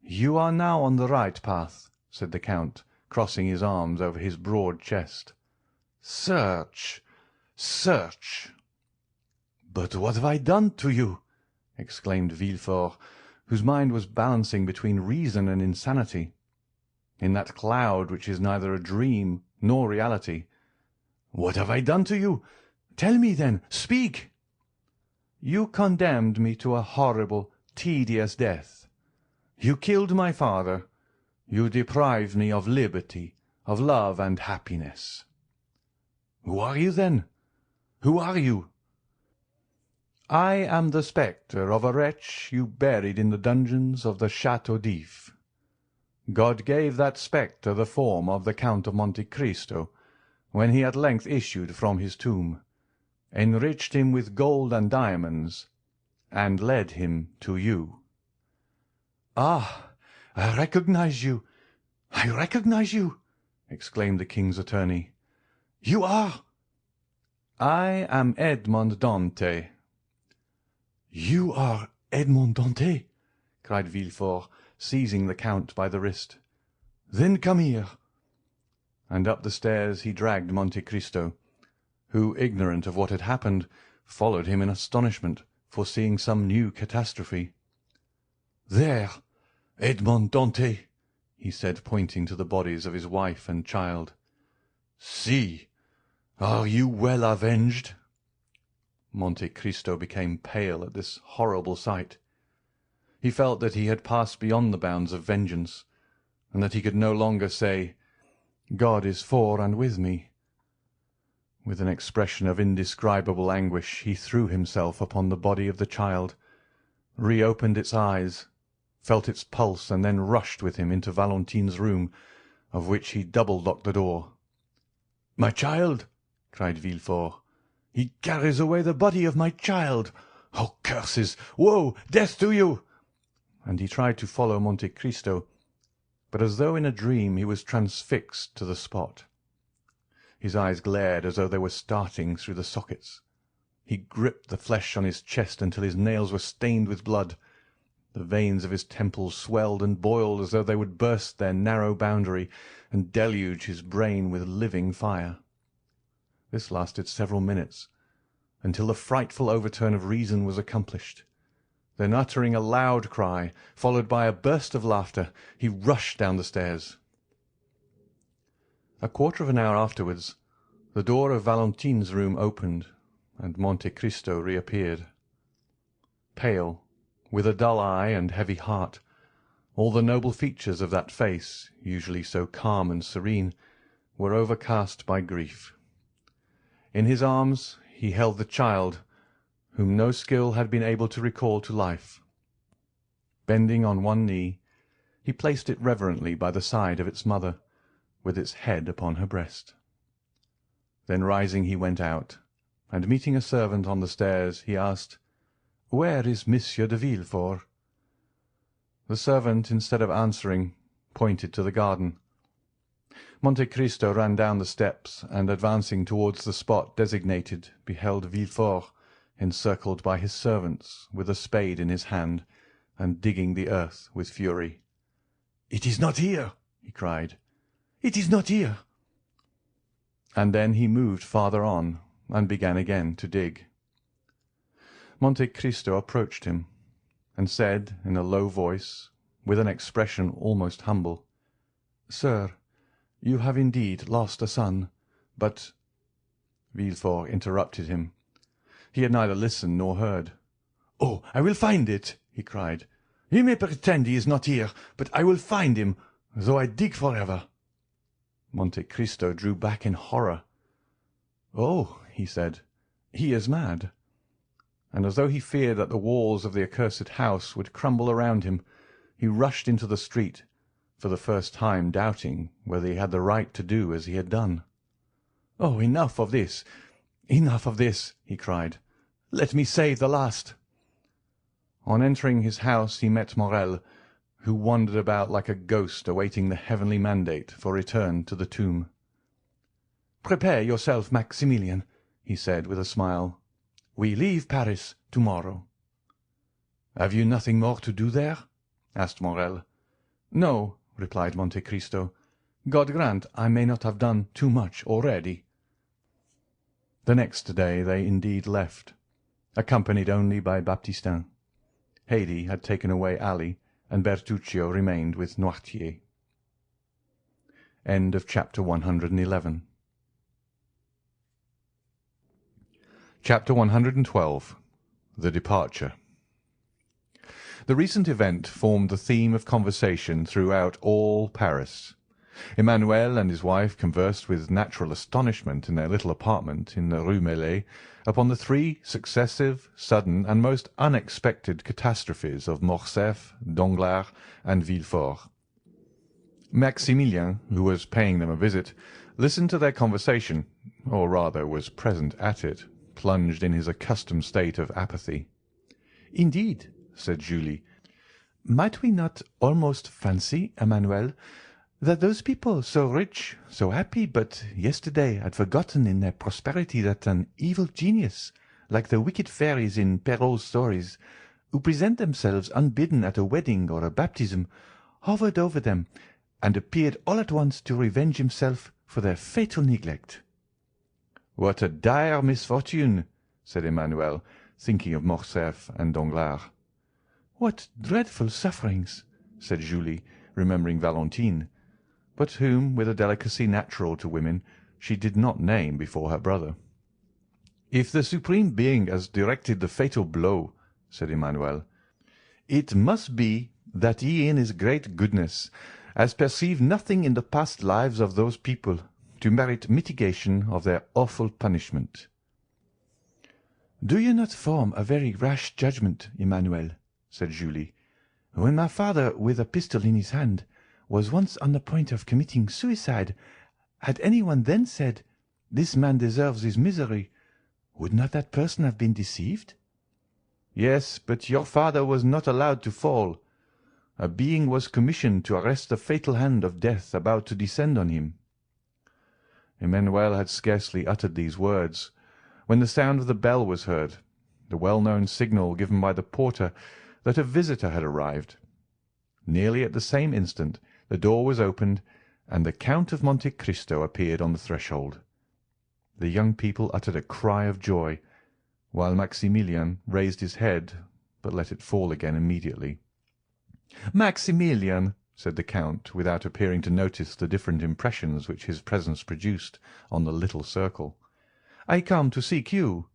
you are now on the right path," said the Count, crossing his arms over his broad chest. "Search, search." "But what have I done to you?" exclaimed Villefort, whose mind was balancing between reason and insanity. In that cloud which is neither a dream nor reality. "What have I done to you? Tell me, then, speak." "You condemned me to a horrible, tedious death. You killed my father. You deprived me of liberty, of love and happiness." "Who are you, then? Who are you?" "I am the spectre of a wretch you buried in the dungeons of the Château d'If. God gave that spectre the form of the Count of Monte Cristo, when he at length issued from his tomb, enriched him with gold and diamonds, and led him to you." "Ah, I recognize you! I recognize you!" exclaimed the king's attorney. "You are—" "I am Edmond Dantès." "You are Edmond Dantès!" cried Villefort, seizing the Count by the wrist. "Then come here." And up the stairs he dragged Monte Cristo, who, ignorant of what had happened, followed him in astonishment, foreseeing some new catastrophe. "There, Edmond Dantès," he said, pointing to the bodies of his wife and child. "See, are you well avenged?" Monte Cristo became pale at this horrible sight. He felt that he had passed beyond the bounds of vengeance, and that he could no longer say, "God is for and with me." With an expression of indescribable anguish he threw himself upon the body of the child, reopened its eyes, felt its pulse, and then rushed with him into Valentine's room, of which he double-locked the door. "My child!" cried Villefort. "He carries away the body of my child! Oh, curses! Woe! Death to you!" And he tried to follow Monte Cristo, but as though in a dream he was transfixed to the spot. His eyes glared as though they were starting through the sockets. He gripped the flesh on his chest until his nails were stained with blood. The veins of his temples swelled and boiled as though they would burst their narrow boundary and deluge his brain with living fire. This lasted several minutes, until the frightful overturn of reason was accomplished. Then, uttering a loud cry, followed by a burst of laughter, he rushed down the stairs. A quarter of an hour afterwards, the door of Valentine's room opened, and Monte Cristo reappeared. Pale, with a dull eye and heavy heart, all the noble features of that face, usually so calm and serene, were overcast by grief. In his arms he held the child, whom no skill had been able to recall to life. Bending on one knee, he placed it reverently by the side of its mother, with its head upon her breast. Then rising he went out, and meeting a servant on the stairs, he asked, "Where is Monsieur de Villefort?" The servant, instead of answering, pointed to the garden. Monte Cristo ran down the steps, and advancing towards the spot designated, beheld Villefort, encircled by his servants, with a spade in his hand, and digging the earth with fury. "It is not here!" he cried. "It is not here!" And then he moved farther on, and began again to dig. Monte Cristo approached him, and said in a low voice, with an expression almost humble, "Sir, you have indeed lost a son, but—" Villefort interrupted him. He had neither listened nor heard. "Oh, I will find it!" he cried. "He may pretend he is not here, but I will find him, though I dig forever." Monte Cristo drew back in horror. "Oh," he said, "he is mad." And as though he feared that the walls of the accursed house would crumble around him, he rushed into the street, for the first time doubting whether he had the right to do as he had done. "Oh, enough of this! Enough of this!" he cried. "Let me save the last." On entering his house he met Morrel, who wandered about like a ghost awaiting the heavenly mandate for return to the tomb. "Prepare yourself, Maximilian," he said with a smile. "We leave Paris tomorrow." "Have you nothing more to do there?" asked Morrel. "No," replied Monte Cristo. "God grant I may not have done too much already." The next day they indeed left, accompanied only by Baptistin. Haydée had taken away Ali, and Bertuccio remained with Noirtier. End of chapter 111. Chapter 112. The Departure. The recent event formed the theme of conversation throughout all Paris. Emmanuel and his wife conversed with natural astonishment in their little apartment in the Rue Meslay upon the 3 successive, sudden, and most unexpected catastrophes of Morcerf, Danglars, and Villefort. Maximilien, who was paying them a visit, listened to their conversation, or rather was present at it, plunged in his accustomed state of apathy. "Indeed," said Julie, "might we not almost fancy, Emmanuel, that those people so rich, so happy, but yesterday had forgotten in their prosperity that an evil genius, like the wicked fairies in Perrault's stories, who present themselves unbidden at a wedding or a baptism, hovered over them, and appeared all at once to revenge himself for their fatal neglect?" "What a dire misfortune!" said Emmanuel, thinking of Morcerf and Danglars. "What dreadful sufferings!" said Julie, remembering Valentine, but whom, with a delicacy natural to women, she did not name before her brother. "If the Supreme Being has directed the fatal blow," said Emmanuel, "it must be that he in his great goodness has perceived nothing in the past lives of those people to merit mitigation of their awful punishment." "Do you not form a very rash judgment, Emmanuel?" said Julie. "When my father, with a pistol in his hand, was once on the point of committing suicide, had anyone then said, 'This man deserves his misery,' would not that person have been deceived?" "Yes, but your father was not allowed to fall. A being was commissioned to arrest the fatal hand of death about to descend on him." Emmanuel had scarcely uttered these words when the sound of the bell was heard, the well-known signal given by the porter that a visitor had arrived. Nearly at the same instant the door was opened, and the Count of Monte Cristo appeared on the threshold. The young people uttered a cry of joy, while Maximilien raised his head, but let it fall again immediately. "Maximilien," said the Count, without appearing to notice the different impressions which his presence produced on the little circle, "I come to seek you."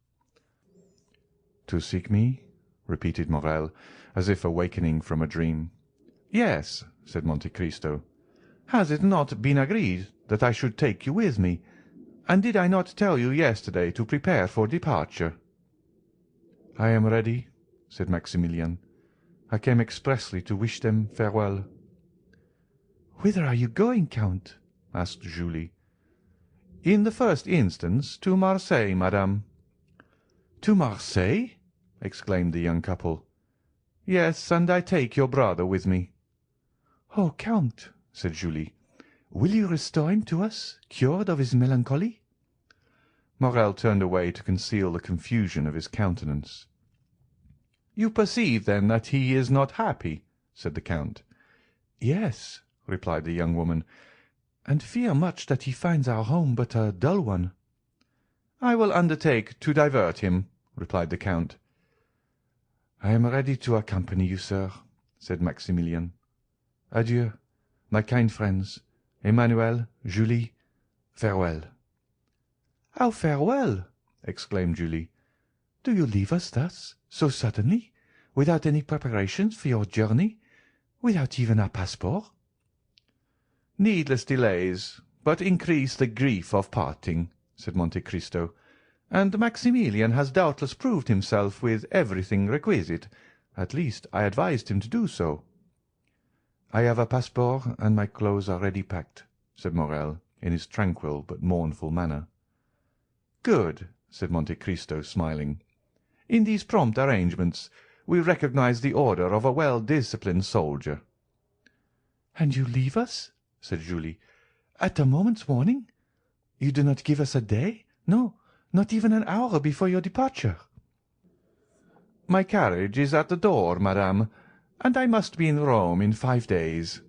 "To seek me?" repeated Morrel, as if awakening from a dream. "Yes," said Monte Cristo. "Has it not been agreed that I should take you with me? And did I not tell you yesterday to prepare for departure?" "I am ready," said Maximilien. "I came expressly to wish them farewell." "Whither are you going, Count?" asked Julie. "In the first instance to Marseilles, madame." "To Marseilles?" exclaimed the young couple. "Yes, and I take your brother with me." "Oh, Count," said Julie, "will you restore him to us, cured of his melancholy?" Morrel turned away to conceal the confusion of his countenance. "You perceive, then, that he is not happy?" said the Count. "Yes," replied the young woman, "and fear much that he finds our home but a dull one." "I will undertake to divert him," replied the Count. "I am ready to accompany you, sir," said Maximilien. "Adieu, my kind friends. Emmanuel, Julie, farewell." "How farewell?" exclaimed Julie. "Do you leave us thus, so suddenly, without any preparations for your journey, without even our passport?" "Needless delays but increase the grief of parting," said Monte Cristo, "and Maximilien has doubtless proved himself with everything requisite. At least, I advised him to do so." "I have a passport, and my clothes are ready packed," said Morrel, in his tranquil but mournful manner. "Good," said Monte Cristo, smiling. "In these prompt arrangements we recognize the order of a well-disciplined soldier." "And you leave us," said Julie, "at a moment's warning? You do not give us a day, no, not even an hour before your departure?" "My carriage is at the door, madame, and I must be in Rome in 5 days."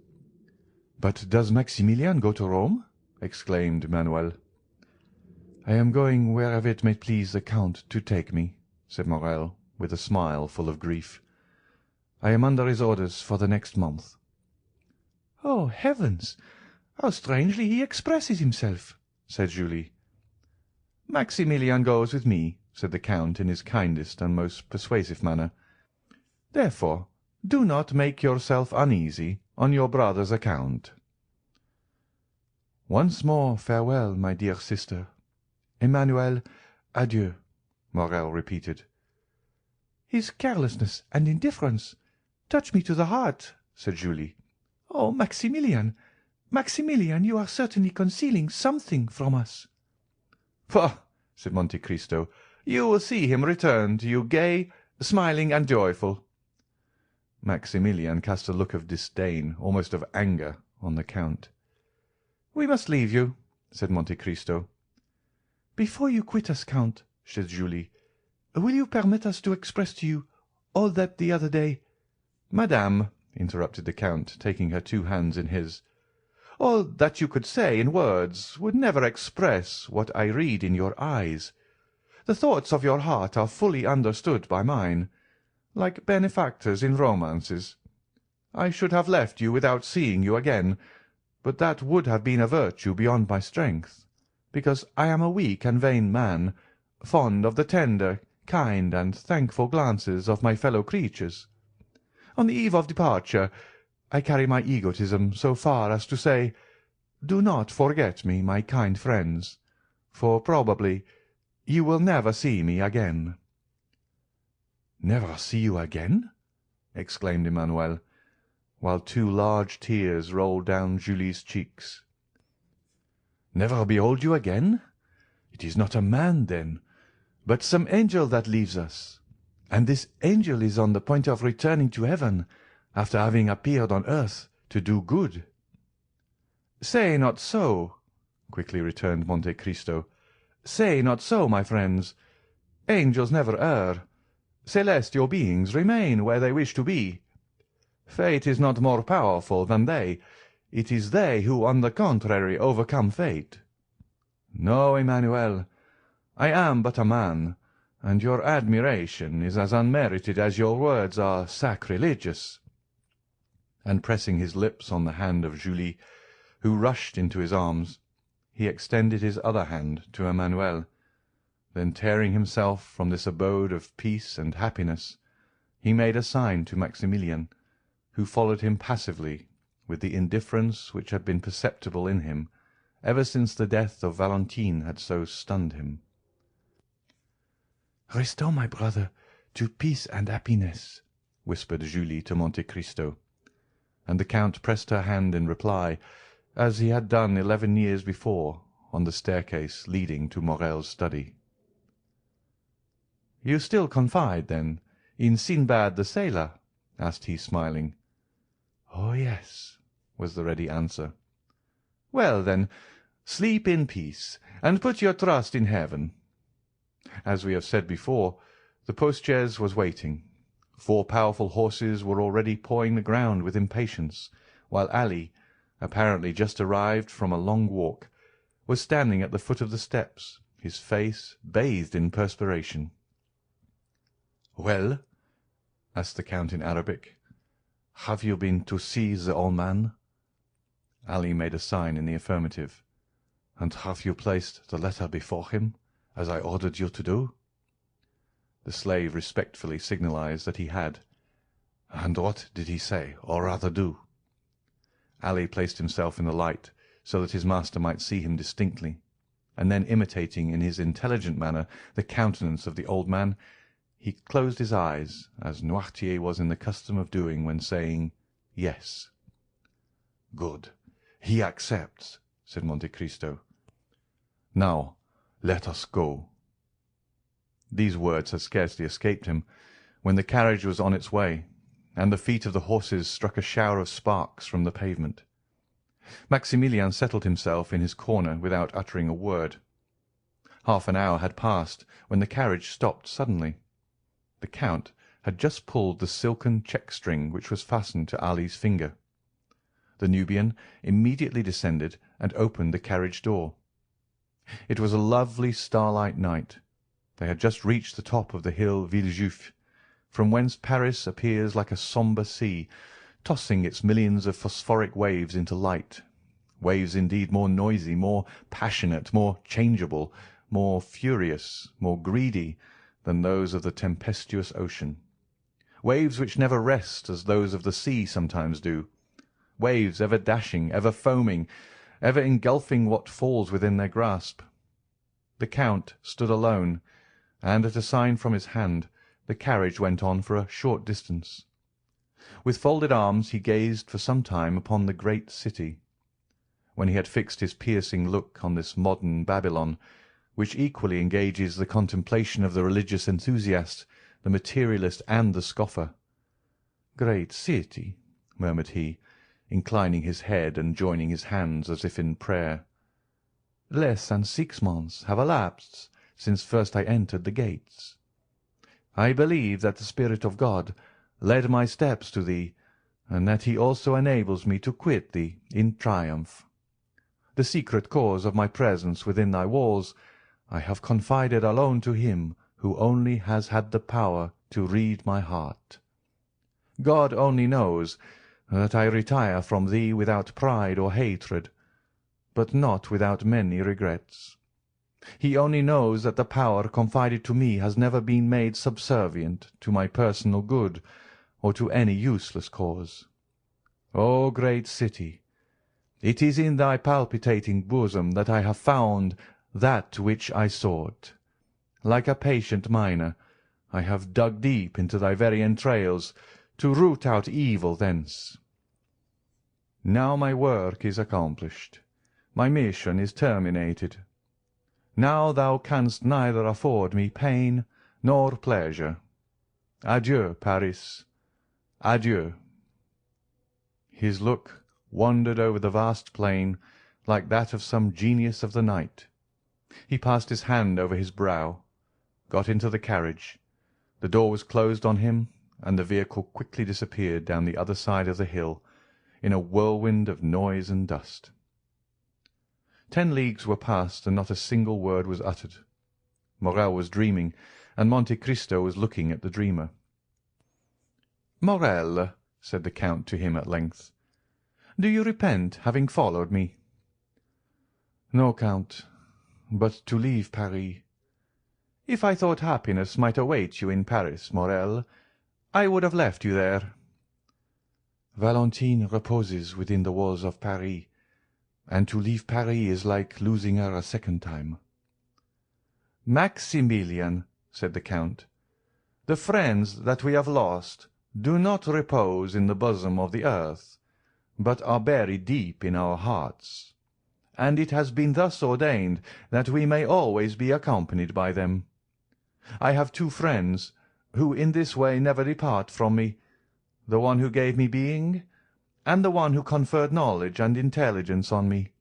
"But does Maximilian go to Rome?" exclaimed Emmanuel. "I am going wherever it may please the Count to take me," said Morrel, with a smile full of grief. "I am under his orders for the next month." "Oh, heavens! How strangely he expresses himself!" said Julie. "Maximilian goes with me," said the Count in his kindest and most persuasive manner. "Therefore do not make yourself uneasy on your brother's account." "Once more farewell, my dear sister. Emmanuel, adieu," Morrel repeated. "His carelessness and indifference touch me to the heart," said Julie. "Oh, Maximilian, Maximilian, you are certainly concealing something from us." "Pah!" said Monte Cristo, "you will see him return to you gay, smiling, and joyful." Maximilian cast a look of disdain, almost of anger, on the Count. "We must leave you," said Monte Cristo. "Before you quit us, Count," said Julie, "will you permit us to express to you all that the other day—" "Madame," interrupted the Count, taking her 2 hands in his, "all that you could say in words would never express what I read in your eyes. The thoughts of your heart are fully understood by mine, like benefactors in romances. I should have left you without seeing you again, but that would have been a virtue beyond my strength, because I am a weak and vain man, fond of the tender, kind, and thankful glances of my fellow creatures. On the eve of departure, I carry my egotism so far as to say, do not forget me, my kind friends, for probably you will never see me again." "Never see you again?" exclaimed Emmanuel, while 2 large tears rolled down Julie's cheeks. "Never behold you again? It is not a man, then, but some angel that leaves us, and this angel is on the point of returning to heaven after having appeared on earth to do good." "Say not so," quickly returned Monte Cristo. "Say not so, my friends. Angels never err. Celestial beings remain where they wish to be. Fate is not more powerful than they. It is they who, on the contrary, overcome fate. No, Emmanuel, I am but a man, and your admiration is as unmerited as your words are sacrilegious." And pressing his lips on the hand of Julie, who rushed into his arms, he extended his other hand to Emmanuel. Then, tearing himself from this abode of peace and happiness, he made a sign to Maximilian, who followed him passively, with the indifference which had been perceptible in him ever since the death of Valentine had so stunned him. "Restore my brother to peace and happiness," whispered Julie to Monte Cristo, and the Count pressed her hand in reply, as he had done 11 years before on the staircase leading to Morrel's study. "You still confide, then, in Sinbad the sailor?" asked he, smiling. "Oh, yes," was the ready answer. "Well, then, sleep in peace, and put your trust in heaven." As we have said before, the post-chaise was waiting. 4 powerful horses were already pawing the ground with impatience, while Ali, apparently just arrived from a long walk, was standing at the foot of the steps, his face bathed in perspiration. "Well?" asked the Count in Arabic. "Have you been to see the old man?" Ali made a sign in the affirmative. "And have you placed the letter before him, as I ordered you to do?" The slave respectfully signalized that he had. "And what did he say, or rather do?" Ali placed himself in the light, so that his master might see him distinctly, and then, imitating in his intelligent manner the countenance of the old man, he closed his eyes, as Noirtier was in the custom of doing when saying "yes." "Good. He accepts," said Monte Cristo. "Now let us go." These words had scarcely escaped him, when the carriage was on its way, and the feet of the horses struck a shower of sparks from the pavement. Maximilian settled himself in his corner without uttering a word. Half an hour had passed when the carriage stopped suddenly. The Count, had just pulled the silken check-string which was fastened to Ali's finger. The Nubian immediately descended and opened the carriage door. It was a lovely starlight night. They had just reached the top of the hill Villejuif, from whence Paris appears like a sombre sea, tossing its millions of phosphoric waves into light, waves indeed more noisy, more passionate, more changeable, more furious, more greedy than those of the tempestuous ocean, waves which never rest as those of the sea sometimes do, waves ever dashing, ever foaming, ever engulfing what falls within their grasp. The Count stood alone, and at a sign from his hand the carriage went on for a short distance. With folded arms he gazed for some time upon the great city. When he had fixed his piercing look on this modern Babylon, which equally engages the contemplation of the religious enthusiast, the materialist, and the scoffer. "Great city," murmured he, inclining his head and joining his hands as if in prayer. "Less than 6 months have elapsed since first I entered the gates. I believe that the Spirit of God led my steps to thee, and that he also enables me to quit thee in triumph. The secret cause of my presence within thy walls I have confided alone to him who only has had the power to read my heart. God only knows that I retire from thee without pride or hatred, but not without many regrets. He only knows that the power confided to me has never been made subservient to my personal good or to any useless cause. O great city, it is in thy palpitating bosom that I have found that which I sought. Like a patient miner, I have dug deep into thy very entrails to root out evil thence. Now my work is accomplished. My mission is terminated. Now thou canst neither afford me pain nor pleasure. Adieu, Paris. Adieu." His look wandered over the vast plain like that of some genius of the night. He passed his hand over his brow, got into the carriage, the door was closed on him, and the vehicle quickly disappeared down the other side of the hill in a whirlwind of noise and dust. 10 leagues were passed, and not a single word was uttered. Morrel was dreaming, and Monte Cristo was looking at the dreamer. "Morrel," said the Count to him at length, "do you repent having followed me?" "No, Count, but to leave Paris." "If I thought happiness might await you in Paris, Morrel, I would have left you there." "Valentine reposes within the walls of Paris, and to leave Paris is like losing her a second time." "Maximilian," said the Count, "the friends that we have lost do not repose in the bosom of the earth, but are buried deep in our hearts, and it has been thus ordained that we may always be accompanied by them. I have 2 friends, who in this way never depart from me, the one who gave me being, and the one who conferred knowledge and intelligence on me.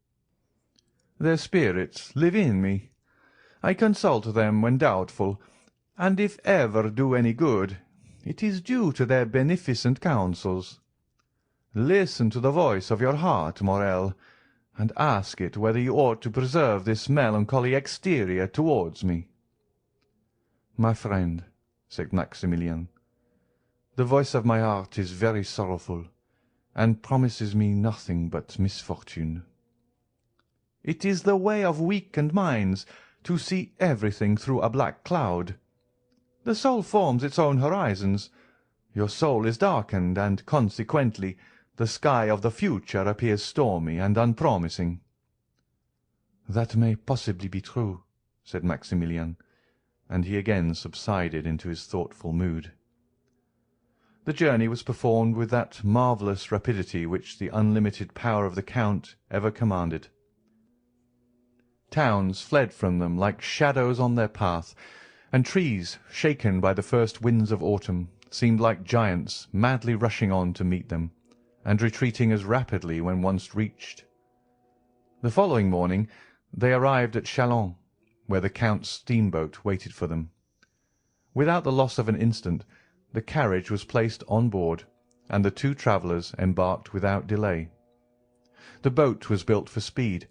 Their spirits live in me. I consult them when doubtful, and if ever do any good, it is due to their beneficent counsels. Listen to the voice of your heart, Morrel, and ask it whether you ought to preserve this melancholy exterior towards me." "My friend," said Maximilian, "the voice of my heart is very sorrowful, and promises me nothing but misfortune." "It is the way of weakened minds to see everything through a black cloud. The soul forms its own horizons. Your soul is darkened, and consequently the sky of the future appears stormy and unpromising." "That may possibly be true," said Maximilian, and he again subsided into his thoughtful mood. The journey was performed with that marvellous rapidity which the unlimited power of the Count ever commanded. Towns fled from them like shadows on their path, and trees, shaken by the first winds of autumn, seemed like giants madly rushing on to meet them, and retreating as rapidly when once reached. The following morning they arrived at Châlons, where the Count's steamboat waited for them. Without the loss of an instant, The carriage was placed on board, and the two travellers embarked without delay. The boat was built for speed.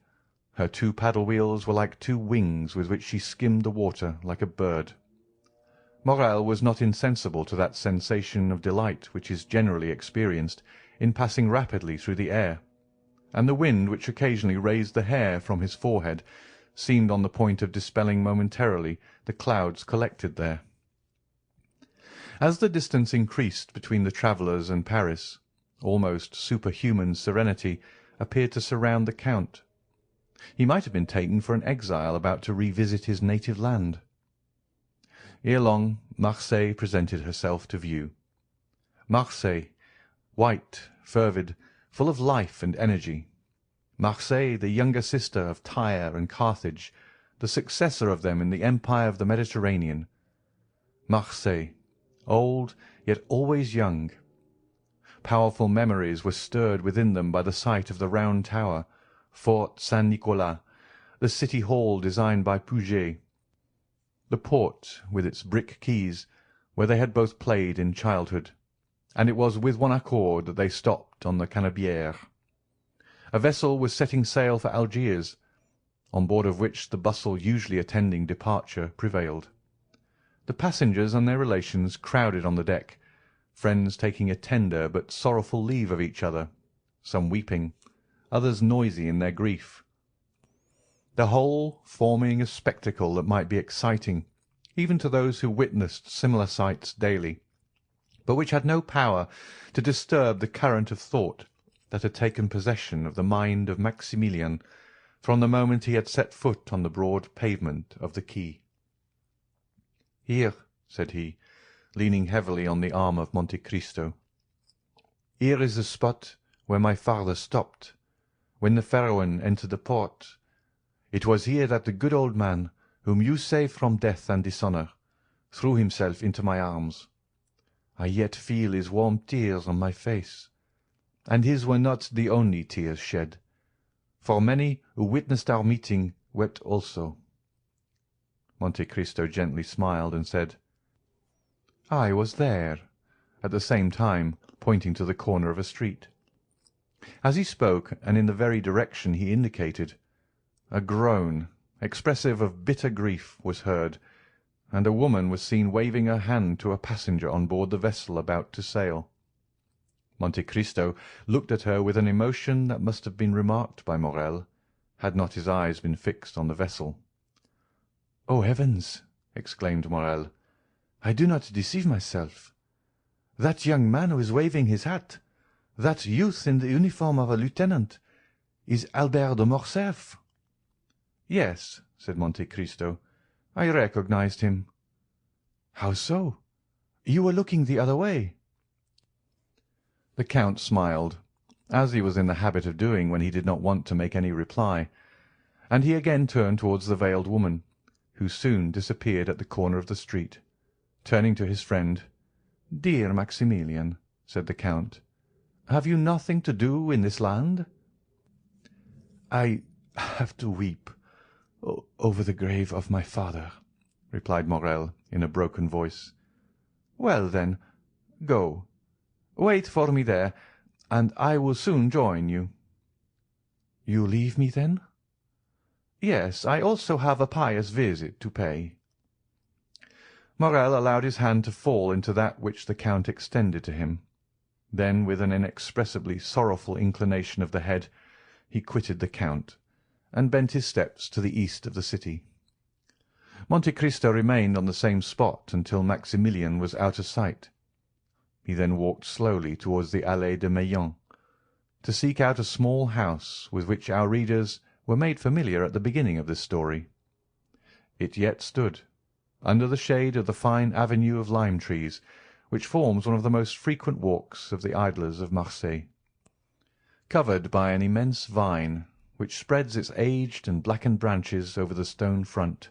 Her two paddle wheels were like two wings with which she skimmed the water like a bird. Morrel was not insensible to that sensation of delight which is generally experienced in passing rapidly through the air, and the wind which occasionally raised the hair from his forehead seemed on the point of dispelling momentarily the clouds collected there. As the distance increased between the travellers and Paris, almost superhuman serenity appeared to surround the Count. He might have been taken for an exile about to revisit his native land. Ere long Marseille presented herself to view. Marseille, white, fervid, full of life and energy. Marseille, the younger sister of Tyre and Carthage, the successor of them in the empire of the Mediterranean. Marseille, old yet always young. Powerful memories were stirred within them by the sight of the Round Tower, Fort Saint-Nicolas, the city hall designed by Puget, the port with its brick quays, where they had both played in childhood, and it was with one accord that they stopped on the Canebière. A vessel was setting sail for Algiers, on board of which the bustle usually attending departure prevailed. The passengers and their relations crowded on the deck, friends taking a tender but sorrowful leave of each other, some weeping, others noisy in their grief, the whole forming a spectacle that might be exciting even to those who witnessed similar sights daily, but which had no power to disturb the current of thought that had taken possession of the mind of Maximilian from the moment he had set foot on the broad pavement of the quay. "Here," said he, leaning heavily on the arm of Monte Cristo, "here is the spot where my father stopped, when the Pharaon entered the port. It was here that the good old man, whom you saved from death and dishonour, threw himself into my arms. I yet feel his warm tears on my face, and his were not the only tears shed, for many who witnessed our meeting wept also." Monte Cristo gently smiled and said, "I was there," at the same time pointing to the corner of a street. As he spoke, and in the very direction he indicated, a groan, expressive of bitter grief, was heard, and a woman was seen waving her hand to a passenger on board the vessel about to sail. Monte Cristo looked at her with an emotion that must have been remarked by Morrel, had not his eyes been fixed on the vessel. "Oh, heavens!" exclaimed Morrel, "I do not deceive myself. That young man who is waving his hat, that youth in the uniform of a lieutenant, is Albert de Morcerf." "Yes," said Monte Cristo, "I recognized him." "How so? You were looking the other way." The Count smiled, as he was in the habit of doing when he did not want to make any reply, and he again turned towards the veiled woman, who soon disappeared at the corner of the street. Turning to his friend, "Dear Maximilian," said the Count, "have you nothing to do in this land?" "I have to weep over the grave of my father," replied Morrel in a broken voice. "Well, then, go. Wait for me there, and I will soon join you." "You leave me, then?" "Yes, I also have a pious visit to pay." Morrel allowed his hand to fall into that which the Count extended to him. Then, with an inexpressibly sorrowful inclination of the head, he quitted the Count, and bent his steps to the east of the city. Monte Cristo remained on the same spot until Maximilian was out of sight. He then walked slowly towards the Allée de Meilhan, to seek out a small house with which our readers were made familiar at the beginning of this story. It yet stood, under the shade of the fine avenue of lime trees, which forms one of the most frequent walks of the idlers of Marseille, covered by an immense vine, which spreads its aged and blackened branches over the stone front,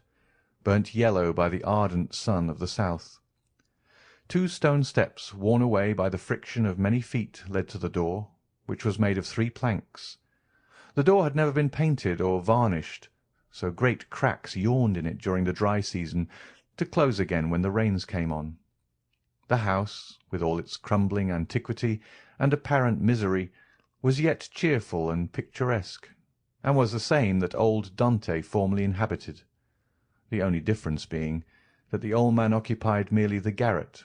burnt yellow by the ardent sun of the south. 2 stone steps, worn away by the friction of many feet, led to the door, which was made of 3 planks. The door had never been painted or varnished, so great cracks yawned in it during the dry season, to close again when the rains came on. The house, with all its crumbling antiquity and apparent misery, was yet cheerful and picturesque, and was the same that old Dante formerly inhabited, the only difference being that the old man occupied merely the garret,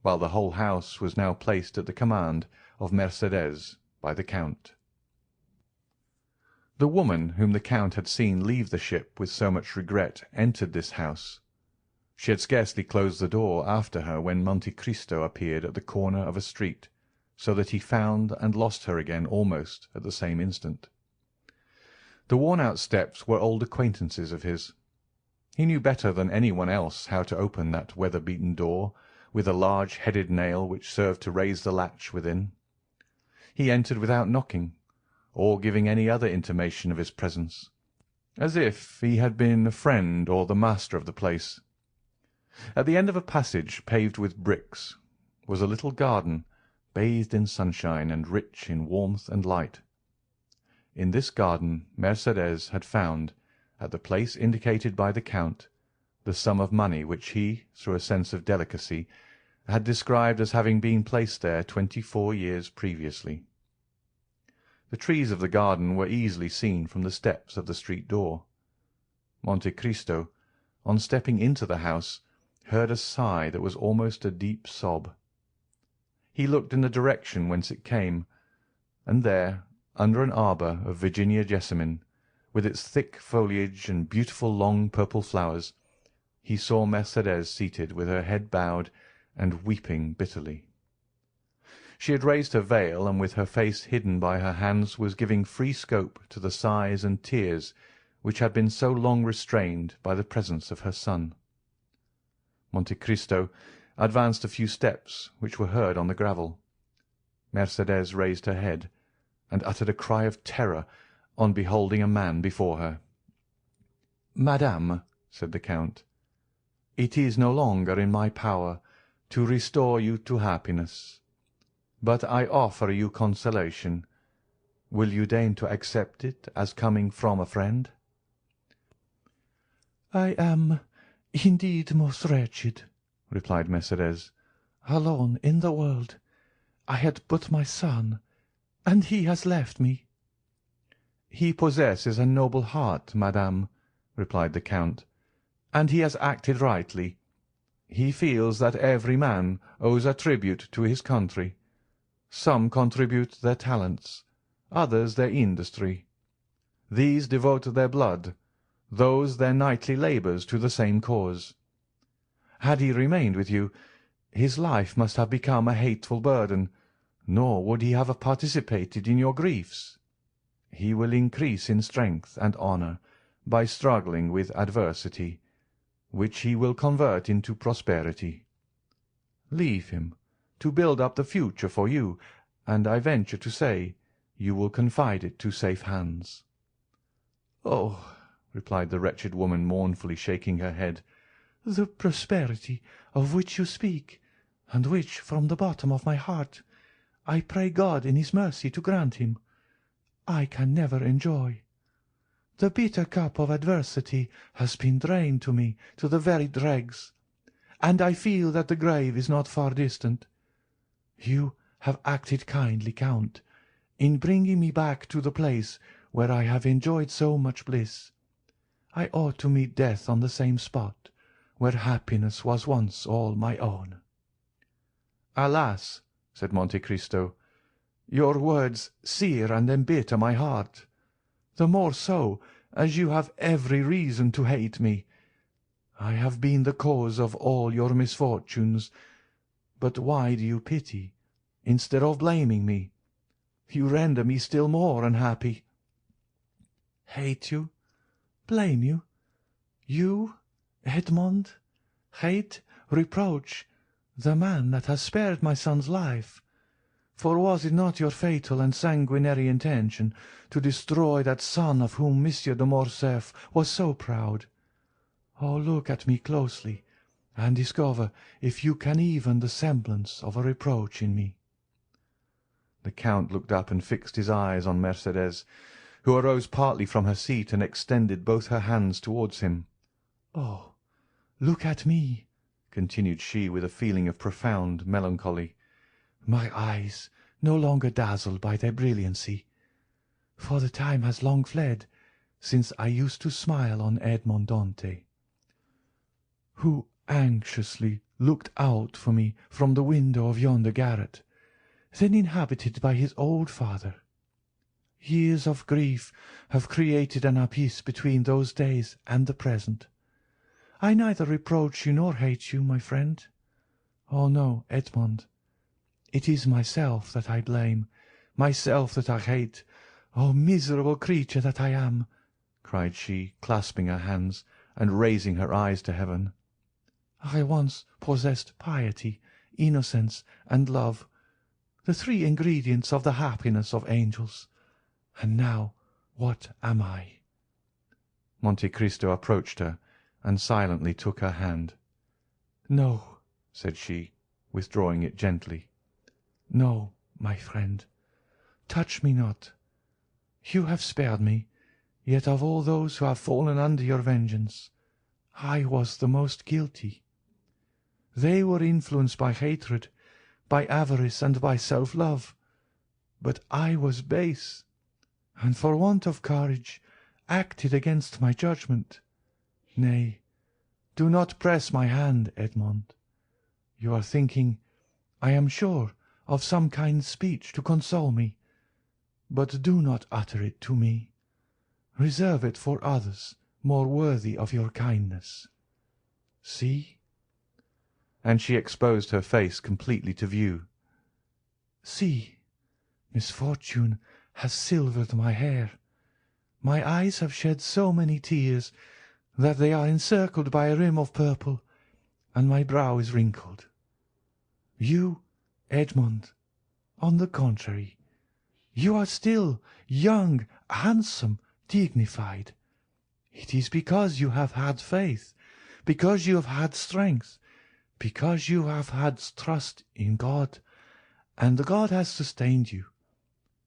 while the whole house was now placed at the command of Mercédès by the Count. The woman whom the Count had seen leave the ship with so much regret entered this house. She had scarcely closed the door after her when Monte Cristo appeared at the corner of a street, so that he found and lost her again almost at the same instant. The worn-out steps were old acquaintances of his. He knew better than any one else how to open that weather-beaten door, with a large headed nail which served to raise the latch within. He entered without knocking, or giving any other intimation of his presence, as if he had been a friend or the master of the place. At the end of a passage paved with bricks was a little garden, bathed in sunshine and rich in warmth and light. In this garden Mercédès had found, at the place indicated by the Count, the sum of money which he, through a sense of delicacy, had described as having been placed there 24 years previously. The trees of the garden were easily seen from the steps of the street door. Monte Cristo, on stepping into the house, heard a sigh that was almost a deep sob. He looked in the direction whence it came, and there, under an arbour of Virginia jessamine, with its thick foliage and beautiful long purple flowers, he saw Mercédès seated with her head bowed and weeping bitterly. She had raised her veil, and with her face hidden by her hands was giving free scope to the sighs and tears which had been so long restrained by the presence of her son. Monte Cristo advanced a few steps which were heard on the gravel. Mercédès raised her head, and uttered a cry of terror on beholding a man before her. "Madame," said the Count, "it is no longer in my power to restore you to happiness, but I offer you consolation. Will you deign to accept it as coming from a friend?" "I am indeed most wretched," replied Mercédès, "alone in the world. I had but my son, and he has left me." "He possesses a noble heart, madame," replied the Count, "and he has acted rightly. He feels that every man owes a tribute to his country. Some contribute their talents, others their industry. These devote their blood, those their nightly labours to the same cause. Had he remained with you, his life must have become a hateful burden, nor would he have participated in your griefs. He will increase in strength and honour by struggling with adversity, which he will convert into prosperity. Leave him, to build up the future for you, and I venture to say you will confide it to safe hands." "Oh," replied the wretched woman, mournfully shaking her head, "the prosperity of which you speak, and which, from the bottom of my heart, I pray God in his mercy to grant him, I can never enjoy. The bitter cup of adversity has been drained to me to the very dregs, and I feel that the grave is not far distant. You have acted kindly, Count, in bringing me back to the place where I have enjoyed so much bliss. I ought to meet death on the same spot where happiness was once all my own." "Alas," said Monte Cristo, "your words sear and embitter my heart, the more so as you have every reason to hate me. I have been the cause of all your misfortunes, but why do you pity, instead of blaming me? You render me still more unhappy." "Hate you? Blame you? You, Edmond? Hate, reproach, the man that has spared my son's life? For was it not your fatal and sanguinary intention to destroy that son of whom Monsieur de Morcerf was so proud? Oh, look at me closely, and discover if you can even the semblance of a reproach in me." The Count looked up and fixed his eyes on Mercédès, who arose partly from her seat and extended both her hands towards him. "Oh, look at me," continued she with a feeling of profound melancholy, my eyes no longer dazzle by their brilliancy, for the time has long fled since I used to smile on Edmond Dantès, who anxiously looked out for me from the window of yonder garret, then inhabited by his old father. Years of grief have created an abyss between those days and the present. I neither reproach you nor hate you, my friend. Oh no, Edmond, it is myself that I blame, myself that I hate. Oh, miserable creature that I am!" cried she, clasping her hands and raising her eyes to heaven. "I once possessed piety, innocence, and love, the three ingredients of the happiness of angels. And now what am I?" Monte Cristo approached her and silently took her hand. "No," said she, withdrawing it gently. "No, my friend, touch me not. You have spared me, yet of all those who have fallen under your vengeance, I was the most guilty. They were influenced by hatred, by avarice, and by self-love, but I was base, and for want of courage acted against my judgment. Nay, do not press my hand, Edmond. You are thinking, I am sure, of some kind speech to console me, but do not utter it to me. Reserve it for others more worthy of your kindness. See," and she exposed her face completely to view. "See, misfortune has silvered my hair. My eyes have shed so many tears that they are encircled by a rim of purple, and my brow is wrinkled. You, Edmond, on the contrary, you are still young, handsome, dignified. It is because you have had faith, because you have had strength, because you have had trust in God, and God has sustained you.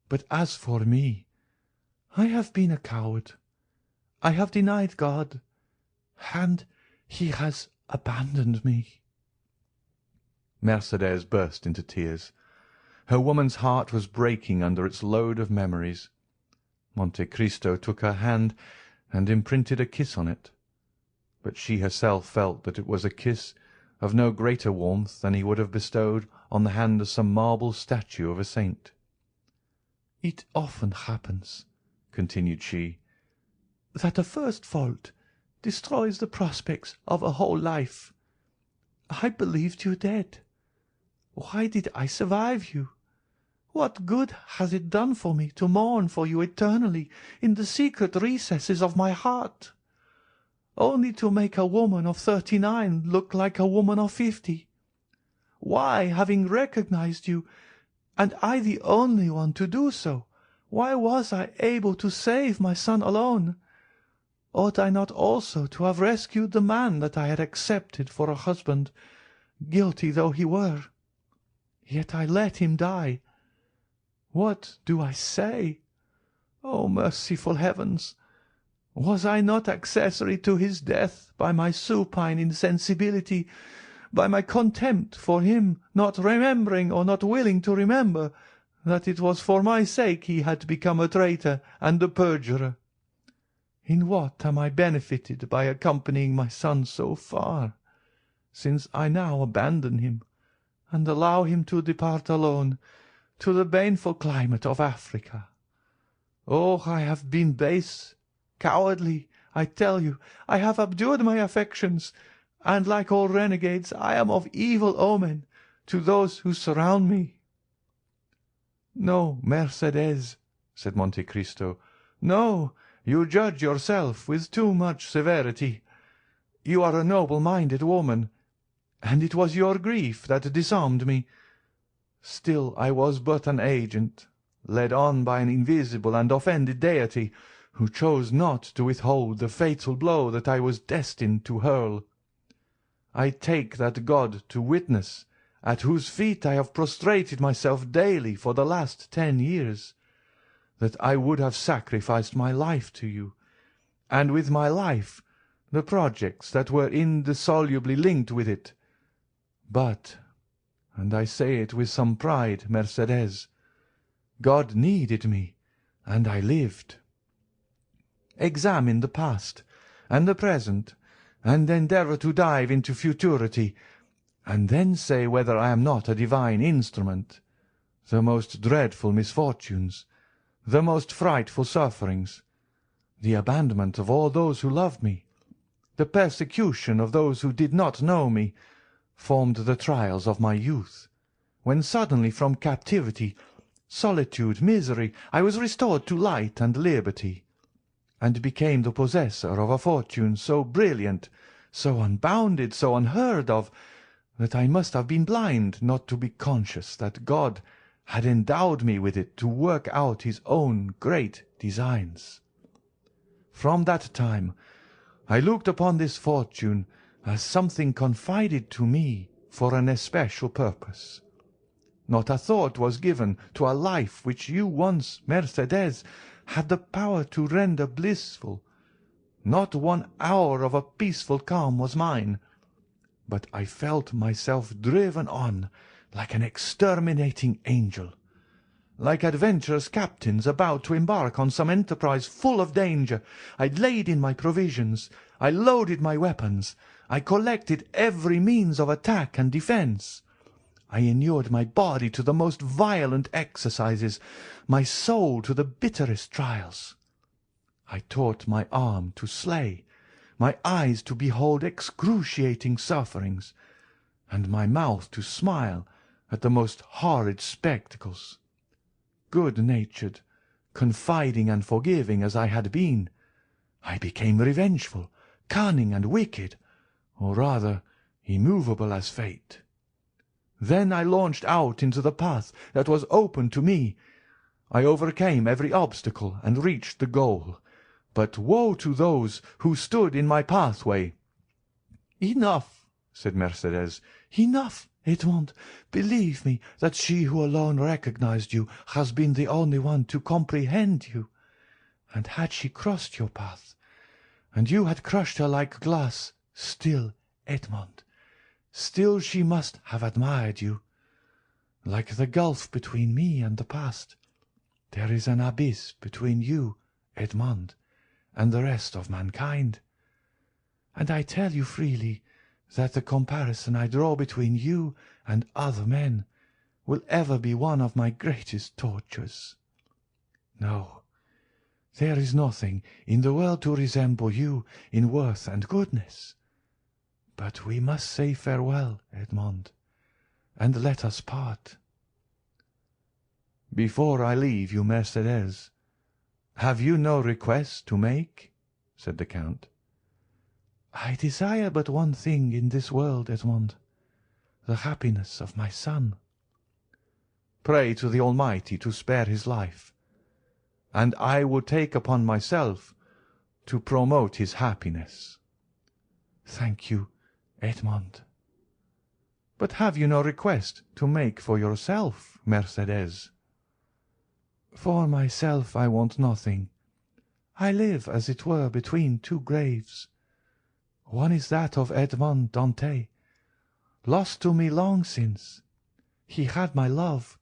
But as for me, I have been a coward. I have denied God, and he has abandoned me." Mercédès burst into tears. Her woman's heart was breaking under its load of memories. Monte Cristo took her hand and imprinted a kiss on it, but she herself felt that it was a kiss of no greater warmth than he would have bestowed on the hand of some marble statue of a saint. "It often happens," continued she, "that a first fault destroys the prospects of a whole life. I believed you dead. Why did I survive you? What good has it done for me to mourn for you eternally in the secret recesses of my heart, only to make a woman of 39 look like a woman of 50? Why, having recognized you, and I the only one to do so, why was I able to save my son alone? Ought I not also to have rescued the man that I had accepted for a husband, guilty though he were? Yet I let him die. What do I say? O merciful heavens! Was I not accessory to his death by my supine insensibility, by my contempt for him, not remembering or not willing to remember that it was for my sake he had become a traitor and a perjurer? In what am I benefited by accompanying my son so far, since I now abandon him and allow him to depart alone to the baneful climate of Africa? Oh, I have been base, cowardly, I tell you. I have abjured my affections, and like all renegades I am of evil omen to those who surround me." "No, Mercédès," said Monte Cristo, "no, you judge yourself with too much severity. You are a noble-minded woman, and it was your grief that disarmed me. Still I was but an agent, led on by an invisible and offended deity, who chose not to withhold the fatal blow that I was destined to hurl. I take that God to witness, at whose feet I have prostrated myself daily for the last 10 years, that I would have sacrificed my life to you, and with my life the projects that were indissolubly linked with it, But, and I say it with some pride, Mercédès, God needed me, and I lived. Examine the past and the present, and endeavour to dive into futurity, and then say whether I am not a divine instrument. The most dreadful misfortunes, the most frightful sufferings, the abandonment of all those who loved me, the persecution of those who did not know me, formed the trials of my youth, when suddenly from captivity, solitude, misery, I was restored to light and liberty, and became the possessor of a fortune so brilliant, so unbounded, so unheard of, that I must have been blind not to be conscious that God had endowed me with it to work out his own great designs. From that time I looked upon this fortune as something confided to me for an especial purpose. Not a thought was given to a life which you once, Mercédès, had the power to render blissful. Not 1 hour of a peaceful calm was mine, but I felt myself driven on like an exterminating angel. Like adventurous captains about to embark on some enterprise full of danger, I laid in my provisions, I loaded my weapons, I collected every means of attack and defence. I inured my body to the most violent exercises, my soul to the bitterest trials. I taught my arm to slay, my eyes to behold excruciating sufferings, and my mouth to smile at the most horrid spectacles. Good-natured, confiding and forgiving as I had been, I became revengeful, cunning and wicked, or rather immovable as fate. Then I launched out into the path that was open to me. I overcame every obstacle and reached the goal, but woe to those who stood in my pathway. "Enough," said Mercédès, "enough, Edmond. Believe me that she who alone recognized you has been the only one to comprehend you. And had she crossed your path, and you had crushed her like glass, still, Edmond, still she must have admired you. Like the gulf between me and the past, there is an abyss between you, Edmond, and the rest of mankind. And I tell you freely that the comparison I draw between you and other men will ever be one of my greatest tortures. No, there is nothing in the world to resemble you in worth and goodness. But we must say farewell, Edmond, and let us part." "Before I leave you, Mercédès, have you no request to make?" said the Count. "I desire but one thing in this world, Edmond, the happiness of my son." "Pray to the Almighty to spare his life, and I will take upon myself to promote his happiness." "Thank you, Edmond." "But have you no request to make for yourself, Mercédès?" "For myself I want nothing. I live, as it were, between two graves. One is that of Edmond Dantès, lost to me long since. He had my love.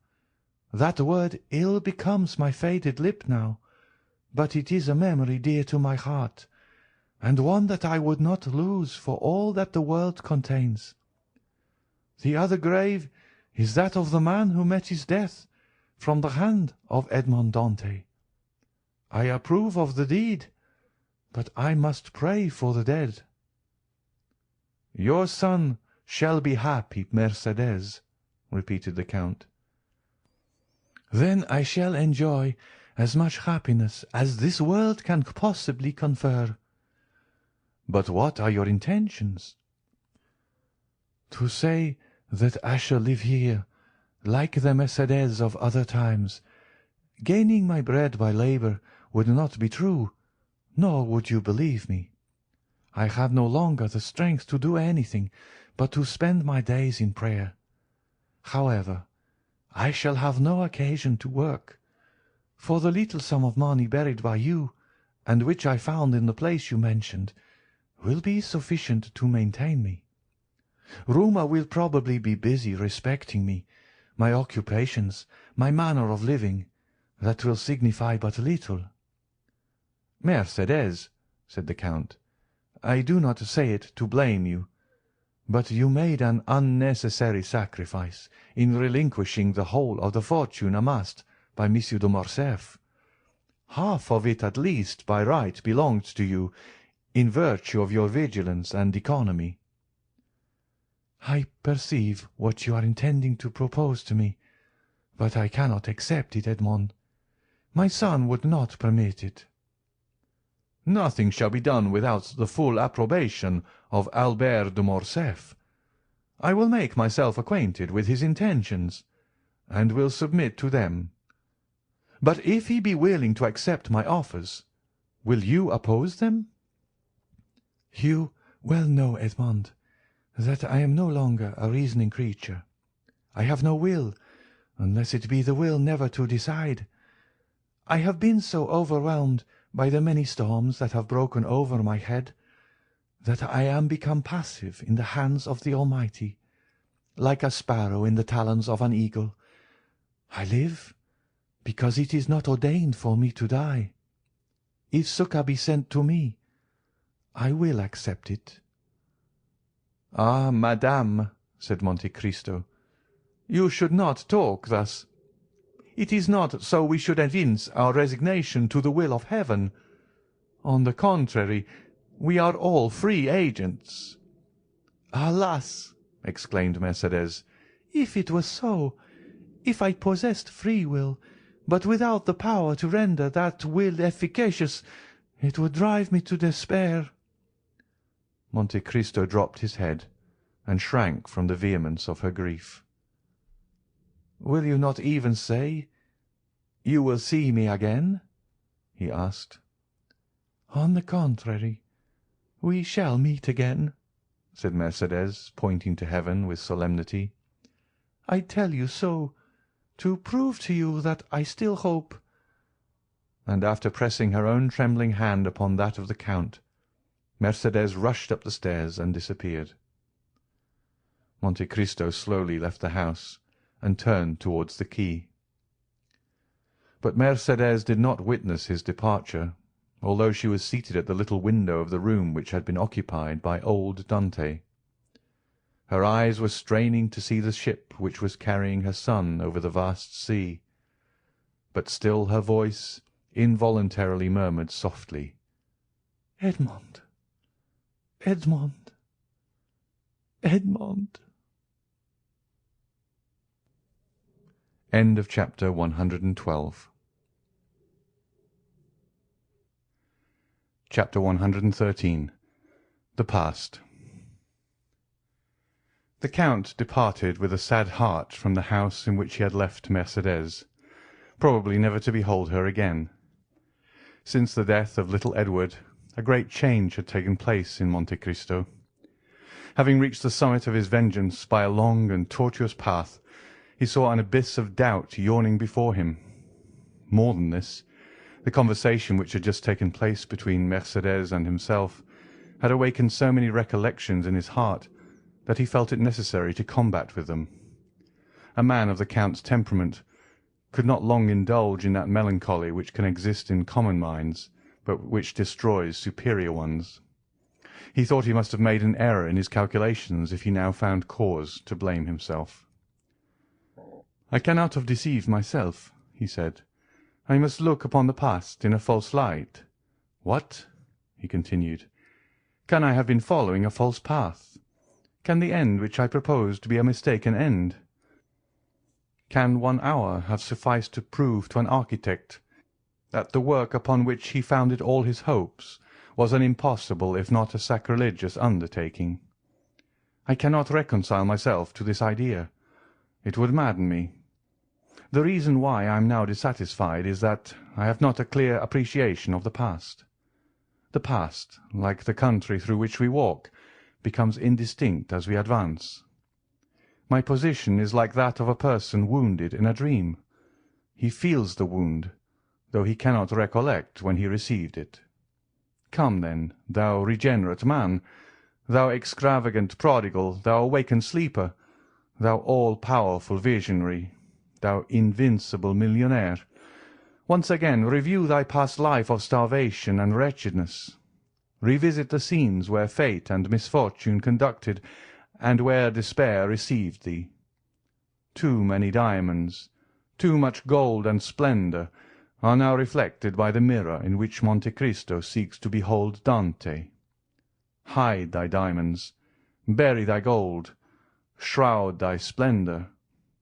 That word ill becomes my faded lip now, but it is a memory dear to my heart, and one that I would not lose for all that the world contains. The other grave is that of the man who met his death from the hand of Edmond Dantès. I approve of the deed, but I must pray for the dead." "Your son shall be happy, Mercédès," repeated the Count. "Then I shall enjoy as much happiness as this world can possibly confer." "But what are your intentions?" "To say that I shall live here, like the Mercédès of other times, gaining my bread by labour, would not be true, nor would you believe me. I have no longer the strength to do anything but to spend my days in prayer. However, I shall have no occasion to work, for the little sum of money buried by you, and which I found in the place you mentioned, will be sufficient to maintain me. Rumour will probably be busy respecting me, my occupations, my manner of living. That will signify but little." "Mercédès," said the Count, "I do not say it to blame you, but you made an unnecessary sacrifice in relinquishing the whole of the fortune amassed by Monsieur de Morcerf. Half of it at least by right belonged to you, in virtue of your vigilance and economy." "I perceive what you are intending to propose to me, but I cannot accept it, Edmond. My son would not permit it." "Nothing shall be done without the full approbation of Albert de Morcerf. I will make myself acquainted with his intentions, and will submit to them. But if he be willing to accept my offers, will you oppose them?" "You well know, Edmond, that I am no longer a reasoning creature. I have no will, unless it be the will never to decide. I have been so overwhelmed by the many storms that have broken over my head, that I am become passive in the hands of the Almighty, like a sparrow in the talons of an eagle. I live because it is not ordained for me to die. If succour be sent to me, I will accept it." "Ah, madame," said Monte Cristo, "you should not talk thus. It is not so we should evince our resignation to the will of Heaven. On the contrary, we are all free agents." "Alas!" exclaimed Mercédès, "if it were so, if I possessed free will, but without the power to render that will efficacious, it would drive me to despair." Monte Cristo dropped his head, and shrank from the vehemence of her grief. "Will you not even say, 'You will see me again'?" he asked. "On the contrary, we shall meet again," said Mercédès, pointing to heaven with solemnity. "I tell you so, to prove to you that I still hope." And after pressing her own trembling hand upon that of the Count, Mercédès rushed up the stairs and disappeared. Monte Cristo slowly left the house and turned towards the quay. But Mercédès did not witness his departure, although she was seated at the little window of the room which had been occupied by old Dante. Her eyes were straining to see the ship which was carrying her son over the vast sea, but still her voice involuntarily murmured softly, "Edmond, Edmond, Edmond." End of chapter 112. Chapter 113. The Past. The Count departed with a sad heart from the house in which he had left Mercédès, probably never to behold her again. Since the death of little Edward, a great change had taken place in Monte Cristo. Having reached the summit of his vengeance by a long and tortuous path, he saw an abyss of doubt yawning before him. More than this, the conversation which had just taken place between Mercédès and himself had awakened so many recollections in his heart that he felt it necessary to combat with them. A man of the Count's temperament could not long indulge in that melancholy which can exist in common minds, but which destroys superior ones. He thought he must have made an error in his calculations if he now found cause to blame himself. "I cannot have deceived myself," he said. "I must look upon the past in a false light. What?" he continued. "Can I have been following a false path? Can the end which I proposed be a mistaken end? Can 1 hour have sufficed to prove to an architect that the work upon which he founded all his hopes was an impossible if not a sacrilegious undertaking? I cannot reconcile myself to this idea. It would madden me. The reason why I am now dissatisfied is that I have not a clear appreciation of the past. The past, like the country through which we walk, becomes indistinct as we advance. My position is like that of a person wounded in a dream. He feels the wound, though he cannot recollect when he received it. Come, then, thou regenerate man, thou extravagant prodigal, thou awakened sleeper, thou all-powerful visionary, thou invincible millionaire, once again review thy past life of starvation and wretchedness. Revisit the scenes where fate and misfortune conducted, and where despair received thee. Too many diamonds, too much gold and splendour, are now reflected by the mirror in which Monte Cristo seeks to behold Dante. Hide thy diamonds, bury thy gold, shroud thy splendour,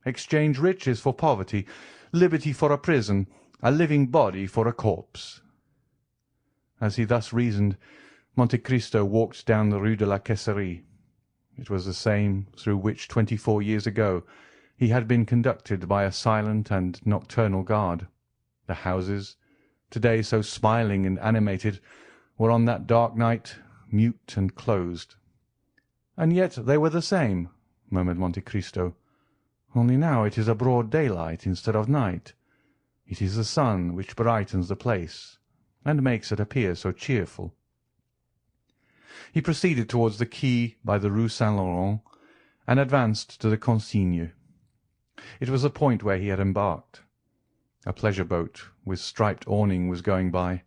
exchange riches for poverty, liberty for a prison, a living body for a corpse. As he thus reasoned, Monte Cristo walked down the Rue de la Caisserie. It was the same through which 24 years ago he had been conducted by a silent and nocturnal guard. The houses, to-day so smiling and animated, were on that dark night mute and closed. "And yet they were the same," murmured Monte Cristo. "Only now it is a broad daylight instead of night. It is the sun which brightens the place, and makes it appear so cheerful." He proceeded towards the quay by the Rue Saint-Laurent, and advanced to the consigne. It was the point where he had embarked. A pleasure boat with striped awning was going by.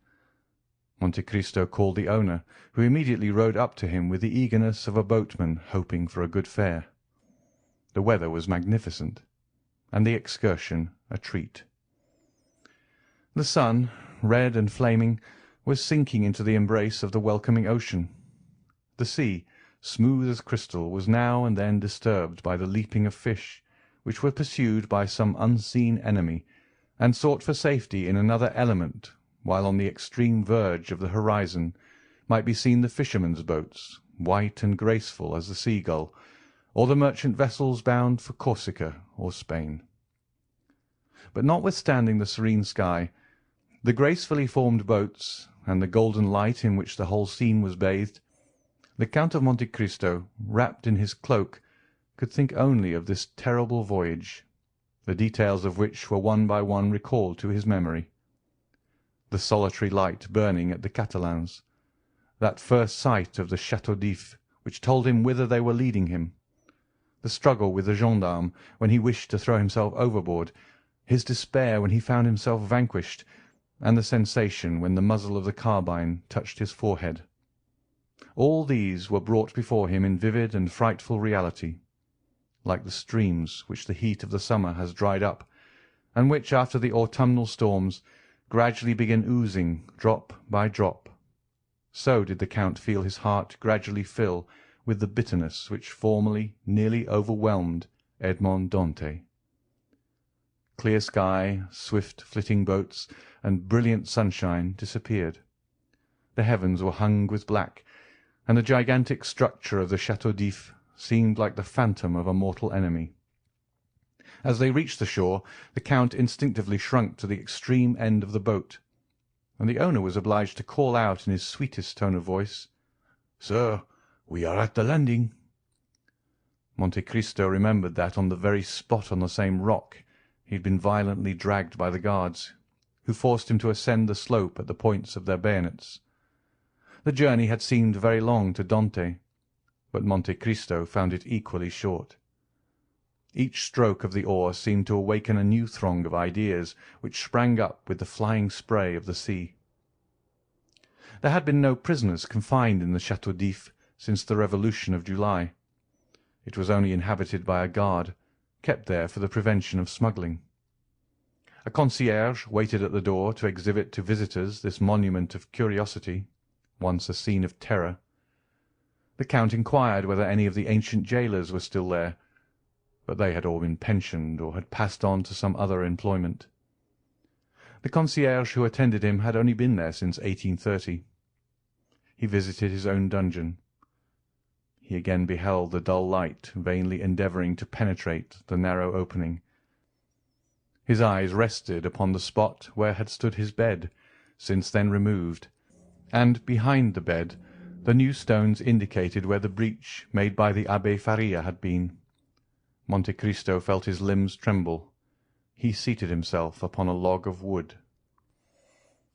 Monte Cristo called the owner, who immediately rowed up to him with the eagerness of a boatman hoping for a good fare. The weather was magnificent, and the excursion a treat. The sun, red and flaming, was sinking into the embrace of the welcoming ocean. The sea, smooth as crystal, was now and then disturbed by the leaping of fish, which were pursued by some unseen enemy, and sought for safety in another element, while on the extreme verge of the horizon might be seen the fishermen's boats, white and graceful as the sea-gull, or the merchant vessels bound for Corsica or Spain. But notwithstanding the serene sky, the gracefully formed boats, and the golden light in which the whole scene was bathed, the Count of Monte Cristo, wrapped in his cloak, could think only of this terrible voyage, the details of which were one by one recalled to his memory. The solitary light burning at the Catalans, that first sight of the Château d'If which told him whither they were leading him, the struggle with the gendarme when he wished to throw himself overboard, his despair when he found himself vanquished, and the sensation when the muzzle of the carbine touched his forehead. All these were brought before him in vivid and frightful reality, like the streams which the heat of the summer has dried up, and which, after the autumnal storms, gradually begin oozing drop by drop. So did the Count feel his heart gradually fill with the bitterness which formerly nearly overwhelmed Edmond Dantès. Clear sky, swift flitting boats, and brilliant sunshine disappeared. The heavens were hung with black, and the gigantic structure of the Château d'If seemed like the phantom of a mortal enemy. As they reached the shore, the Count instinctively shrunk to the extreme end of the boat, and the owner was obliged to call out in his sweetest tone of voice, "Sir, we are at the landing." Monte Cristo remembered that on the very spot on the same rock he had been violently dragged by the guards, who forced him to ascend the slope at the points of their bayonets. The journey had seemed very long to Dantès, but Monte Cristo found it equally short. Each stroke of the oar seemed to awaken a new throng of ideas which sprang up with the flying spray of the sea. There had been no prisoners confined in the Château d'If since the Revolution of July. It was only inhabited by a guard, kept there for the prevention of smuggling. A concierge waited at the door to exhibit to visitors this monument of curiosity, once a scene of terror. The Count inquired whether any of the ancient jailers were still there, but they had all been pensioned or had passed on to some other employment. The concierge who attended him had only been there since 1830. He visited his own dungeon. He again beheld the dull light vainly endeavouring to penetrate the narrow opening. His eyes rested upon the spot where had stood his bed, since then removed, and behind the bed the new stones indicated where the breach made by the Abbé Faria had been. Monte Cristo felt his limbs tremble. He seated himself upon a log of wood.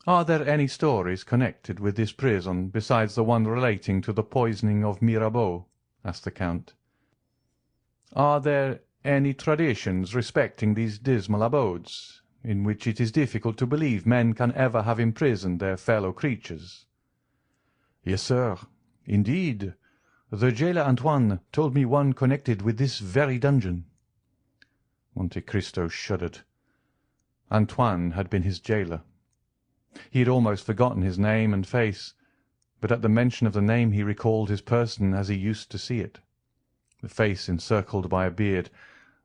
Are there any stories connected with this prison besides the one relating to the poisoning of Mirabeau?" asked the Count. "Are there any traditions respecting these dismal abodes, in which it is difficult to believe men can ever have imprisoned their fellow creatures?" "Yes, sir. Indeed, the jailer Antoine told me one connected with this very dungeon." Monte Cristo shuddered. Antoine had been his jailer. He had almost forgotten his name and face, but at the mention of the name he recalled his person as he used to see it, the face encircled by a beard,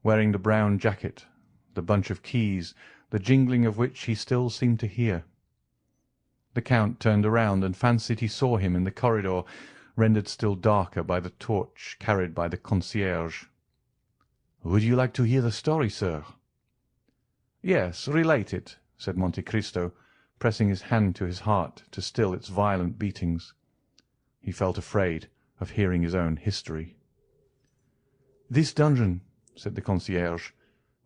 wearing the brown jacket, the bunch of keys, the jingling of which he still seemed to hear. The Count turned around and fancied he saw him in the corridor, rendered still darker by the torch carried by the concierge. "Would you like to hear the story, sir?" "Yes, relate it," said Monte Cristo, pressing his hand to his heart to still its violent beatings. He felt afraid of hearing his own history. "This dungeon," said the concierge,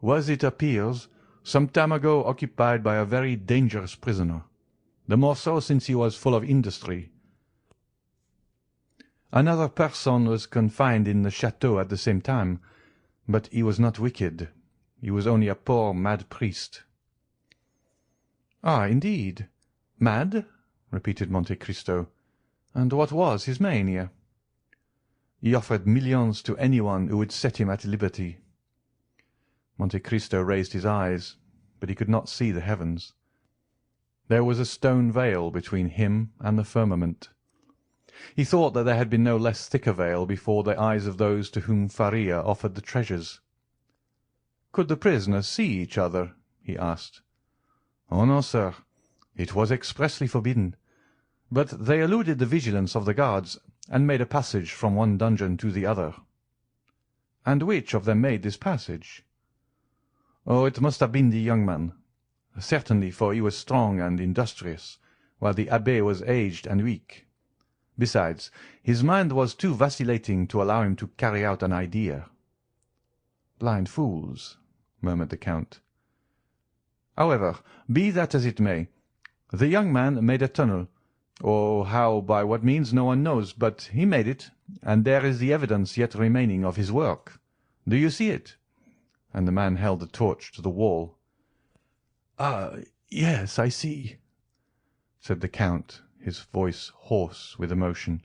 "was, it appears, some time ago occupied by a very dangerous prisoner, the more so since he was full of industry. Another person was confined in the chateau at the same time, but he was not wicked. He was only a poor mad priest." "Ah, indeed. Mad?" repeated Monte Cristo. "And what was his mania?" "He offered millions to anyone who would set him at liberty." Monte Cristo raised his eyes, but he could not see the heavens. There was a stone veil between him and the firmament. He thought that there had been no less thick a veil before the eyes of those to whom Faria offered the treasures. "Could the prisoners see each other?" he asked. "Oh, no, sir. It was expressly forbidden. But they eluded the vigilance of the guards, and made a passage from one dungeon to the other." "And which of them made this passage?" "Oh, it must have been the young man. Certainly, for he was strong and industrious, while the abbé was aged and weak. Besides, his mind was too vacillating to allow him to carry out an idea." "Blind fools," murmured the Count. "However, be that as it may, the young man made a tunnel. Oh, how, by what means, no one knows, but he made it, and there is the evidence yet remaining of his work. Do you see it?" And the man held the torch to the wall. "Ah, yes, I see," said the Count, his voice hoarse with emotion.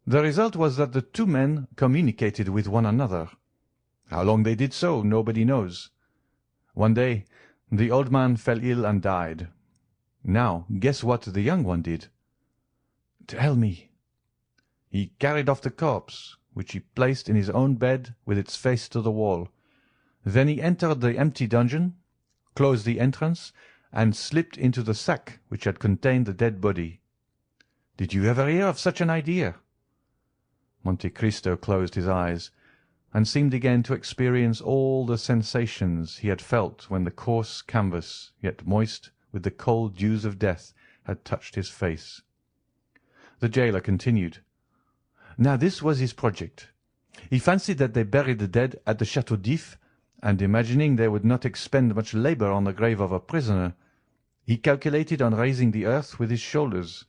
"The result was that the two men communicated with one another. How long they did so, nobody knows. One day the old man fell ill and died. Now, guess what the young one did?" "Tell me." "He carried off the corpse, which he placed in his own bed with its face to the wall. Then he entered the empty dungeon, closed the entrance, and slipped into the sack which had contained the dead body. Did you ever hear of such an idea?" Monte Cristo closed his eyes, and seemed again to experience all the sensations he had felt when the coarse canvas, yet moist with the cold dews of death, had touched his face. The jailer continued. "Now this was his project. He fancied that they buried the dead at the Château d'If, and imagining they would not expend much labour on the grave of a prisoner, he calculated on raising the earth with his shoulders.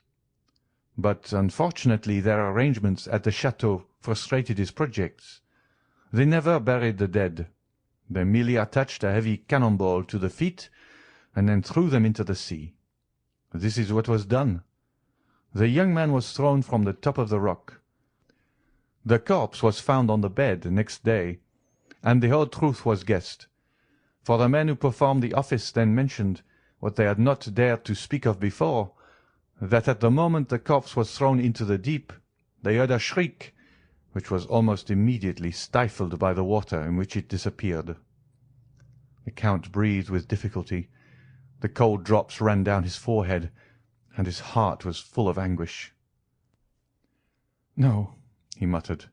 But unfortunately their arrangements at the château frustrated his projects. They never buried the dead. They merely attached a heavy cannonball to the feet, and then threw them into the sea. This is what was done. The young man was thrown from the top of the rock. The corpse was found on the bed next day, and the whole truth was guessed. For the men who performed the office then mentioned, what they had not dared to speak of before, that at the moment the corpse was thrown into the deep, they heard a shriek, which was almost immediately stifled by the water in which it disappeared. The Count breathed with difficulty. The cold drops ran down his forehead, and his heart was full of anguish. "No," he muttered,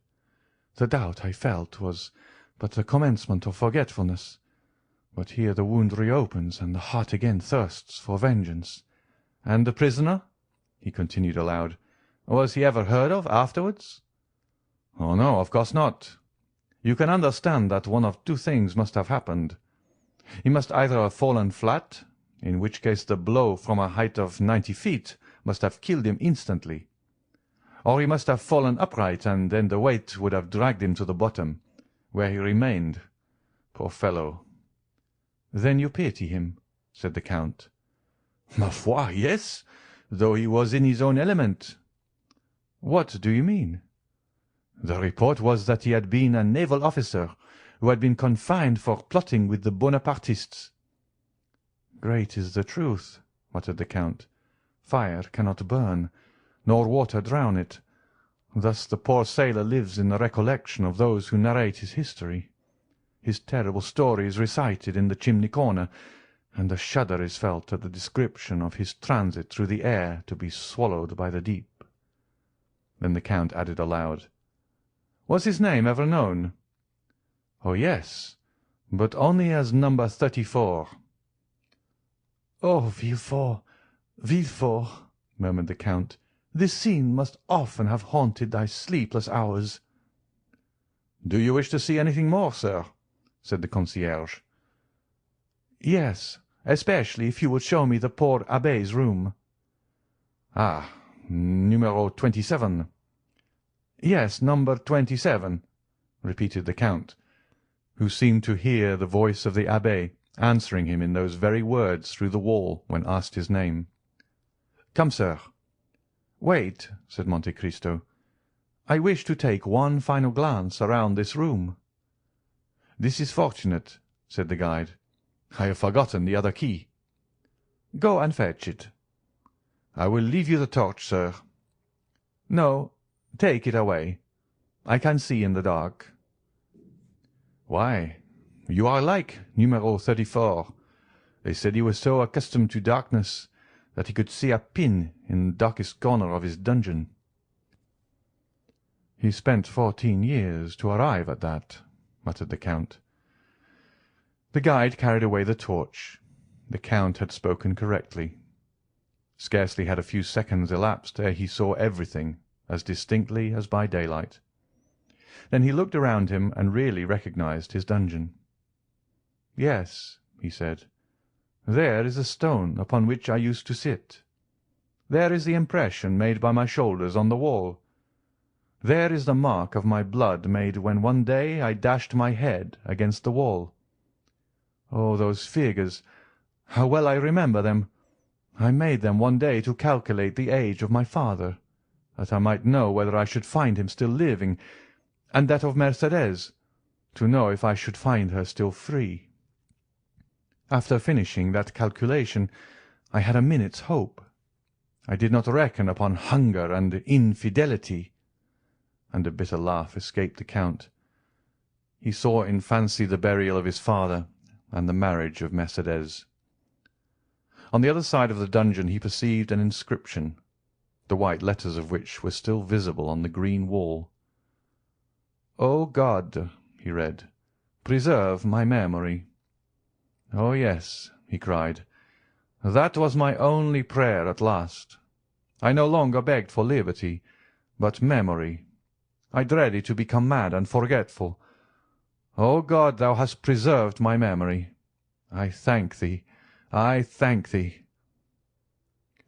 "the doubt I felt was but the commencement of forgetfulness. But here the wound reopens, and the heart again thirsts for vengeance. And the prisoner?" he continued aloud. "Was he ever heard of afterwards?" "Oh, no, of course not. You can understand that one of two things must have happened. He must either have fallen flat, in which case the blow from a height of 90 feet must have killed him instantly. Or he must have fallen upright, and then the weight would have dragged him to the bottom, where he remained. Poor fellow." "Then you pity him?" said the Count. "Ma foi, yes, though he was in his own element." "What do you mean?" "The report was that he had been a naval officer who had been confined for plotting with the Bonapartists." "Great is the truth," muttered the Count. "Fire cannot burn, nor water drown it. Thus the poor sailor lives in the recollection of those who narrate his history. His terrible story is recited in the chimney corner, and a shudder is felt at the description of his transit through the air to be swallowed by the deep." Then the Count added aloud, "Was his name ever known?" "Oh, yes, but only as number 34. "Oh, Villefort, Villefort," murmured the Count, "this scene must often have haunted thy sleepless hours." "Do you wish to see anything more, sir?" said the concierge. "Yes, especially if you would show me the poor abbé's room." "Ah, numero 27. "Yes, number 27, repeated the Count, who seemed to hear the voice of the abbé answering him in those very words through the wall when asked his name. "Come, sir." "Wait," said Monte Cristo. "I wish to take one final glance around this room." "This is fortunate," said the guide. "I have forgotten the other key." "Go and fetch it." "I will leave you the torch, sir." "No, take it away. I can see in the dark." "Why, you are like numero 34. They said he was so accustomed to darkness that he could see a pin in the darkest corner of his dungeon." "He spent 14 years to arrive at that," muttered the Count. The guide carried away the torch. The Count had spoken correctly. Scarcely had a few seconds elapsed ere he saw everything as distinctly as by daylight. Then he looked around him and really recognized his dungeon. "Yes," he said, "there is the stone upon which I used to sit. There is the impression made by my shoulders on the wall. There is the mark of my blood made when one day I dashed my head against the wall. Oh, those figures! How well I remember them! I made them one day to calculate the age of my father, that I might know whether I should find him still living, and that of Mercédès, to know if I should find her still free. After finishing that calculation, I had a minute's hope. I did not reckon upon hunger and infidelity." And a bitter laugh escaped the Count. He saw in fancy the burial of his father and the marriage of Mercédès. On the other side of the dungeon he perceived an inscription, the white letters of which were still visible on the green wall. "O God," he read, "preserve my memory." "Oh, yes," he cried, "that was my only prayer at last. I no longer begged for liberty, but memory. I dreaded to become mad and forgetful. O God, thou hast preserved my memory. I thank thee, I thank thee."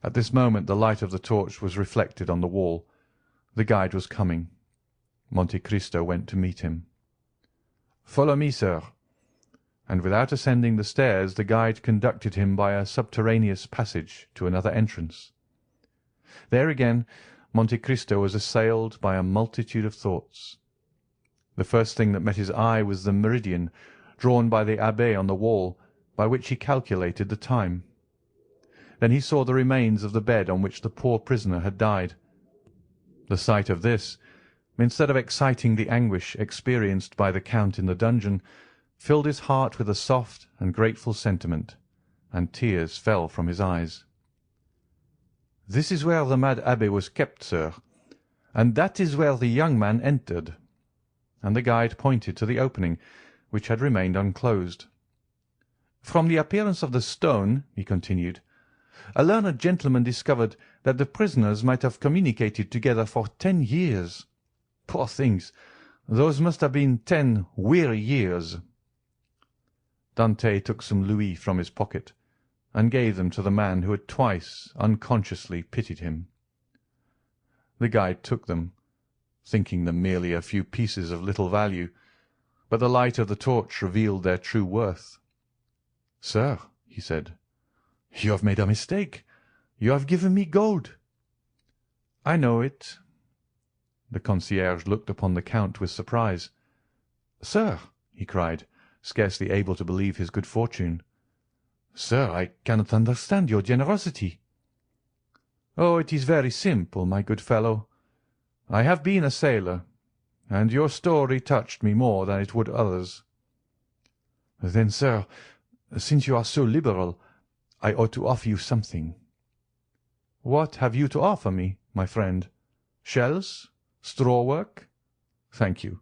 At this moment the light of the torch was reflected on the wall. The guide was coming. Monte Cristo went to meet him. "Follow me, sir." And without ascending the stairs, the guide conducted him by a subterraneous passage to another entrance. There again Monte Cristo was assailed by a multitude of thoughts. The first thing that met his eye was the meridian drawn by the abbé on the wall, by which he calculated the time. Then he saw the remains of the bed on which the poor prisoner had died. The sight of this, instead of exciting the anguish experienced by the Count in the dungeon, filled his heart with a soft and grateful sentiment, and tears fell from his eyes. "This is where the mad abbé was kept, sir, and that is where the young man entered." And the guide pointed to the opening, which had remained unclosed. "From the appearance of the stone," he continued, "a learned gentleman discovered that the prisoners might have communicated together for 10 years. Poor things! Those must have been 10 weary years." Dante took some louis from his pocket, and gave them to the man who had twice unconsciously pitied him. The guide took them, thinking them merely a few pieces of little value, but the light of the torch revealed their true worth. "Sir," he said, "you have made a mistake. You have given me gold." "I know it." The concierge looked upon the Count with surprise. "Sir," he cried, scarcely able to believe his good fortune. "Sir, I cannot understand your generosity." "Oh, it is very simple, my good fellow. I have been a sailor, and your story touched me more than it would others." "Then, sir, since you are so liberal, I ought to offer you something." "What have you to offer me, my friend? Shells? Straw work? Thank you."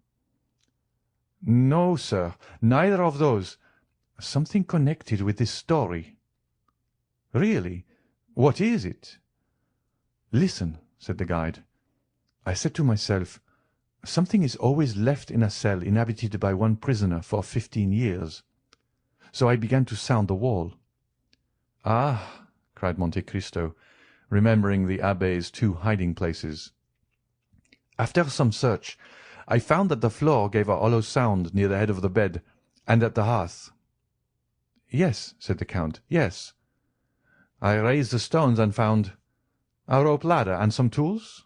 "No, sir, neither of those. Something connected with this story." "Really? What is it?" "Listen," said the guide. "I said to myself, something is always left in a cell inhabited by one prisoner for 15 years. So I began to sound the wall." "Ah!" cried Monte Cristo, remembering the abbé's 2 hiding-places. "After some search, I found that the floor gave a hollow sound near the head of the bed and at the hearth." "Yes," said the Count, "yes." "I raised the stones and found a rope ladder and some tools."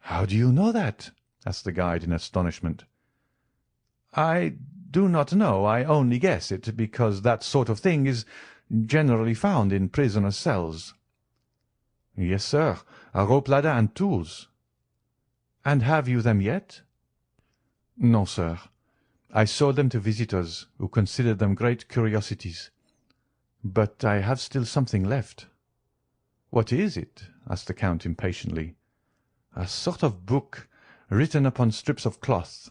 "How do you know that?" asked the guide in astonishment. "I do not know. I only guess it, because that sort of thing is generally found in prisoners' cells." "Yes, sir, a rope ladder and tools." "And have you them yet?" "No, sir. I sold them to visitors who considered them great curiosities. But I have still something left." "What is it?" asked the Count impatiently. "A sort of book written upon strips of cloth."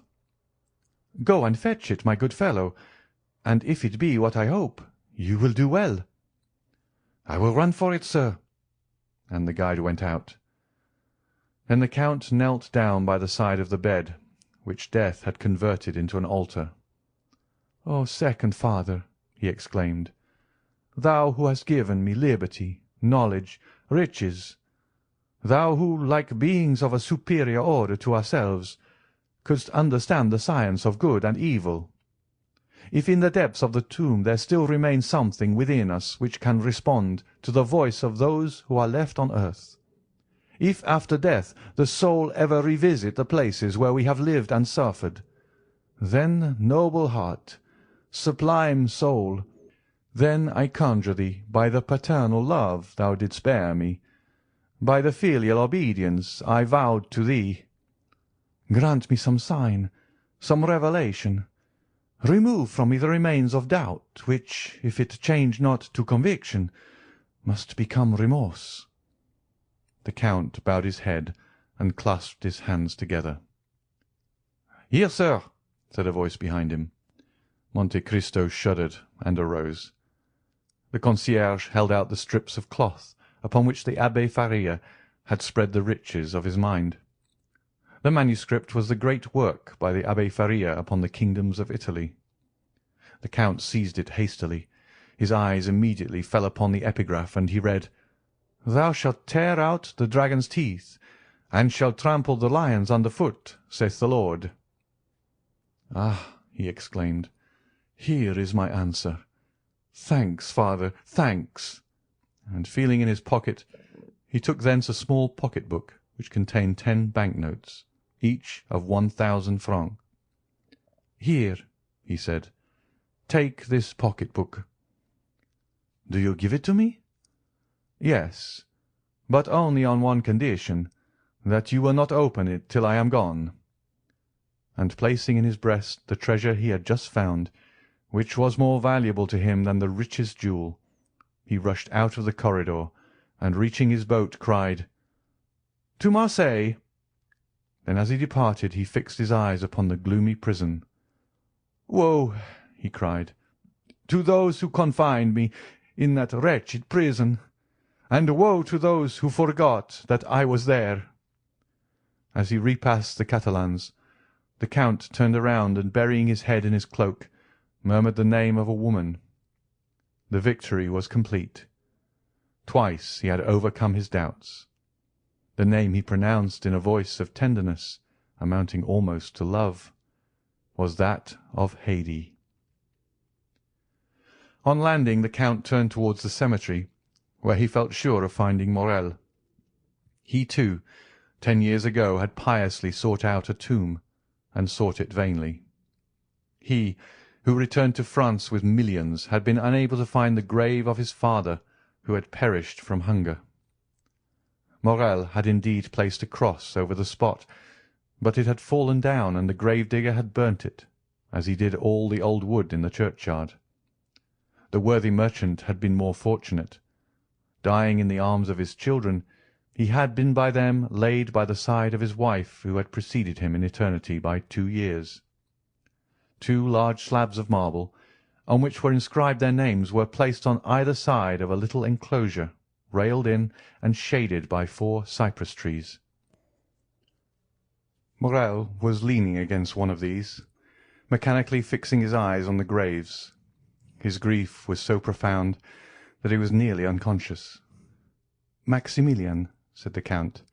"Go and fetch it, my good fellow, and if it be what I hope, you will do well." "I will run for it, sir." And the guide went out. Then the Count knelt down by the side of the bed, which death had converted into an altar. "Oh, second father," he exclaimed, "thou who hast given me liberty, knowledge, riches, thou who, like beings of a superior order to ourselves, couldst understand the science of good and evil, if in the depths of the tomb there still remains something within us which can respond to the voice of those who are left on earth, if after death the soul ever revisit the places where we have lived and suffered, then, noble heart, sublime soul, then I conjure thee, by the paternal love thou didst bear me, by the filial obedience I vowed to thee, grant me some sign, some revelation. Remove from me the remains of doubt, which, if it change not to conviction, must become remorse." The Count bowed his head and clasped his hands together. "Here, sir," said a voice behind him. Monte Cristo shuddered and arose. The concierge held out the strips of cloth upon which the Abbé Faria had spread the riches of his mind. The manuscript was the great work by the Abbé Faria upon the kingdoms of Italy. The Count seized it hastily. His eyes immediately fell upon the epigraph, and he read, "Thou shalt tear out the dragon's teeth, and shalt trample the lions under foot, saith the Lord." "Ah!" he exclaimed, "here is my answer. Thanks, father, thanks." And feeling in his pocket, he took thence a small pocket-book which contained 10 bank-notes, each of 1,000 francs. "Here," he said, "take this pocket-book." "Do you give it to me?" "Yes, but only on one condition, that you will not open it till I am gone." And placing in his breast the treasure he had just found, which was more valuable to him than the richest jewel, he rushed out of the corridor, and reaching his boat, cried, "To Marseilles!" Then as he departed he fixed his eyes upon the gloomy prison. "Woe," he cried, "to those who confined me in that wretched prison, and woe to those who forgot that I was there!" As he repassed the Catalans, the Count turned around and, burying his head in his cloak, murmured the name of a woman. The victory was complete. Twice he had overcome his doubts. The name he pronounced in a voice of tenderness, amounting almost to love, was that of Haydée. On landing, the Count turned towards the cemetery, where he felt sure of finding Morrel. He, too, 10 years ago, had piously sought out a tomb, and sought it vainly. He, who returned to France with millions, had been unable to find the grave of his father, who had perished from hunger. Morrel had indeed placed a cross over the spot, but it had fallen down, and the grave-digger had burnt it, as he did all the old wood in the churchyard. The worthy merchant had been more fortunate. Dying in the arms of his children, he had been by them laid by the side of his wife, who had preceded him in eternity by 2 years. 2 large slabs of marble, on which were inscribed their names, were placed on either side of a little enclosure, railed in and shaded by 4 cypress trees. Morrel was leaning against one of these, mechanically fixing his eyes on the graves. His grief was so profound that he was nearly unconscious. "Maximilian," said the Count,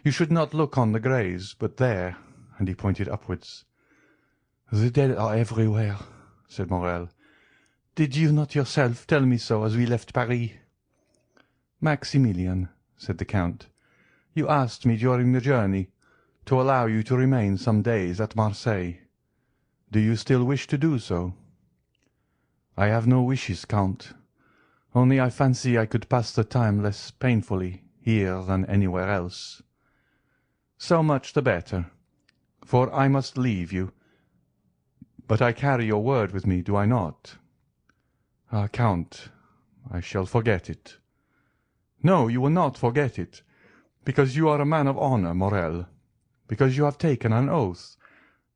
"you should not look on the graves, but there," and he pointed upwards. "The dead are everywhere," said Morrel. "Did you not yourself tell me so as we left Paris?" "Maximilian," said the Count, "you asked me during the journey to allow you to remain some days at Marseilles. Do you still wish to do so?" "I have no wishes, Count. Only I fancy I could pass the time less painfully here than anywhere else." "So much the better, for I must leave you. But I carry your word with me, do I not?" "Ah, Count, I shall forget it." "No, you will not forget it, because you are a man of honour, Morrel, because you have taken an oath,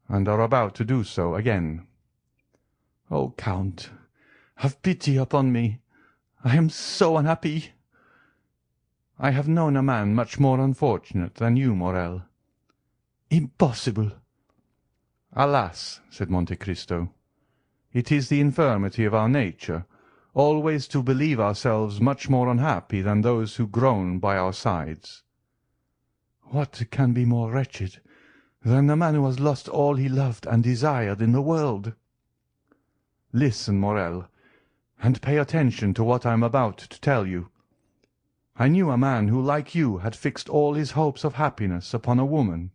and are about to do so again." "Oh, Count, have pity upon me. I am so unhappy." "I have known a man much more unfortunate than you, Morrel." "Impossible." "Alas," said Monte Cristo, "it is the infirmity of our nature always to believe ourselves much more unhappy than those who groan by our sides." "What can be more wretched than the man who has lost all he loved and desired in the world?" "Listen, Morrel, and pay attention to what I am about to tell you. I knew a man who, like you, had fixed all his hopes of happiness upon a woman.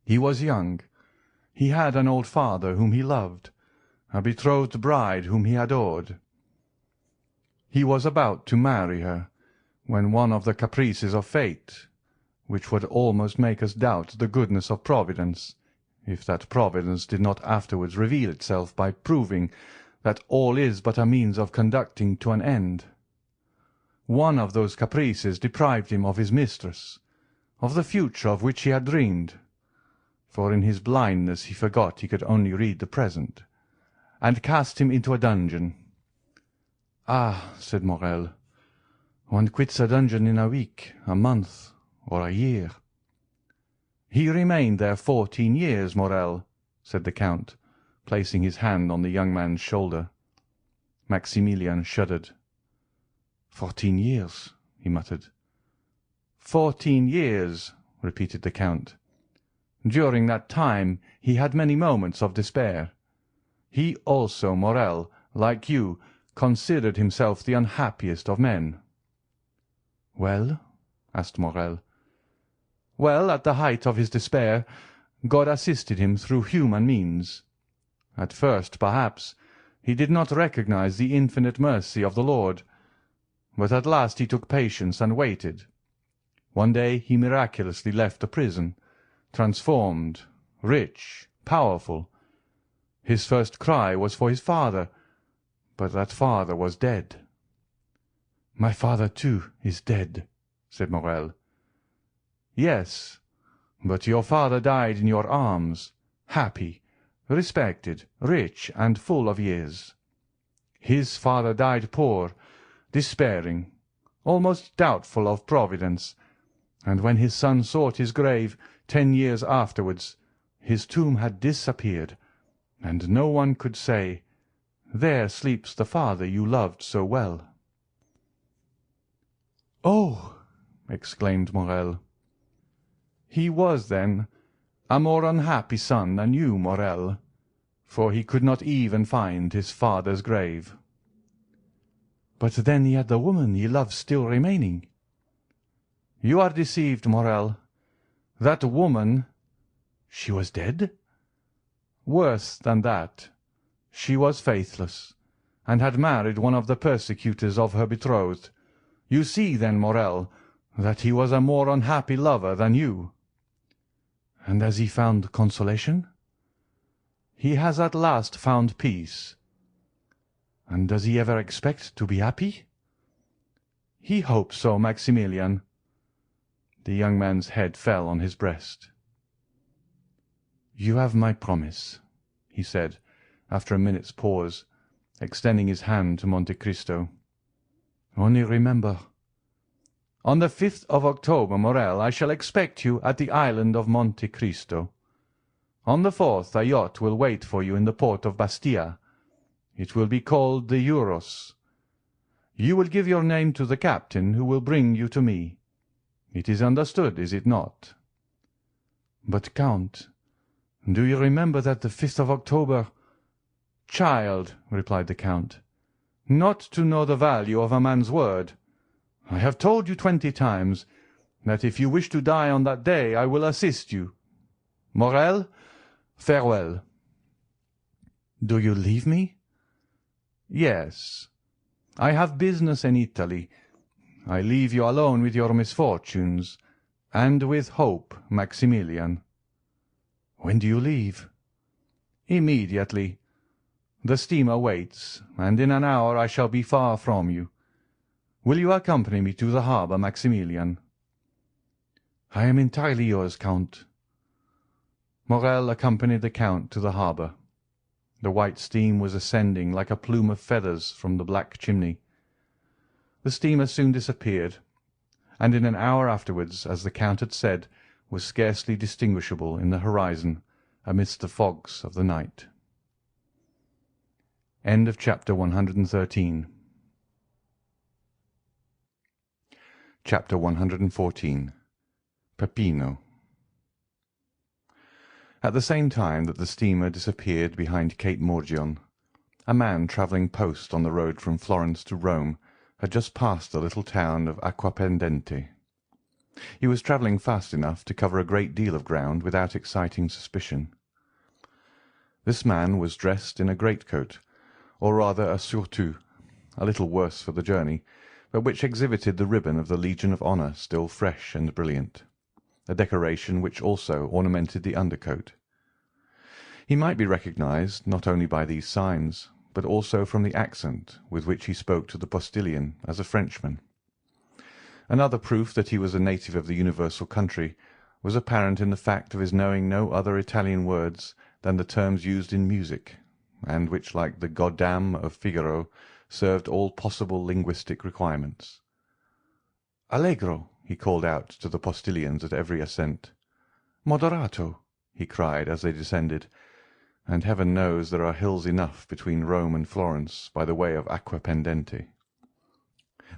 He was young. He had an old father whom he loved, a betrothed bride whom he adored. He was about to marry her, when one of the caprices of fate, which would almost make us doubt the goodness of Providence, if that Providence did not afterwards reveal itself by proving that all is but a means of conducting to an end. One of those caprices deprived him of his mistress, of the future of which he had dreamed, for in his blindness he forgot he could only read the present, and cast him into a dungeon." "Ah," said Morrel, "one quits a dungeon in a week, a month, or a year." "He remained there 14 years, Morrel," said the Count, placing his hand on the young man's shoulder. Maximilian shuddered. 14 years, he muttered. 14 years, repeated the Count. During that time he had many moments of despair. He also, Morrel, like you, considered himself the unhappiest of men. "Well?" asked Morrel. "Well, at the height of his despair, God assisted him through human means. At first, perhaps, he did not recognize the infinite mercy of the Lord, but at last he took patience and waited. One day he miraculously left the prison, transformed, rich, powerful. His first cry was for his father, but that father was dead." "My father, too, is dead," said Morrel. "Yes, but your father died in your arms, happy, respected, rich, and full of years. His father died poor, despairing, almost doubtful of Providence, and when his son sought his grave 10 years afterwards, his tomb had disappeared, and no one could say, There sleeps the father you loved so well." "Oh!" exclaimed Morrel. "He was, then, a more unhappy son than you, Morrel, for he could not even find his father's grave." "But then he had the woman he loved still remaining." "You are deceived, Morrel. That woman—" "She was dead?" "Worse than that. She was faithless, and had married one of the persecutors of her betrothed. You see, then, Morrel, that he was a more unhappy lover than you." "And has he found consolation?" "He has at last found peace." "And does he ever expect to be happy?" "He hopes so, Maximilian." The young man's head fell on his breast. "You have my promise," he said, after a minute's pause, extending his hand to Monte Cristo. "Only remember—" "On the 5th of October, Morrel, I shall expect you at the island of Monte Cristo. On the 4th a yacht will wait for you in the port of Bastia. It will be called the Eurus. You will give your name to the captain, who will bring you to me. It is understood, is it not?" "But, Count, do you remember that the 5th of October—" "Child," replied the Count, "not to know the value of a man's word. I have told you 20 times that if you wish to die on that day I will assist you. Morrel, farewell." "Do you leave me?" "Yes. I have business in Italy. I leave you alone with your misfortunes, and with hope, Maximilian." "When do you leave?" "Immediately. The steamer waits, and in an hour I shall be far from you. Will you accompany me to the harbour, Maximilian?" "I am entirely yours, Count." Morrel accompanied the Count to the harbour. The white steam was ascending like a plume of feathers from the black chimney. The steamer soon disappeared, and in an hour afterwards, as the Count had said, was scarcely distinguishable in the horizon amidst the fogs of the night. Chapter 113. Chapter 114. Peppino. At the same time that the steamer disappeared behind Cape Morgion, a man travelling post on the road from Florence to Rome had just passed the little town of Acquapendente. He was travelling fast enough to cover a great deal of ground without exciting suspicion. This man was dressed in a greatcoat, or rather a surtout, a little worse for the journey, but which exhibited the ribbon of the Legion of Honour still fresh and brilliant, a decoration which also ornamented the undercoat. He might be recognized not only by these signs, but also from the accent with which he spoke to the postilion as a Frenchman. Another proof that he was a native of the universal country was apparent in the fact of his knowing no other Italian words than the terms used in music, and which, like the Goddam of Figaro, served all possible linguistic requirements. "Allegro," he called out to the postilions at every ascent. "Moderato," he cried as they descended, and heaven knows there are hills enough between Rome and Florence by the way of Acquapendente.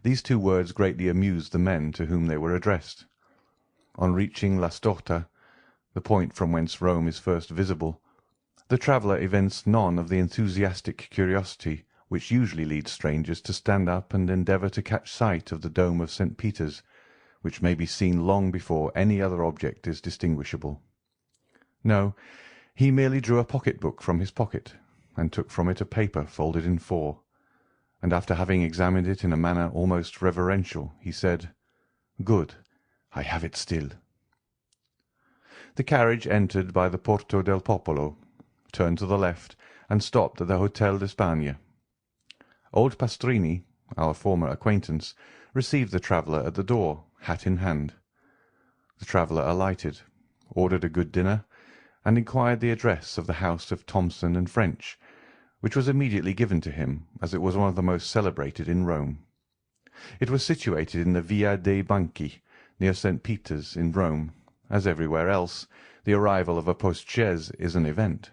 These two words greatly amused the men to whom they were addressed. On reaching La Storta, the point from whence Rome is first visible, the traveller evinced none of the enthusiastic curiosity which usually leads strangers to stand up and endeavour to catch sight of the dome of St. Peter's, which may be seen long before any other object is distinguishable. No, he merely drew a pocket-book from his pocket, and took from it a paper folded in 4, and after having examined it in a manner almost reverential, he said, "Good, I have it still." The carriage entered by the Porto del Popolo, turned to the left, and stopped at the Hôtel d'Espagne. Old Pastrini, our former acquaintance, received the traveller at the door, hat in hand. The traveller alighted, ordered a good dinner, and inquired the address of the house of Thomson and French, which was immediately given to him, as it was one of the most celebrated in Rome. It was situated in the Via dei Banchi, near St. Peter's in Rome. As everywhere else, the arrival of a post-chaise is an event.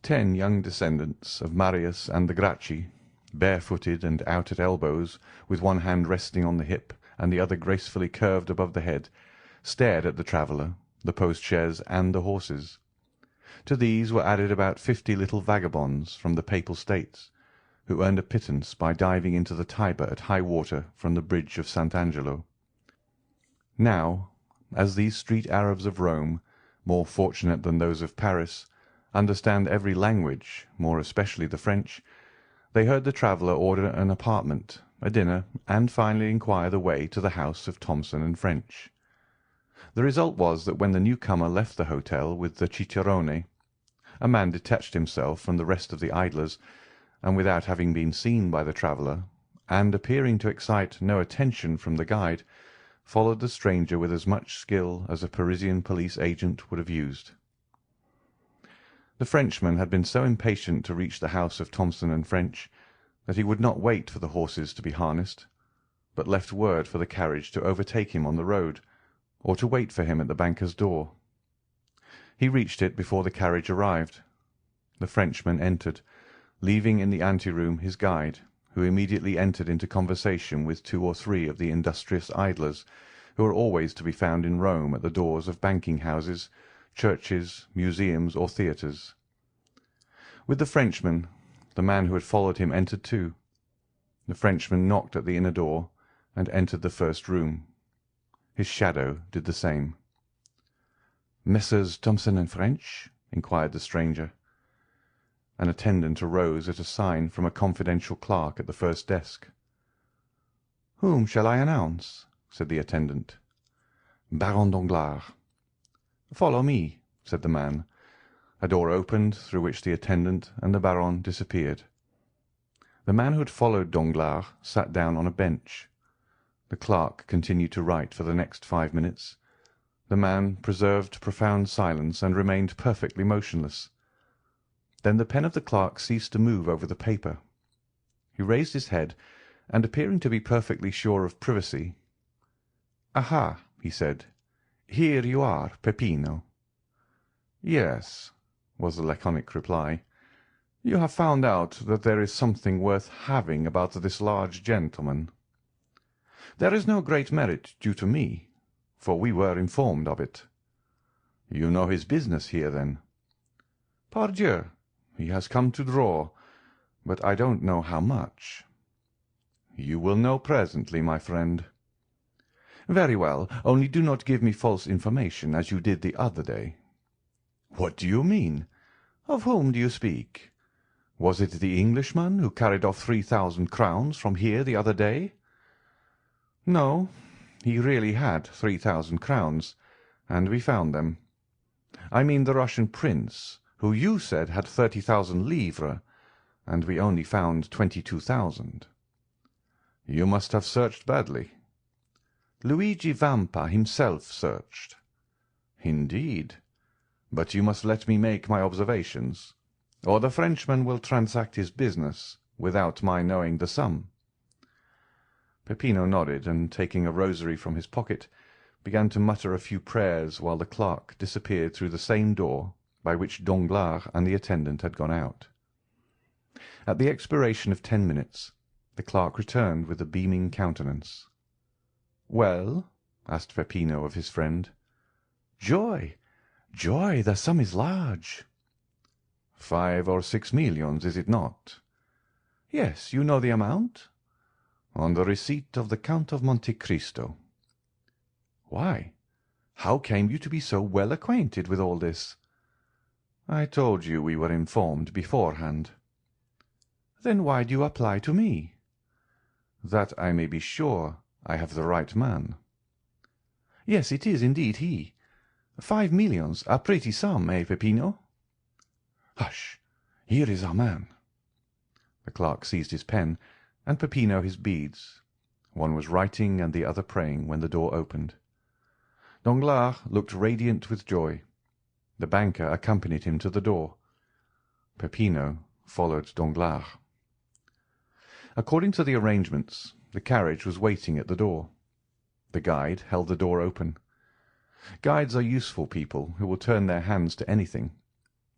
10 young descendants of Marius and the Gracchi, barefooted and out at elbows, with one hand resting on the hip and the other gracefully curved above the head, stared at the traveller, the post-chaise, and the horses. To these were added about 50 little vagabonds from the Papal States, who earned a pittance by diving into the Tiber at high water from the bridge of St. Angelo. Now, as these street Arabs of Rome, more fortunate than those of Paris, understand every language, more especially the French, they heard the traveller order an apartment, a dinner, and finally inquire the way to the house of Thomson and French. The result was that when the newcomer left the hotel with the cicerone, a man detached himself from the rest of the idlers, and without having been seen by the traveller, and appearing to excite no attention from the guide, followed the stranger with as much skill as a Parisian police agent would have used. The Frenchman had been so impatient to reach the house of Thomson and French that he would not wait for the horses to be harnessed, but left word for the carriage to overtake him on the road, or to wait for him at the banker's door. He reached it before the carriage arrived. The Frenchman entered, leaving in the ante-room his guide, who immediately entered into conversation with 2 or 3 of the industrious idlers, who are always to be found in Rome at the doors of banking-houses, churches, museums, or theatres. With the Frenchman, the man who had followed him entered too. The Frenchman knocked at the inner door, and entered the first room. His shadow did the same. "Messrs. Thomson and French?" inquired the stranger. An attendant arose at a sign from a confidential clerk at the first desk. "Whom shall I announce?" said the attendant. "Baron Danglars." "Follow me," said the man. A door opened, through which the attendant and the Baron disappeared. The man who had followed Danglars sat down on a bench. The clerk continued to write for the next 5 minutes. The man preserved profound silence and remained perfectly motionless. Then the pen of the clerk ceased to move over the paper. He raised his head, and appearing to be perfectly sure of privacy, "Aha!" he said. "Here you are, Peppino." "Yes," was the laconic reply. "You have found out that there is something worth having about this large gentleman. There is no great merit due to me, for we were informed of it." "You know his business here, then?" "Pardieu, he has come to draw, but I don't know how much." "You will know presently, my friend." "Very well, only do not give me false information, as you did the other day." "What do you mean? Of whom do you speak? Was it the Englishman who carried off 3,000 crowns from here the other day?" "No, he really had 3,000 crowns, and we found them. I mean the Russian prince, who you said had 30,000 livres, and we only found 22,000. You must have searched badly." "Luigi Vampa himself searched." "Indeed. But you must let me make my observations, or the Frenchman will transact his business without my knowing the sum." Peppino nodded, and taking a rosary from his pocket, began to mutter a few prayers while the clerk disappeared through the same door by which Danglars and the attendant had gone out. At the expiration of 10 minutes, the clerk returned with a beaming countenance. "Well?" asked Peppino of his friend. "Joy! Joy! The sum is large." 5 or 6 millions, is it not?" "Yes, you know the amount?" "On the receipt of the Count of Monte Cristo." "Why, how came you to be so well acquainted with all this?" "I told you we were informed beforehand." "Then why do you apply to me?" "That I may be sure I have the right man." "Yes, it is indeed he. 5 millions, a pretty sum, eh, Peppino?" "Hush! Here is our man." The clerk seized his pen, and Peppino his beads. One was writing and the other praying when the door opened. Danglars looked radiant with joy. The banker accompanied him to the door. Peppino followed Danglars. According to the arrangements, the carriage was waiting at the door. The guide held the door open. Guides are useful people who will turn their hands to anything.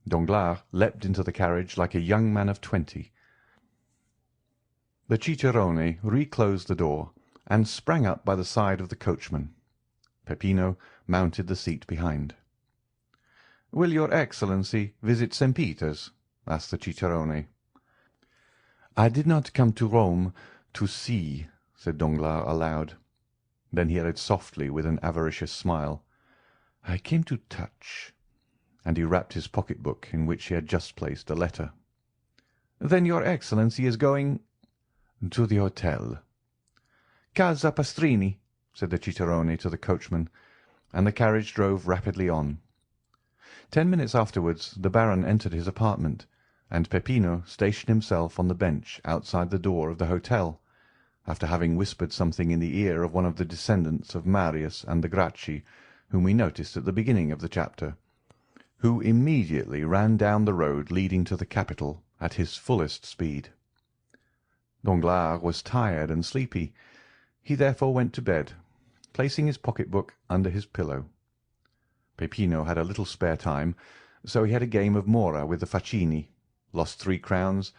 Danglars leapt into the carriage like a young man of 20. The cicerone reclosed the door, and sprang up by the side of the coachman. Peppino mounted the seat behind. "Will your Excellency visit St. Peter's?" asked the cicerone. "I did not come to Rome to see," said Danglars aloud. Then he added softly, with an avaricious smile, "I came to touch," and he rapped his pocket-book, in which he had just placed a letter. "Then your Excellency is going—" "To the hotel." "Casa Pastrini," said the cicerone to the coachman, and the carriage drove rapidly on. 10 minutes afterwards the Baron entered his apartment, and Peppino stationed himself on the bench outside the door of the hotel, after having whispered something in the ear of one of the descendants of Marius and the Gracchi, whom we noticed at the beginning of the chapter, who immediately ran down the road leading to the capital at his fullest speed. Danglars was tired and sleepy. He therefore went to bed, placing his pocket-book under his pillow. Peppino had a little spare time, so he had a game of mora with the facchini, lost 3 crowns,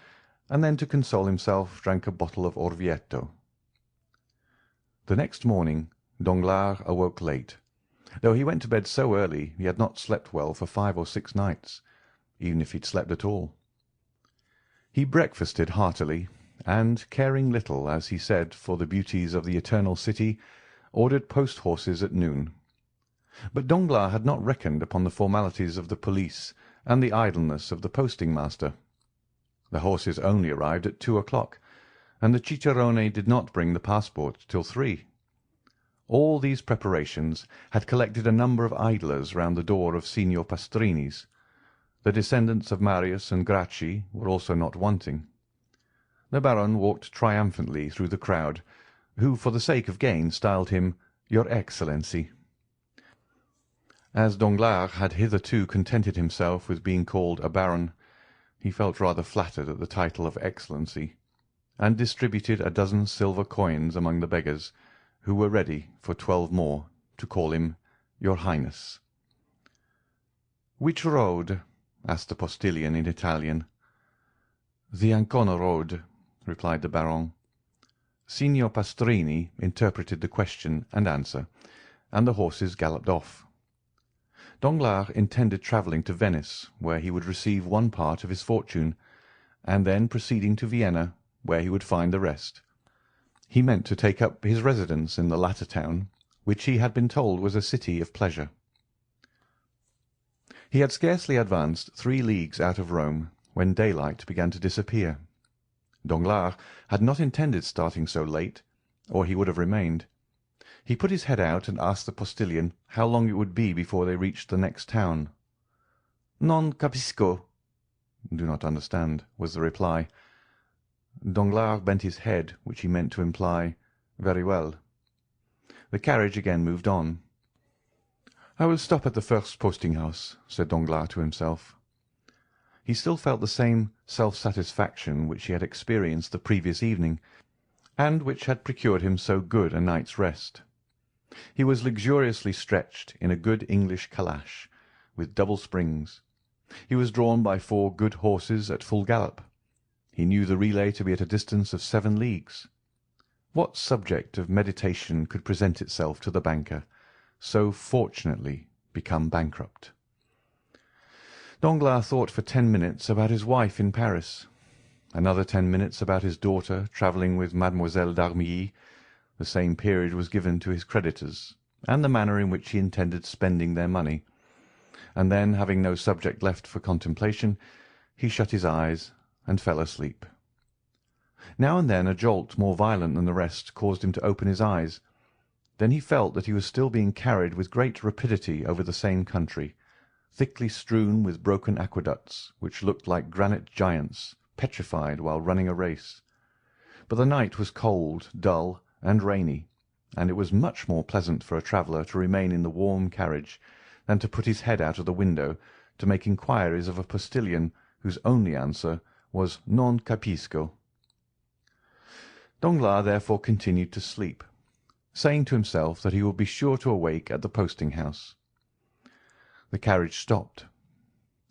and then to console himself drank a bottle of Orvieto. The next morning Danglars awoke late. Though he went to bed so early, he had not slept well for 5 or 6 nights, even if he had slept at all. He breakfasted heartily, and, caring little, as he said, for the beauties of the Eternal City, ordered post-horses at noon. But Danglars had not reckoned upon the formalities of the police and the idleness of the posting-master. The horses only arrived at 2 o'clock, and the cicerone did not bring the passport till 3. All these preparations had collected a number of idlers round the door of Signor Pastrini's. The descendants of Marius and Gracchi were also not wanting. The Baron walked triumphantly through the crowd, who for the sake of gain styled him "Your Excellency." As Danglars had hitherto contented himself with being called a baron, he felt rather flattered at the title of Excellency, and distributed a dozen silver coins among the beggars, who were ready, for 12 more, to call him "Your Highness." "Which road?" asked the postilion in Italian. "The Ancona road," replied the Baron. Signor Pastrini interpreted the question and answer, and the horses galloped off. Danglars intended travelling to Venice, where he would receive one part of his fortune, and then proceeding to Vienna, where he would find the rest. He meant to take up his residence in the latter town, which he had been told was a city of pleasure. He had scarcely advanced 3 leagues out of Rome when daylight began to disappear. Danglars had not intended starting so late, or he would have remained. He put his head out and asked the postilion how long it would be before they reached the next town. "Non capisco." "Do not understand," was the reply. Danglars bent his head, which he meant to imply, "Very well." The carriage again moved on. "I will stop at the first posting-house," said Danglars to himself. He still felt the same self-satisfaction which he had experienced the previous evening, and which had procured him so good a night's rest. He was luxuriously stretched in a good English calash, with double springs. He was drawn by 4 good horses at full gallop. He knew the relay to be at a distance of 7 leagues. What subject of meditation could present itself to the banker, so fortunately become bankrupt? Danglars thought for 10 minutes about his wife in Paris, another 10 minutes about his daughter travelling with Mademoiselle d'Armilly. The same period was given to his creditors, and the manner in which he intended spending their money, and then, having no subject left for contemplation, he shut his eyes and fell asleep. Now and then a jolt more violent than the rest caused him to open his eyes. Then he felt that he was still being carried with great rapidity over the same country, thickly strewn with broken aqueducts, which looked like granite giants petrified while running a race. But the night was cold, dull, and rainy, and it was much more pleasant for a traveller to remain in the warm carriage than to put his head out of the window to make inquiries of a postilion whose only answer was "Non capisco." Danglars therefore continued to sleep, saying to himself that he would be sure to awake at the posting-house. The carriage stopped.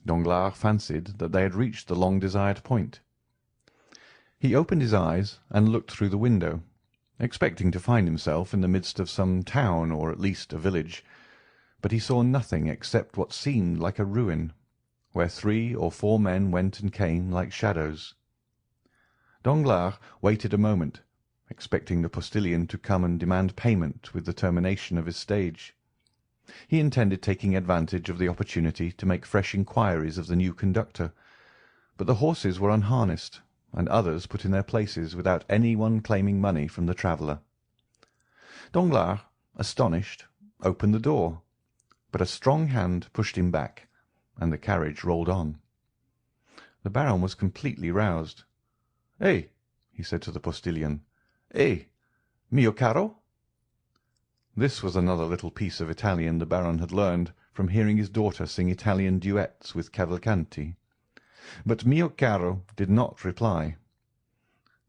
Danglars fancied that they had reached the long-desired point. He opened his eyes and looked through the window, expecting to find himself in the midst of some town or at least a village, but he saw nothing except what seemed like a ruin, where 3 or 4 men went and came like shadows. Danglars waited a moment, expecting the postilion to come and demand payment with the termination of his stage. He intended taking advantage of the opportunity to make fresh inquiries of the new conductor, but the horses were unharnessed, and others put in their places without any one claiming money from the traveller. Danglars, astonished, opened the door, but a strong hand pushed him back, and the carriage rolled on. The Baron was completely roused. "Eh," he said to the postilion. "Eh, mio caro?" This was another little piece of Italian the Baron had learned from hearing his daughter sing Italian duets with Cavalcanti. But mio caro did not reply.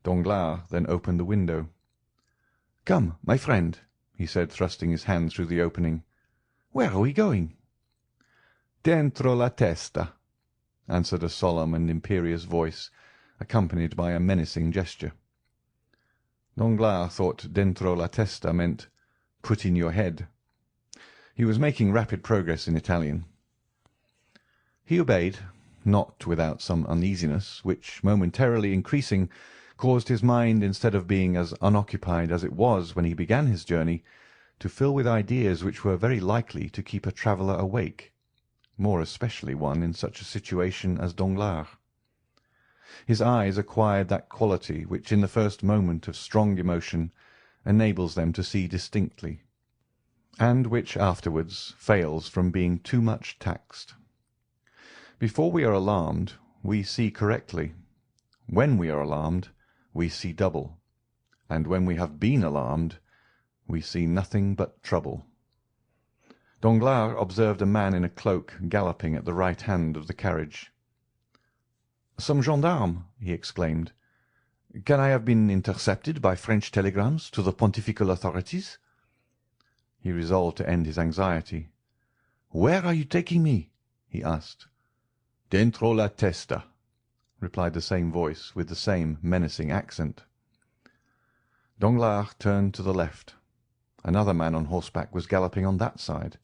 Danglars then opened the window. "Come, my friend," he said, thrusting his hand through the opening. "Where are we going?" "Dentro la testa," answered a solemn and imperious voice, accompanied by a menacing gesture. Danglars thought dentro la testa meant "put in your head." He was making rapid progress in Italian. He obeyed, not without some uneasiness, which, momentarily increasing, caused his mind, instead of being as unoccupied as it was when he began his journey, to fill with ideas which were very likely to keep a traveller awake, more especially one in such a situation as Danglars. His eyes acquired that quality which in the first moment of strong emotion enables them to see distinctly, and which afterwards fails from being too much taxed. Before we are alarmed, we see correctly. When we are alarmed, we see double, and when we have been alarmed, we see nothing but trouble. Danglars observed a man in a cloak galloping at the right hand of the carriage. "Some gendarmes!" he exclaimed. "Can I have been intercepted by French telegrams to the pontifical authorities?" He resolved to end his anxiety. "Where are you taking me?" he asked. "Dentro la testa," replied the same voice with the same menacing accent. Danglars turned to the left. Another man on horseback was galloping on that side.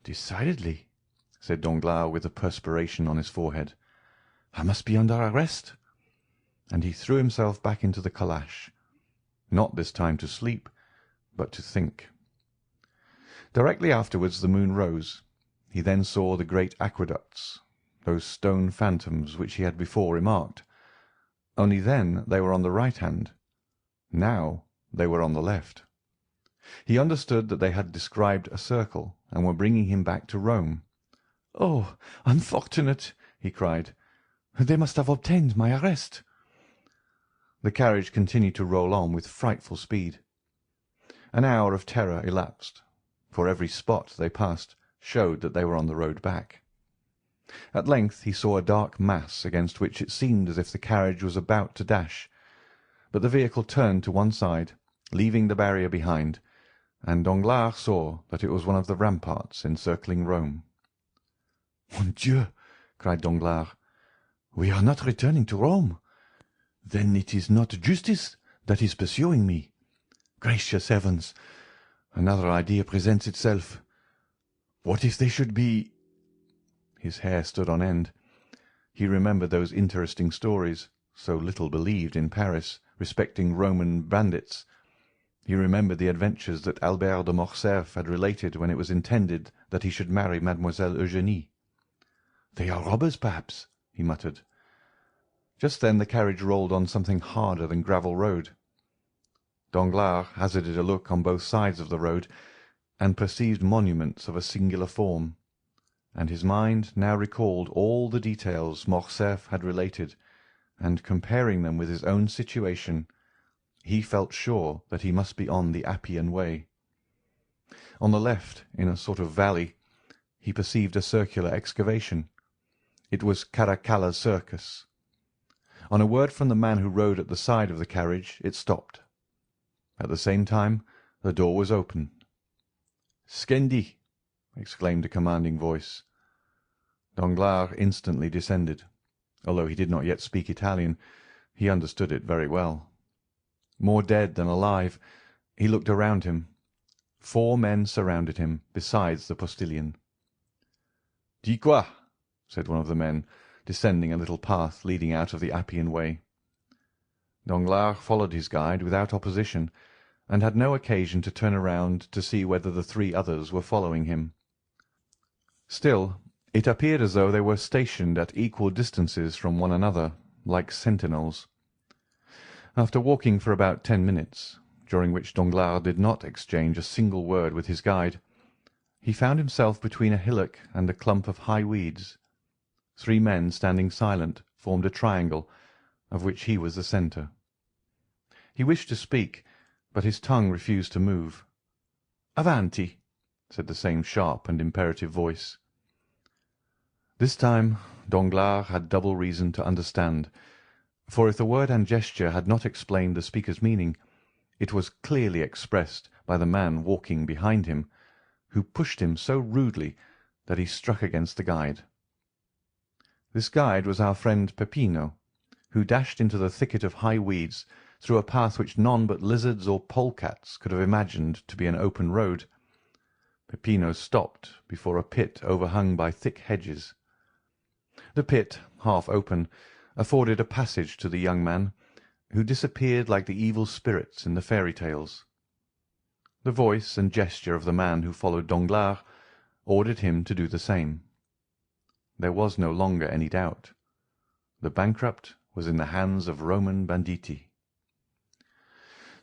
"Decidedly," said Danglars with the perspiration on his forehead, "I must be under arrest." And he threw himself back into the calash, not this time to sleep, but to think. Directly afterwards the moon rose. He then saw the great aqueducts, those stone phantoms which he had before remarked. Only then they were on the right hand. Now they were on the left. He understood that they had described a circle, and were bringing him back to Rome. "Oh, unfortunate!" he cried. "They must have obtained my arrest." The carriage continued to roll on with frightful speed. An hour of terror elapsed, for every spot they passed showed that they were on the road back. At length he saw a dark mass against which it seemed as if the carriage was about to dash, but the vehicle turned to one side, leaving the barrier behind, and Danglars saw that it was one of the ramparts encircling Rome. "Mon Dieu!" cried Danglars, "we are not returning to Rome. Then it is not justice that is pursuing me. Gracious heavens! Another idea presents itself. What if they should be—" His hair stood on end. He remembered those interesting stories, so little believed in Paris, respecting Roman bandits. He remembered the adventures that Albert de Morcerf had related when it was intended that he should marry Mademoiselle Eugénie. "They are robbers, perhaps," he muttered. Just then the carriage rolled on something harder than gravel road. Danglars hazarded a look on both sides of the road, and perceived monuments of a singular form, and his mind now recalled all the details Morcerf had related, and comparing them with his own situation, he felt sure that he must be on the Appian Way. On the left, in a sort of valley, he perceived a circular excavation. It was Caracalla's circus. On a word from the man who rode at the side of the carriage, it stopped. At the same time, the door was open. "Scendi!" exclaimed a commanding voice. Danglars instantly descended. Although he did not yet speak Italian, he understood it very well. More dead than alive, he looked around him. 4 men surrounded him, besides the postilion. "Dis quoi?" said one of the men, descending a little path leading out of the Appian Way. Danglars followed his guide without opposition, and had no occasion to turn around to see whether the 3 others were following him. Still, it appeared as though they were stationed at equal distances from one another, like sentinels. After walking for about 10 minutes, during which Danglars did not exchange a single word with his guide, he found himself between a hillock and a clump of high weeds. 3 men standing silent formed a triangle, of which he was the centre. He wished to speak, but his tongue refused to move. "Avanti!" said the same sharp and imperative voice. This time Danglars had double reason to understand, for if the word and gesture had not explained the speaker's meaning, it was clearly expressed by the man walking behind him, who pushed him so rudely that he struck against the guide. This guide was our friend Peppino, who dashed into the thicket of high weeds through a path which none but lizards or polecats could have imagined to be an open road. Peppino stopped before a pit overhung by thick hedges. The pit, half open, afforded a passage to the young man, who disappeared like the evil spirits in the fairy tales. The voice and gesture of the man who followed Danglars ordered him to do the same. There was no longer any doubt. The bankrupt was in the hands of Roman banditti.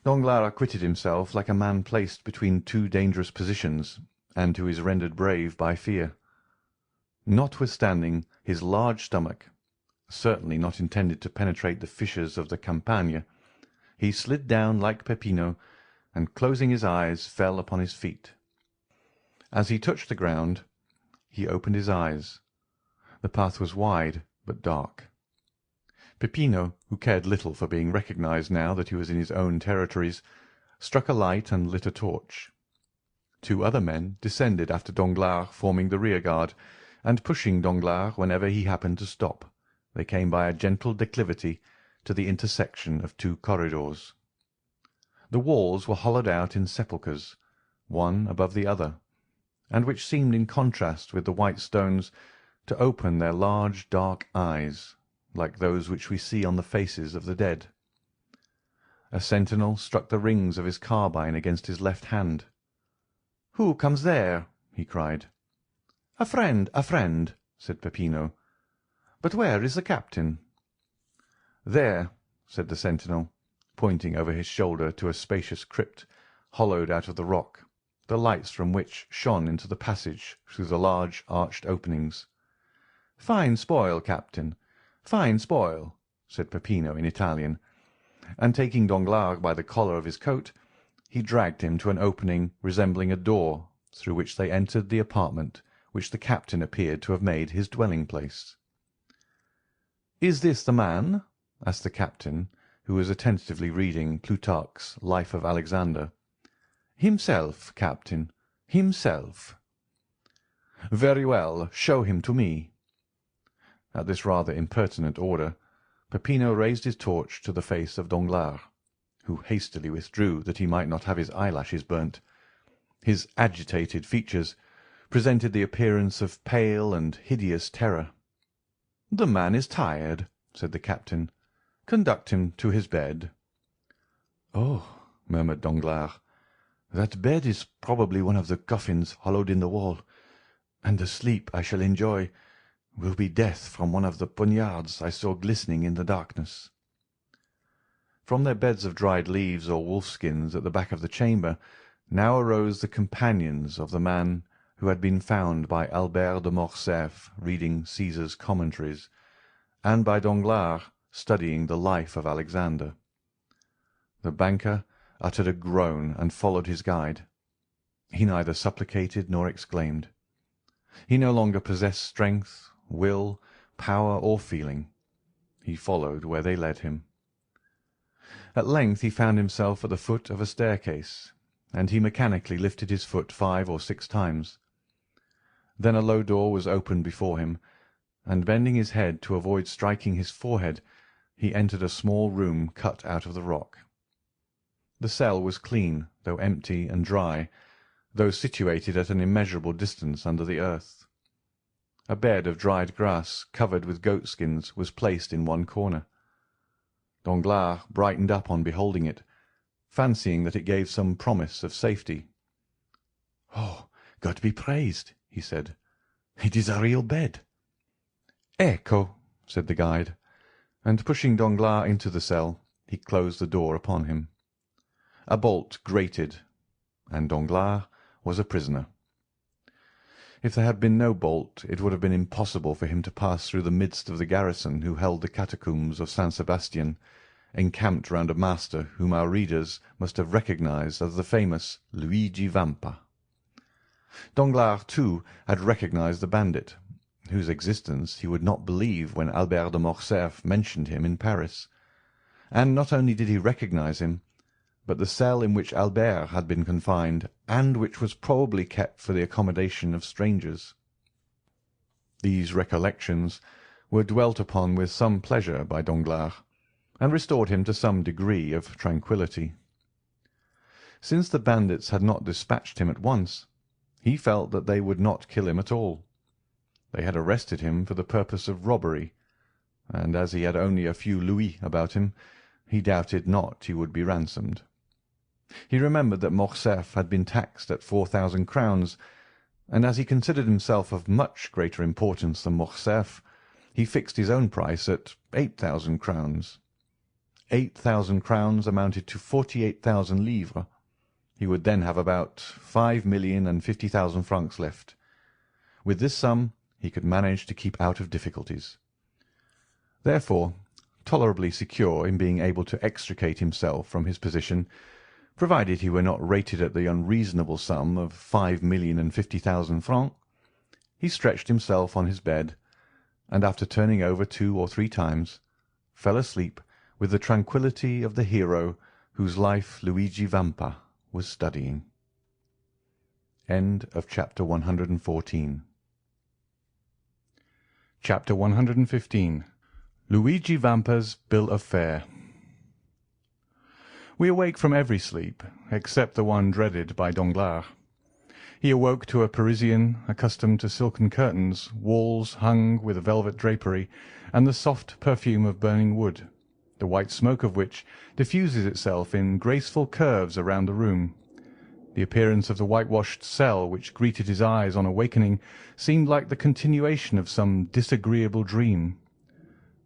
Danglars acquitted himself like a man placed between 2 dangerous positions, and who is rendered brave by fear. Notwithstanding his large stomach, certainly not intended to penetrate the fissures of the Campagna, he slid down like Peppino, and closing his eyes fell upon his feet. As he touched the ground, he opened his eyes. The path was wide but dark. Peppino, who cared little for being recognized now that he was in his own territories, struck a light and lit a torch. 2 other men descended after Danglars, forming the rear-guard, and pushing Danglars whenever he happened to stop. They came by a gentle declivity to the intersection of 2 corridors. The walls were hollowed out in sepulchres, one above the other, and which seemed in contrast with the white stones to open their large dark eyes, like those which we see on the faces of the dead. A sentinel struck the rings of his carbine against his left hand. "Who comes there?" he cried. "A friend, said Peppino. "But where is the captain?" "There," said the sentinel, pointing over his shoulder to a spacious crypt hollowed out of the rock, the lights from which shone into the passage through the large arched openings. "Fine spoil, captain, fine spoil," said Peppino in Italian, and taking Danglars by the collar of his coat, he dragged him to an opening resembling a door, through which they entered the apartment which the captain appeared to have made his dwelling-place. "Is this the man?" asked the captain, who was attentively reading Plutarch's Life of Alexander. "Himself, captain, himself." "Very well, show him to me." At this rather impertinent order, Peppino raised his torch to the face of Danglars, who hastily withdrew that he might not have his eyelashes burnt. His agitated features presented the appearance of pale and hideous terror. "The man is tired," said the captain. "Conduct him to his bed." "Oh," murmured Danglars, "that bed is probably one of the coffins hollowed in the wall, and the sleep I shall enjoy will be death from one of the poniards I saw glistening in the darkness." From their beds of dried leaves or wolf-skins at the back of the chamber now arose the companions of the man who had been found by Albert de Morcerf reading Caesar's Commentaries, and by Danglars studying the Life of Alexander. The banker uttered a groan and followed his guide. He neither supplicated nor exclaimed. He no longer possessed strength, will, power, or feeling. He followed where they led him. At length he found himself at the foot of a staircase, and he mechanically lifted his foot 5 or 6 times. Then a low door was opened before him, and bending his head to avoid striking his forehead, he entered a small room cut out of the rock. The cell was clean, though empty and dry, though situated at an immeasurable distance under the earth. A bed of dried grass, covered with goatskins, was placed in one corner. Danglars brightened up on beholding it, fancying that it gave some promise of safety. "Oh, God be praised!" he said. "It is a real bed." "Ecco," said the guide, and pushing Danglars into the cell, he closed the door upon him. A bolt grated, and Danglars was a prisoner. If there had been no bolt, it would have been impossible for him to pass through the midst of the garrison who held the catacombs of St. Sebastian, encamped round a master whom our readers must have recognized as the famous Luigi Vampa. Danglars, too, had recognized the bandit, whose existence he would not believe when Albert de Morcerf mentioned him in Paris. And not only did he recognize him, but the cell in which Albert had been confined, and which was probably kept for the accommodation of strangers. These recollections were dwelt upon with some pleasure by Danglars, and restored him to some degree of tranquillity. Since the bandits had not dispatched him at once, he felt that they would not kill him at all. They had arrested him for the purpose of robbery, and as he had only a few louis about him, he doubted not he would be ransomed. He remembered that Morcerf had been taxed at 4,000 crowns, and as he considered himself of much greater importance than Morcerf, he fixed his own price at 8,000 crowns. 8,000 crowns amounted to 48,000 livres. He would then have about 5,050,000 francs left. With this sum he could manage to keep out of difficulties. Therefore, tolerably secure in being able to extricate himself from his position, provided he were not rated at the unreasonable sum of 5,050,000 francs, he stretched himself on his bed, and after turning over 2 or 3 times, fell asleep with the tranquillity of the hero whose life Luigi Vampa was studying. End of chapter 114. Chapter 115. Luigi Vampa's Bill of Fare. We awake from every sleep, except the one dreaded by Danglars. He awoke to a Parisian accustomed to silken curtains, walls hung with velvet drapery, and the soft perfume of burning wood, the white smoke of which diffuses itself in graceful curves around the room. The appearance of the whitewashed cell which greeted his eyes on awakening seemed like the continuation of some disagreeable dream.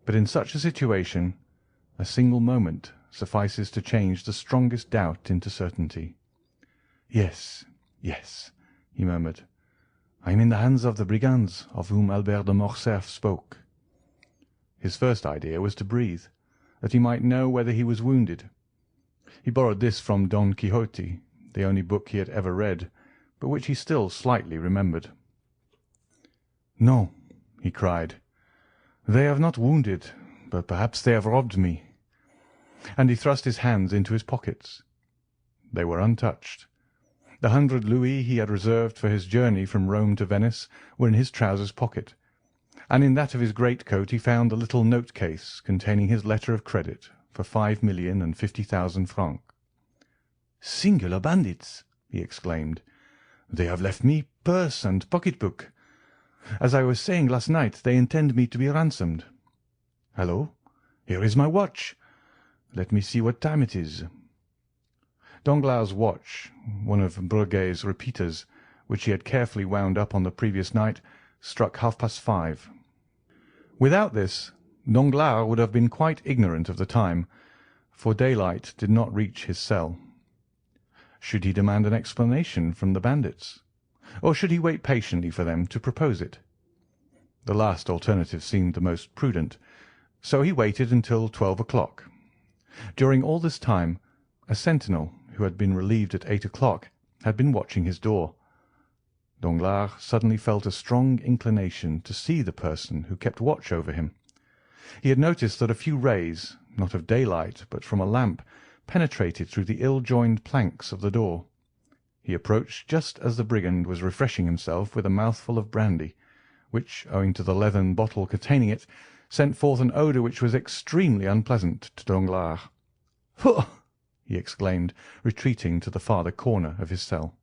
But in such a situation, a single moment suffices to change the strongest doubt into certainty. "Yes, yes," he murmured. "I am in the hands of the brigands of whom Albert de Morcerf spoke." His first idea was to breathe, that he might know whether he was wounded. He borrowed this from Don Quixote, the only book he had ever read, but which he still slightly remembered. "No," he cried, "they have not wounded, but perhaps they have robbed me." And he thrust his hands into his pockets. They were untouched. The 100 louis he had reserved for his journey from Rome to Venice were in his trousers pocket, and in that of his greatcoat he found the little note-case containing his letter of credit for 5,050,000 francs. "Singular bandits!" he exclaimed. "They have left me purse and pocket-book. As I was saying last night, they intend me to be ransomed. Hallo, here is my watch. Let me see what time it is." Danglars' watch, one of Breguet's repeaters, which he had carefully wound up on the previous night, struck 5:30. Without this, Danglars would have been quite ignorant of the time, for daylight did not reach his cell. Should he demand an explanation from the bandits, or should he wait patiently for them to propose it? The last alternative seemed the most prudent, so he waited until 12 o'clock. During all this time, a sentinel, who had been relieved at 8 o'clock, had been watching his door. Danglars suddenly felt a strong inclination to see the person who kept watch over him. He had noticed that a few rays, not of daylight, but from a lamp, penetrated through the ill-joined planks of the door. He approached just as the brigand was refreshing himself with a mouthful of brandy, which, owing to the leathern bottle containing it, sent forth an odour which was extremely unpleasant to Danglars. "Pooh!" he exclaimed, retreating to the farther corner of his cell.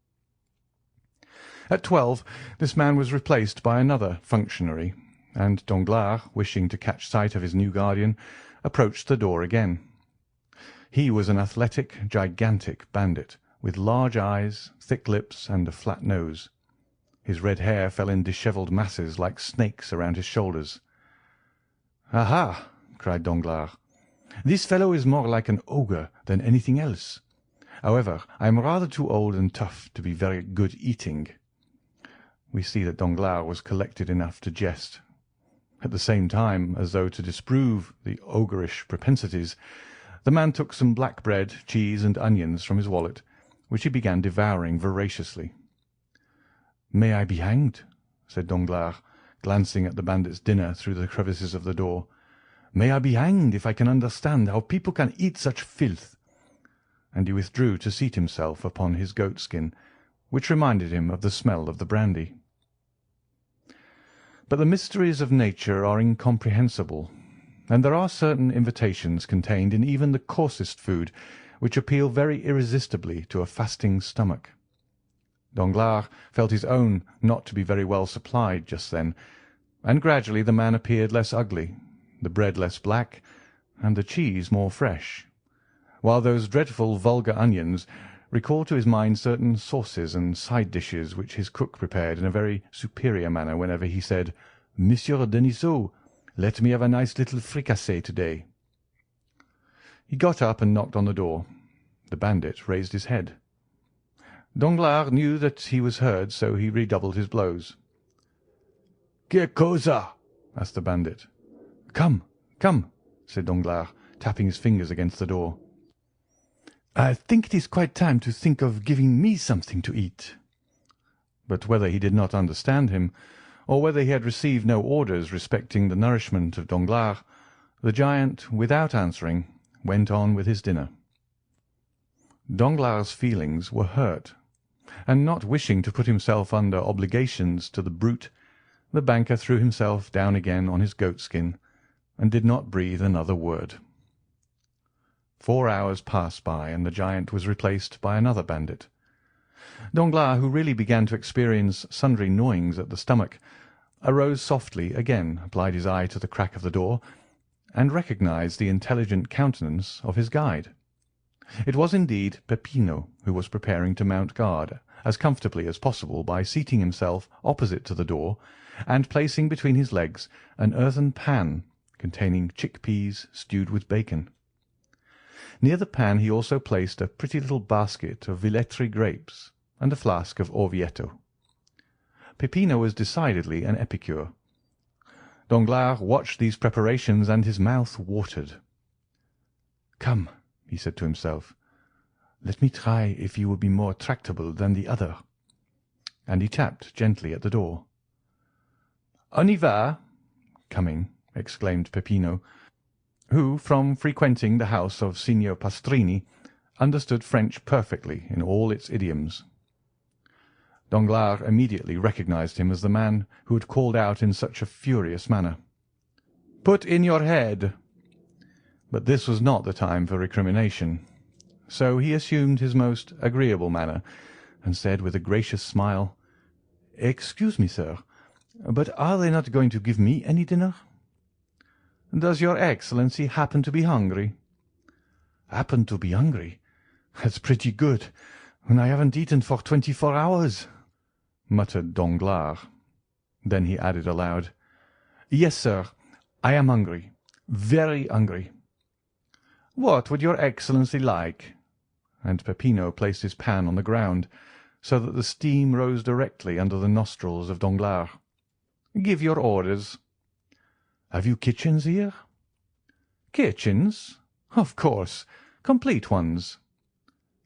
At 12 this man was replaced by another functionary, and Danglars, wishing to catch sight of his new guardian, approached the door again. He was an athletic, gigantic bandit, with large eyes, thick lips, and a flat nose. His red hair fell in dishevelled masses like snakes around his shoulders. "Aha!" cried Danglars. "This fellow is more like an ogre than anything else. However, I am rather too old and tough to be very good eating." We see that Danglars was collected enough to jest. At the same time, as though to disprove the ogreish propensities, the man took some black bread, cheese, and onions from his wallet, which he began devouring voraciously. "May I be hanged," said Danglars, glancing at the bandit's dinner through the crevices of the door. "May I be hanged if I can understand how people can eat such filth." And he withdrew to seat himself upon his goatskin, which reminded him of the smell of the brandy. But the mysteries of nature are incomprehensible, and there are certain invitations contained in even the coarsest food which appeal very irresistibly to a fasting stomach. Danglars felt his own not to be very well supplied just then, and gradually the man appeared less ugly, the bread less black, and the cheese more fresh, while those dreadful vulgar onions recalled to his mind certain sauces and side dishes which his cook prepared in a very superior manner whenever he said, "Monsieur Denisot, let me have a nice little fricassee to-day." He got up and knocked on the door. The bandit raised his head. Danglars knew that he was heard, so he redoubled his blows. "Que cosa?" asked the bandit. "Come, come," said Danglars, tapping his fingers against the door. "I think it is quite time to think of giving me something to eat." But whether he did not understand him, or whether he had received no orders respecting the nourishment of Danglars, the giant, without answering, went on with his dinner. Danglars' feelings were hurt, and not wishing to put himself under obligations to the brute, the banker threw himself down again on his goatskin, and did not breathe another word. 4 hours passed by, and the giant was replaced by another bandit. Danglars, who really began to experience sundry gnawings at the stomach, arose softly, again applied his eye to the crack of the door, and recognized the intelligent countenance of his guide. It was indeed Peppino, who was preparing to mount guard as comfortably as possible by seating himself opposite to the door and placing between his legs an earthen pan containing chickpeas stewed with bacon. Near the pan he also placed a pretty little basket of Velletri grapes and a flask of Orvieto. Peppino was decidedly an epicure. Danglars watched these preparations, and his mouth watered. "Come," he said to himself, "let me try if you will be more tractable than the other." And he tapped gently at the door. "On y va!" coming, exclaimed Peppino, who, from frequenting the house of Signor Pastrini, understood French perfectly in all its idioms. Danglars immediately recognized him as the man who had called out in such a furious manner, "Put in your head!" But this was not the time for recrimination, so he assumed his most agreeable manner, and said with a gracious smile, "Excuse me, sir, but are they not going to give me any dinner?" "Does your Excellency happen to be hungry?" "Happen to be hungry? That's pretty good, when I haven't eaten for 24 hours," muttered Danglars. Then he added aloud, "Yes, sir, I am hungry, very hungry." "What would your Excellency like?" And Peppino placed his pan on the ground, so that the steam rose directly under the nostrils of Danglars. "Give your orders." "Have you kitchens here?" "Kitchens? Of course, complete ones."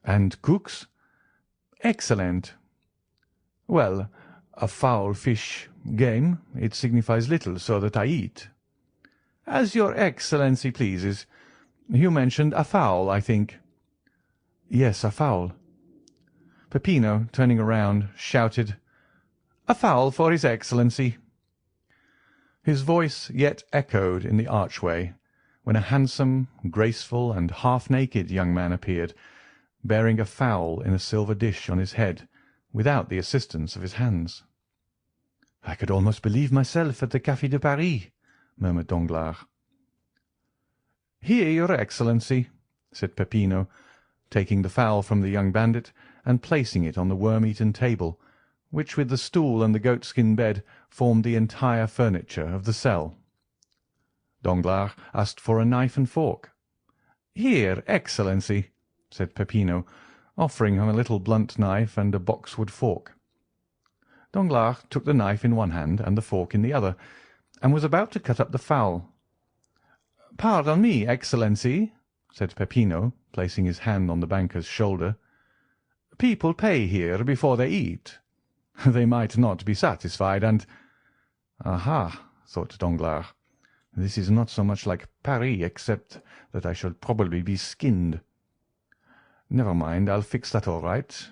"And cooks?" "Excellent." "Well, a fowl, fish, game, it signifies little, so that I eat." "As your Excellency pleases. You mentioned a fowl, I think." "Yes, a fowl." Peppino, turning around, shouted, "A fowl for his Excellency." His voice yet echoed in the archway, when a handsome, graceful, and half-naked young man appeared, bearing a fowl in a silver dish on his head, without the assistance of his hands. "I could almost believe myself at the Café de Paris," murmured Danglars. "Here, your Excellency," said Peppino, taking the fowl from the young bandit and placing it on the worm-eaten table, which, with the stool and the goatskin bed, formed the entire furniture of the cell. Danglars asked for a knife and fork. "Here, Excellency," said Peppino, offering him a little blunt knife and a boxwood fork. Danglars took the knife in one hand and the fork in the other, and was about to cut up the fowl. "Pardon me, Excellency," said Peppino, placing his hand on the banker's shoulder. "People pay here before they eat. They might not be satisfied, and—" "Aha!" thought Danglars. "This is not so much like Paris, except that I shall probably be skinned. Never mind, I'll fix that all right.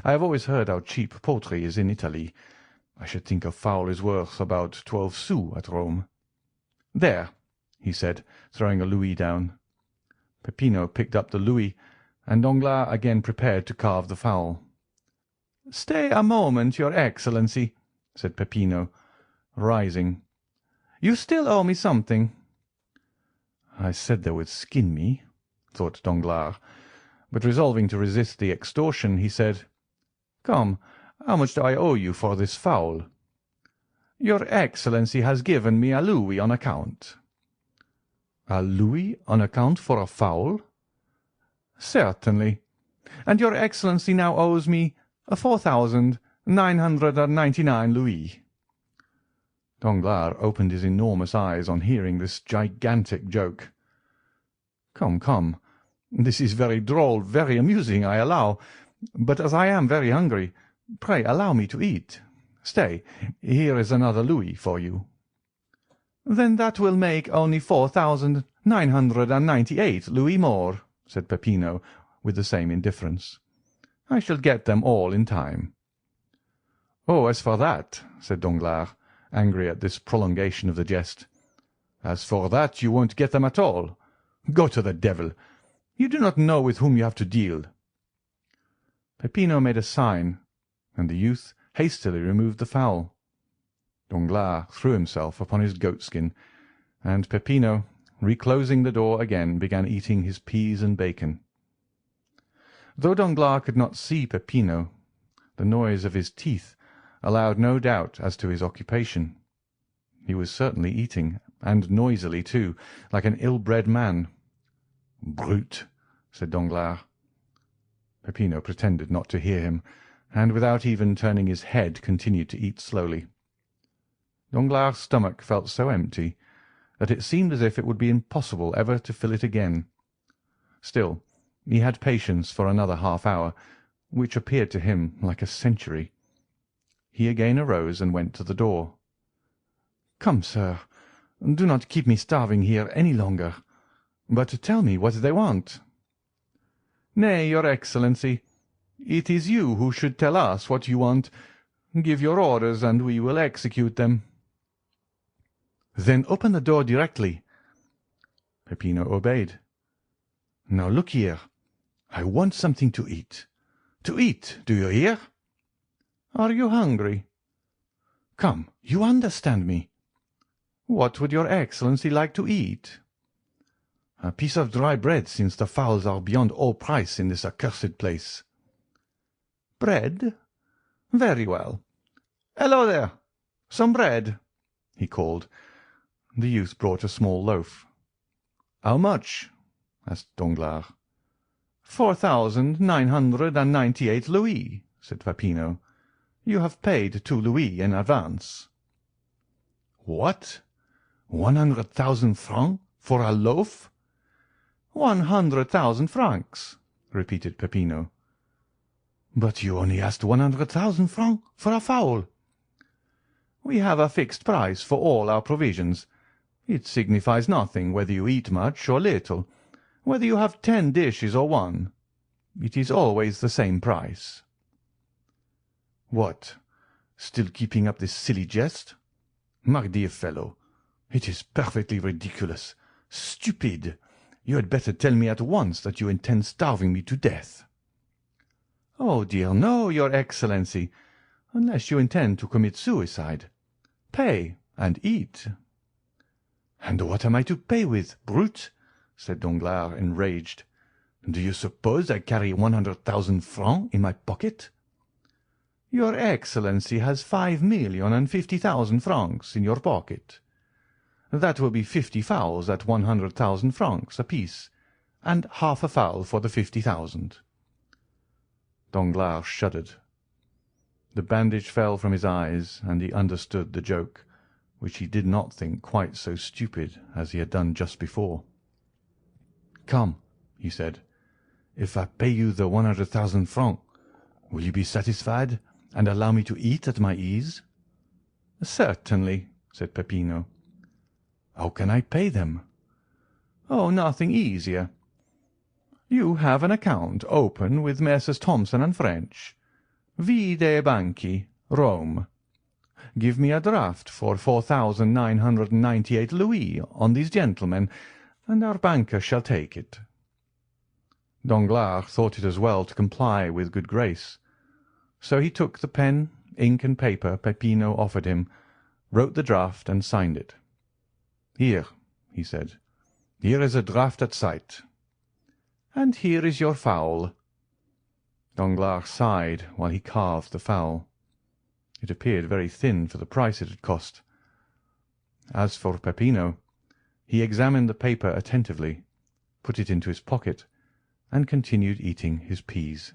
I have always heard how cheap poultry is in Italy. I should think a fowl is worth about 12 sous at Rome. There," he said, throwing a louis down. Peppino picked up the louis, and Danglars again prepared to carve the fowl. "Stay a moment, your Excellency," said Peppino, rising. "You still owe me something." "I said they would skin me," thought Danglars, but resolving to resist the extortion, he said, "Come, how much do I owe you for this fowl?" "Your Excellency has given me a louis on account." "A louis on account for a fowl?" "Certainly. And your Excellency now owes me 4,999 louis." Danglars opened his enormous eyes on hearing this gigantic joke. "Come, come, this is very droll, very amusing, I allow. But as I am very hungry, pray allow me to eat. Stay, here is another louis for you." "Then that will make only 4,998 louis more," said Peppino, with the same indifference. "I shall get them all in time." "Oh, as for that," said Danglars, angry at this prolongation of the jest, "as for that, you won't get them at all. Go to the devil! You do not know with whom you have to deal." Peppino made a sign, and the youth hastily removed the fowl. Danglars threw himself upon his goatskin, and Peppino, reclosing the door again, began eating his peas and bacon. Though Danglars could not see Peppino, the noise of his teeth allowed no doubt as to his occupation. He was certainly eating, and noisily too, like an ill-bred man. "Brute!" said Danglars. Peppino pretended not to hear him, and without even turning his head continued to eat slowly. Danglars' stomach felt so empty that it seemed as if it would be impossible ever to fill it again. Still, he had patience for another half-hour, which appeared to him like a century. He again arose and went to the door. "Come, sir, do not keep me starving here any longer, but tell me what they want." "Nay, your Excellency, it is you who should tell us what you want. Give your orders, and we will execute them." "Then open the door directly." Peppino obeyed. "Now look here, I want something to eat. To eat, do you hear?" "Are you hungry?" "Come, you understand me." "What would your Excellency like to eat?" "A piece of dry bread, since the fowls are beyond all price in this accursed place." "Bread? Very well. Hello there! Some bread!" he called. The youth brought a small loaf. "How much?" asked Danglars. 4,998 louis, said Peppino. "You have paid 2 louis in advance." "What? 100,000 francs for a loaf?" 100,000 francs, repeated Peppino. "But you only asked 100,000 francs for a fowl." "We have a fixed price for all our provisions. It signifies nothing whether you eat much or little, whether you have 10 dishes or 1. It is always the same price." "What, still keeping up this silly jest?" My dear fellow, it is perfectly ridiculous. Stupid! You had better tell me at once that you intend starving me to death." "Oh dear, no, your Excellency, unless you intend to commit suicide. Pay and eat." "And what am I to pay with, brute?" said Danglars, enraged. "Do you suppose I carry 100,000 francs in my pocket?" "Your Excellency has 5,050,000 francs in your pocket. That will be 50 fowls at 100,000 francs apiece, and half a fowl for the 50,000. Danglars shuddered. The bandage fell from his eyes, and he understood the joke, which he did not think quite so stupid as he had done just before. "Come," he said, "if I pay you the 100,000 francs, will you be satisfied, and allow me to eat at my ease?" "Certainly," said Peppino. "How can I pay them?" "Oh, nothing easier. You have an account open with Messrs. Thomson and French, Vie dei Banchi, Rome. Give me a draft for 4,998 louis on these gentlemen, and our banker shall take it." Danglars thought it as well to comply with good grace. So he took the pen, ink, and paper Peppino offered him, wrote the draft, and signed it. "Here," he said, "here is a draft at sight." "And here is your fowl." Danglars sighed while he carved the fowl. It appeared very thin for the price it had cost. As for Peppino, he examined the paper attentively, put it into his pocket, and continued eating his peas.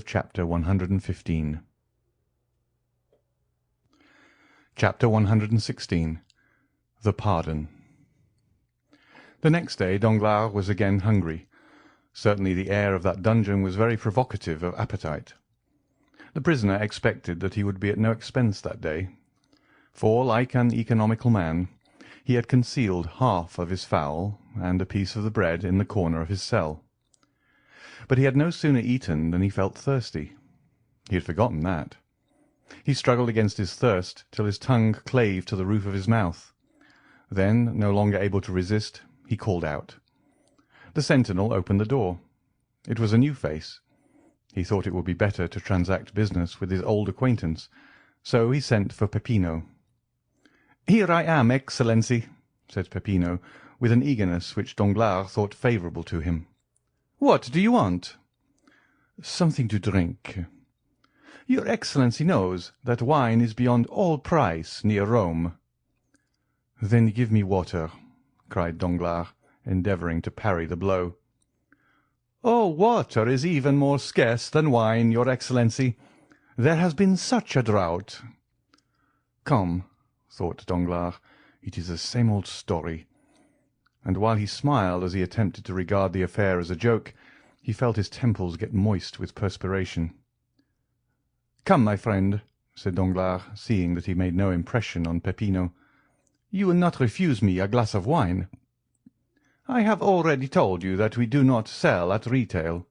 Chapter 115. Chapter 116. The Pardon. The next day Danglars was again hungry. Certainly the air of that dungeon was very provocative of appetite. The prisoner expected that he would be at no expense that day, for, like an economical man, he had concealed half of his fowl and a piece of the bread in the corner of his cell. But he had no sooner eaten than he felt thirsty. He had forgotten that. He struggled against his thirst till his tongue clave to the roof of his mouth. Then, no longer able to resist, he called out. The sentinel opened the door. It was a new face. He thought it would be better to transact business with his old acquaintance, so he sent for Peppino. "Here I am, Excellency," said Peppino, with an eagerness which Danglars thought favourable to him. "What do you want?" "Something to drink." "Your Excellency knows that wine is beyond all price near Rome." "Then give me water," cried Danglars, endeavouring to parry the blow. "Oh, water is even more scarce than wine, your Excellency. There has been such a drought." "Come," thought Danglars, "it is the same old story." And while he smiled as he attempted to regard the affair as a joke, he felt his temples get moist with perspiration. "Come, my friend," said Danglars, seeing that he made no impression on Peppino, "you will not refuse me a glass of wine. I have already told you that we do not sell at retail."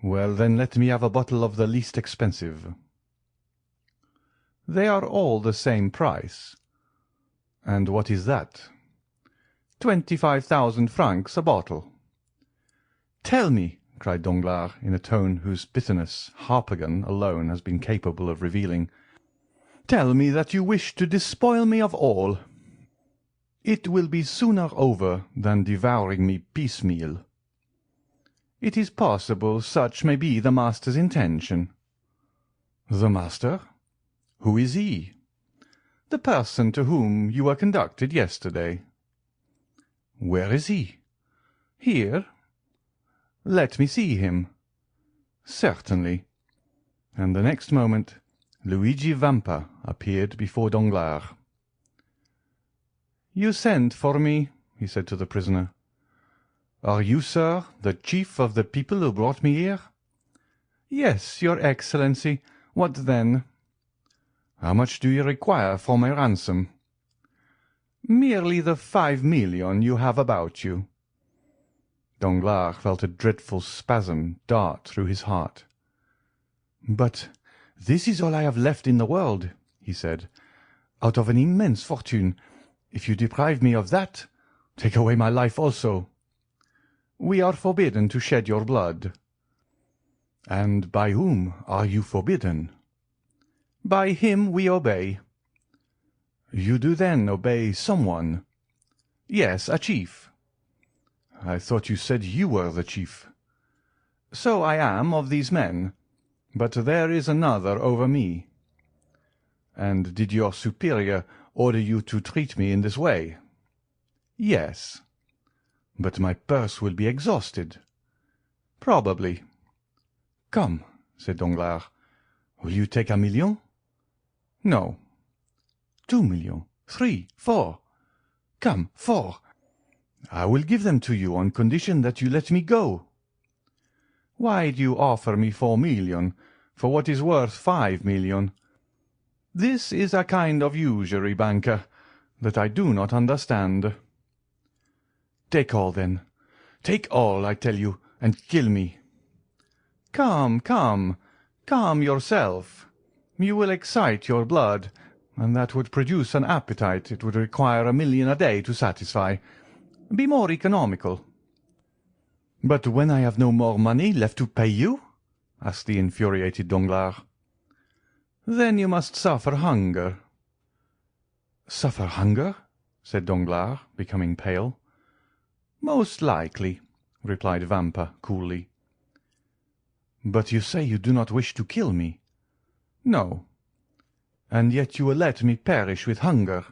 "Well, then, let me have a bottle of the least expensive." "They are all the same price." "And what is that?" 25,000 francs a bottle." "Tell me," cried Danglars, in a tone whose bitterness Harpagon alone has been capable of revealing, "tell me that you wish to despoil me of all. It will be sooner over than devouring me piecemeal." "It is possible such may be the master's intention." "The master? Who is he?" "The person to whom you were conducted yesterday." "Where is he?" "Here." "Let me see him." "Certainly." And the next moment Luigi Vampa appeared before Danglars. "You sent for me," he said to the prisoner. "Are you, sir, the chief of the people who brought me here?" "Yes, your Excellency. What then?" "How much do you require for my ransom?" "Merely the 5 million you have about you." Danglars felt a dreadful spasm dart through his heart. "But this is all I have left in the world," he said, "out of an immense fortune. If you deprive me of that, take away my life also. We are forbidden to shed your blood." "And by whom are you forbidden?" "By him we obey." "You do then obey someone?" "Yes, a chief." "I thought you said you were the chief." "So I am of these men, but there is another over me." "And did your superior order you to treat me in this way?" "Yes." "But my purse will be exhausted." "Probably." "Come," said Danglars, "will you take 1,000,000? "No." 2,000,000, 3, 4. "Come, 4. I will give them to you on condition that you let me go." "Why do you offer me 4,000,000 for what is worth 5,000,000? This is a kind of usury, banker, that I do not understand." "Take all, then. Take all, I tell you, and kill me." "Come, come, calm yourself. You will excite your blood, and that would produce an appetite it would require 1,000,000 a day to satisfy. Be more economical." "But when I have no more money left to pay you?" asked the infuriated Danglars. "Then you must suffer hunger." "Suffer hunger?" said Danglars, becoming pale. "Most likely," replied Vampa coolly. "But you say you do not wish to kill me." "No." "And yet you will let me perish with hunger."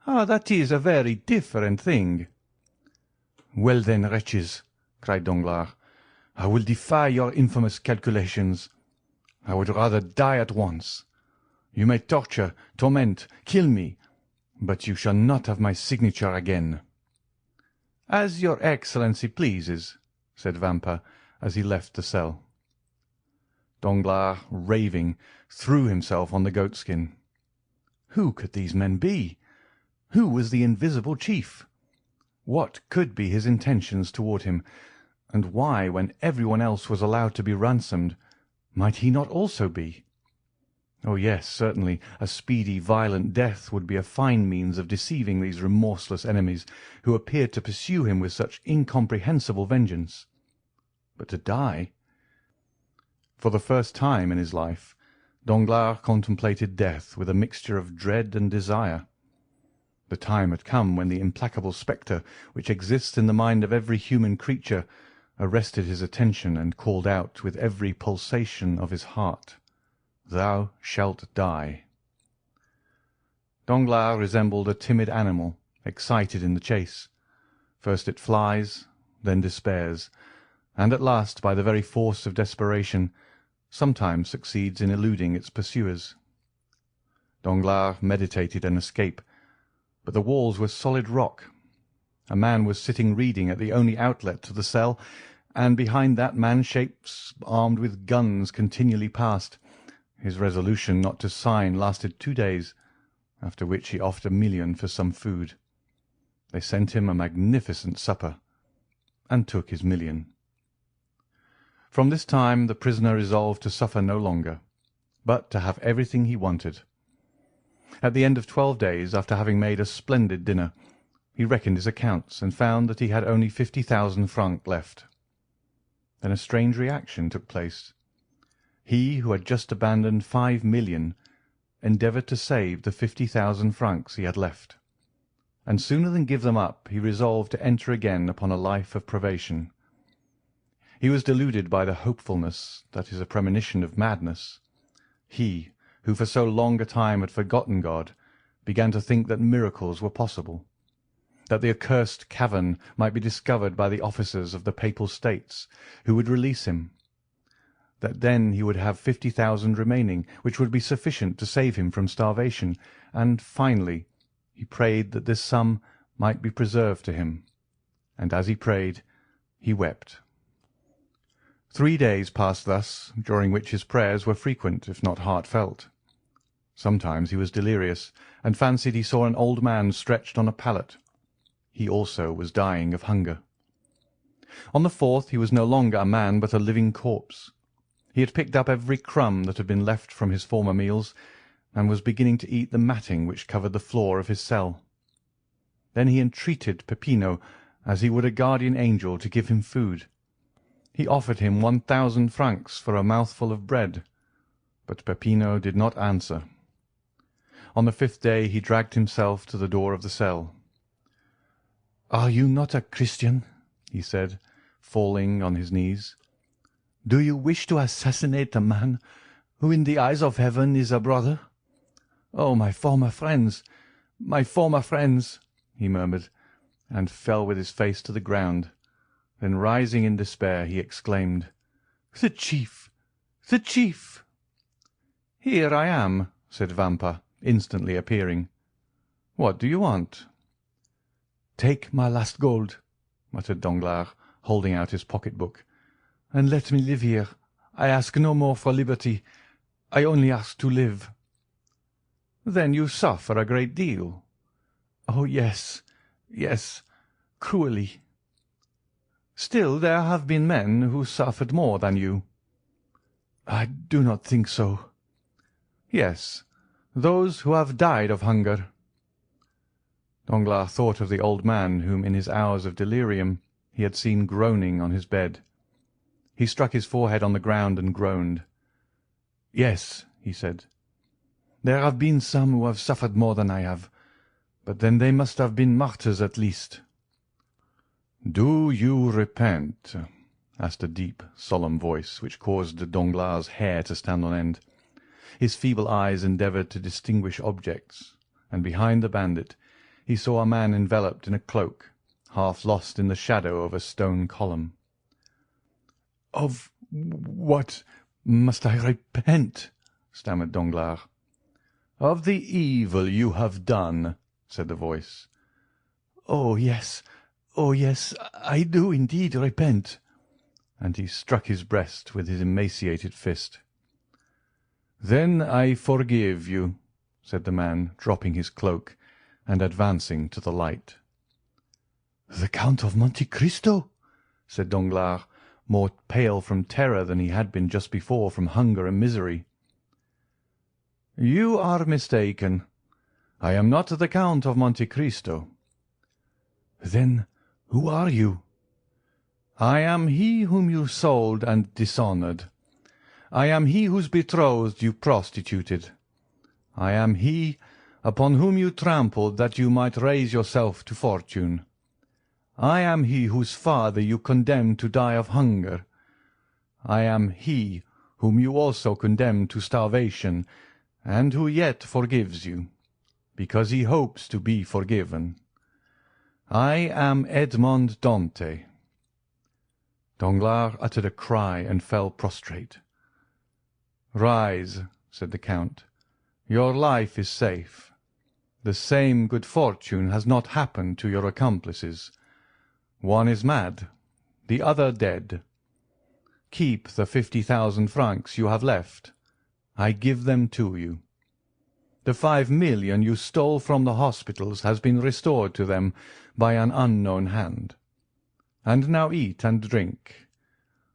"Ah, that is a very different thing." "Well then, wretches," cried Danglars, "I will defy your infamous calculations. I would rather die at once. You may torture, torment, kill me, but you shall not have my signature again." "As your Excellency pleases," said Vampa, as he left the cell. Danglars, raving, threw himself on the goatskin. Who could these men be? Who was the invisible chief? What could be his intentions toward him? And why, when everyone else was allowed to be ransomed, might he not also be? Oh yes, certainly, a speedy, violent death would be a fine means of deceiving these remorseless enemies who appeared to pursue him with such incomprehensible vengeance. But to die? For the first time in his life, Danglars contemplated death with a mixture of dread and desire. The time had come when the implacable spectre which exists in the mind of every human creature arrested his attention and called out with every pulsation of his heart, "Thou shalt die." Danglars resembled a timid animal excited in the chase. First it flies, then despairs, and at last, by the very force of desperation, sometimes succeeds in eluding its pursuers. Danglars meditated an escape, but the walls were solid rock. A man was sitting reading at the only outlet to the cell, and behind that man shapes armed with guns continually passed. His resolution not to sign lasted 2 days, after which he offered 1,000,000 for some food. They sent him a magnificent supper, and took his 1,000,000. From this time the prisoner resolved to suffer no longer, but to have everything he wanted. At the end of 12 days, after having made a splendid dinner, he reckoned his accounts and found that he had only 50,000 francs left. Then a strange reaction took place. He who had just abandoned 5,000,000 endeavoured to save the 50,000 francs he had left, and sooner than give them up he resolved to enter again upon a life of privation. He was deluded by the hopefulness that is a premonition of madness. He, who for so long a time had forgotten God, began to think that miracles were possible, that the accursed cavern might be discovered by the officers of the Papal States, who would release him, that then he would have 50,000 remaining, which would be sufficient to save him from starvation, and finally he prayed that this sum might be preserved to him, and as he prayed he wept. 3 days passed thus, during which his prayers were frequent, if not heartfelt. Sometimes he was delirious, and fancied he saw an old man stretched on a pallet. He also was dying of hunger. On the 4th he was no longer a man, but a living corpse. He had picked up every crumb that had been left from his former meals, and was beginning to eat the matting which covered the floor of his cell. Then he entreated Peppino, as he would a guardian angel, to give him food. He offered him 1,000 francs for a mouthful of bread, but Peppino did not answer. On the 5th day he dragged himself to the door of the cell. "Are you not a Christian?" he said, falling on his knees. "Do you wish to assassinate a man who in the eyes of heaven is a brother? Oh, my former friends, my former friends!" he murmured, and fell with his face to the ground. Then, rising in despair, he exclaimed, "The chief! The chief!" "Here I am," said Vampa, instantly appearing. "What do you want?" "Take my last gold," muttered Danglars, holding out his pocket-book, "and let me live here. I ask no more for liberty. I only ask to live." "Then you suffer a great deal." "Oh, yes, yes, cruelly." "Still there have been men who suffered more than you." "I do not think so." "Yes, those who have died of hunger." Danglars thought of the old man whom in his hours of delirium he had seen groaning on his bed. He struck his forehead on the ground and groaned. "Yes," he said, "there have been some who have suffered more than I have, but then they must have been martyrs at least." "Do you repent?" asked a deep, solemn voice, which caused Danglars' hair to stand on end. His feeble eyes endeavoured to distinguish objects, and behind the bandit he saw a man enveloped in a cloak, half lost in the shadow of a stone column. "Of what must I repent?" stammered Danglars. "Of the evil you have done," said the voice. Oh, yes, I do indeed repent." And he struck his breast with his emaciated fist. "Then I forgive you," said the man, dropping his cloak and advancing to the light. "The Count of Monte Cristo?" said Danglars, more pale from terror than he had been just before from hunger and misery. "You are mistaken. I am not the Count of Monte Cristo." "Then who are you?" "I am he whom you sold and dishonoured. I am he whose betrothed you prostituted. I am he upon whom you trampled that you might raise yourself to fortune. I am he whose father you condemned to die of hunger. I am he whom you also condemned to starvation, and who yet forgives you, because he hopes to be forgiven. I am Edmond Dantès." Danglars uttered a cry and fell prostrate. "Rise," said the count. "Your life is safe. The same good fortune has not happened to your accomplices. One is mad, the other dead. Keep the 50,000 francs you have left. I give them to you. The 5 million you stole from the hospitals has been restored to them by an unknown hand. And now eat and drink.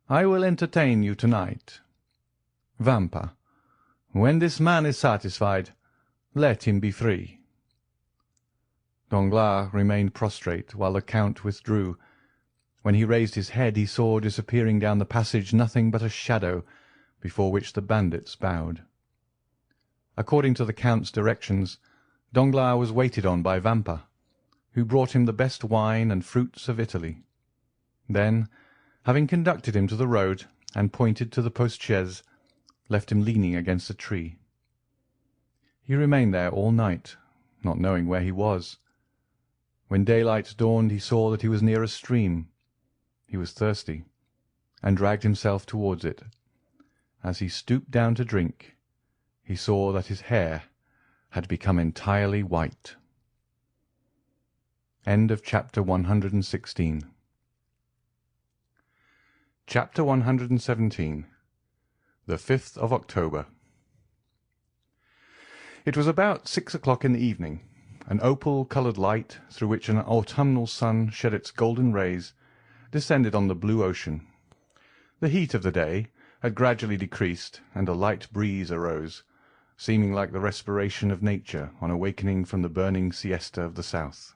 I will entertain you tonight. Vampa, when this man is satisfied, let him be free." Danglars remained prostrate while the count withdrew. When he raised his head he saw disappearing down the passage nothing but a shadow, before which the bandits bowed. According to the count's directions, Danglars was waited on by Vampa, who brought him the best wine and fruits of Italy. Then, having conducted him to the road and pointed to the post-chaise, left him leaning against a tree. He remained there all night, not knowing where he was. When daylight dawned he saw that he was near a stream. He was thirsty, and dragged himself towards it. As he stooped down to drink, he saw that his hair had become entirely white. End of chapter 116. Chapter 117. The 5th of October. It was about 6 o'clock in the evening. An opal-coloured light, through which an autumnal sun shed its golden rays, descended on the blue ocean. The heat of the day had gradually decreased, and a light breeze arose, seeming like the respiration of nature on awakening from the burning siesta of the south.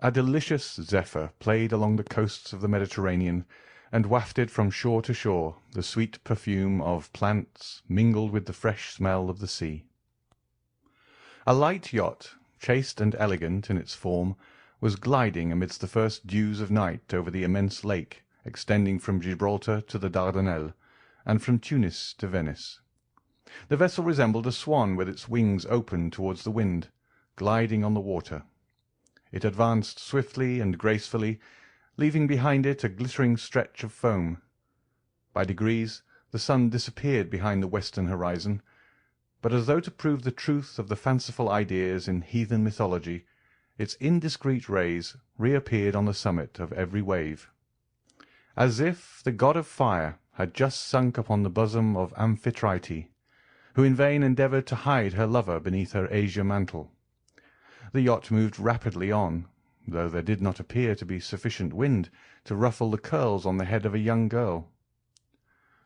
A delicious zephyr played along the coasts of the Mediterranean, and wafted from shore to shore the sweet perfume of plants mingled with the fresh smell of the sea. A light yacht, chaste and elegant in its form, was gliding amidst the first dews of night over the immense lake extending from Gibraltar to the Dardanelles, and from Tunis to Venice. The vessel resembled a swan with its wings open towards the wind, gliding on the water. It advanced swiftly and gracefully, leaving behind it a glittering stretch of foam. By degrees the sun disappeared behind the western horizon, but as though to prove the truth of the fanciful ideas in heathen mythology, its indiscreet rays reappeared on the summit of every wave, as if the god of fire had just sunk upon the bosom of Amphitrite, who in vain endeavoured to hide her lover beneath her azure mantle. The yacht moved rapidly on, though there did not appear to be sufficient wind to ruffle the curls on the head of a young girl.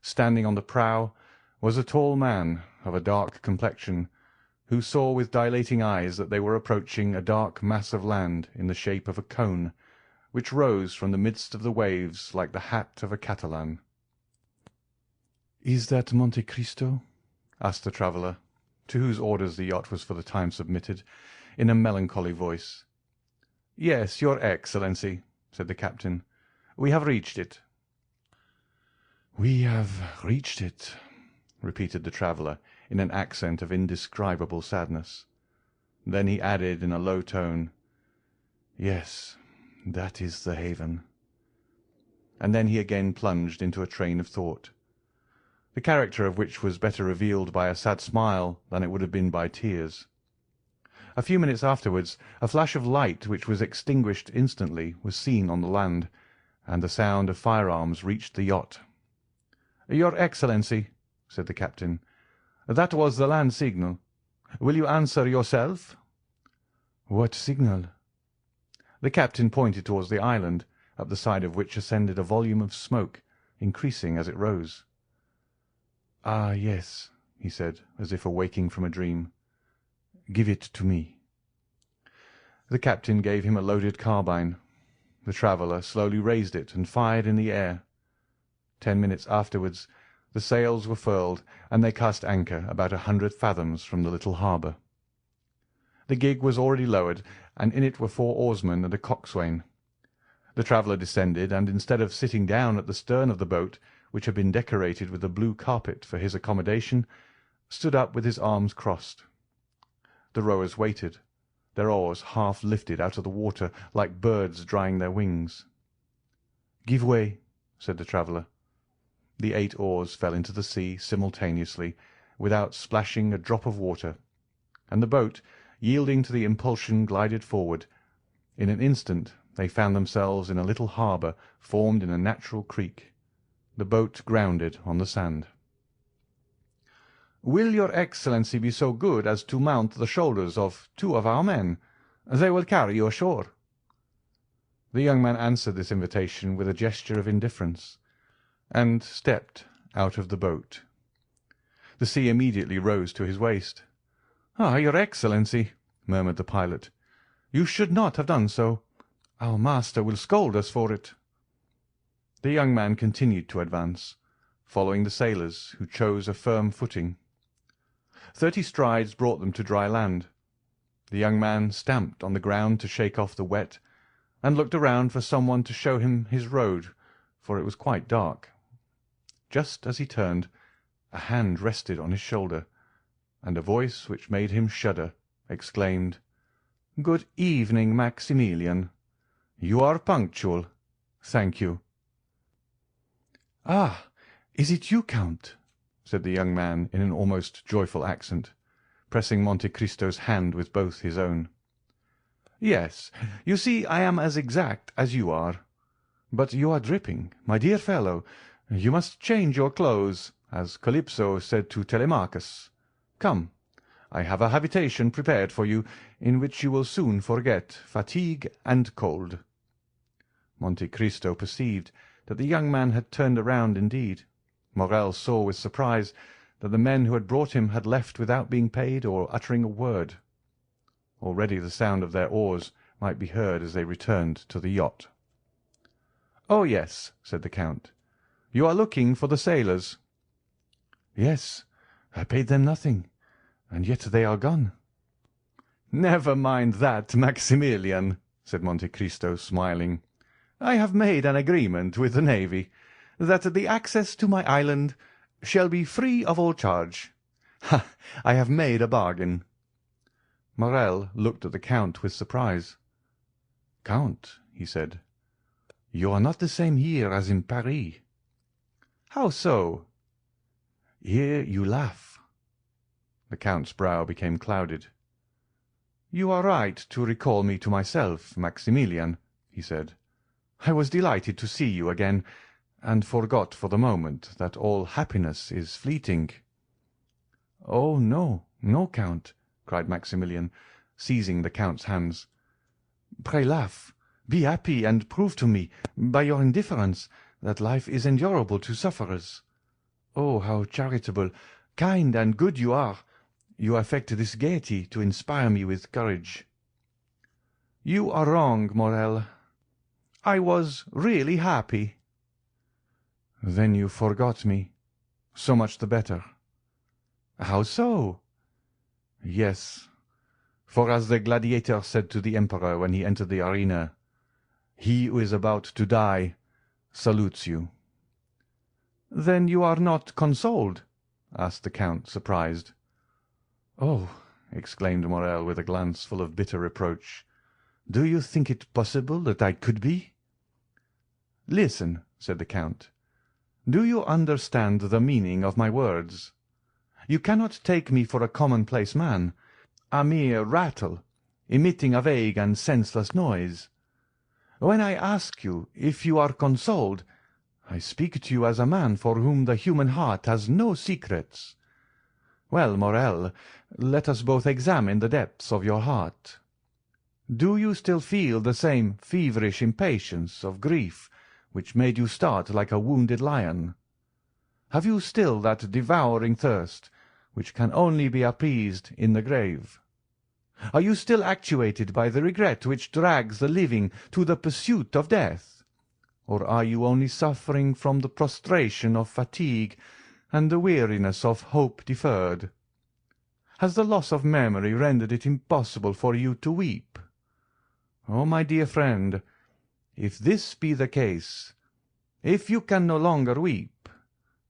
Standing on the prow was a tall man of a dark complexion, who saw with dilating eyes that they were approaching a dark mass of land in the shape of a cone, which rose from the midst of the waves like the hat of a Catalan. "Is that Monte Cristo?" asked the traveller, to whose orders the yacht was for the time submitted, in a melancholy voice. "Yes, your Excellency," said the captain. "We have reached it." "We have reached it," repeated the traveller in an accent of indescribable sadness. Then he added in a low tone, "Yes, that is the haven." And then he again plunged into a train of thought, the character of which was better revealed by a sad smile than it would have been by tears. A few minutes afterwards a flash of light which was extinguished instantly was seen on the land, and the sound of firearms reached the yacht. "Your Excellency," said the captain, "that was the land signal. Will you answer yourself?" "What signal?" The captain pointed towards the island, up the side of which ascended a volume of smoke, increasing as it rose. "Ah, yes," he said, as if awaking from a dream. "Give it to me." The captain gave him a loaded carbine. The traveller slowly raised it and fired in the air. 10 minutes afterwards the sails were furled, and they cast anchor about 100 fathoms from the little harbour. The gig was already lowered, and in it were 4 oarsmen and a coxswain. The traveller descended, and instead of sitting down at the stern of the boat, which had been decorated with a blue carpet for his accommodation, stood up with his arms crossed. The rowers waited, their oars half lifted out of the water like birds drying their wings. "Give way," said the traveller. The 8 oars fell into the sea simultaneously, without splashing a drop of water, and the boat, yielding to the impulsion, glided forward. In an instant they found themselves in a little harbour formed in a natural creek. The boat grounded on the sand. "Will your Excellency be so good as to mount the shoulders of 2 of our men? They will carry you ashore." The young man answered this invitation with a gesture of indifference, and stepped out of the boat. The sea immediately rose to his waist. "Ah, your Excellency," murmured the pilot, "you should not have done so. Our master will scold us for it." The young man continued to advance, following the sailors, who chose a firm footing. 30 strides brought them to dry land. The young man stamped on the ground to shake off the wet, and looked around for some one to show him his road, for it was quite dark. Just as he turned, a hand rested on his shoulder, and a voice which made him shudder exclaimed, "Good evening, Maximilian. You are punctual. Thank you." "Ah, is it you, Count?" said the young man in an almost joyful accent, pressing Monte Cristo's hand with both his own. "Yes, you see I am as exact as you are. But you are dripping, my dear fellow. You must change your clothes, as Calypso said to Telemachus. Come, I have a habitation prepared for you, in which you will soon forget fatigue and cold." Monte Cristo perceived that the young man had turned around indeed. Morrel saw with surprise that the men who had brought him had left without being paid or uttering a word. Already the sound of their oars might be heard as they returned to the yacht. "Oh, yes," said the Count. "You are looking for the sailors." "Yes, I paid them nothing, and yet they are gone." "Never mind that, Maximilian," said Monte Cristo, smiling. "I have made an agreement with the navy that the access to my island shall be free of all charge. Ha! I have made a bargain." Morrel looked at the Count with surprise. "Count," he said, "you are not the same here as in Paris." "How so?" "Here you laugh." The Count's brow became clouded. "You are right to recall me to myself, Maximilian," he said. "I was delighted to see you again, and forgot for the moment that all happiness is fleeting." "Oh, no, no, Count," cried Maximilian, seizing the Count's hands. "Pray laugh, be happy, and prove to me, by your indifference, that life is endurable to sufferers. Oh, how charitable, kind, and good you are! You affect this gaiety to inspire me with courage." "You are wrong, Morrel. I was really happy." "Then you forgot me. So much the better." "How so?" "Yes, for as the gladiator said to the emperor when he entered the arena, 'He who is about to die salutes you.'" "Then you are not consoled?" asked the Count, surprised. "Oh!" exclaimed Morrel with a glance full of bitter reproach. "Do you think it possible that I could be?" "Listen," said the Count. "Do you understand the meaning of my words? You cannot take me for a commonplace man, a mere rattle, emitting a vague and senseless noise. When I ask you if you are consoled, I speak to you as a man for whom the human heart has no secrets. Well, Morrel, let us both examine the depths of your heart. Do you still feel the same feverish impatience of grief which made you start like a wounded lion? Have you still that devouring thirst which can only be appeased in the grave? Are you still actuated by the regret which drags the living to the pursuit of death? Or are you only suffering from the prostration of fatigue and the weariness of hope deferred? Has the loss of memory rendered it impossible for you to weep? Oh, my dear friend, if this be the case, if you can no longer weep,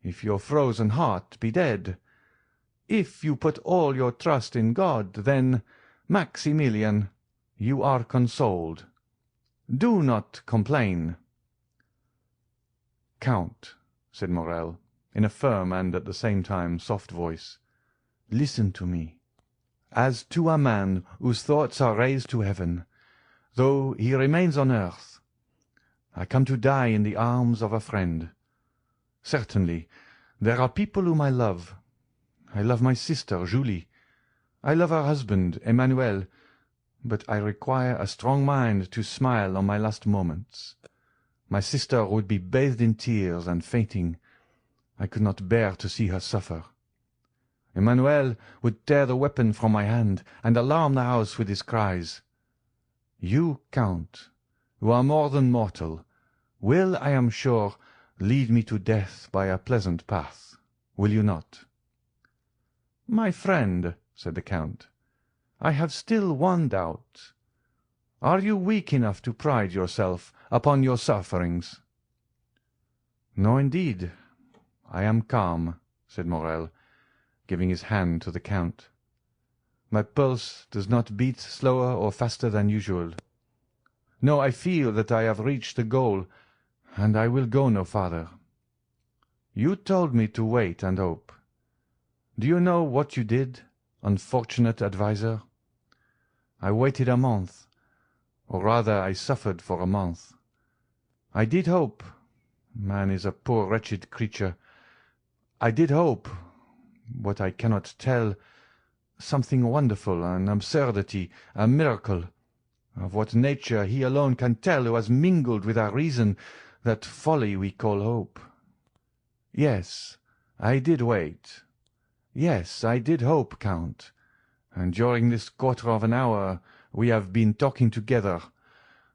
if your frozen heart be dead, if you put all your trust in God, then, Maximilian, you are consoled. Do not complain." "Count," said Morrel, in a firm and at the same time soft voice, "listen to me. As to a man whose thoughts are raised to heaven, though he remains on earth, I come to die in the arms of a friend. Certainly, there are people whom I love. I love my sister, Julie. I love her husband, Emmanuel, but I require a strong mind to smile on my last moments. My sister would be bathed in tears and fainting. I could not bear to see her suffer. Emmanuel would tear the weapon from my hand and alarm the house with his cries. You, Count, who are more than mortal, will, I am sure, lead me to death by a pleasant path, will you not?" "My friend," said the Count, "I have still one doubt. Are you weak enough to pride yourself upon your sufferings?" "No, indeed. I am calm," said Morrel, giving his hand to the Count. "My pulse does not beat slower or faster than usual. No, I feel that I have reached the goal, and I will go no farther. You told me to wait and hope. Do you know what you did, unfortunate adviser? I waited a month, or rather I suffered for a month. I did hope. Man is a poor wretched creature. I did hope, what I cannot tell, something wonderful, an absurdity, a miracle, of what nature he alone can tell who has mingled with our reason that folly we call hope. Yes, I did wait. "Yes, I did hope, Count, and during this quarter of an hour we have been talking together,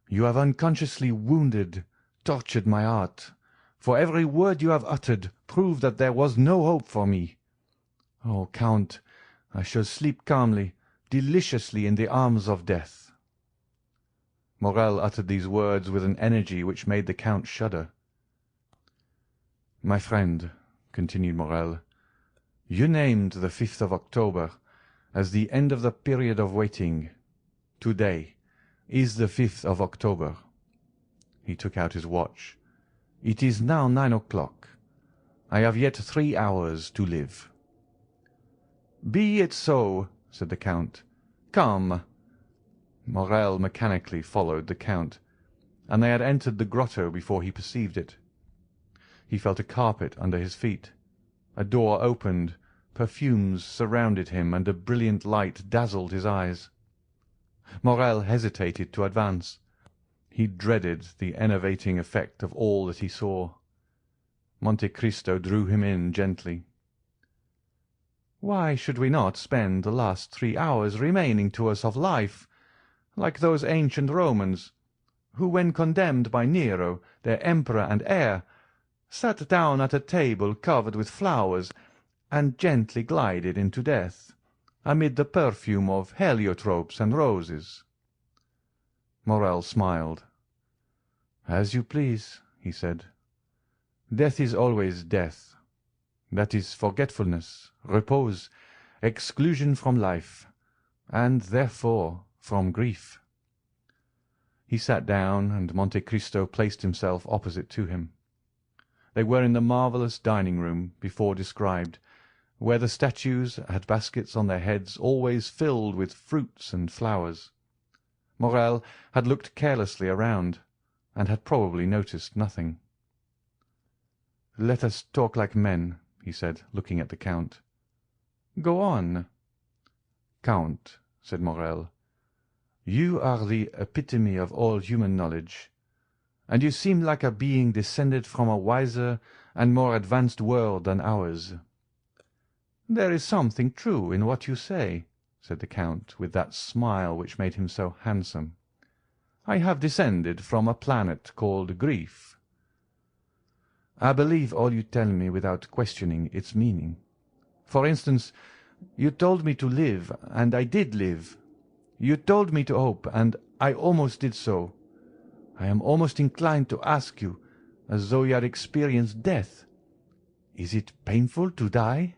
you have unconsciously wounded, tortured my heart, for every word you have uttered proved that there was no hope for me. Oh, Count, I shall sleep calmly, deliciously in the arms of death." Morrel uttered these words with an energy which made the Count shudder. "My friend," continued Morrel, "you named the 5th of October as the end of the period of waiting. To-day is the 5th of October." He took out his watch. "It is now 9 o'clock. I have yet 3 hours to live." "Be it so," said the Count. "Come." Morrel mechanically followed the Count, and they had entered the grotto before he perceived it. He felt a carpet under his feet. A door opened, perfumes surrounded him, and a brilliant light dazzled his eyes. Morrel hesitated to advance. He dreaded the enervating effect of all that he saw. Monte Cristo drew him in gently. "Why should we not spend the last 3 hours remaining to us of life, like those ancient Romans, who, when condemned by Nero, their emperor and heir, sat down at a table covered with flowers, and gently glided into death, amid the perfume of heliotropes and roses?" Morrel smiled. "As you please," he said. "Death is always death. That is forgetfulness, repose, exclusion from life, and therefore from grief." He sat down, and Monte Cristo placed himself opposite to him. They were in the marvellous dining-room before described, where the statues had baskets on their heads always filled with fruits and flowers. Morrel had looked carelessly around, and had probably noticed nothing. "Let us talk like men," he said, looking at the Count. "Go on." "Count," said Morrel, "you are the epitome of all human knowledge, and you seem like a being descended from a wiser and more advanced world than ours." "There is something true in what you say," said the Count, with that smile which made him so handsome. "I have descended from a planet called grief." "I believe all you tell me without questioning its meaning. For instance, you told me to live, and I did live. You told me to hope, and I almost did so. I am almost inclined to ask you, as though you had experienced death, is it painful to die?"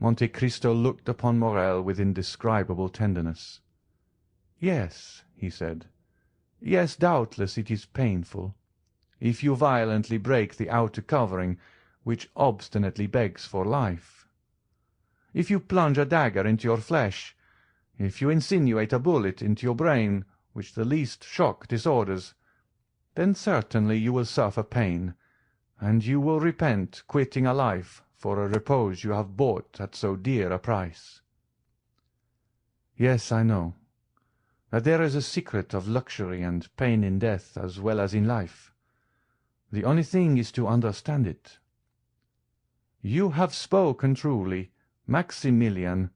Monte Cristo looked upon Morrel with indescribable tenderness. "Yes," he said, "yes, doubtless it is painful, if you violently break the outer covering which obstinately begs for life. If you plunge a dagger into your flesh, if you insinuate a bullet into your brain which the least shock disorders, then certainly you will suffer pain, and you will repent quitting a life for a repose you have bought at so dear a price. Yes, I know that there is a secret of luxury and pain in death as well as in life. The only thing is to understand it. You have spoken truly, Maximilian,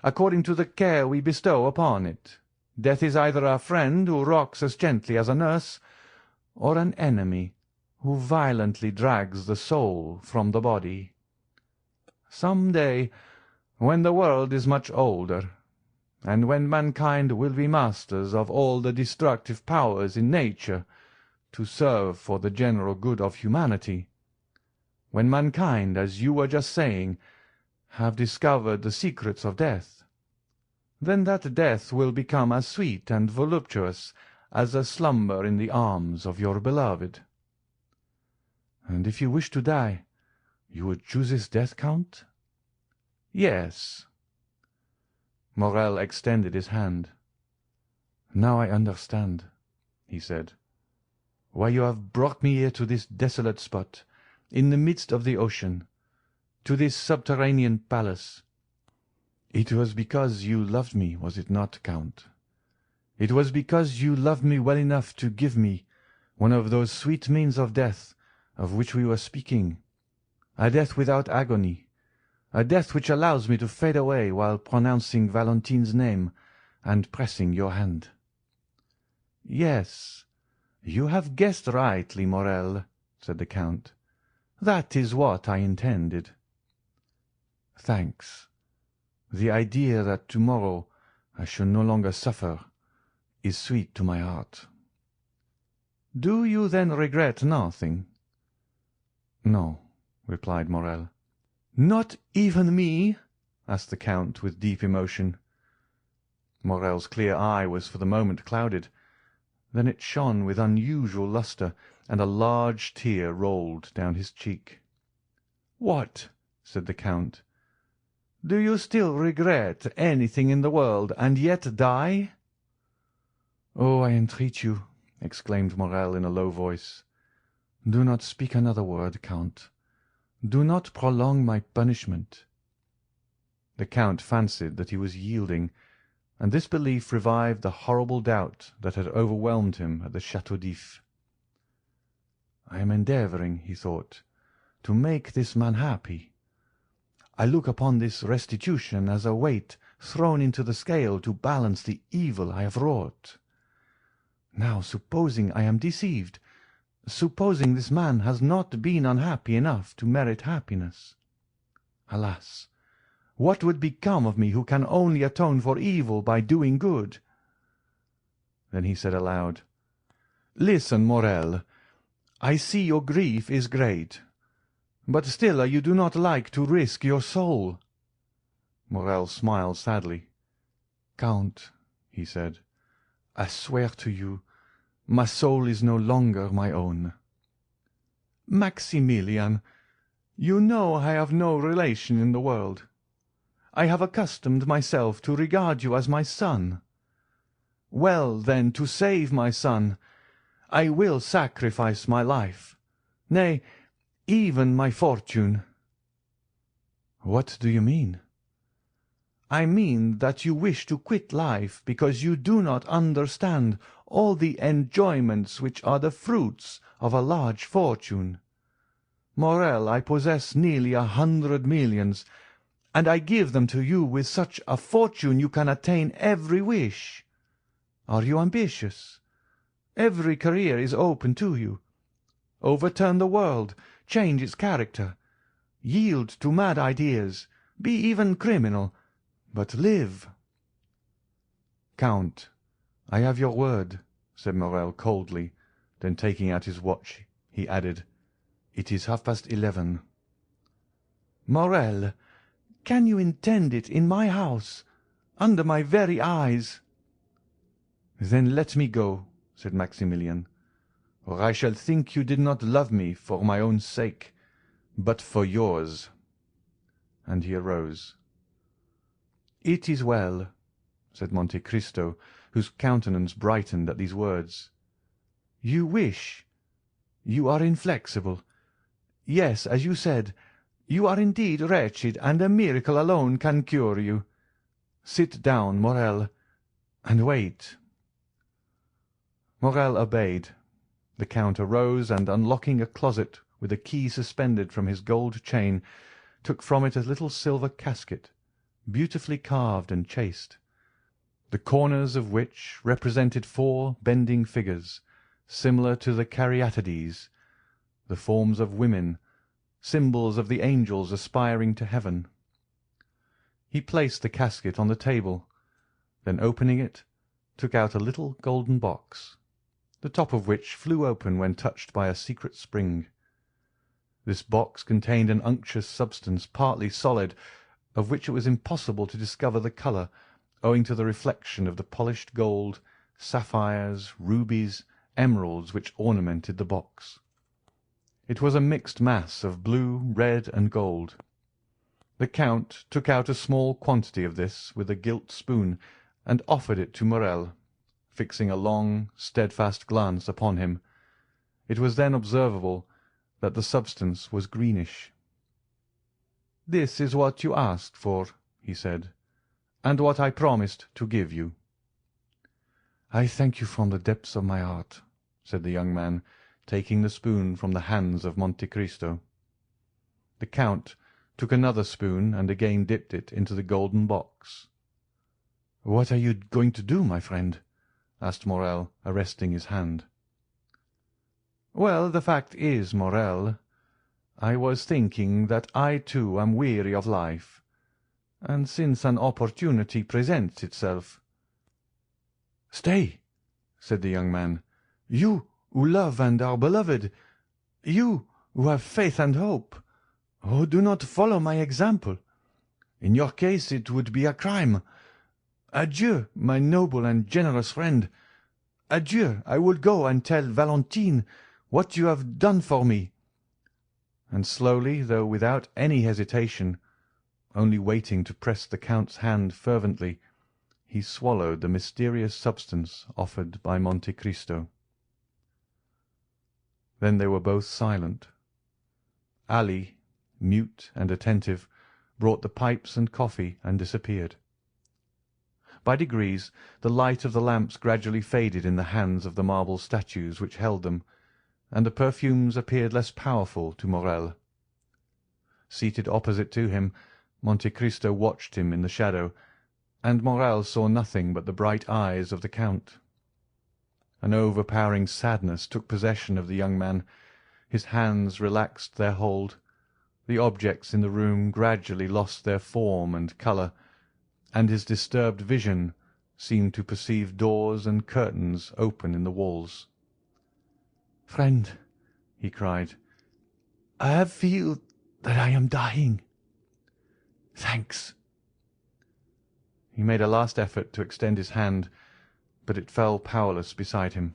according to the care we bestow upon it. Death is either a friend who rocks as gently as a nurse, or an enemy who violently drags the soul from the body. Some day, when the world is much older, and when mankind will be masters of all the destructive powers in nature to serve for the general good of humanity, when mankind, as you were just saying, have discovered the secrets of death, then that death will become as sweet and voluptuous as a slumber in the arms of your beloved. And if you wish to die, you would choose this death, Count?" "Yes." Morrel extended his hand. "Now I understand," he said, "why you have brought me here to this desolate spot, in the midst of the ocean, to this subterranean palace. It was because you loved me, was it not, Count? It was because you loved me well enough to give me one of those sweet means of death of which we were speaking, a death without agony, a death which allows me to fade away while pronouncing Valentine's name and pressing your hand." "Yes, you have guessed rightly, Morrel," said the Count. "That is what I intended." "Thanks. The idea that tomorrow I shall no longer suffer is sweet to my heart." "Do you then regret nothing?" "No," replied Morrel. "Not even me?" asked the Count with deep emotion. Morrel's clear eye was for the moment clouded. Then it shone with unusual lustre, and a large tear rolled down his cheek. "What?" said the Count. "Do you still regret anything in the world, and yet die?" "Oh, I entreat you," exclaimed Morrel in a low voice, "do not speak another word, Count. Do not prolong my punishment." The Count fancied that he was yielding, and this belief revived the horrible doubt that had overwhelmed him at the Château d'If. "I am endeavouring," he thought, "to make this man happy. I look upon this restitution as a weight thrown into the scale to balance the evil I have wrought. Now, supposing I am deceived, supposing this man has not been unhappy enough to merit happiness. Alas! What would become of me who can only atone for evil by doing good?" Then he said aloud, "Listen, Morrel. I see your grief is great, but still you do not like to risk your soul." Morrel smiled sadly. "Count," he said, "I swear to you, my soul is no longer my own." "Maximilian, you know I have no relation in the world. I have accustomed myself to regard you as my son. Well, then, to save my son, I will sacrifice my life, nay, even my fortune." "What do you mean?" "I mean that you wish to quit life because you do not understand all the enjoyments which are the fruits of a large fortune. Morrel, I possess nearly 100 millions, and I give them to you. With such a fortune you can attain every wish. Are you ambitious? Every career is open to you. Overturn the world, change its character, yield to mad ideas, be even criminal, but live." "Count, I have your word," said Morrel coldly. Then taking out his watch, he added, "It is 11:30. "Morrel, can you intend it in my house, under my very eyes?" "Then let me go," said Maximilian, "or I shall think you did not love me for my own sake, but for yours." And he arose. "It is well," said Monte Cristo, whose countenance brightened at these words. "You wish. You are inflexible. Yes, as you said, you are indeed wretched, and a miracle alone can cure you. Sit down, Morrel, and wait." Morrel obeyed. The Count arose, and unlocking a closet with a key suspended from his gold chain, took from it a little silver casket, beautifully carved and chased, the corners of which represented 4 bending figures, similar to the Caryatides, the forms of women, symbols of the angels aspiring to heaven. He placed the casket on the table, then opening it, took out a little golden box, the top of which flew open when touched by a secret spring. This box contained an unctuous substance, partly solid, of which it was impossible to discover the colour, owing to the reflection of the polished gold, sapphires, rubies, emeralds which ornamented the box. It was a mixed mass of blue, red, and gold. The Count took out a small quantity of this with a gilt spoon, and offered it to Morrel, fixing a long, steadfast glance upon him. It was then observable that the substance was greenish. "This is what you asked for," he said, "and what I promised to give you." "I thank you from the depths of my heart," said the young man, taking the spoon from the hands of Monte Cristo. The Count, took another spoon, and again dipped it into the golden box. "What are you going to do, my friend?" asked Morrel, arresting his hand. "Well, the fact is, Morrel, I was thinking that I too am weary of life, and since an opportunity presents itself—" "Stay," said the young man. "You who love and are beloved, you who have faith and hope, oh, do not follow my example. In your case it would be a crime. Adieu, my noble and generous friend. Adieu, I will go and tell Valentine what you have done for me." And slowly, though without any hesitation, only waiting to press the Count's hand fervently, he swallowed the mysterious substance offered by Monte Cristo. Then they were both silent. Ali, mute and attentive, brought the pipes and coffee and disappeared. By degrees the light of the lamps gradually faded in the hands of the marble statues which held them, and the perfumes appeared less powerful to Morrel. Seated opposite to him, Monte Cristo watched him in the shadow, and Morrel saw nothing but the bright eyes of the Count. An overpowering sadness took possession of the young man. His hands relaxed their hold. The objects in the room gradually lost their form and colour, and his disturbed vision seemed to perceive doors and curtains open in the walls. "Friend," he cried, "I feel that I am dying. Thanks." He made a last effort to extend his hand, but it fell powerless beside him.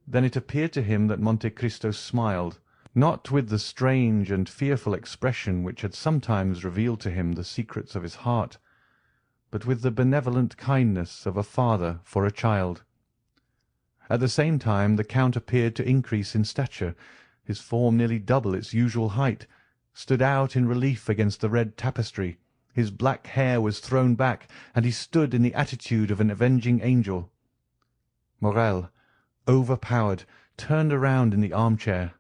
Then it appeared to him that Monte Cristo smiled, not with the strange and fearful expression which had sometimes revealed to him the secrets of his heart, but with the benevolent kindness of a father for a child. At the same time the Count appeared to increase in stature. His form, nearly double its usual height, stood out in relief against the red tapestry. His black hair was thrown back, and he stood in the attitude of an avenging angel. Morrel, overpowered, turned around in the armchair.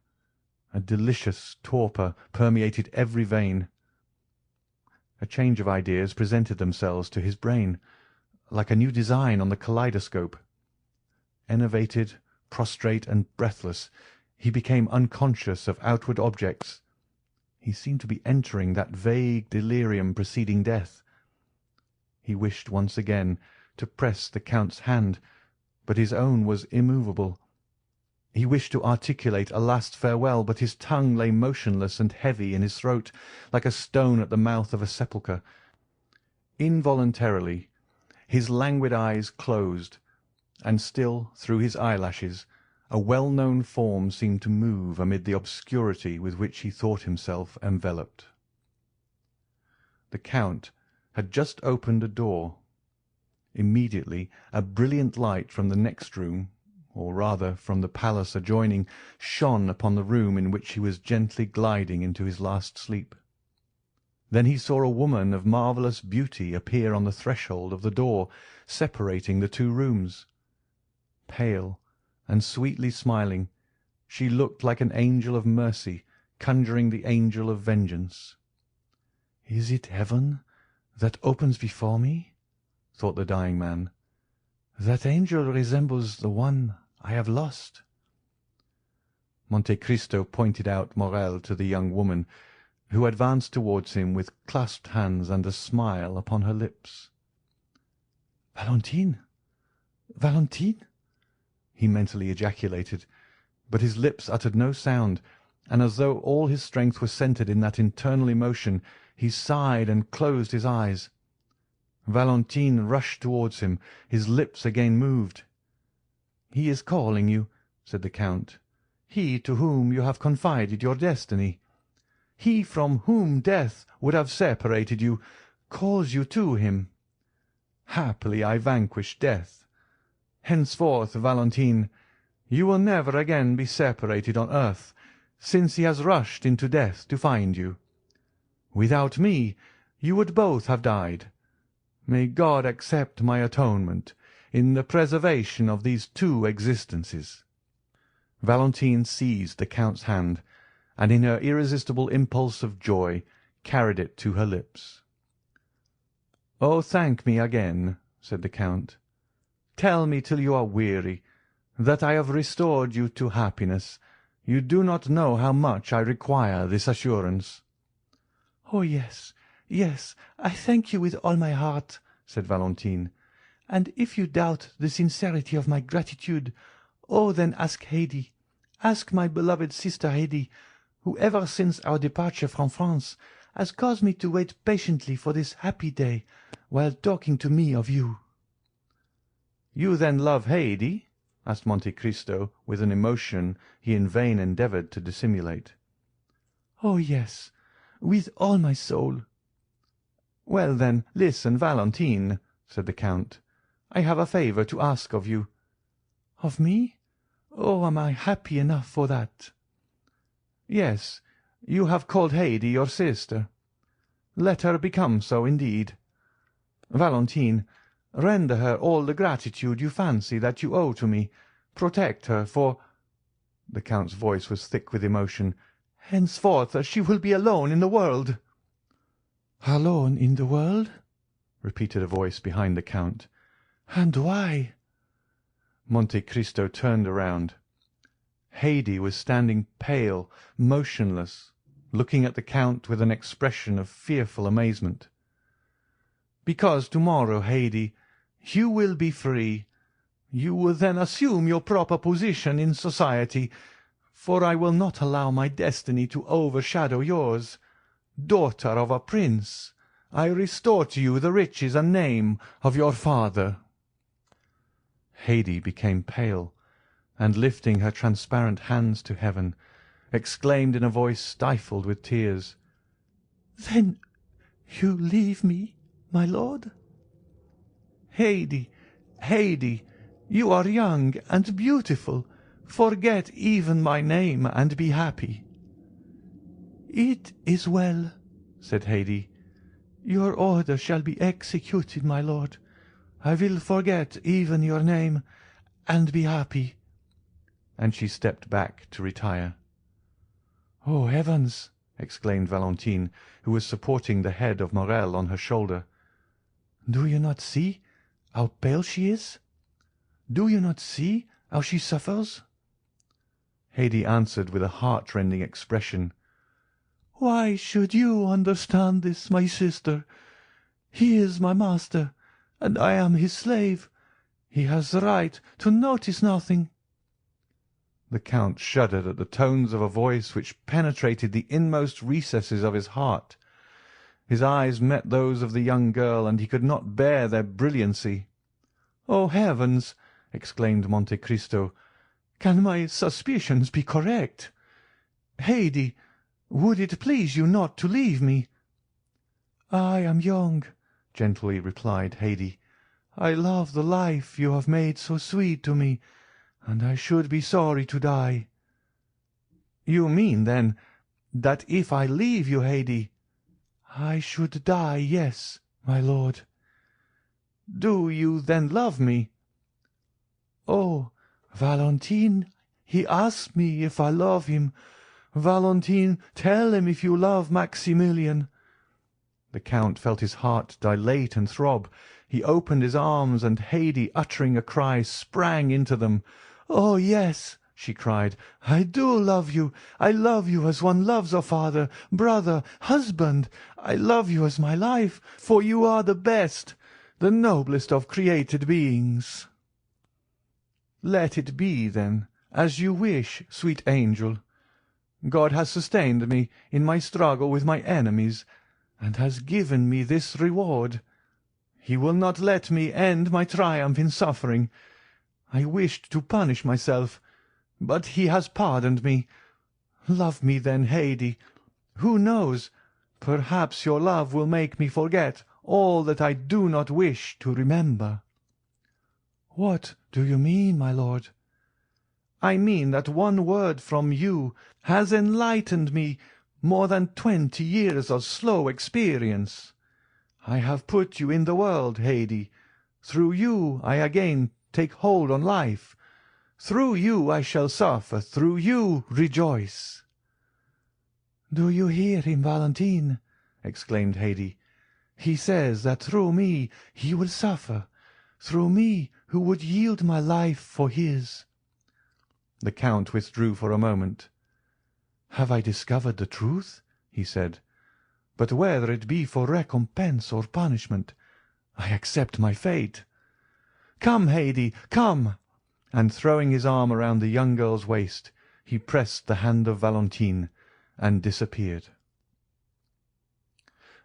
A delicious torpor permeated every vein. A change of ideas presented themselves to his brain, like a new design on the kaleidoscope. Enervated, prostrate, and breathless, he became unconscious of outward objects. He seemed to be entering that vague delirium preceding death. He wished once again to press the Count's hand, but his own was immovable. He wished to articulate a last farewell, but his tongue lay motionless and heavy in his throat, like a stone at the mouth of a sepulchre. Involuntarily his languid eyes closed, and still through his eyelashes a well-known form seemed to move amid the obscurity with which he thought himself enveloped. The Count had just opened a door. Immediately a brilliant light from the next room, or rather from the palace adjoining, shone upon the room in which he was gently gliding into his last sleep. Then he saw a woman of marvellous beauty appear on the threshold of the door separating the two rooms. Pale and sweetly smiling, she looked like an angel of mercy conjuring the angel of vengeance. "Is it heaven that opens before me?" thought the dying man. "That angel resembles the one I have lost." Monte Cristo pointed out Morrel to the young woman, who advanced towards him with clasped hands and a smile upon her lips. "Valentine! Valentine!" he mentally ejaculated, but his lips uttered no sound, and as though all his strength was centred in that internal emotion, he sighed and closed his eyes. Valentine rushed towards him. His lips again moved. "He is calling you," said the Count. "He to whom you have confided your destiny. He from whom death would have separated you, calls you to him. Happily I vanquished death. Henceforth, Valentine, you will never again be separated on earth, since he has rushed into death to find you. Without me you would both have died. May God accept my atonement in the preservation of these two existences." Valentine seized the Count's hand, and in her irresistible impulse of joy carried it to her lips. "Oh, thank me again," said the Count. "Tell me till you are weary, that I have restored you to happiness. You do not know how much I require this assurance." "Oh, yes, yes, I thank you with all my heart," said Valentine. "And if you doubt the sincerity of my gratitude, oh, then ask Haydée. Ask my beloved sister Haydée, who ever since our departure from France has caused me to wait patiently for this happy day, while talking to me of you." "You then love Haydée?" asked Monte Cristo with an emotion he in vain endeavoured to dissimulate. "Oh, yes, with all my soul." "Well, then, listen, Valentine," said the Count. "I have a favour to ask of you." "Of me? Oh, am I happy enough for that?" "Yes, you have called Haydée your sister. Let her become so indeed. Valentine, render her all the gratitude you fancy that you owe to me. Protect her, for—" The Count's voice was thick with emotion. "Henceforth she will be alone in the world." "Alone in the world?" repeated a voice behind the Count. "And why?" Monte Cristo turned around. Haydée was standing pale, motionless, looking at the Count with an expression of fearful amazement. "Because tomorrow, Haydée, you will be free. You will then assume your proper position in society, for I will not allow my destiny to overshadow yours. Daughter of a prince, I restore to you the riches and name of your father." Haydée became pale, and lifting her transparent hands to heaven, exclaimed in a voice stifled with tears, "Then you leave me, my lord?" "Haydée, Haydée, you are young and beautiful. Forget even my name and be happy." "It is well," said Haydée. "Your order shall be executed, my lord. I will forget even your name, and be happy." And she stepped back to retire. "Oh, heavens!" exclaimed Valentine, who was supporting the head of Morrel on her shoulder. "Do you not see how pale she is? Do you not see how she suffers?" Haydée answered with a heart-rending expression. "Why should you understand this, my sister? He is my master, and I am his slave. He has the right to notice nothing." The Count shuddered at the tones of a voice which penetrated the inmost recesses of his heart. His eyes met those of the young girl, and he could not bear their brilliancy. "Oh, heavens!" exclaimed Monte Cristo. "Can my suspicions be correct? Haydée, would it please you not to leave me?" "I am young," gently replied Haydée. "I love the life you have made so sweet to me, and I should be sorry to die." "You mean, then, that if I leave you, Haydée—" "I should die, yes, my lord." "Do you then love me?" "Oh, Valentine, he asks me if I love him. Valentine, tell him if you love Maximilian." The Count felt his heart dilate and throb. He opened his arms, and Haydée, uttering a cry, sprang into them. "Oh, yes," she cried, "I do love you. I love you as one loves a father, brother, husband. I love you as my life, for you are the best, the noblest of created beings." "Let it be, then, as you wish, sweet angel. God has sustained me in my struggle with my enemies, and has given me this reward. He will not let me end my triumph in suffering. I wished to punish myself, but he has pardoned me. Love me then, Haydée. Who knows? Perhaps your love will make me forget all that I do not wish to remember." "What do you mean, my lord?" "I mean that one word from you has enlightened me more than 20 years of slow experience. I have put you in the world, Haydée. Through you I again take hold on life. Through you I shall suffer, through you rejoice." "Do you hear him, Valentine?" exclaimed Haydée. "He says that through me he will suffer, through me who would yield my life for his." The Count withdrew for a moment. "Have I discovered the truth?" he said. "But whether it be for recompense or punishment, I accept my fate. Come, Haydée, come!" And throwing his arm around the young girl's waist, he pressed the hand of Valentine and disappeared.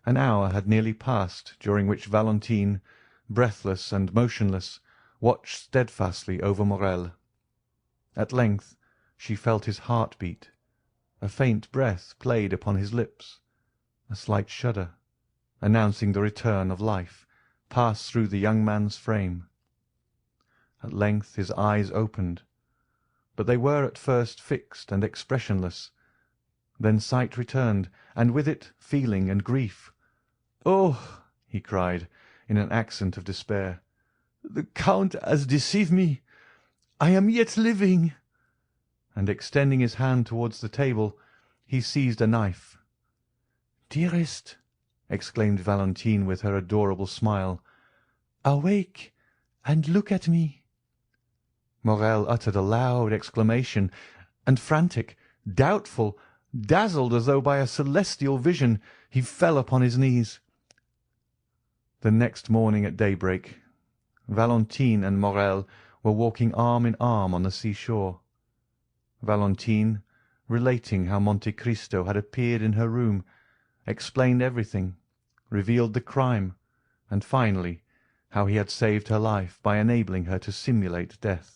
An hour had nearly passed, during which Valentine, breathless and motionless, watched steadfastly over Morrel. At length she felt his heart beat. A faint breath played upon his lips. A slight shudder, announcing the return of life, passed through the young man's frame. At length his eyes opened, but they were at first fixed and expressionless. Then sight returned, and with it feeling and grief. "Oh!" he cried, in an accent of despair, "the Count has deceived me. I am yet living." And extending his hand towards the table, he seized a knife. "Dearest," exclaimed Valentine with her adorable smile, "awake and look at me." Morrel uttered a loud exclamation, and frantic, doubtful, dazzled as though by a celestial vision, he fell upon his knees. The next morning at daybreak, Valentine and Morrel were walking arm in arm on the seashore. Valentine, relating how Monte Cristo had appeared in her room, explained everything, revealed the crime, and finally how he had saved her life by enabling her to simulate death.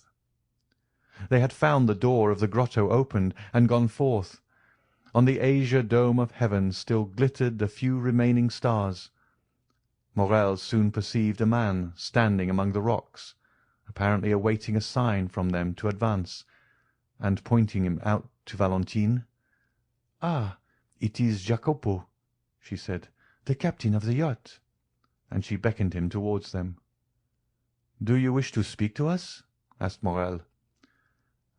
They had found the door of the grotto opened and gone forth. On the azure dome of heaven still glittered a few remaining stars. Morrel soon perceived a man standing among the rocks, apparently awaiting a sign from them to advance, and pointing him out to Valentine. "Ah, it is Jacopo," she said, "the captain of the yacht," and she beckoned him towards them. "Do you wish to speak to us?" asked Morrel.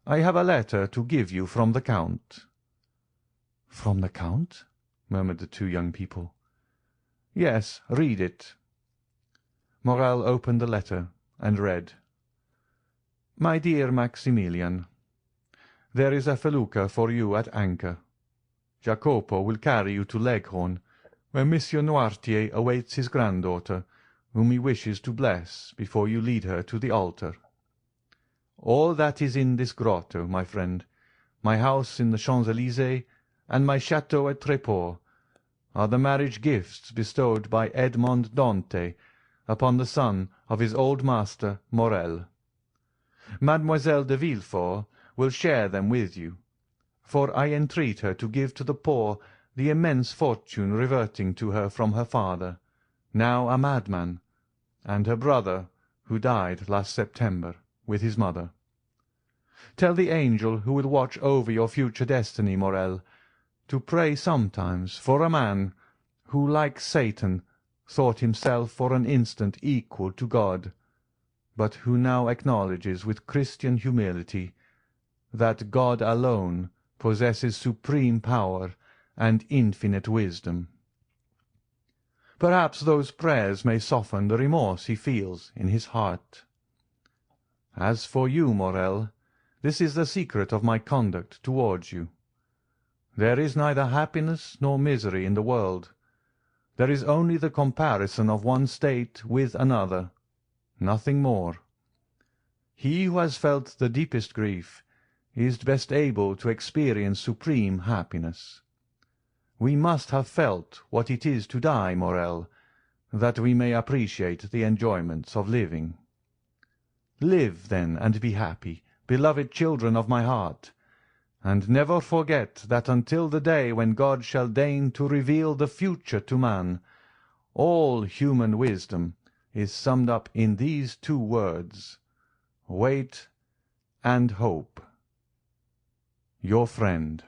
"I have a letter to give you from the Count." "From the Count?" murmured the two young people. "Yes, read it." Morrel opened the letter and read: "My dear Maximilian, there is a felucca for you at anchor. Jacopo will carry you to Leghorn, where Monsieur Noirtier awaits his granddaughter, whom he wishes to bless before you lead her to the altar. All that is in this grotto, my friend, my house in the Champs-Élysées, and my chateau at Tréport, are the marriage gifts bestowed by Edmond Dantès upon the son of his old master Morrel. Mademoiselle de Villefort will share them with you, for I entreat her to give to the poor the immense fortune reverting to her from her father, now a madman, and her brother, who died last September, with his mother. Tell the angel who will watch over your future destiny, Morrel, to pray sometimes for a man who, like Satan, thought himself for an instant equal to God, but who now acknowledges with Christian humility that God alone possesses supreme power and infinite wisdom. Perhaps those prayers may soften the remorse he feels in his heart. As for you, Morrel, this is the secret of my conduct towards you. There is neither happiness nor misery in the world. There is only the comparison of one state with another, nothing more. He who has felt the deepest grief is best able to experience supreme happiness. We must have felt what it is to die, Morrel, that we may appreciate the enjoyments of living. Live, then, and be happy, beloved children of my heart, and never forget that until the day when God shall deign to reveal the future to man, all human wisdom is summed up in these two words: wait and hope. Your friend,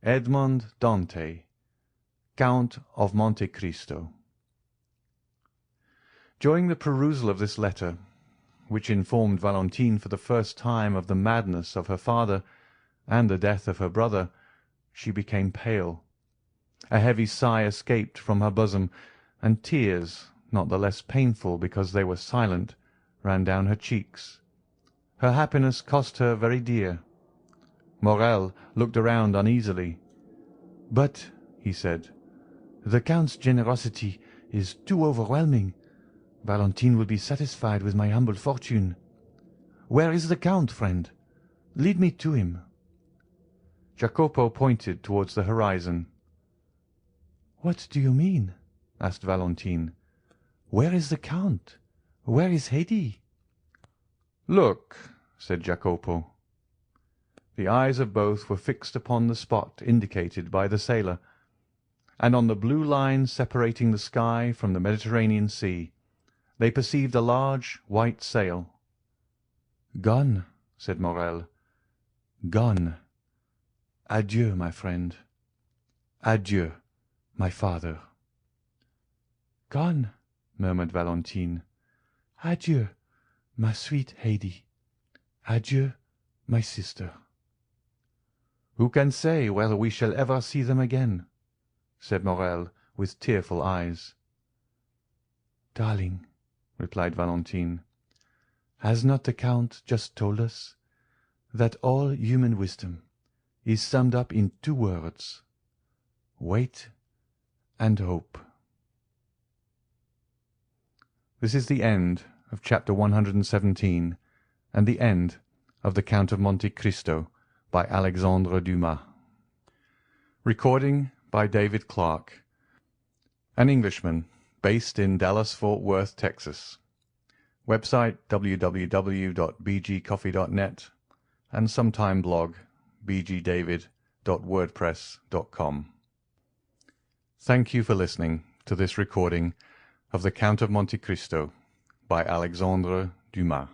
Edmond Dantès, Count of Monte Cristo. During the perusal of this letter, which informed Valentine for the first time of the madness of her father and the death of her brother, she became pale. A heavy sigh escaped from her bosom, and tears, not the less painful because they were silent, ran down her cheeks. Her happiness cost her very dear. Morrel looked around uneasily. "But," he said, "the Count's generosity is too overwhelming. Valentine will be satisfied with my humble fortune. Where is the Count, friend? Lead me to him." Jacopo pointed towards the horizon. "What do you mean?" asked Valentine. "Where is the Count? Where is Haydée?" "Look," said Jacopo. The eyes of both were fixed upon the spot indicated by the sailor, and on the blue line separating the sky from the Mediterranean Sea they perceived a large white sail. "Gone," said Morrel. "Gone. Adieu, my friend. Adieu, my father." "Gone," murmured Valentine. "Adieu, my sweet Haydée. Adieu, my sister." "Who can say whether we shall ever see them again?" said Morrel, with tearful eyes. "Darling," replied Valentine, "has not the Count just told us that all human wisdom is summed up in 2 words, wait and hope?" This is the end of chapter 117, and the end of the Count of Monte Cristo by Alexandre Dumas. Recording by David Clarke, an Englishman based in Dallas, Fort Worth, Texas. Website www.bgcoffee.net and sometime blog bgdavid.wordpress.com. Thank you for listening to this recording of the Count of Monte Cristo by Alexandre Dumas.